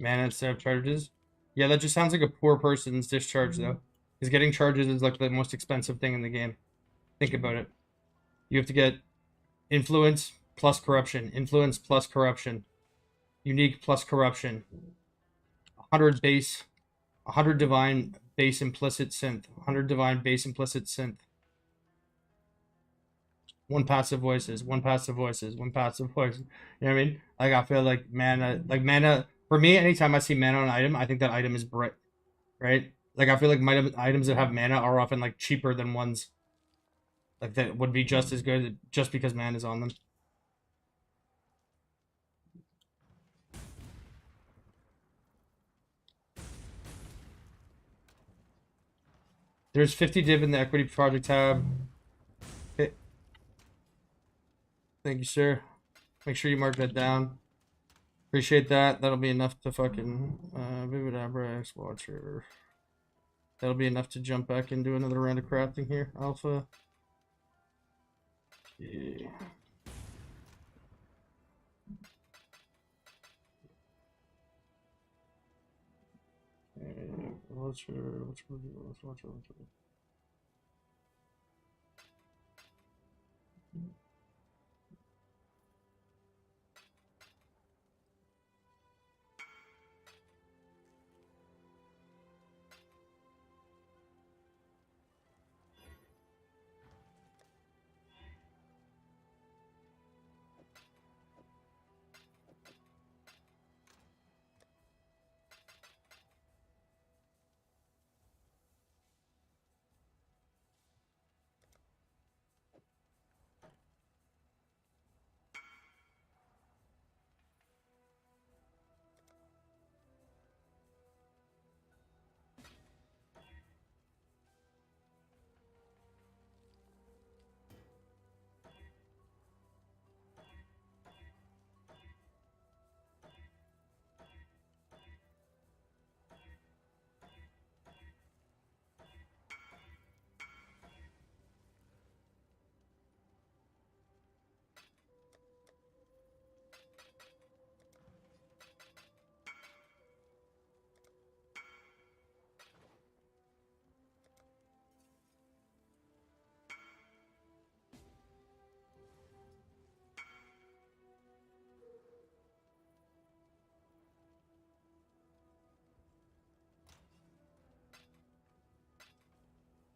Mana instead of charges. Yeah, that just sounds like a poor person's discharge, though. Because getting charges is like the most expensive thing in the game. Think about it. You have to get influence plus corruption, influence plus corruption, unique plus corruption, 100 base, 100 divine base implicit synth, 100 divine base implicit synth. 1 passive voices, 1 passive voices, 1 passive voice. You know what I mean? Like I feel like mana for me, anytime I see mana on an item, I think that item is brick, right? Like I feel like my items that have mana are often like cheaper than ones like that would be just as good just because mana is on them. There's 50 div in the equity project tab. Okay. Thank you, sir. Make sure you mark that down. Appreciate that. That'll be enough to fucking Vividabra X Watcher. That'll be enough to jump back and do another round of crafting here. Alpha. Yeah. Watcher.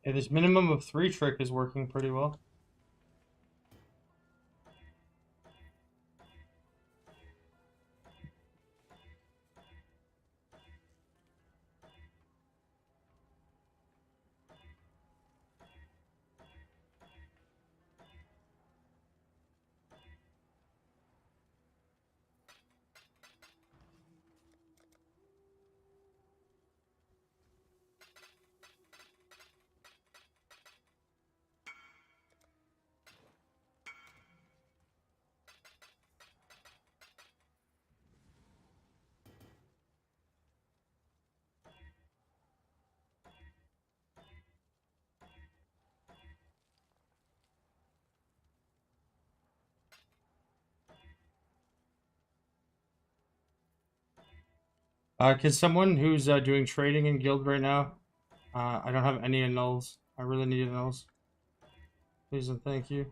Yeah, this minimum of 3 trick is working pretty well. Can someone who's doing trading in guild right now? I don't have any nulls. I really need nulls. Please and thank you.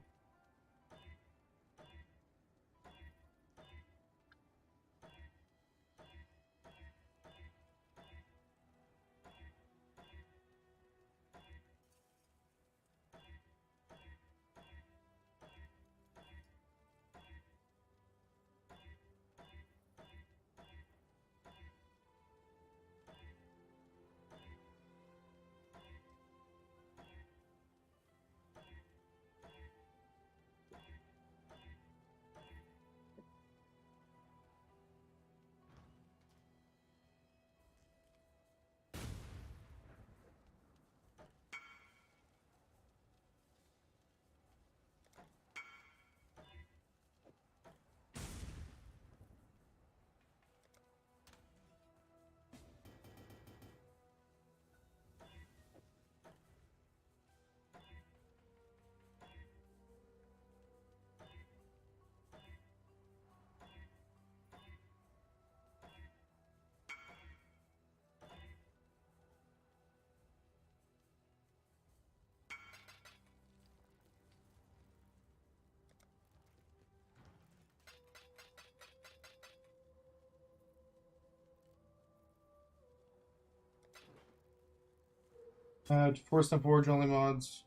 Force and Forge only mods.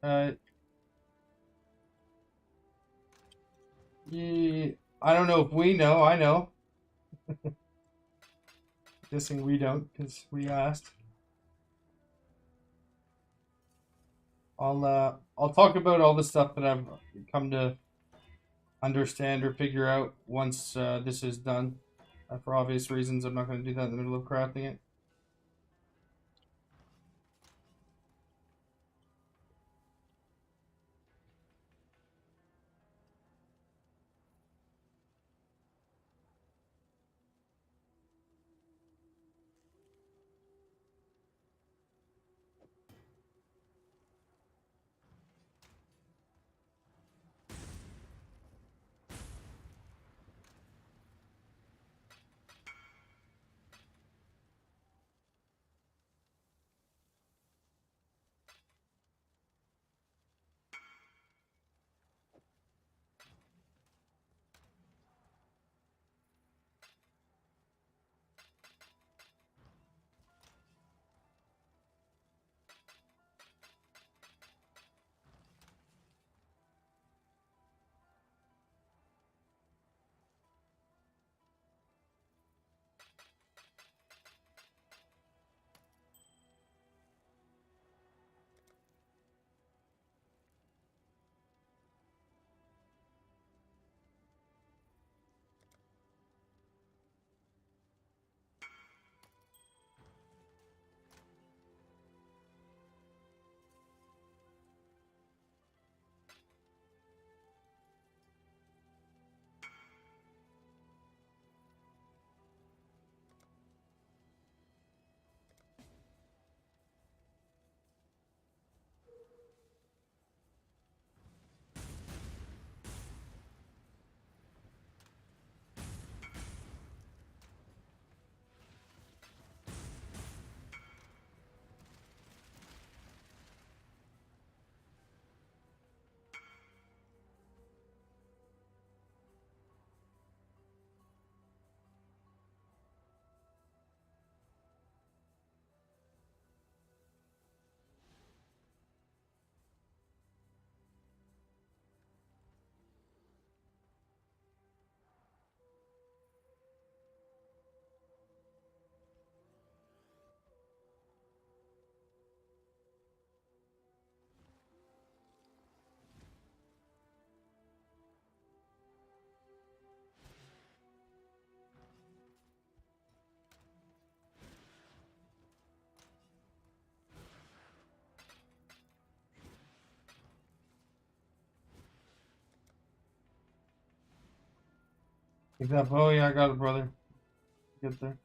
Yeah, I don't know if we know. I know. Guessing we don't because we asked. I'll talk about all the stuff that I've come to understand or figure out once this is done. For obvious reasons, I'm not going to do that in the middle of crafting it. Pick that bow. Yeah, I got it, brother. Get there.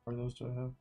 What those do I have?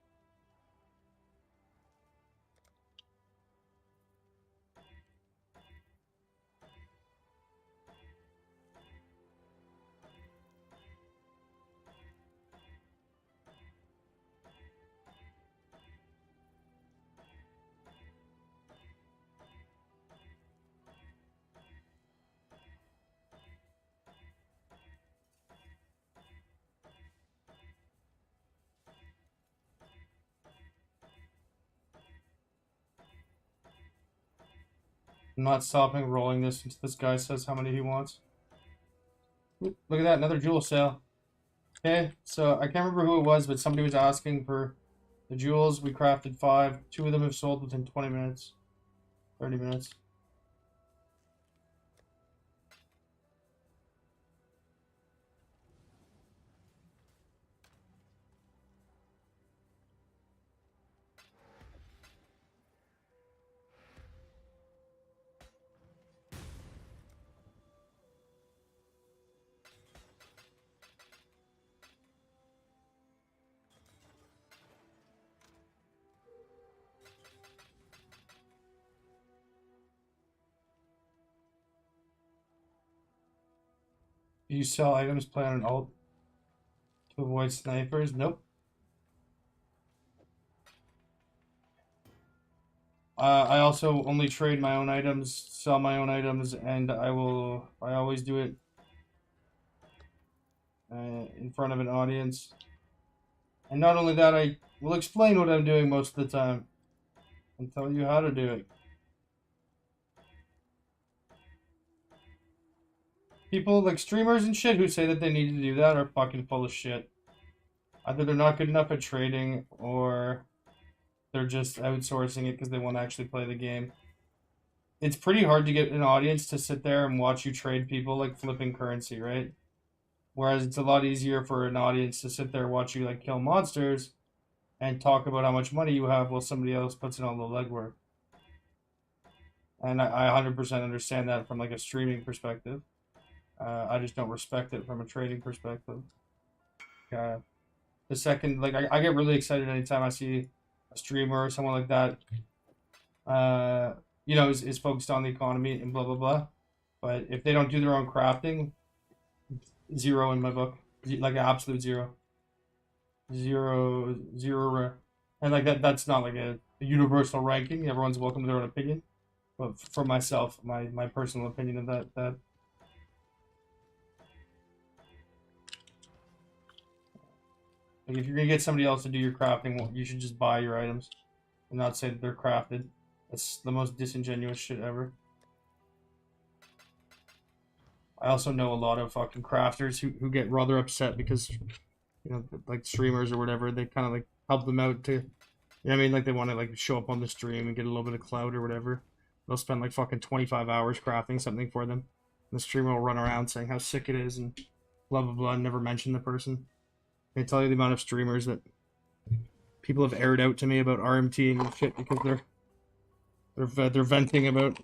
I'm not stopping rolling this until this guy says how many he wants. Oop, look at that, another jewel sale. Okay, so I can't remember who it was, but somebody was asking for the jewels. We crafted 5. 2 of them have sold within 20 minutes. 30 minutes. Do you sell items, play on an alt to avoid snipers? Nope. I also only trade my own items, sell my own items, and I always do it in front of an audience. And not only that, I will explain what I'm doing most of the time and tell you how to do it. People like streamers and shit who say that they need to do that are fucking full of shit. Either they're not good enough at trading or they're just outsourcing it because they want to actually play the game. It's pretty hard to get an audience to sit there and watch you trade people like flipping currency, right? Whereas it's a lot easier for an audience to sit there and watch you like kill monsters and talk about how much money you have while somebody else puts in all the legwork. And I 100% understand that from like a streaming perspective. I just don't respect it from a trading perspective. The second, like, I get really excited anytime I see a streamer or someone like that, you know, is focused on the economy and blah, blah, blah. But if they don't do their own crafting, 0 in my book. Like, an absolute 0. 0, 0. And, like, that's not like a universal ranking. Everyone's welcome to their own opinion. But for myself, my personal opinion of that like if you're gonna get somebody else to do your crafting, well, you should just buy your items and not say that they're crafted. That's the most disingenuous shit ever. I also know a lot of fucking crafters who get rather upset because, you know, like streamers or whatever, they kind of like help them out to, you know what I mean? Like they want to like show up on the stream and get a little bit of clout or whatever. They'll spend like fucking 25 hours crafting something for them. And the streamer will run around saying how sick it is and blah blah blah and never mention the person. I tell you the amount of streamers that people have aired out to me about RMT and shit because they're venting about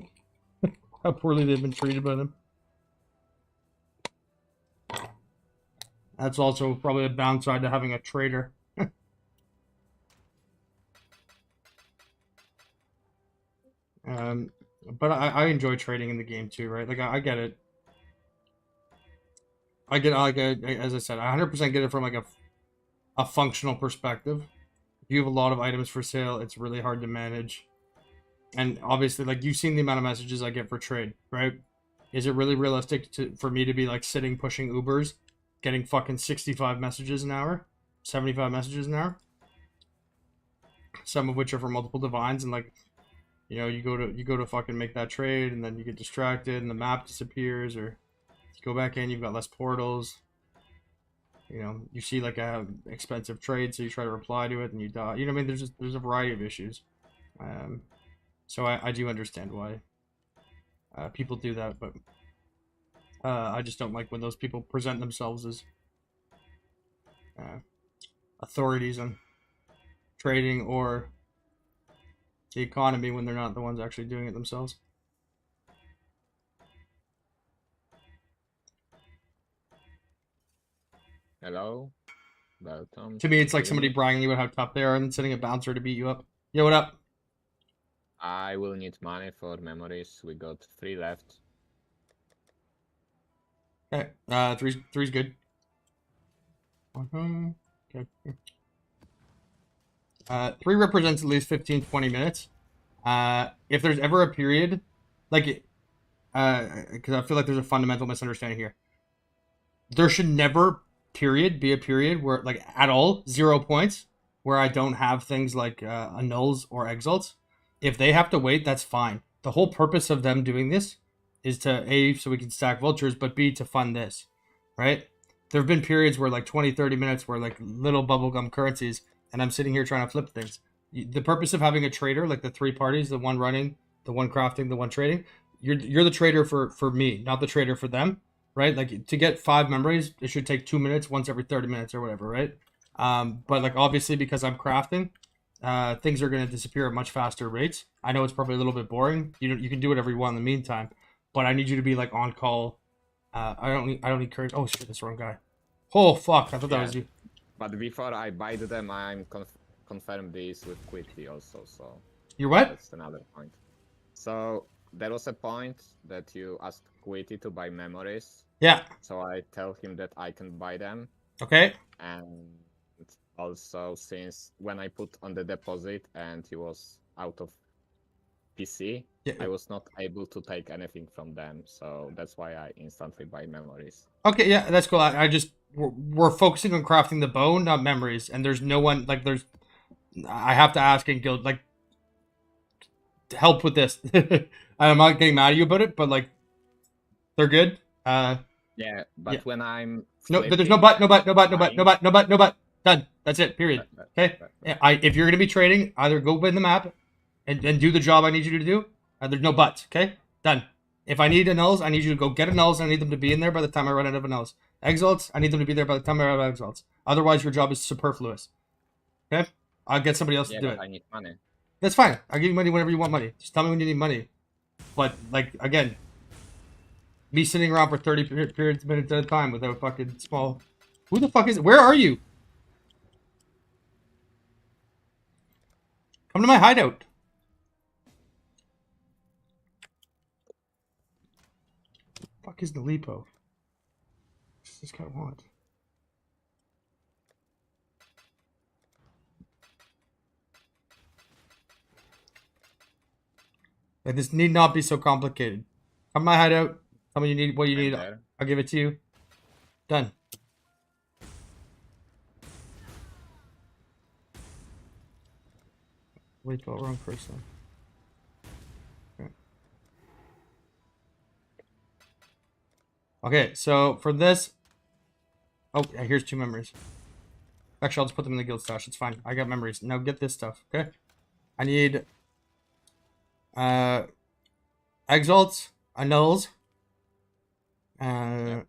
how poorly they've been treated by them. That's also probably a downside to having a trader. But I enjoy trading in the game too, right? Like I get it. I get like as I said, I 100% get it from like a functional perspective. If you have a lot of items for sale, it's really hard to manage. And obviously, like you've seen the amount of messages I get for trade, right? Is it really realistic for me to be like sitting pushing Ubers, getting fucking 65 messages an hour, 75 messages an hour? Some of which are for multiple divines, and like, you know, you go to fucking make that trade, and then you get distracted, and the map disappears, or you go back in, you've got less portals. You know, you see like a expensive trade, so you try to reply to it, and you die. You know what I mean? There's a variety of issues. So I do understand why people do that, but I just don't like when those people present themselves as authorities on trading or the economy when they're not the ones actually doing it themselves.
Hello? Belton.
To me, it's like
Hear
somebody
me?
bragging about how tough they are and then sending a bouncer to beat you up. Yo, what up?
I will need money for memories. We got 3 left.
Okay, three's good. Okay. 3 represents at least 15-20 minutes. If there's ever a period, like, because I feel like there's a fundamental misunderstanding here. There should never, period, be a period where, like, at all, 0 points, where I don't have things like annuls or exalts. If they have to wait, that's fine. The whole purpose of them doing this is to, A, so we can stack vultures, but B, to fund this, right? There have been periods where, like, 20, 30 minutes where, like, little bubblegum currencies, and I'm sitting here trying to flip things. The purpose of having a trader, like the 3 parties, the one running, the one crafting, the one trading, you're the trader for me, not the trader for them, right? Like, to get 5 memories, it should take 2 minutes once every 30 minutes or whatever, right? But, like, obviously, because I'm crafting, things are going to disappear at much faster rates. I know it's probably a little bit boring. You can do whatever you want in the meantime, but I need you to be, like, on call. I don't need courage. Oh shit, that's the wrong guy. Oh fuck, I thought that was you.
But before I buy them, I'm confirm this with quickly also, so...
You're what?
That's another point. So, there was a point that you asked Quitty to buy memories.
Yeah.
So I tell him that I can buy them.
Okay.
And also, since when I put on the deposit and he was out of PC,
yeah.
I was not able to take anything from them, so that's why I instantly buy memories.
Okay, yeah, that's cool. I just we're focusing on crafting the bow, not memories, and there's no one like there's. I have to ask in guild like to help with this. I'm not getting mad at you about it, but like they're good.
Yeah, but
yeah.
when I'm
there's no but, no but, no but, no but, no but, no but, no but. Done. That's it. Period. Okay. If you're gonna be trading, either go win the map and do the job I need you to do. There's no buts. Okay. Done. If I need annuls, I need you to go get annuls. I need them to be in there by the time I run out of annuls. Exalts, I need them to be there by the time I run out of exalts. Otherwise, your job is superfluous. Okay. I'll get somebody else to do it.
I need money.
That's fine. I'll give you money whenever you want money. Just tell me when you need money. But like again, me sitting around for 30 minutes at a time without fucking small. Who the fuck is it? Where are you? Come to my hideout. Fuck is the Lipo? What's this guy want? Like, this need not be so complicated. Come to my hideout. Tell me you need what you need. I'll give it to you. Done. Wait, go wrong person. Okay. Okay, so for this, oh, yeah, here's 2 memories. Actually, I'll just put them in the guild stash. It's fine. I got memories. Now get this stuff. Okay. I need exalts, annuls. 1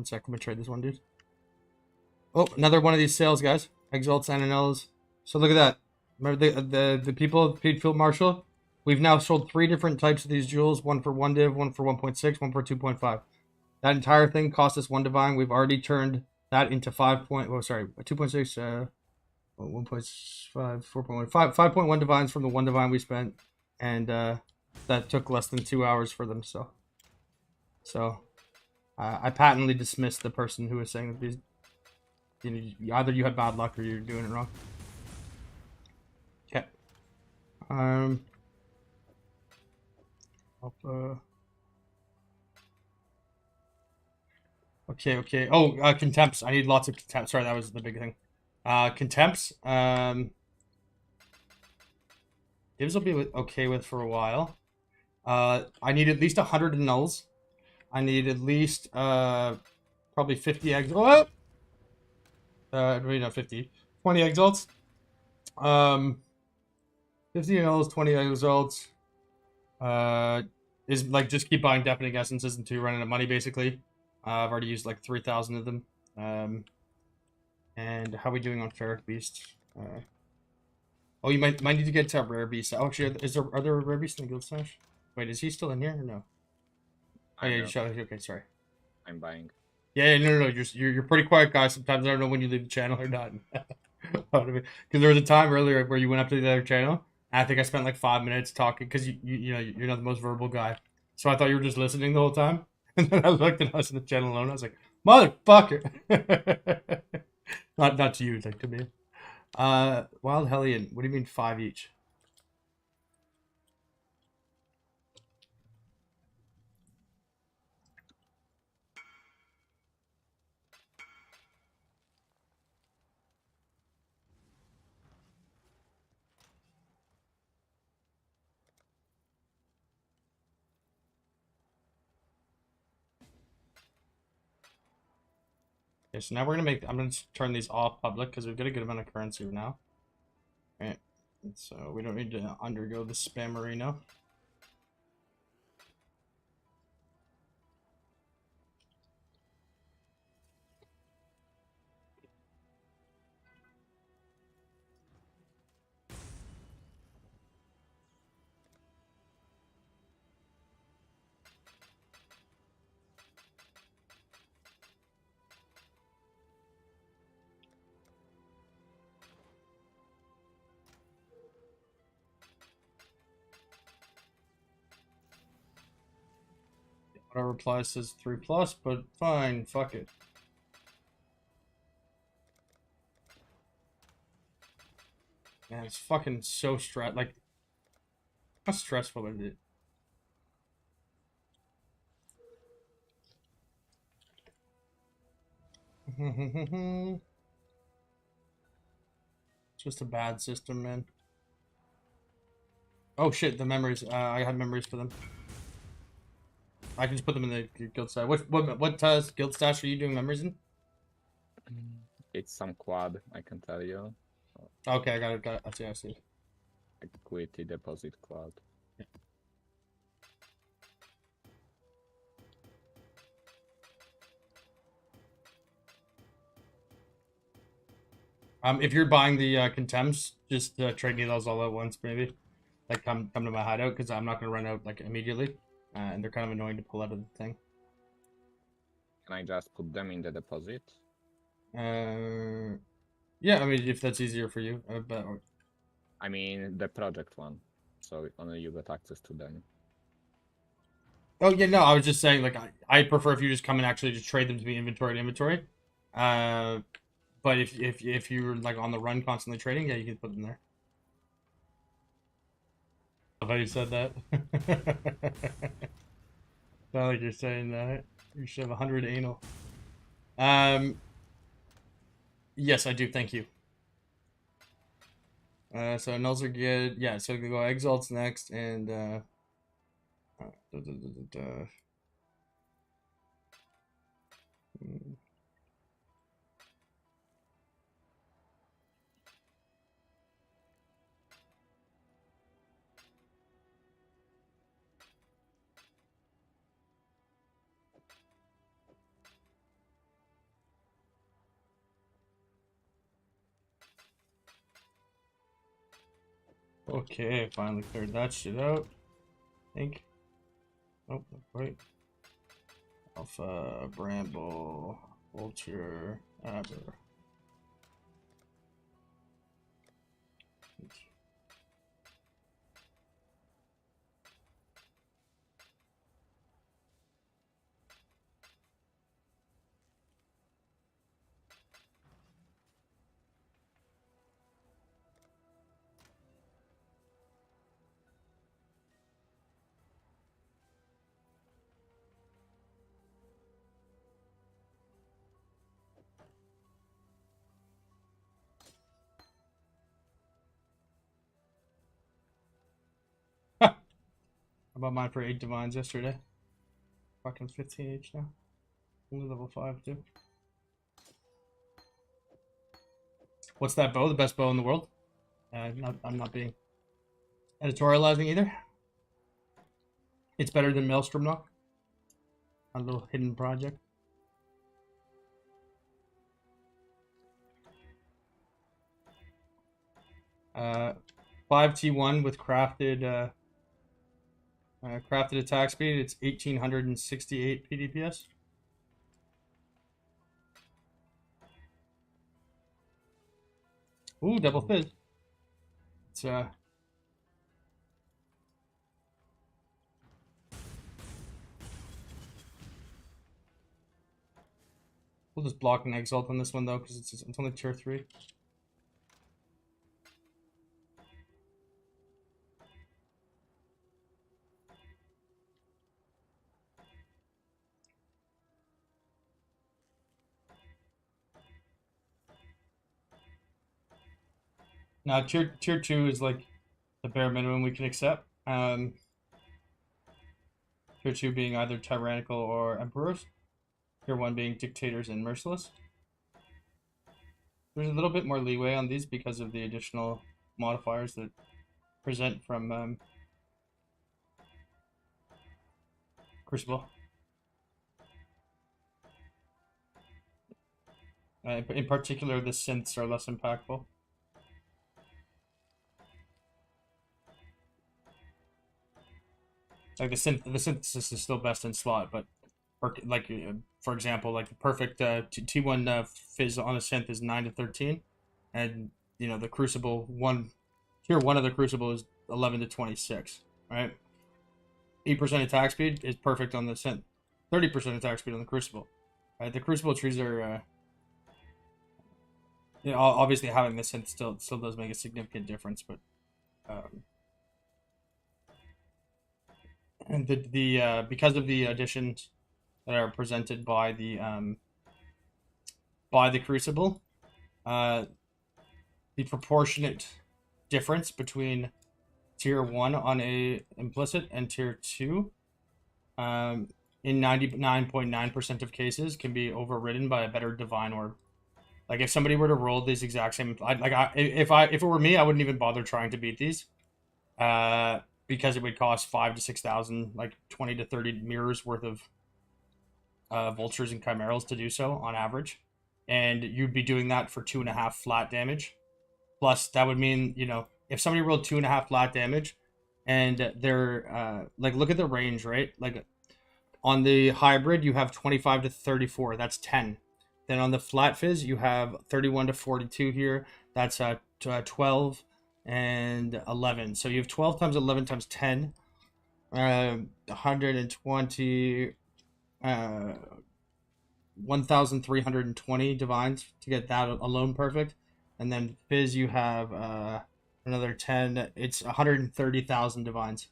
sec. Let me trade this one, dude. Oh, another one of these sales, guys. Exalts and annuls. So look at that. Remember the people, Field Marshal? We've now sold 3 different types of these jewels. One for 1 div, one for 1.6, one for 2.5. That entire thing cost us 1 divine. We've already turned that into 5 point. Oh, sorry, 2.6, 1.5, 4.1, 5.1 divines from the 1 divine we spent. and that took less than 2 hours for them. So I patently dismissed the person who was saying that these, either you had bad luck or you're doing it wrong. Okay. Okay. Oh, contempts. I need lots of contempts. Sorry, that was the big thing. Contempts. Divs will be okay with for a while. I need at least 100 nulls. I need at least probably 50 eggs. Oh! Wait, not 50. 20 exalts. 50 nulls, 20 exalts. Is like just keep buying deafening essences until you're running out of money, basically. I've already used like 3,000 of them. And how are we doing on ferric beast? Oh, you might need to get to a rare beast. Oh, actually, are there rare beasts in the guild stash? Wait, is he still in here or no? Oh yeah, okay, sorry.
I'm buying.
Yeah, no. You're pretty quiet, guys. Sometimes I don't know when you leave the channel or not. Because there was a time earlier where you went up to the other channel. And I think I spent like 5 minutes talking because you know you're not the most verbal guy. So I thought you were just listening the whole time. And then I looked and I was in the channel alone. I was like, motherfucker. not to you, like to me. Wild Hellion. What do you mean 5 each? Okay, so now I'm gonna turn these off public because we've got a good amount of currency now. Right. So we don't need to undergo the spam arena. Auto reply says 3+, but fine, fuck it. Man, it's fucking so like, how stressful is it? It's just a bad system, man. Oh shit, the memories. I have memories for them. I can just put them in the guild stash. What guild stash are you doing memories in?
It's some quad, I can tell you.
Okay, I got it. I see.
Equity deposit quad.
If you're buying the contempts, just trade me those all at once, maybe. Like come to my hideout because I'm not gonna run out like immediately, and they're kind of annoying to pull out of the thing.
Can I just put them in the deposit?
Yeah, I mean if that's easier for you, but
I mean the project one, so only you got access to them.
Oh yeah, no, I was just saying like I prefer if you just come and actually just trade them to be inventory to inventory. But if you're like on the run constantly trading, yeah, you can put them there. I thought you said that. Not like you're saying that. You should have 100 anal. Yes, I do. Thank you. So nulls are good. Yeah, so we can go exalts next, and okay, finally cleared that shit out. I think. Oh, wait. Alpha, Bramble, Vulture, Aber. bought mine for 8 divines yesterday. Fucking 15 each now. Only level 5 too. What's that bow? The best bow in the world? I'm not being editorializing either. It's better than Maelstrom Knock. A little hidden project. Uh, 5T1 with crafted crafted attack speed. It's 1868 PDPS. Ooh, double fizz. It's we'll just block an exalt on this one though, because it's only tier 3. Now tier 2 is like the bare minimum we can accept. Tier 2 being either tyrannical or emperors. Tier 1 being dictators and merciless. There's a little bit more leeway on these because of the additional modifiers that present from Crucible. In particular, the synths are less impactful. Like the synthesis is still best in slot, but for example, like the perfect T1 fizz on a synth is 9 to 13, and you know the Crucible tier 1 of the Crucible is 11 to 26, right? 8% attack speed is perfect on the synth. 30% attack speed on the Crucible. Right? The Crucible trees are, you know, obviously having the synth still does make a significant difference, but and the because of the additions that are presented by the Crucible, the proportionate difference between tier 1 on a implicit and tier 2 in 99.9% of cases can be overridden by a better divine orb. Like if somebody were to roll these exact same, if it were me, I wouldn't even bother trying to beat these, because it would cost 5,000 to 6,000, like 20 to 30 mirrors worth of vultures and chimerals to do so on average, and you'd be doing that for 2.5 flat damage. Plus, that would mean, you know, if somebody rolled 2.5 flat damage, and they're like, look at the range, right? Like on the hybrid, you have 25 to 34. That's 10. Then on the flat fizz, you have 31 to 42 here. That's 12 and 11. So you have 12 times 11 times 10, 120, 1,320 divines to get that alone perfect. And then fizz, you have another 10. It's 130,000 divines.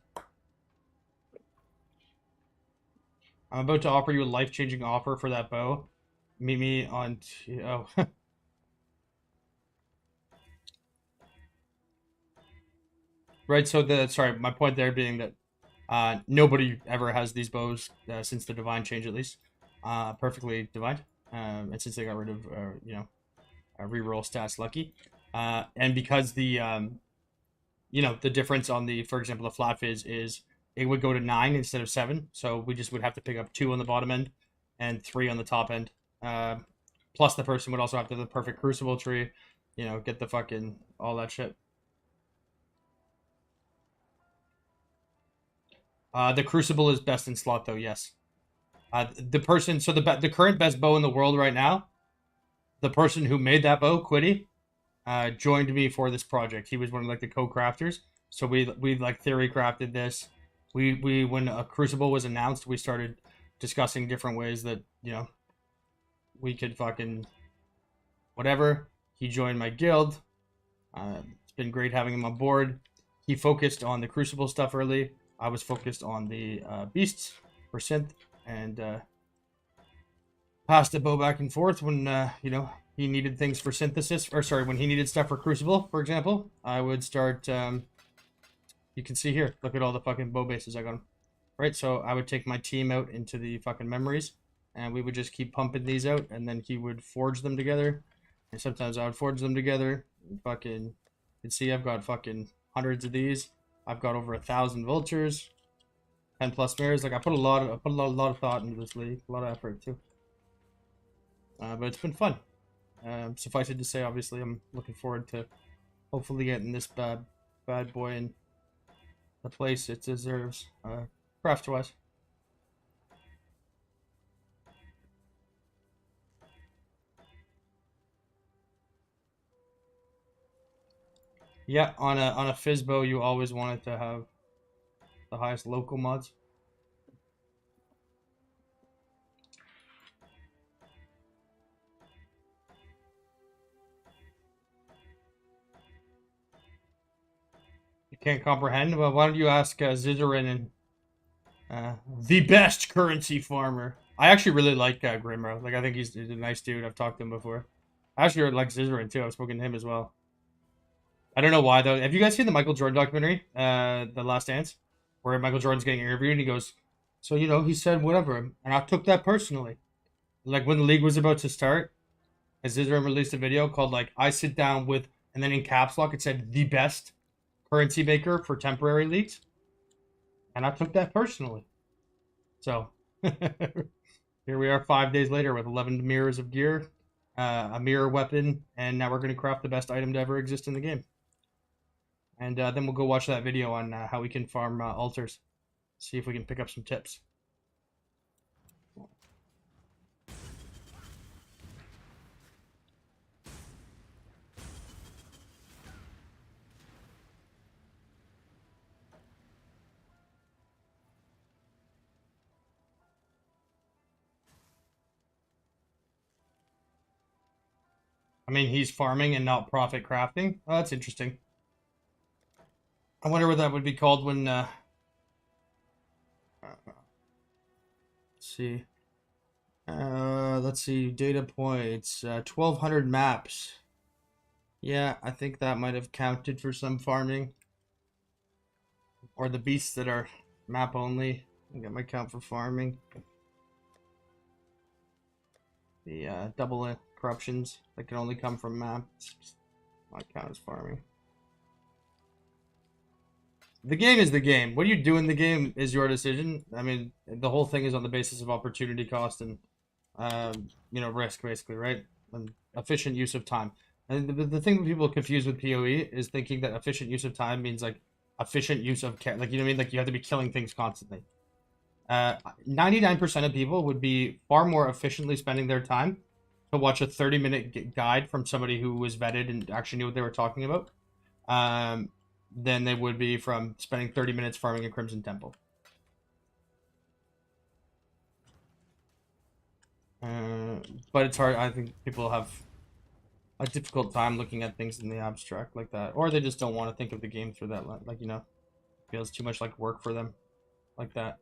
I'm about to offer you a life-changing offer for that bow. Meet me on... Oh. Right, so sorry, my point there being that nobody ever has these bows since the divine change, at least. Perfectly divine. And since they got rid of, you know, reroll stats lucky. And because the, you know, the difference on the, for example, the flat fizz is it would go to 9 instead of 7. So we just would have to pick up 2 on the bottom end and 3 on the top end. Plus the person would also have to have the perfect Crucible tree, you know, get the fucking, all that shit. The Crucible is best in slot though, yes. The person, so the current best bow in the world right now, the person who made that bow, Quiddy, joined me for this project. He was one of like the co-crafters. So we like theory crafted this. We when a Crucible was announced, we started discussing different ways that, you know, we could fucking whatever. He joined my guild. It's been great having him on board. He focused on the Crucible stuff early. I was focused on the beasts for synth, and passed the bow back and forth when you know, he needed things for synthesis, or sorry, when he needed stuff for Crucible, for example. I would start. You can see here. Look at all the fucking bow bases I got him. right? So I would take my team out into the fucking memories, and we would just keep pumping these out, and then he would forge them together, and sometimes I would forge them together. And fucking, you can see I've got fucking hundreds of these. I've got over 1,000 vultures, 10 plus mirrors. Like I put a lot of thought into this league, a lot of effort too. But it's been fun. Suffice it to say, obviously, I'm looking forward to hopefully getting this bad boy in the place it deserves, craft-wise. Yeah, on a Fizbo, you always wanted to have the highest local mods. You can't comprehend? Well, why don't you ask Zizarin and the best currency farmer? I actually really like Grimro. Like, I think he's a nice dude. I've talked to him before. I actually like Zizarin too. I've spoken to him as well. I don't know why though. Have you guys seen the Michael Jordan documentary, The Last Dance, where Michael Jordan's getting interviewed and he goes, "So he said whatever, and I took that personally." Like when the league was about to start, Zizarin released a video called like "I sit down with," and then in caps lock it said "the best currency maker for temporary leagues," and I took that personally. So here we are 5 days later with 11 mirrors of gear, a mirror weapon, and now we're going to craft the best item to ever exist in the game. And then we'll go watch that video on how we can farm altars. See if we can pick up some tips. I mean, he's farming and not profit crafting. Oh, that's interesting. I wonder what that would be called when... let's see, data points, 1,200 maps. Yeah, I think that might have counted for some farming. Or the beasts that are map only. I get my count for farming. The double corruptions that can only come from maps. My count as farming. The game is the game. What you do in the game is your decision. I mean, the whole thing is on the basis of opportunity cost and, risk, basically, right? And efficient use of time. And the thing that people confuse with PoE is thinking that efficient use of time means, like, efficient use of... Like, you know what I mean? Like, you have to be killing things constantly. 99% of people would be far more efficiently spending their time to watch a 30-minute guide from somebody who was vetted and actually knew what they were talking about. Than they would be from spending 30 minutes farming a Crimson Temple. But it's hard. I think people have a difficult time looking at things in the abstract like that. Or they just don't want to think of the game through that, like, feels too much like work for them like that.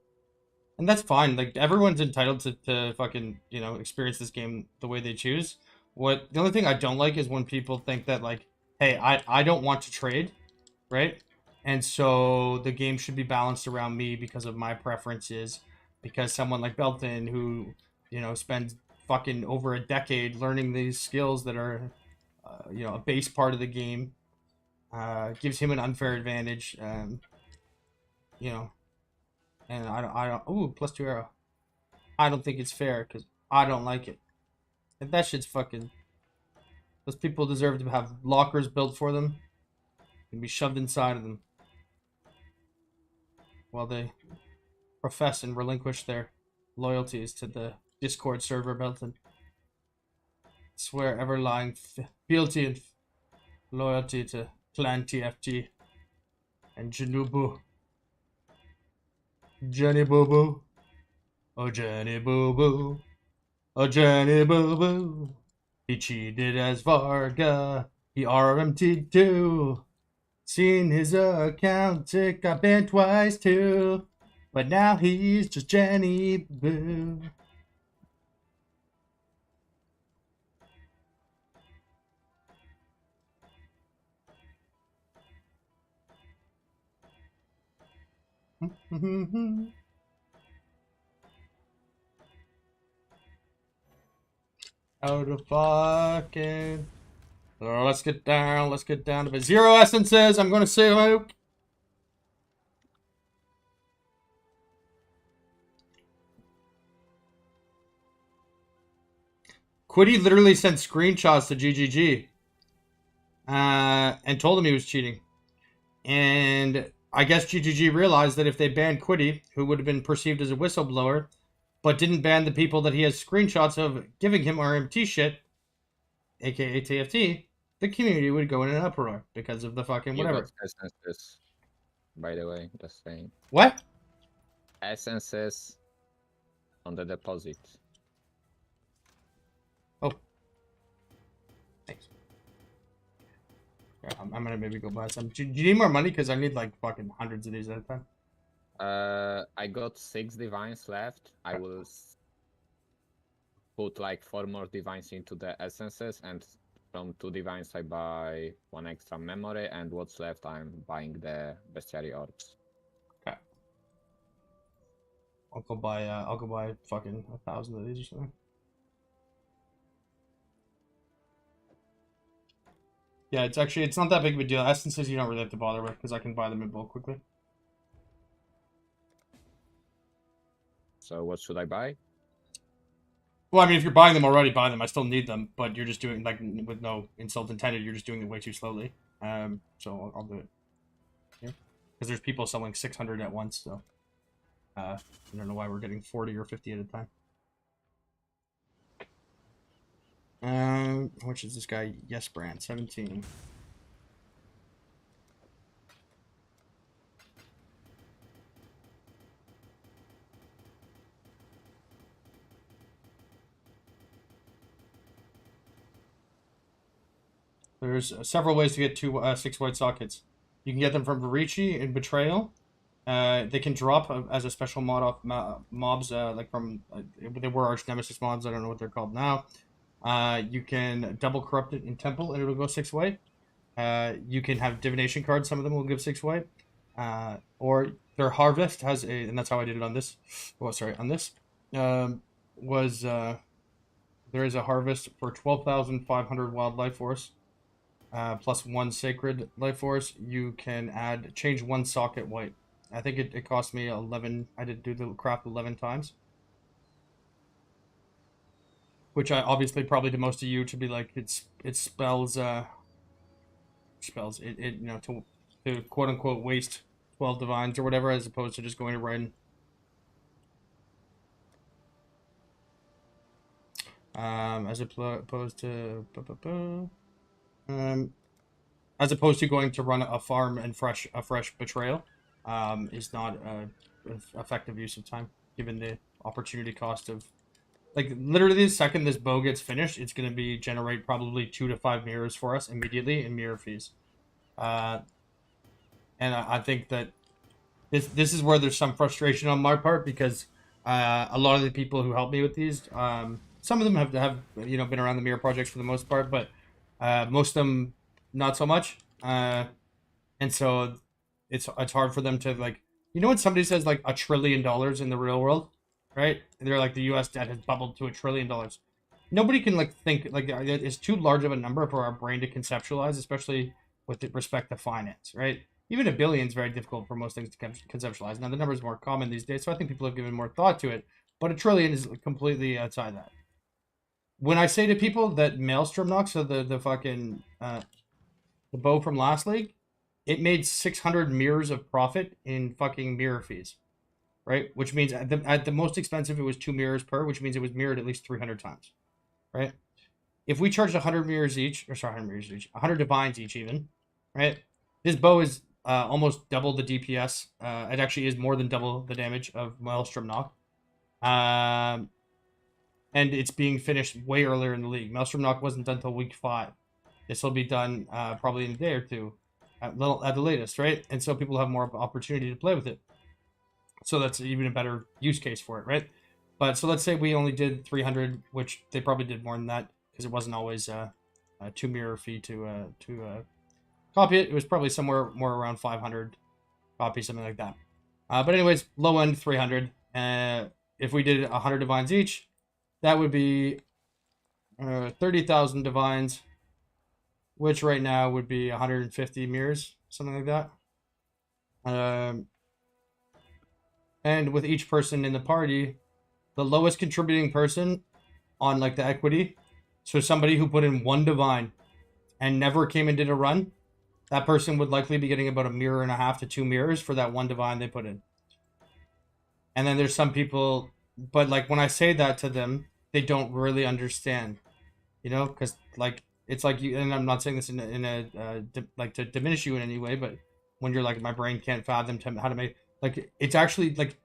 And that's fine. Like, everyone's entitled to fucking, experience this game the way they choose. The only thing I don't like is when people think that, like, hey, I don't want to trade, right? And so the game should be balanced around me because of my preferences. Because someone like Belton, who, spends fucking over a decade learning these skills that are, a base part of the game, gives him an unfair advantage. And I don't. Ooh, +2 arrow. I don't think it's fair because I don't like it. And that shit's fucking. Those people deserve to have lockers built for them and be shoved inside of them while they profess and relinquish their loyalties to the Discord server Belton. Swear ever-lying fealty and loyalty to Clan TFG and Janubu. Jenny Boo Boo. Oh, Jenny Boo Boo. Oh, Jenny Boo Boo. He cheated as Varga. He RMT'd too. Seen his account tick up banned twice too. But now he's just Jenny Boo. Out of fucking. Oh, let's get down. Let's get down to the 0 essences. I'm going to say Luke. Quiddy literally sent screenshots to GGG and told him he was cheating. And I guess GGG realized that if they banned Quiddy, who would have been perceived as a whistleblower, but didn't ban the people that he has screenshots of giving him RMT shit, aka TFT, the community would go in an uproar because of the fucking
You
whatever.
got essences, by the way, just saying.
What?
Essences on the deposit.
Oh. Thanks. Yeah, I'm gonna maybe go buy some. Do you need more money? Because I need like fucking hundreds of these at a time.
I got 6 divines left. I will put like 4 more divines into the essences, and from 2 divines I buy 1 extra memory, and what's left I'm buying the bestiary orbs.
Okay. I'll go buy fucking 1,000 of these or something. Yeah, it's not that big of a deal. Essences you don't really have to bother with because I can buy them in bulk quickly.
So what should I buy?
Well, I mean, if you're buying them already, buy them. I still need them, but you're just doing like with no insult intended. You're just doing it way too slowly. So I'll do it. Because there's people selling 600 at once, so I don't know why we're getting 40 or 50 at a time. Which is this guy? Yes, brand 17. There's several ways to get 6 white sockets. You can get them from Varici in Betrayal. They can drop as a special mod off mobs, like from they were Arch Nemesis mobs. I don't know what they're called now. You can double corrupt it in Temple, and it'll go 6 white. You can have divination cards. Some of them will give 6 white. Or their harvest has a, and that's how I did it on this. Oh, sorry, on this. There is a harvest for 12,500 wildlife force. Plus 1 sacred life force. You can change 1 socket white. I think it cost me 11. I did do the craft 11 times, which I obviously probably to most of you to be like it spells you know to quote unquote waste 12 divines or whatever, as opposed to just going to right. As opposed to as opposed to going to run a farm and a fresh betrayal, is not an effective use of time, given the opportunity cost of, like, literally the second this bow gets finished, it's going to generate probably 2 to 5 mirrors for us immediately in mirror fees. And I think that this is where there's some frustration on my part, because a lot of the people who help me with these, some of them have been around the mirror projects for the most part, but most of them not so much. And so it's hard for them to, like, when somebody says like $1 trillion in the real world, right? They're like, the U.S. debt has bubbled to $1 trillion. Nobody can like think like it's too large of a number for our brain to conceptualize, especially with respect to finance, right? Even $1 billion is very difficult for most things to conceptualize. Now the number is more common these days, so I think people have given more thought to it. But $1 trillion is completely outside that. When I say to people that Maelstrom Knock, so the fucking the bow from last league, it made 600 mirrors of profit in fucking mirror fees, right? Which means at the most expensive, it was 2 mirrors per, which means it was mirrored at least 300 times, right? If we charged 100 mirrors each, or sorry, 100 mirrors each, 100 divines each even, right? This bow is almost double the DPS. It actually is more than double the damage of Maelstrom Knock. And it's being finished way earlier in the league. Maelstrom Knock wasn't done until week 5. This will be done probably in a day or two at the latest, right? And so people have more opportunity to play with it. So that's even a better use case for it, right? But so let's say we only did 300, which they probably did more than that, because it wasn't always a 2 mirror fee to copy it. It was probably somewhere more around 500 copies, something like that. But anyways, low end 300. If we did 100 divines each, that would be 30,000 divines, which right now would be 150 mirrors, something like that. And with each person in the party, the lowest contributing person on like the equity, so somebody who put in 1 divine and never came and did a run, that person would likely be getting about a mirror and a half to 2 mirrors for that 1 divine they put in. And then there's some people, but like when I say that to them, they don't really understand, you know, because like it's like you, and I'm not saying this in a like to diminish you in any way, but when you're like, my brain can't fathom how to make, like, it's actually like,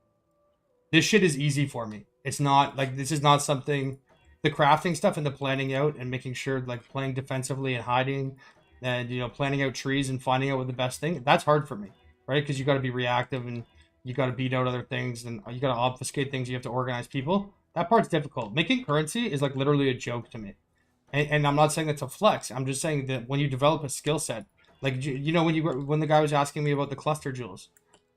this shit is easy for me. It's not like, this is not something, the crafting stuff and the planning out and making sure, like, playing defensively and hiding and, you know, planning out trees and finding out what the best thing, that's hard for me, right? Because you got to be reactive and you got to beat out other things and you got to obfuscate things. You have to organize people. That part's difficult. Making currency is like literally a joke to me. And I'm not saying that's a flex. I'm just saying that when you develop a skill set, like, you know, when the guy was asking me about the cluster jewels,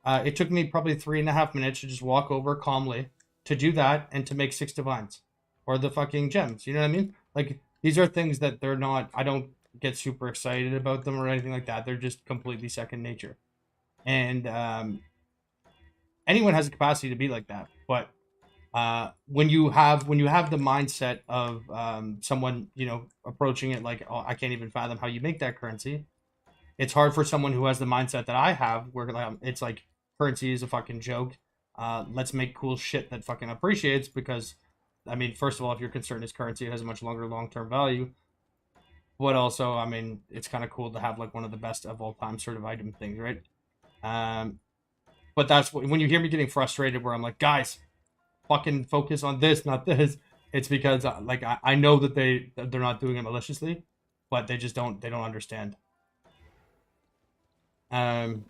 it took me probably 3.5 minutes to just walk over calmly to do that and to make 6 divines or the fucking gems. You know what I mean? Like, these are things that they're not, I don't get super excited about them or anything like that. They're just completely second nature. And anyone has the capacity to be like that. But when you have the mindset of someone, you know, approaching it like, oh, I can't even fathom how you make that currency. It's hard for someone who has the mindset that I have, where it's like, currency is a fucking joke. Let's make cool shit that fucking appreciates, because, I mean, first of all, if your concern is currency, it has a much longer long-term value. But also, I mean, it's kind of cool to have like one of the best of all time sort of item things, right? But that's when you hear me getting frustrated, where I'm like, guys, fucking focus on this, not this. It's because like I know that they're not doing it maliciously, but they just don't understand. And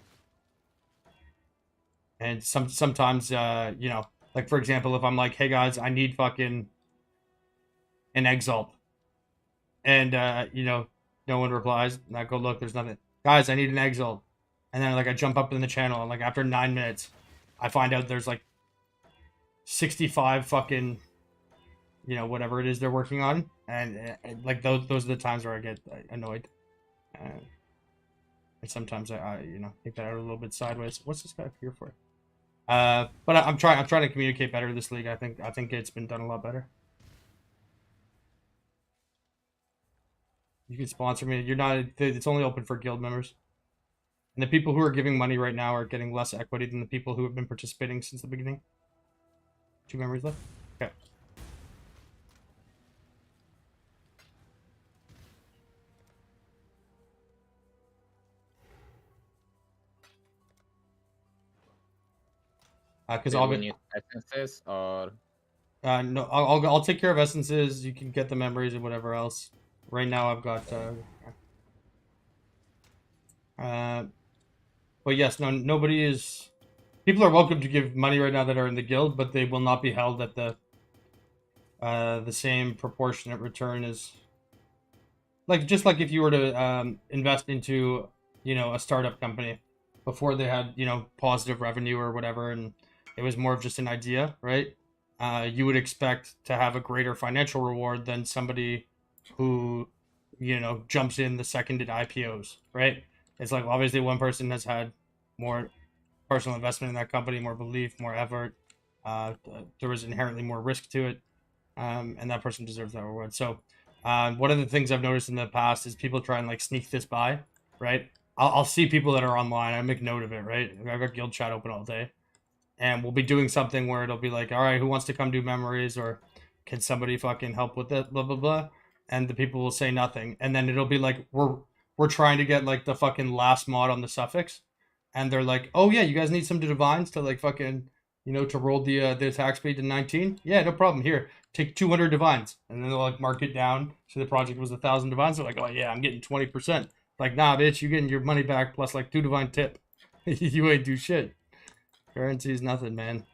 sometimes you know, like, for example, if I'm like, hey guys, I need fucking an exalt, and you know, no one replies, and I go, look, there's nothing. Guys, I need an exalt. And then like I jump up in the channel, and like after 9 minutes I find out there's like 65 fucking, you know, whatever it is they're working on, and like those are the times where I get annoyed. And sometimes I you know, take that out a little bit sideways. What's this guy here for? But I'm trying to communicate better this league. I think it's been done a lot better. You can sponsor me. You're not. It's only open for guild members. And the people who are giving money right now are getting less equity than the people who have been participating since the beginning. 2 memories left. Okay. Because
Do
I'll
we need essences or
no, I'll take care of essences. You can get the memories and whatever else. Right now I've got but yes, no, nobody is. People are welcome to give money right now that are in the guild, but they will not be held at the same proportionate return as, like, just like if you were to invest into, you know, a startup company before they had, you know, positive revenue or whatever, and it was more of just an idea, right? You would expect to have a greater financial reward than somebody who, you know, jumps in the second it IPOs, right? It's like, obviously one person has had more personal investment in that company, more belief, more effort. There was inherently more risk to it, and that person deserves that reward. So one of the things I've noticed in the past is people try and like sneak this by, right? I'll see people that are online. I make note of it, right? I've got guild chat open all day, and we'll be doing something where it'll be like, all right, who wants to come do memories, or can somebody fucking help with it, blah blah blah, and the people will say nothing, and then it'll be like, we're trying to get like the fucking last mod on the suffix, and they're like, oh yeah, you guys need some divines to like fucking, you know, to roll the attack speed to 19. Yeah, no problem. Here, take 200 divines, and then they'll like mark it down. So the project was 1,000 divines. They're like, oh yeah, I'm getting 20%. Like, nah, bitch, you're getting your money back plus like 2 divine tip. You ain't do shit. Currency is nothing, man.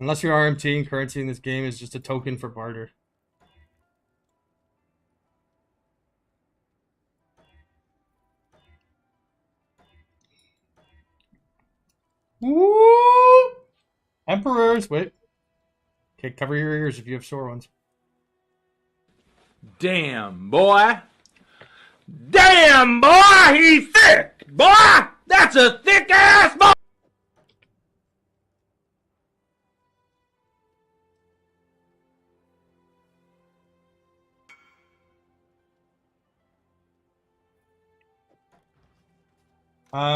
Unless you're RMT, and currency in this game is just a token for barter. Woo! Emperors, wait. Okay, cover your ears if you have sore ones.
Damn, boy. Damn, boy, he's thick. Boy, that's a thick ass boy.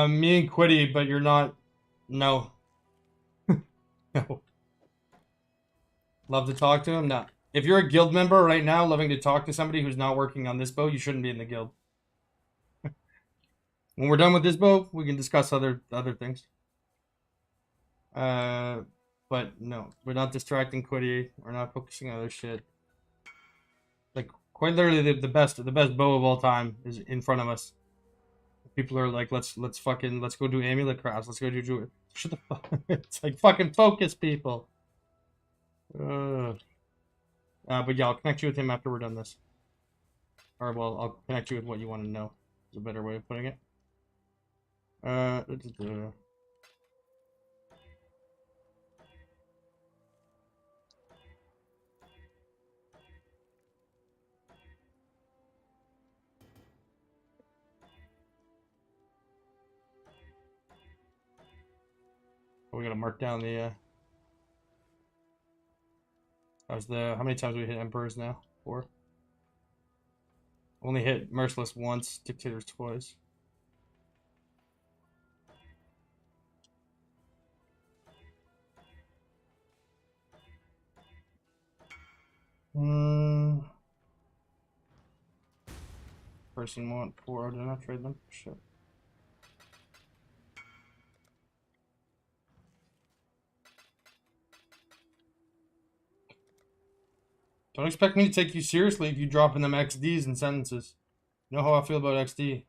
Me and Quiddy, but you're not. No. No. Love to talk to him? No. If you're a guild member right now, loving to talk to somebody who's not working on this boat, you shouldn't be in the guild. When we're done with this boat, we can discuss other things. But no, we're not distracting Quiddy. We're not focusing on other shit. Like quite literally, the best bow of all time is in front of us. People are like, let's go do amulet crafts. Let's go do shut the fuck. It's like fucking focus, people. But yeah, I'll connect you with him after we're done this. Or well, I'll connect you with what you want to know. Is a better way of putting it. We gotta mark down the how many times we hit Emperors now? 4. Only hit Merciless once, Dictators twice. Person want 4. Did I not trade them? Shit. Don't expect me to take you seriously if you drop in them XDs and sentences. You know how I feel about XD.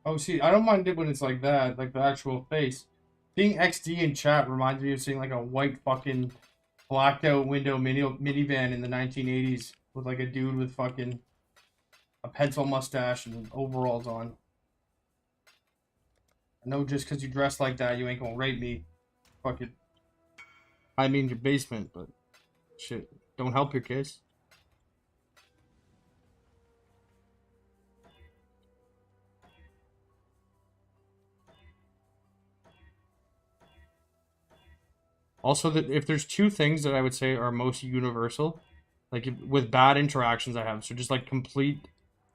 Oh, see, I don't mind it when it's like that, like the actual face. Seeing XD in chat reminds me of seeing like a white fucking blacked out window minivan in the 1980s with like a dude with fucking a pencil mustache and overalls on. I know just because you dress like that, you ain't gonna rape me. Fucking, I mean your basement, but shit, don't help your case. Also, that if there's 2 things that I would say are most universal, like with bad interactions I have, so just like complete,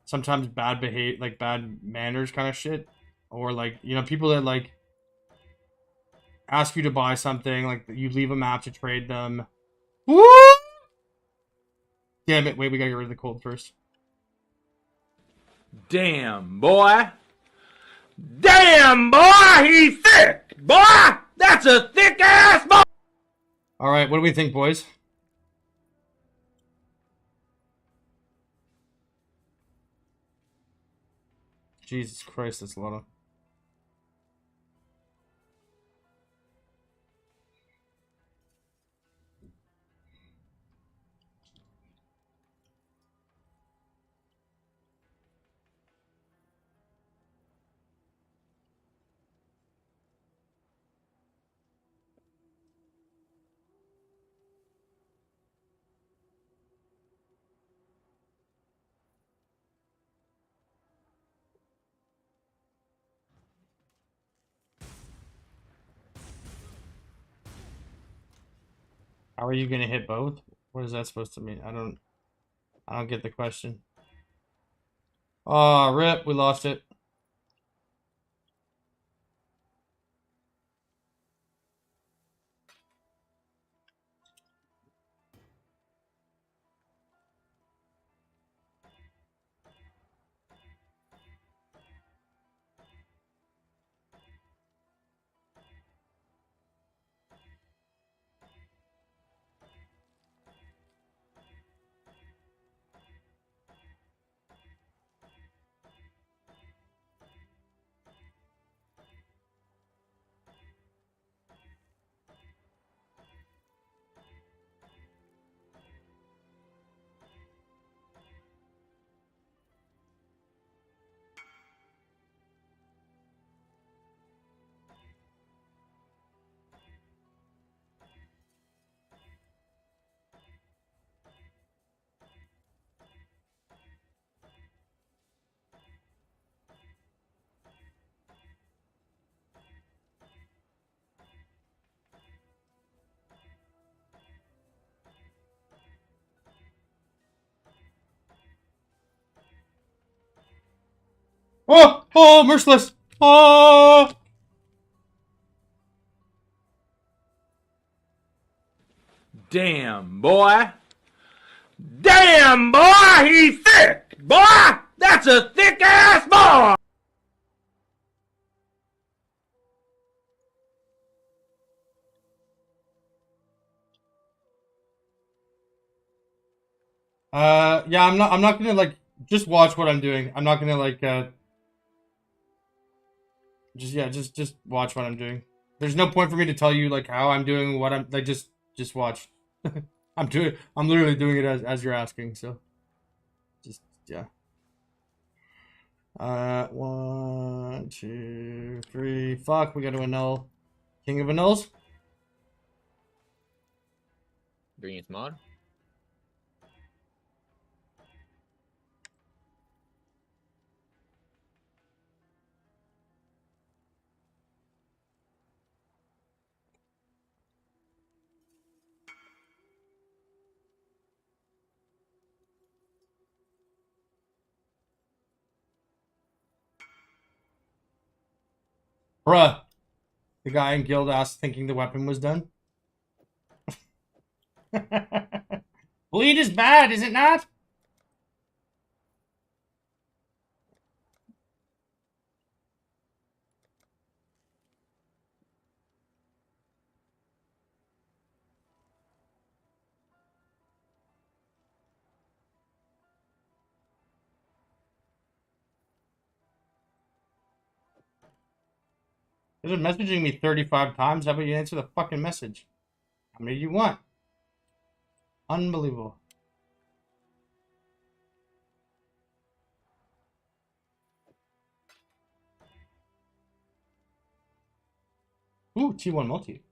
sometimes bad like bad manners kind of shit, or like, you know, people that like ask you to buy something, like you leave a map to trade them. Woo! Damn it! Wait, we gotta get rid of the cold first.
Damn, boy. Damn, boy, he's thick. Boy, that's a thick ass boy.
All right, what do we think, boys? Jesus Christ, that's a lot of. How are you gonna hit both? What is that supposed to mean? I don't get the question. Oh, rip, we lost it. Oh, oh, merciless. Oh.
Damn, boy. Damn, boy, he's thick. Boy, that's a thick ass boy.
Yeah, I'm not gonna like just watch what I'm doing. I'm not gonna like just watch what I'm doing. There's no point for me to tell you like how I'm doing what I'm like just watch. I'm literally doing it as you're asking, so just yeah. 1, 2, 3. Fuck, we gotta annul King of Annuls.
Bring it more.
Bruh. The guy in guild asked thinking the weapon was done. Bleed is bad, is it not? You've been messaging me 35 times. How about you answer the fucking message? How many do you want? Unbelievable. Ooh, T1 multi.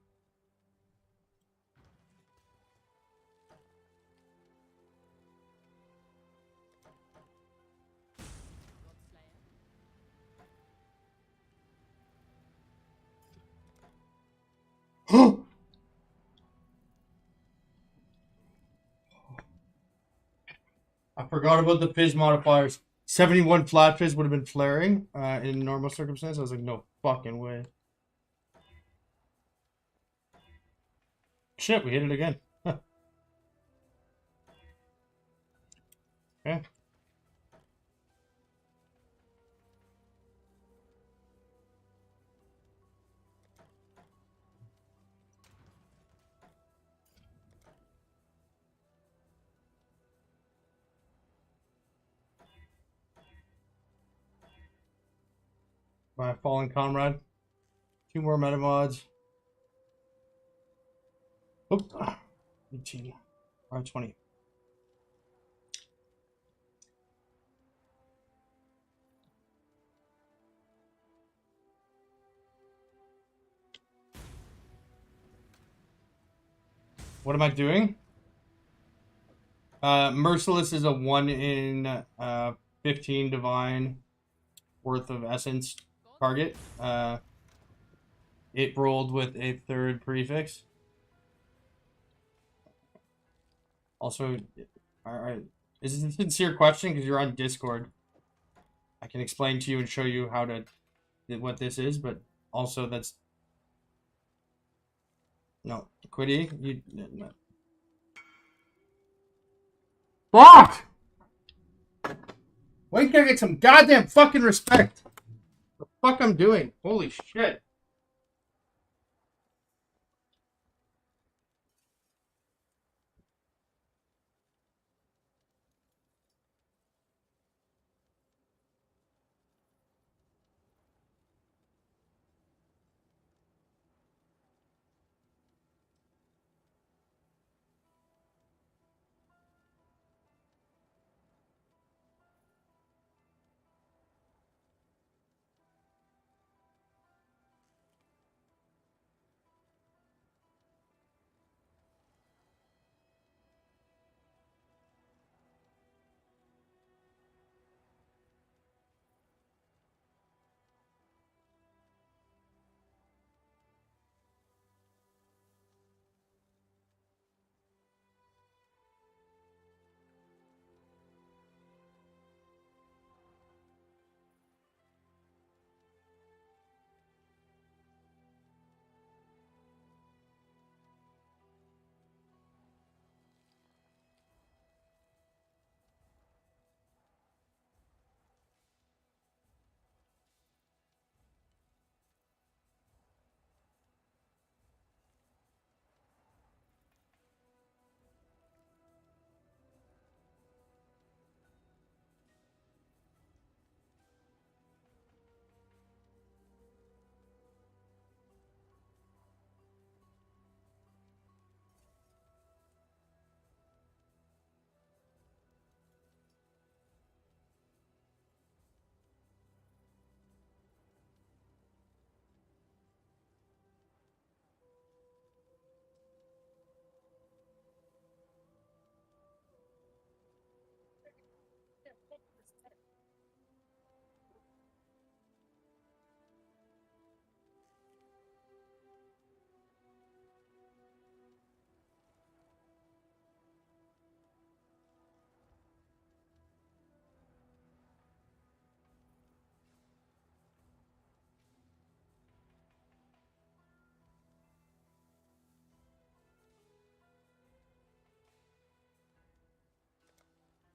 I forgot about the fizz modifiers. 71 flat fizz would have been flaring in normal circumstances. I was like, no fucking way. Shit, we hit it again. Okay. My fallen comrade. 2 more meta mods. Oop. 18. 20. What am I doing? Merciless is a 1 in 15 divine worth of essence target. It rolled with a 3rd prefix. Also, alright, is this a sincere question? Because you're on Discord. I can explain to you and show you how to what this is, but also that's no Quiddy. You no. Fuck! Why can't I get some goddamn fucking respect? The fuck I'm doing? Holy shit!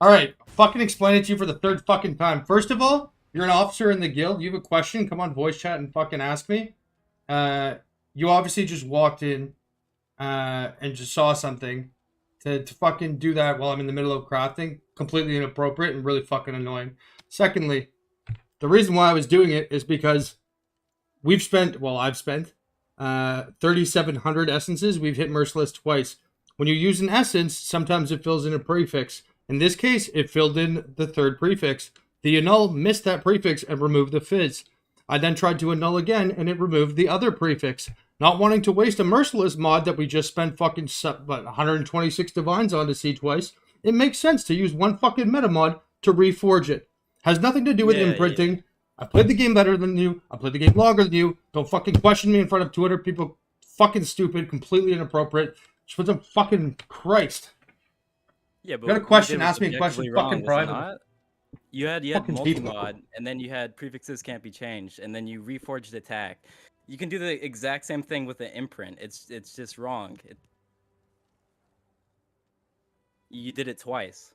Alright, fucking explain it to you for the third fucking time. First of all, you're an officer in the guild. You have a question, come on voice chat and fucking ask me. You obviously just walked in and just saw something. To fucking do that while I'm in the middle of crafting, completely inappropriate and really fucking annoying. Secondly, the reason why I was doing it is because I've spent 3,700 essences. We've hit Merciless twice. When you use an essence, sometimes it fills in a prefix. In this case, it filled in the third prefix. The annul missed that prefix and removed the fizz. I then tried to annul again, and it removed the other prefix. Not wanting to waste a Merciless mod that we just spent fucking 126 divines on to see twice, it makes sense to use one fucking meta mod to reforge it. Has nothing to do with imprinting. I played the game better than you. I played the game longer than you. Don't fucking question me in front of Twitter. People fucking stupid, completely inappropriate. Just put some fucking Christ.
Yeah, but
you got a question, ask me a question, fucking private.
You had
Fucking
multi-mod, and then you had prefixes can't be changed, and then you reforged attack. You can do the exact same thing with the imprint. It's just wrong. You did it twice.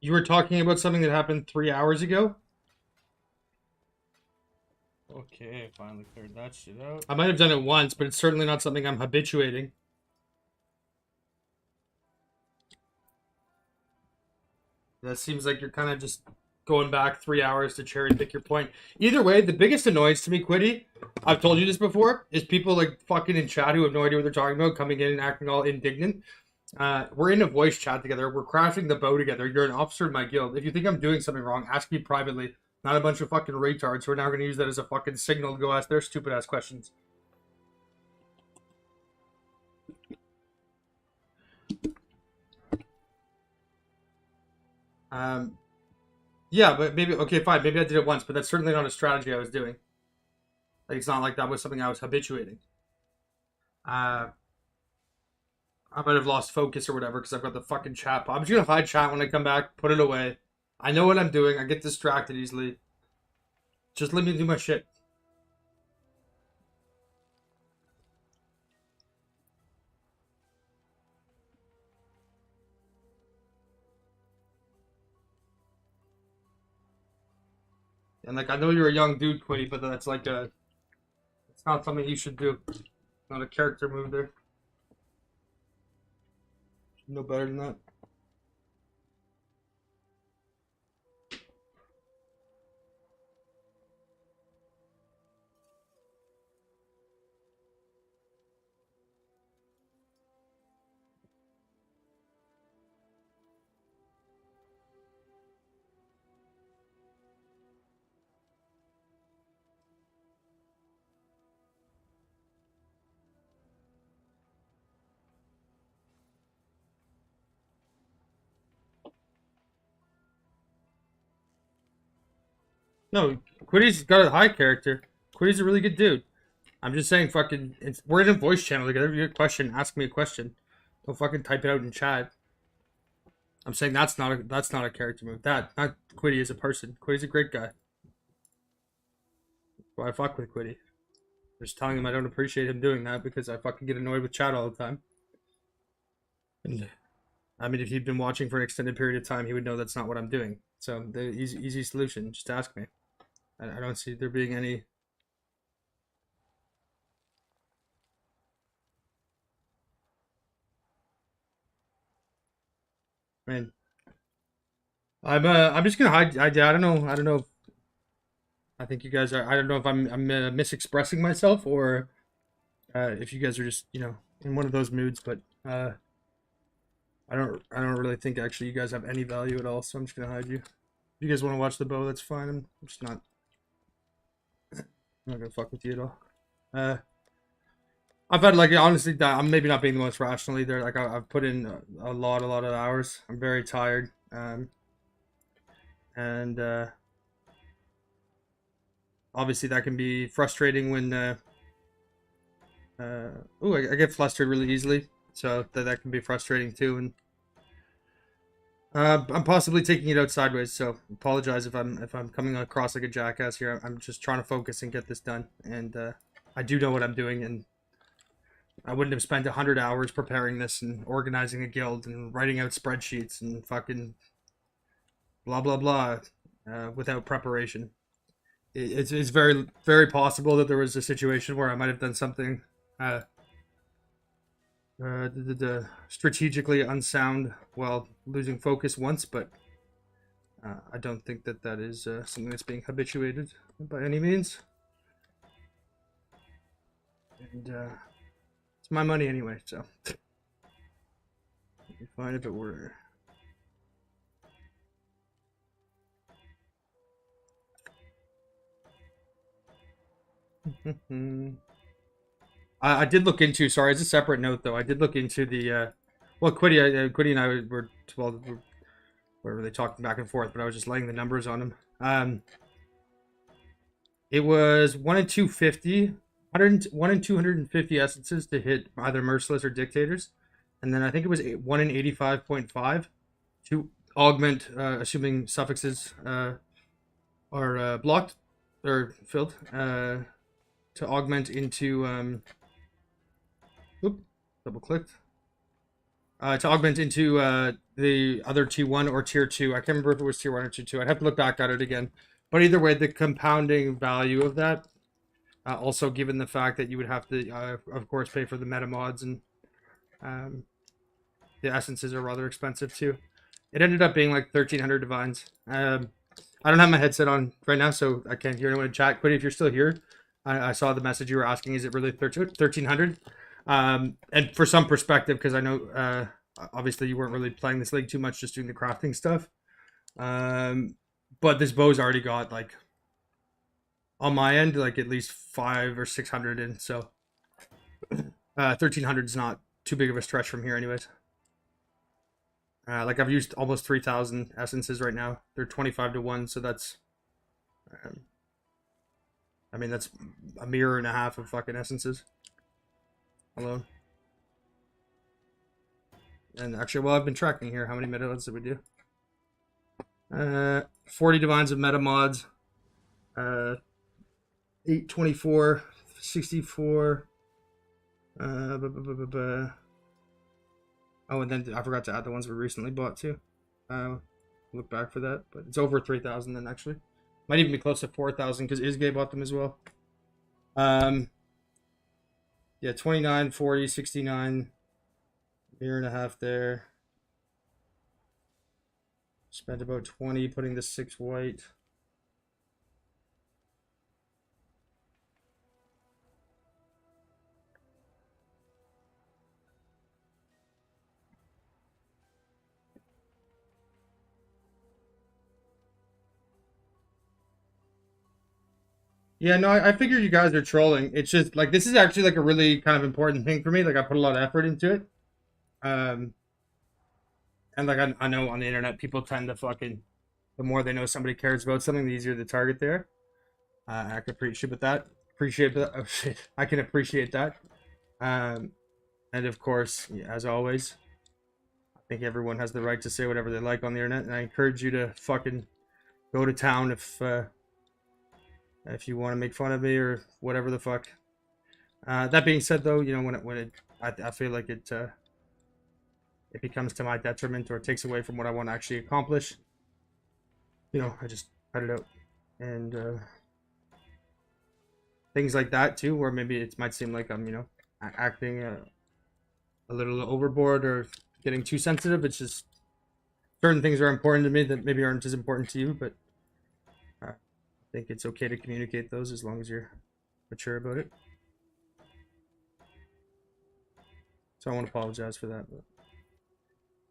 You were talking about something that happened 3 hours ago?
Okay, finally cleared that shit out.
I might have done it once, but it's certainly not something I'm habituating. That seems like you're kind of just going back 3 hours to cherry pick your point. Either way, the biggest annoyance to me, Quiddy, I've told you this before, is people like fucking in chat who have no idea what they're talking about, coming in and acting all indignant. We're in a voice chat together. We're crashing the bow together. You're an officer in my guild. If you think I'm doing something wrong, ask me privately. Not a bunch of fucking retards who are now going to use that as a fucking signal to go ask their stupid ass questions. Yeah, but maybe, okay, fine. Maybe I did it once, but that's certainly not a strategy I was doing. Like, it's not like that was something I was habituating. I might have lost focus or whatever because I've got the fucking chat. I'm just going to hide chat when I come back, put it away. I know what I'm doing. I get distracted easily. Just let me do my shit. And like, I know you're a young dude, Quiddy, but that's like a, it's not something you should do. Not a character move there. No better than that. No, Quiddy's got a high character. Quiddy's a really good dude. I'm just saying, fucking, we're in a voice channel together. If you have a question, ask me a question. Don't fucking type it out in chat. I'm saying that's not a character move. Not Quiddy as a person. Quiddy's a great guy. Well, I fuck with Quiddy. Just telling him I don't appreciate him doing that because I fucking get annoyed with chat all the time. And I mean, if he'd been watching for an extended period of time, he would know that's not what I'm doing. So the easy solution, just ask me. I don't see there being any. Man, I'm just gonna hide. I don't know. I think you guys are. I don't know if I'm misexpressing myself or if you guys are just in one of those moods. But I don't really think actually you guys have any value at all. So I'm just gonna hide you. If you guys want to watch the bow, that's fine. I'm just not. I'm not gonna fuck with you at all. I've had like honestly, I'm maybe not being the most rational either. Like I've put in a lot of hours. I'm very tired. And obviously that can be frustrating when I get flustered really easily, so that can be frustrating too. And I'm possibly taking it out sideways, so apologize if I'm coming across like a jackass here. I'm just trying to focus and get this done, and I do know what I'm doing, and I wouldn't have spent 100 hours preparing this and organizing a guild and writing out spreadsheets and fucking blah blah blah without preparation. It's very very possible that there was a situation where I might have done something strategically unsound while losing focus once, but I don't think that is something that's being habituated by any means. And it's my money anyway, so it'd be fine if it were. I did look into, sorry, as a separate note though, I did look into the, well, Quiddy and I were, well, where were they talking back and forth, but I was just laying the numbers on them. It was 1 in 250, 1 in 250 essences to hit either Merciless or Dictators. And then I think it was 1 in 85.5 to augment, assuming suffixes are blocked or filled, to augment into, double clicked. to augment into the other T1 or Tier 2. I can't remember if it was Tier 1 or Tier 2. I'd have to look back at it again. But either way, the compounding value of that, also given the fact that you would have to, of course, pay for the meta mods, and the essences are rather expensive too. It ended up being like 1,300 divines. I don't have my headset on right now, so I can't hear anyone in chat. Quitty, if you're still here, I saw the message you were asking, is it really 1,300? And for some perspective, because I know obviously you weren't really playing this league too much, just doing the crafting stuff. But this bow's already got, like, on my end, like at least 500 or 600 in, so 1,300 is not too big of a stretch from here anyways. Like, I've used almost 3,000 essences right now. They're 25 to 1, so that's I mean, that's a mirror and a half of fucking essences alone. And actually, well, I've been tracking here. How many meta mods did we do? 40 divines of meta mods. 824, 64. Oh, and then I forgot to add the ones we recently bought too. Look back for that, but it's over 3,000 then actually. Might even be close to 4,000 because Isgay bought them as well. Yeah, 29, 40, 69. Year and a half there. Spent about 20 putting the 6 white. Yeah, no, I figure you guys are trolling. It's just, like, this is actually, like, a really kind of important thing for me. Like, I put a lot of effort into it. And, like, I know on the internet, people tend to fucking, the more they know somebody cares about something, the easier the target they are. I can appreciate that. Oh, shit. I can appreciate that. And, of course, as always, I think everyone has the right to say whatever they like on the internet, and I encourage you to fucking go to town if you want to make fun of me or whatever the fuck. That being said, though, you know, I feel like it becomes to my detriment or takes away from what I want to actually accomplish, you know, I just cut it out. And things like that too, where maybe it might seem like I'm, you know, acting a little overboard or getting too sensitive. It's just certain things are important to me that maybe aren't as important to you, but I think it's okay to communicate those as long as you're mature about it. So I want to apologize for that. But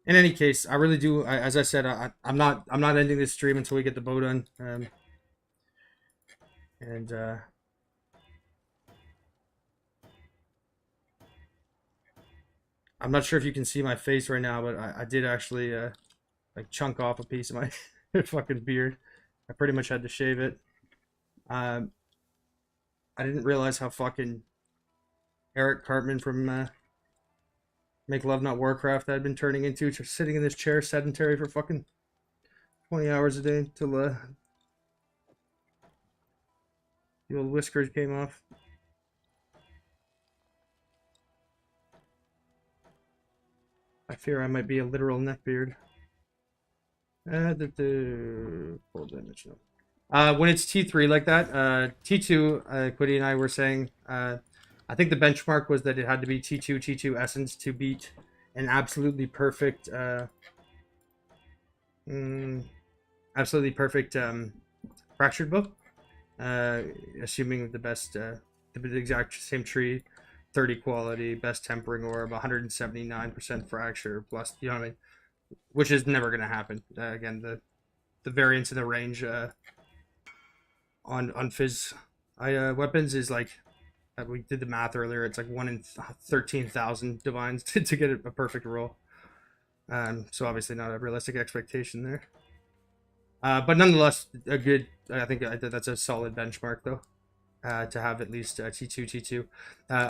in any case, I really do. As I said, I'm not ending this stream until we get the bow done. I'm not sure if you can see my face right now, but I did actually like chunk off a piece of my fucking beard. I pretty much had to shave it. I didn't realize how fucking Eric Cartman from Make Love Not Warcraft I'd been turning into, just sitting in this chair sedentary for fucking 20 hours a day till the old whiskers came off. I fear I might be a literal neckbeard. Full damage, no. When it's T3 like that, T2, Quiddy and I were saying, I think the benchmark was that it had to be T2 Essence to beat an absolutely perfect, Fractured Bow. Assuming the best, the exact same tree, 30 quality, best tempering orb, 179% fracture, plus, you know what I mean? Which is never going to happen. Again, the variance in the range on Fizz weapons is like, we did the math earlier, it's like 1 in 13,000 divines to get a perfect roll. So obviously not a realistic expectation there. But nonetheless, a good, I think that's a solid benchmark though. To have at least T2,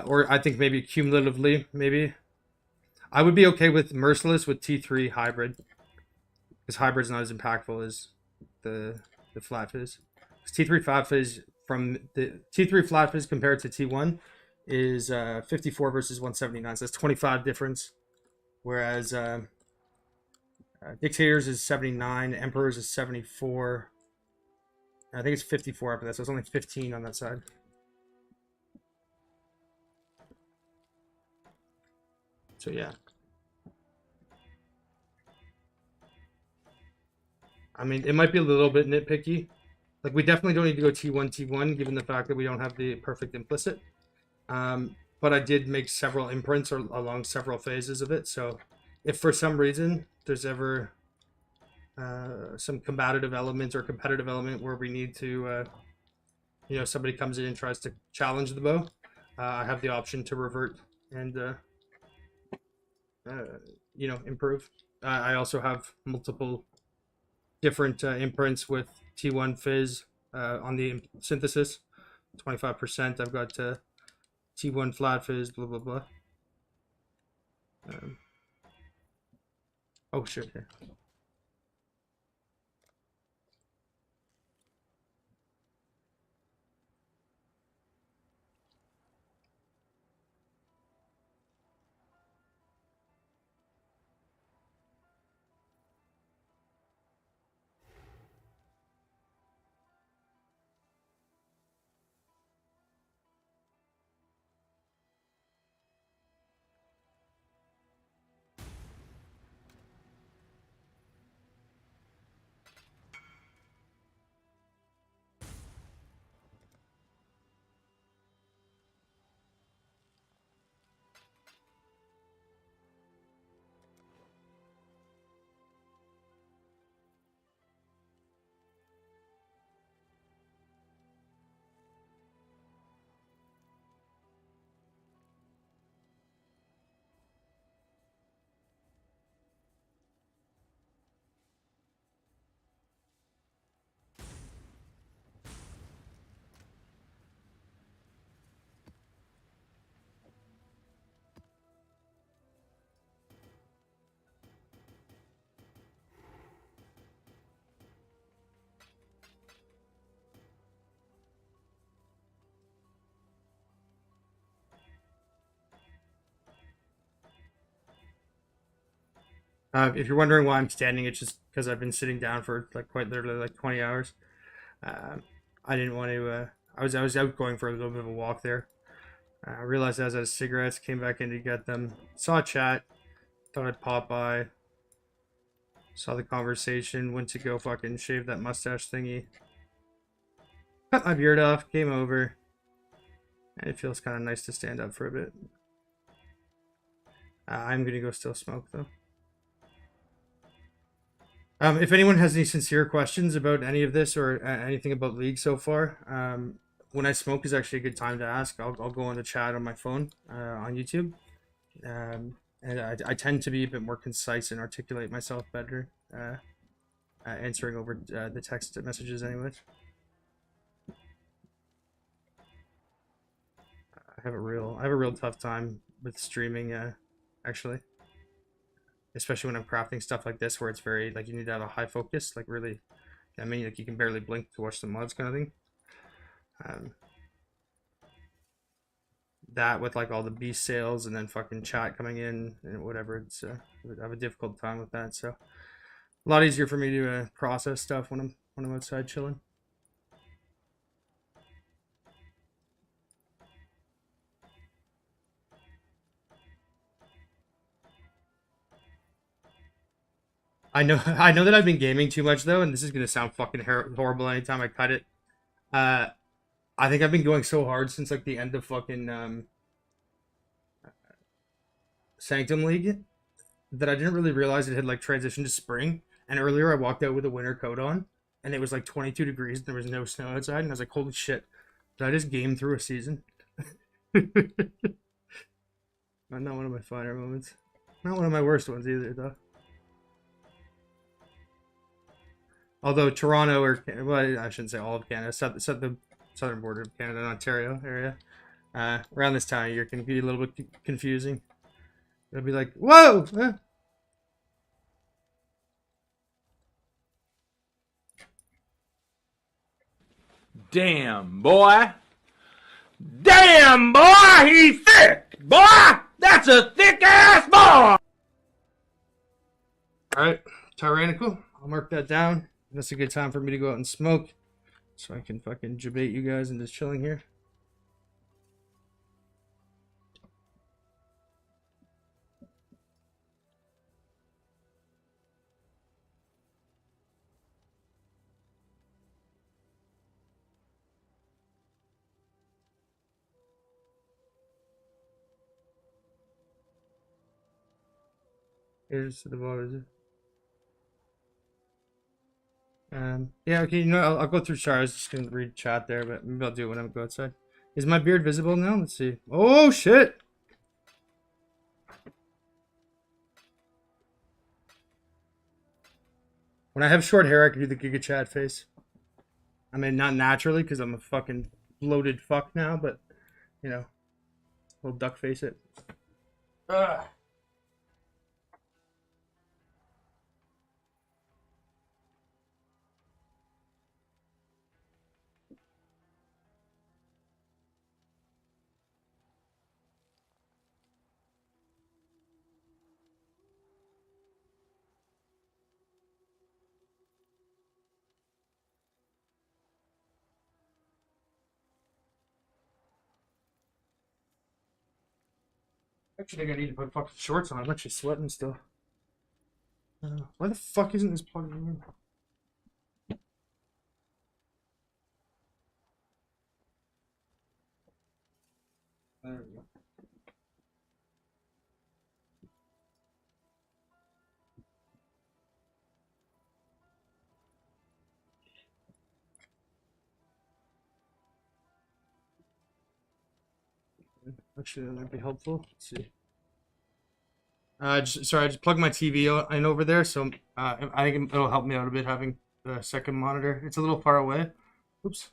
or I think maybe cumulatively, maybe. I would be okay with Merciless with T3 Hybrid, because Hybrid's not as impactful as the Flat Fizz. T3 Flat Fizz from the T3 Flat Fizz compared to T1 is 54 versus 179, so that's 25 difference. whereas Dictators is 79, Emperors is 74. I think it's 54 after that, so it's only 15 on that side. So yeah. I mean, it might be a little bit nitpicky. Like, we definitely don't need to go T1, T1, given the fact that we don't have the perfect implicit. But I did make several imprints along several phases of it, so if for some reason there's ever some combative element or competitive element where we need to, you know, somebody comes in and tries to challenge the bow, I have the option to revert and, you know, improve. I also have multiple different imprints with T1 Fizz on the synthesis, 25%. I've got T1 Flat Fizz, blah, blah, blah. Oh, shit, yeah. If you're wondering why I'm standing, it's just because I've been sitting down for like quite literally like 20 hours. I didn't want to. I was out going for a little bit of a walk there. I realized I was out of cigarettes, came back in to get them. Saw a chat, thought I'd pop by. Saw the conversation, went to go fucking shave that mustache thingy. Cut my beard off, came over. And it feels kind of nice to stand up for a bit. I'm gonna go still smoke though. If anyone has any sincere questions about any of this or anything about League so far, when I smoke is actually a good time to ask. I'll go on the chat on my phone on YouTube. And I tend to be a bit more concise and articulate myself better, answering over the text messages anyways. I have a real tough time with streaming, actually. Especially when I'm crafting stuff like this where it's very, like, you need to have a high focus, like really, I mean, like you can barely blink to watch the mods kind of thing. That with like all the beast sales and then fucking chat coming in and whatever, it's I have a difficult time with that. So a lot easier for me to process stuff when I'm outside chilling. I know that I've been gaming too much though, and this is gonna sound fucking horrible anytime I cut it. I think I've been going so hard since like the end of fucking Sanctum League that I didn't really realize it had like transitioned to spring. And earlier I walked out with a winter coat on, and it was like 22 degrees and there was no snow outside, and I was like, holy shit, did I just game through a season? Not one of my finer moments. Not one of my worst ones either though. Although Toronto, or well, I shouldn't say all of Canada, the southern border of Canada and Ontario area, around this time of year can be a little bit confusing. It'll be like, whoa!
Damn, boy. Damn, boy, he's thick. Boy, that's a thick ass boy.
Alright, tyrannical. I'll mark that down. That's a good time for me to go out and smoke. So I can fucking debate you guys and just chilling here. Here's the bars. Yeah, okay, you know, I'll go through. Sorry, I was just gonna read chat there, but maybe I'll do it when I go outside. Is my beard visible now? Let's see. Oh shit! When I have short hair, I can do the Giga Chad face. I mean, not naturally, because I'm a fucking bloated fuck now, but, you know, we'll duck face it. Ugh. Actually, I think I need to put fucking shorts on. I'm actually sweating still. Why the fuck isn't this plugged in? There we go. Actually, that might be helpful. Let's see. Sorry, I just plugged my TV in over there, so I think it'll help me out a bit having the second monitor. It's a little far away. Oops.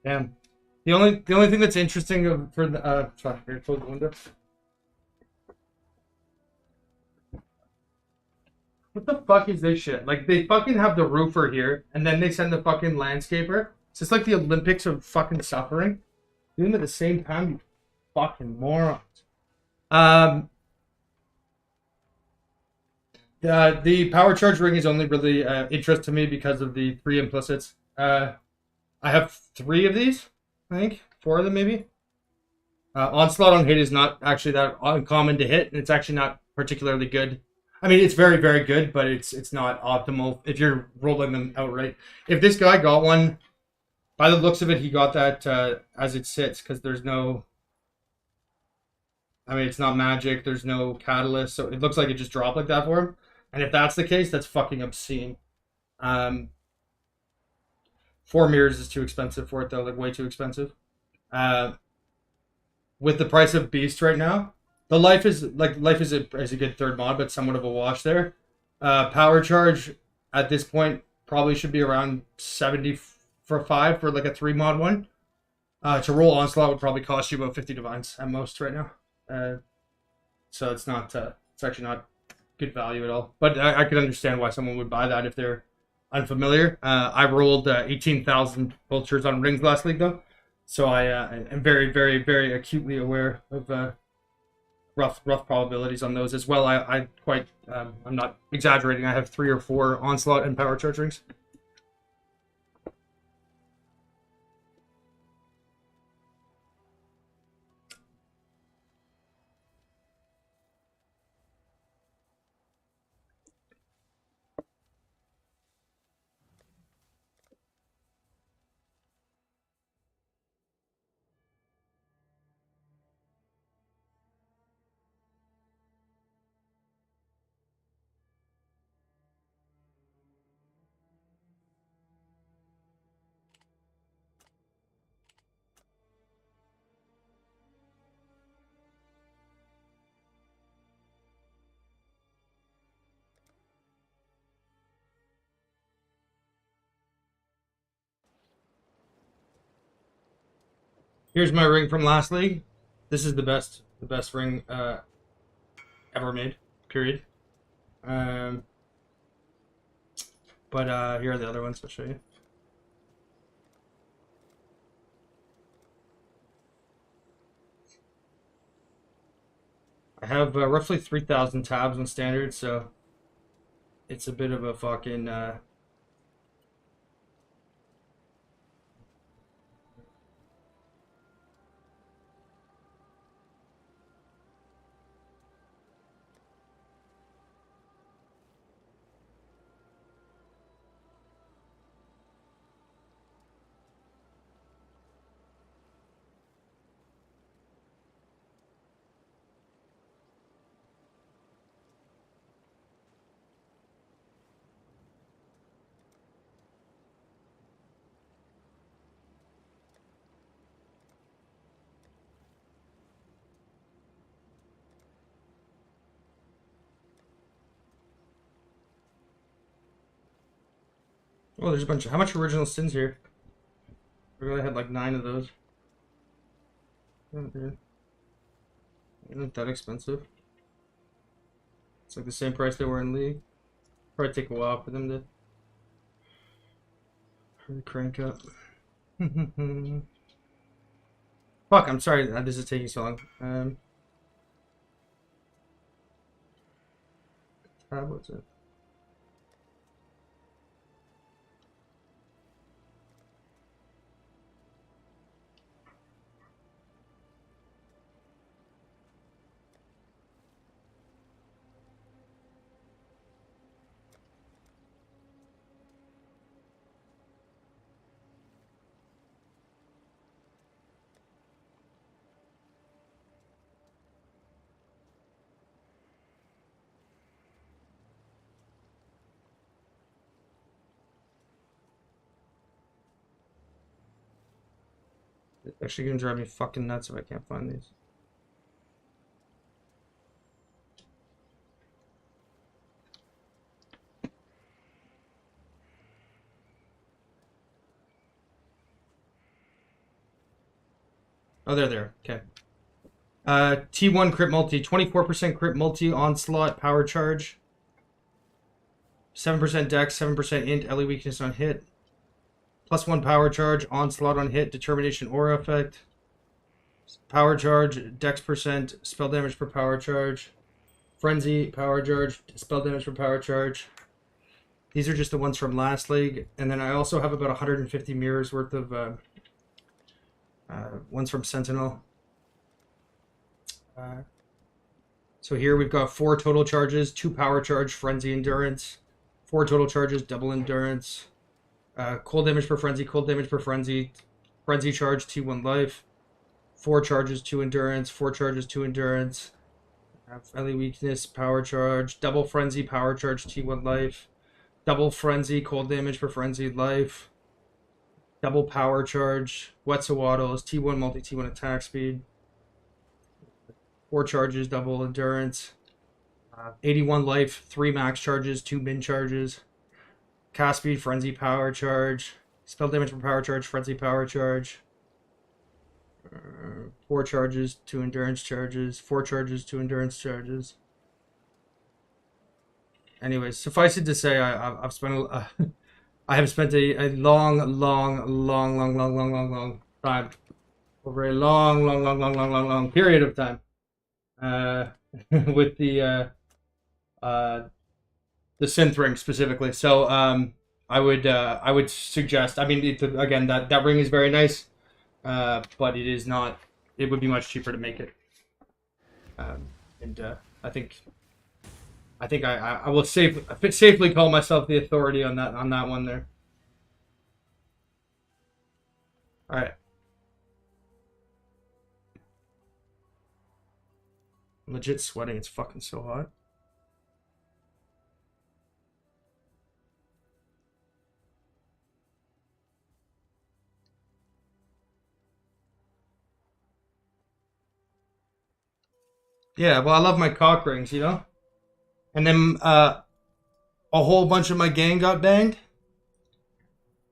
Damn. The only thing that's interesting for the sorry, here, close the window. What the fuck is this shit? Like they fucking have the roofer here, and then they send the fucking landscaper. It's just like the Olympics of fucking suffering. Do them at the same time, you fucking morons. The power charge ring is only really interest to me because of the 3 implicits. I have 3 of these, I think. 4 of them, maybe. Onslaught on hit is not actually that uncommon to hit, and it's actually not particularly good. I mean, it's very, very good, but it's not optimal if you're rolling them outright. If this guy got one, by the looks of it, he got that as it sits, because there's no... I mean, it's not magic, there's no catalyst, so it looks like it just dropped like that for him. And if that's the case, that's fucking obscene. 4 mirrors is too expensive for it, though, like way too expensive. With the price of Beast right now, life is a good third mod, but somewhat of a wash there. Power charge at this point probably should be around 70 for 5 for like a 3 mod one. To roll Onslaught would probably cost you about 50 divines at most right now. So it's not it's actually not good value at all. But I could understand why someone would buy that if they're unfamiliar. I rolled 18,000 vultures on rings last league though, so I am very, very, very acutely aware of rough probabilities on those as well. I quite I'm not exaggerating. I have 3 or 4 onslaught and power charge rings. Here's my ring from last league. This is the best ring ever made. Period. But here are the other ones. I'll show you. I have roughly 3,000 tabs on standard, so it's a bit of a fucking oh, there's a bunch of how much original sins here? I really had like 9 of those. Oh, isn't that expensive? It's like the same price they were in league. Probably take a while for them to crank up. Fuck, I'm sorry this is taking so long. What's it? It's actually gonna drive me fucking nuts if I can't find these. Oh, they're there. Okay. T1 crit multi, 24% crit multi, onslaught, power charge. 7% dex, 7% int, LE weakness on hit. +1 power charge, onslaught on hit, determination aura effect. Power charge, dex percent, spell damage per power charge. Frenzy, power charge, spell damage per power charge. These are just the ones from last league. And then I also have about 150 mirrors worth of ones from Sentinel. So here we've got 4 total charges, 2 power charge, frenzy endurance, 4 total charges, double endurance, cold damage per frenzy, cold damage per frenzy, frenzy charge, T1 life, 4 charges, 2 endurance, 4 charges, 2 endurance, friendly weakness, power charge, double frenzy, power charge, T1 life, double frenzy, cold damage per frenzy, life, double power charge, Wetzawaddles, T1 multi, T1 attack speed, 4 charges, double endurance, 81 life, 3 max charges, 2 min charges, cast speed, frenzy power charge, spell damage per power charge, frenzy power charge, 4 charges, 2 endurance charges, 4 charges, 2 endurance charges. Anyways, suffice it to say, I've spent I have spent a long time, over a long period of time, with the synth ring specifically. So I would suggest. I mean, again, that ring is very nice, but it is not. It would be much cheaper to make it. And I think I will safely call myself the authority on that one there. All right. I'm legit sweating. It's fucking so hot. Yeah, well, I love my cock rings, you know? And then a whole bunch of my gang got banged.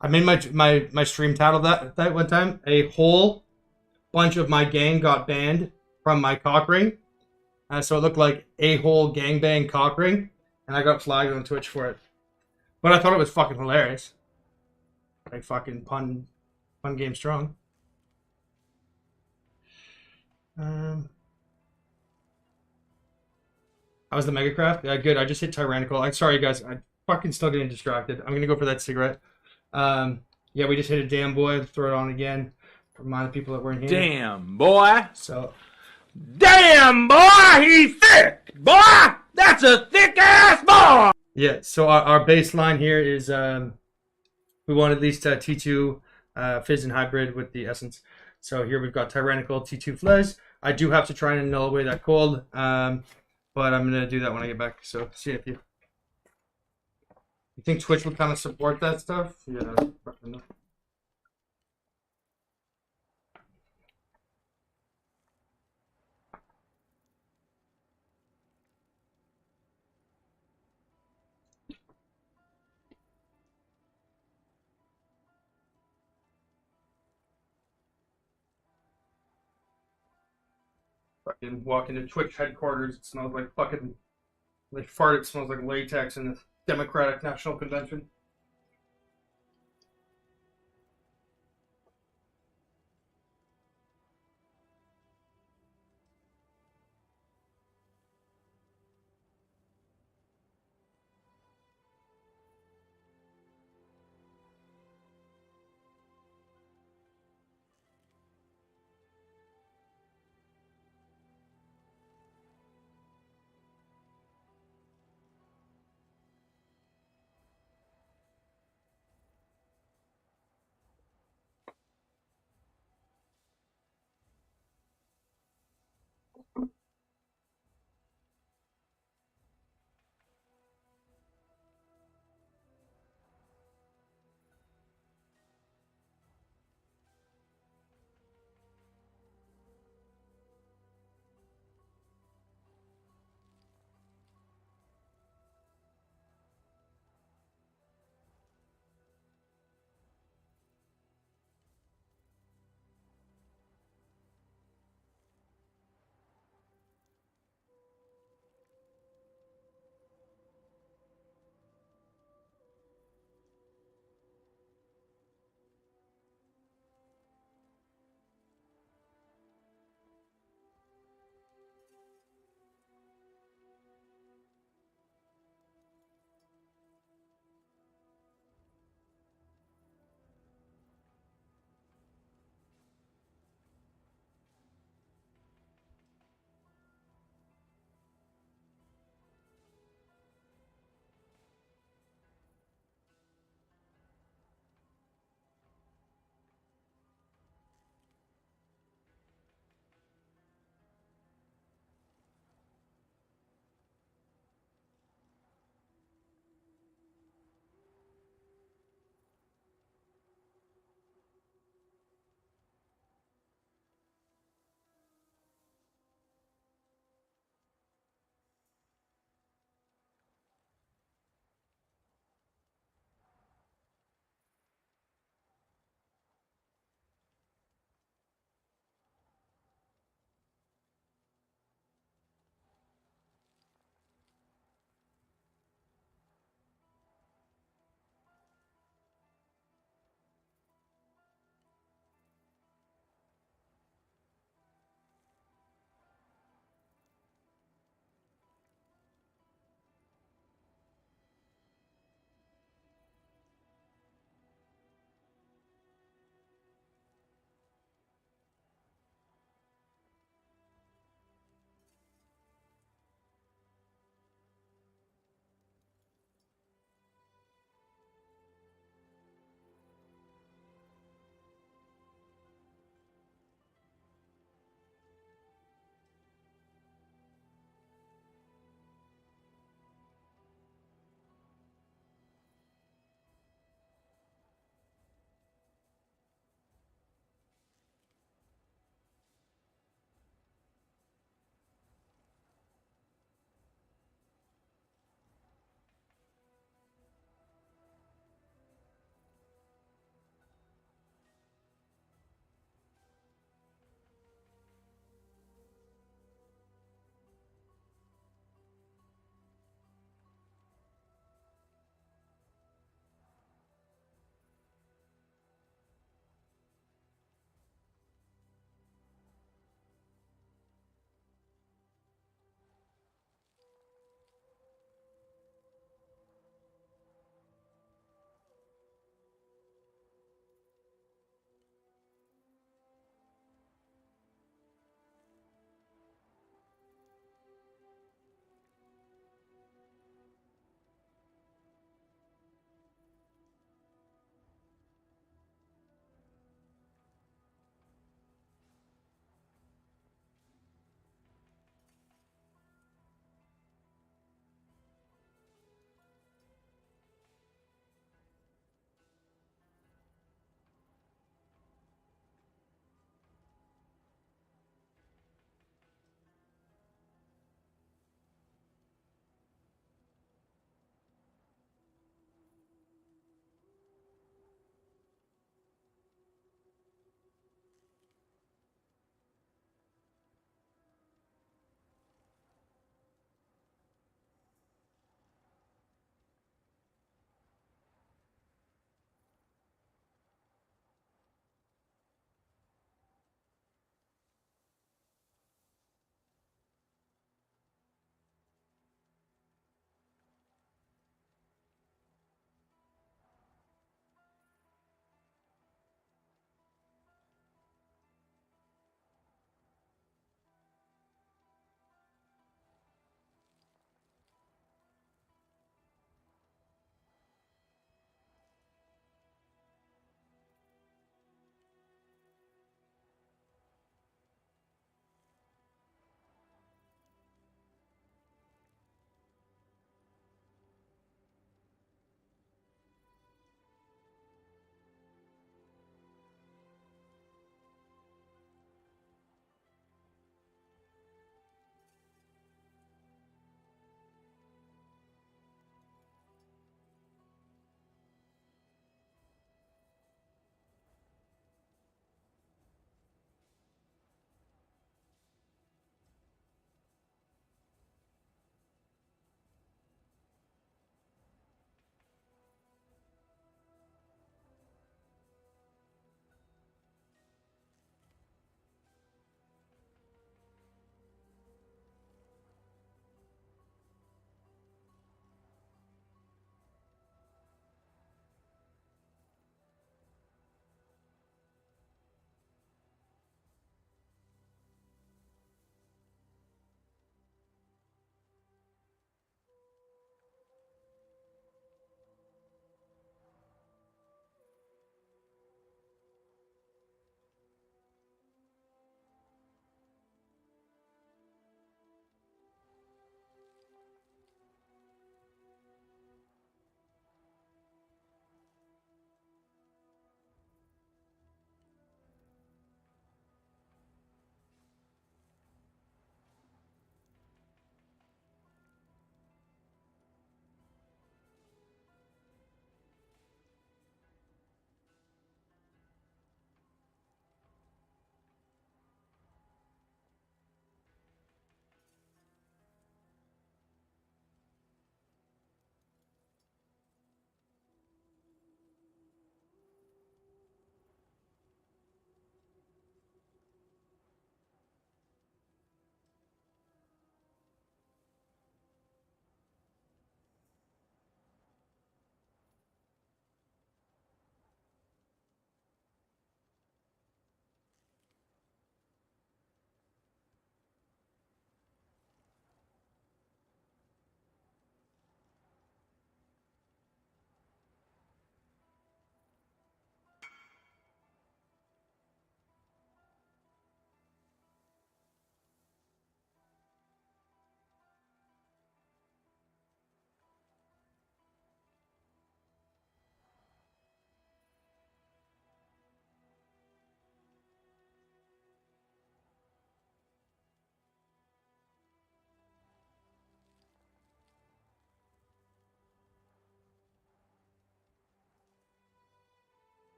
I made my stream title that one time. A whole bunch of my gang got banned from my cock ring. So it looked like a whole gangbang cock ring. And I got flagged on Twitch for it. But I thought it was fucking hilarious. Like fucking pun game strong. How was the Megacraft? Yeah, good. I just hit Tyrannical. I'm sorry, guys. I'm fucking still getting distracted. I'm gonna go for that cigarette. Yeah, we just hit a damn boy. Throw it on again. Remind the people that we're in here.
Damn, boy.
So.
Damn, boy, he's thick. Boy, that's a thick ass boy.
Yeah. So our baseline here is we want at least T2 Fizz and Hybrid with the Essence. So here we've got Tyrannical T2 Fliz. I do have to try and null away that cold. But I'm gonna do that when I get back. So see if you think Twitch would kind of support that stuff. Yeah. Fucking walk into Twitch headquarters. It smells like fucking like fart. It smells like latex in the Democratic National Convention.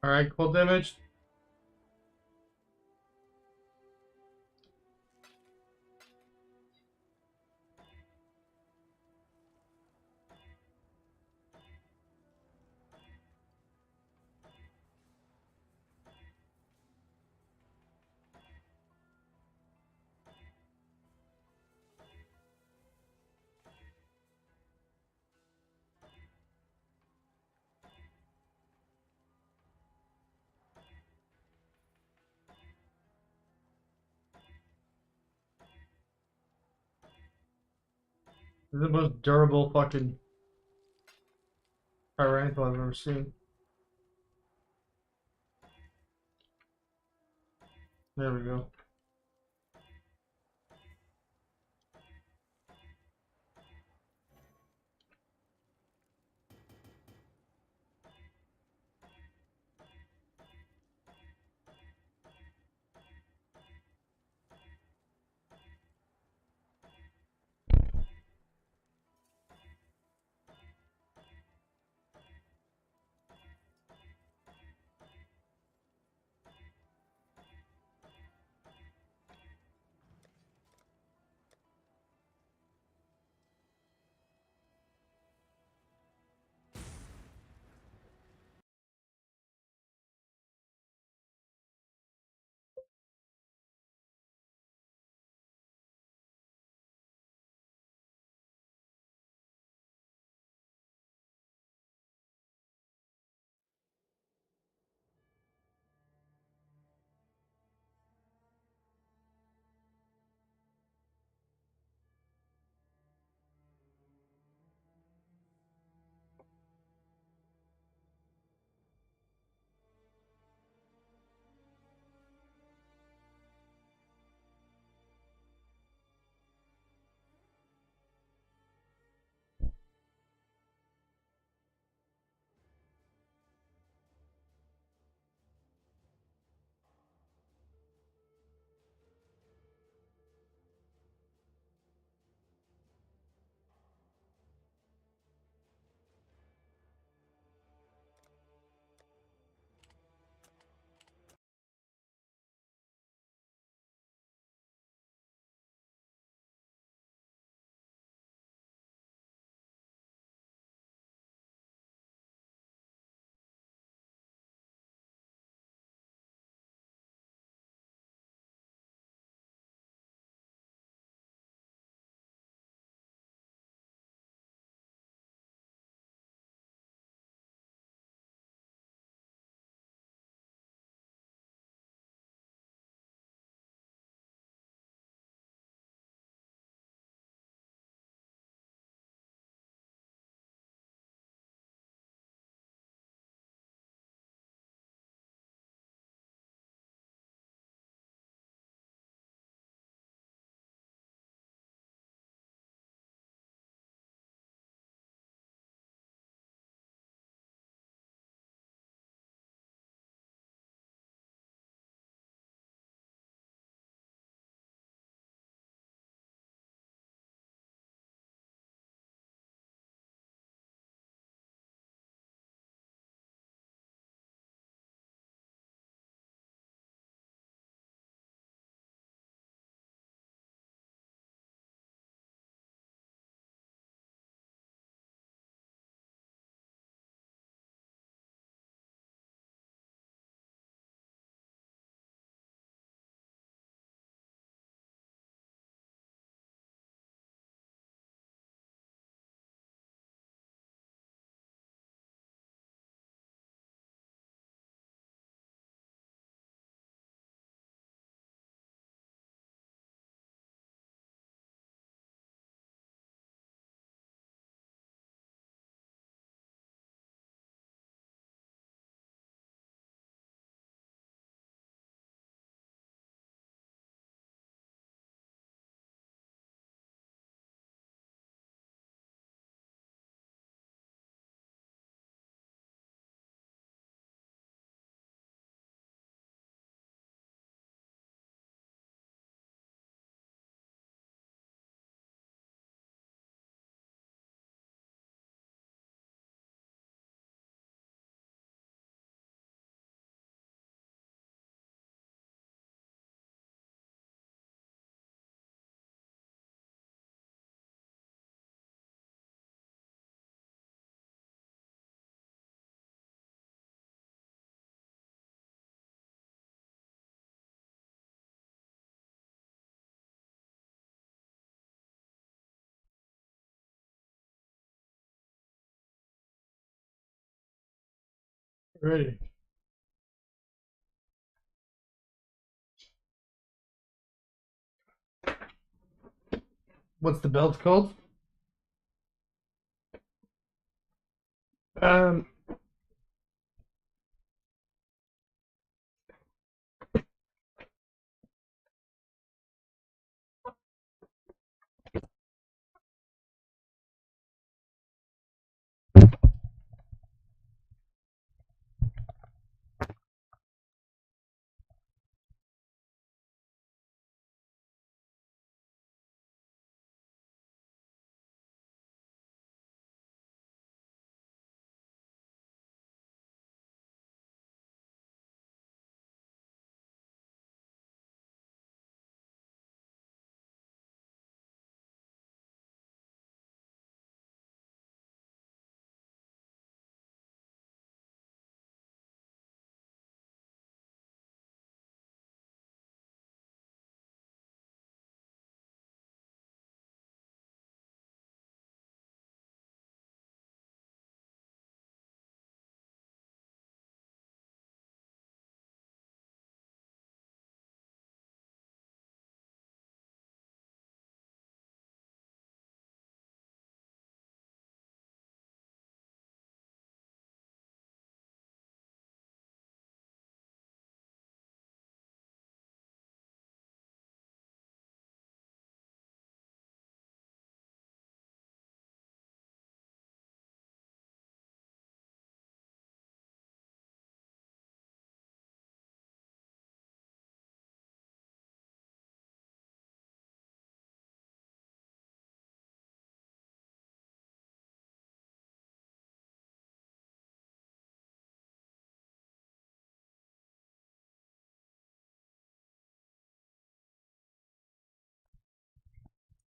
Alright, cold damage. This is the most durable fucking tyrannical I've ever seen. There we go. Ready. What's the belt called? Um.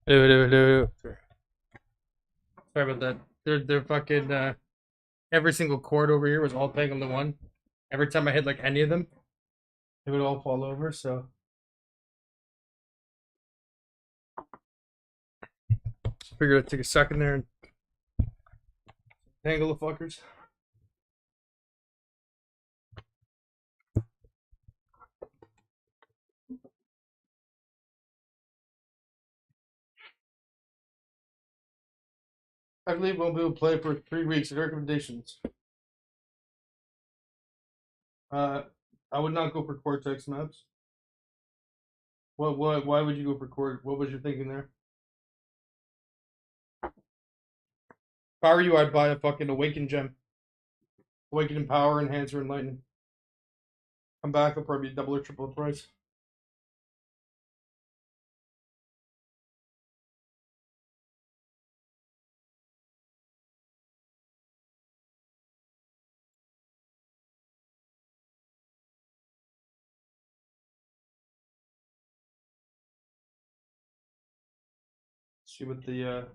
Sorry about that. They're fucking every single chord over here was all pegged to one. Every time I hit like any of them, it would all fall over. So figured I'd take a second there and tangle the fuckers. I believe won't be able to play for 3 weeks. Recommendations. I would not go for Cortex maps. What? Why would you go for Cortex? What was your thinking there? If I were you, I'd buy a fucking Awaken gem. Awaken in Power, Enhancer, and Lightning. Come back, it'll probably be double or triple the price. See what the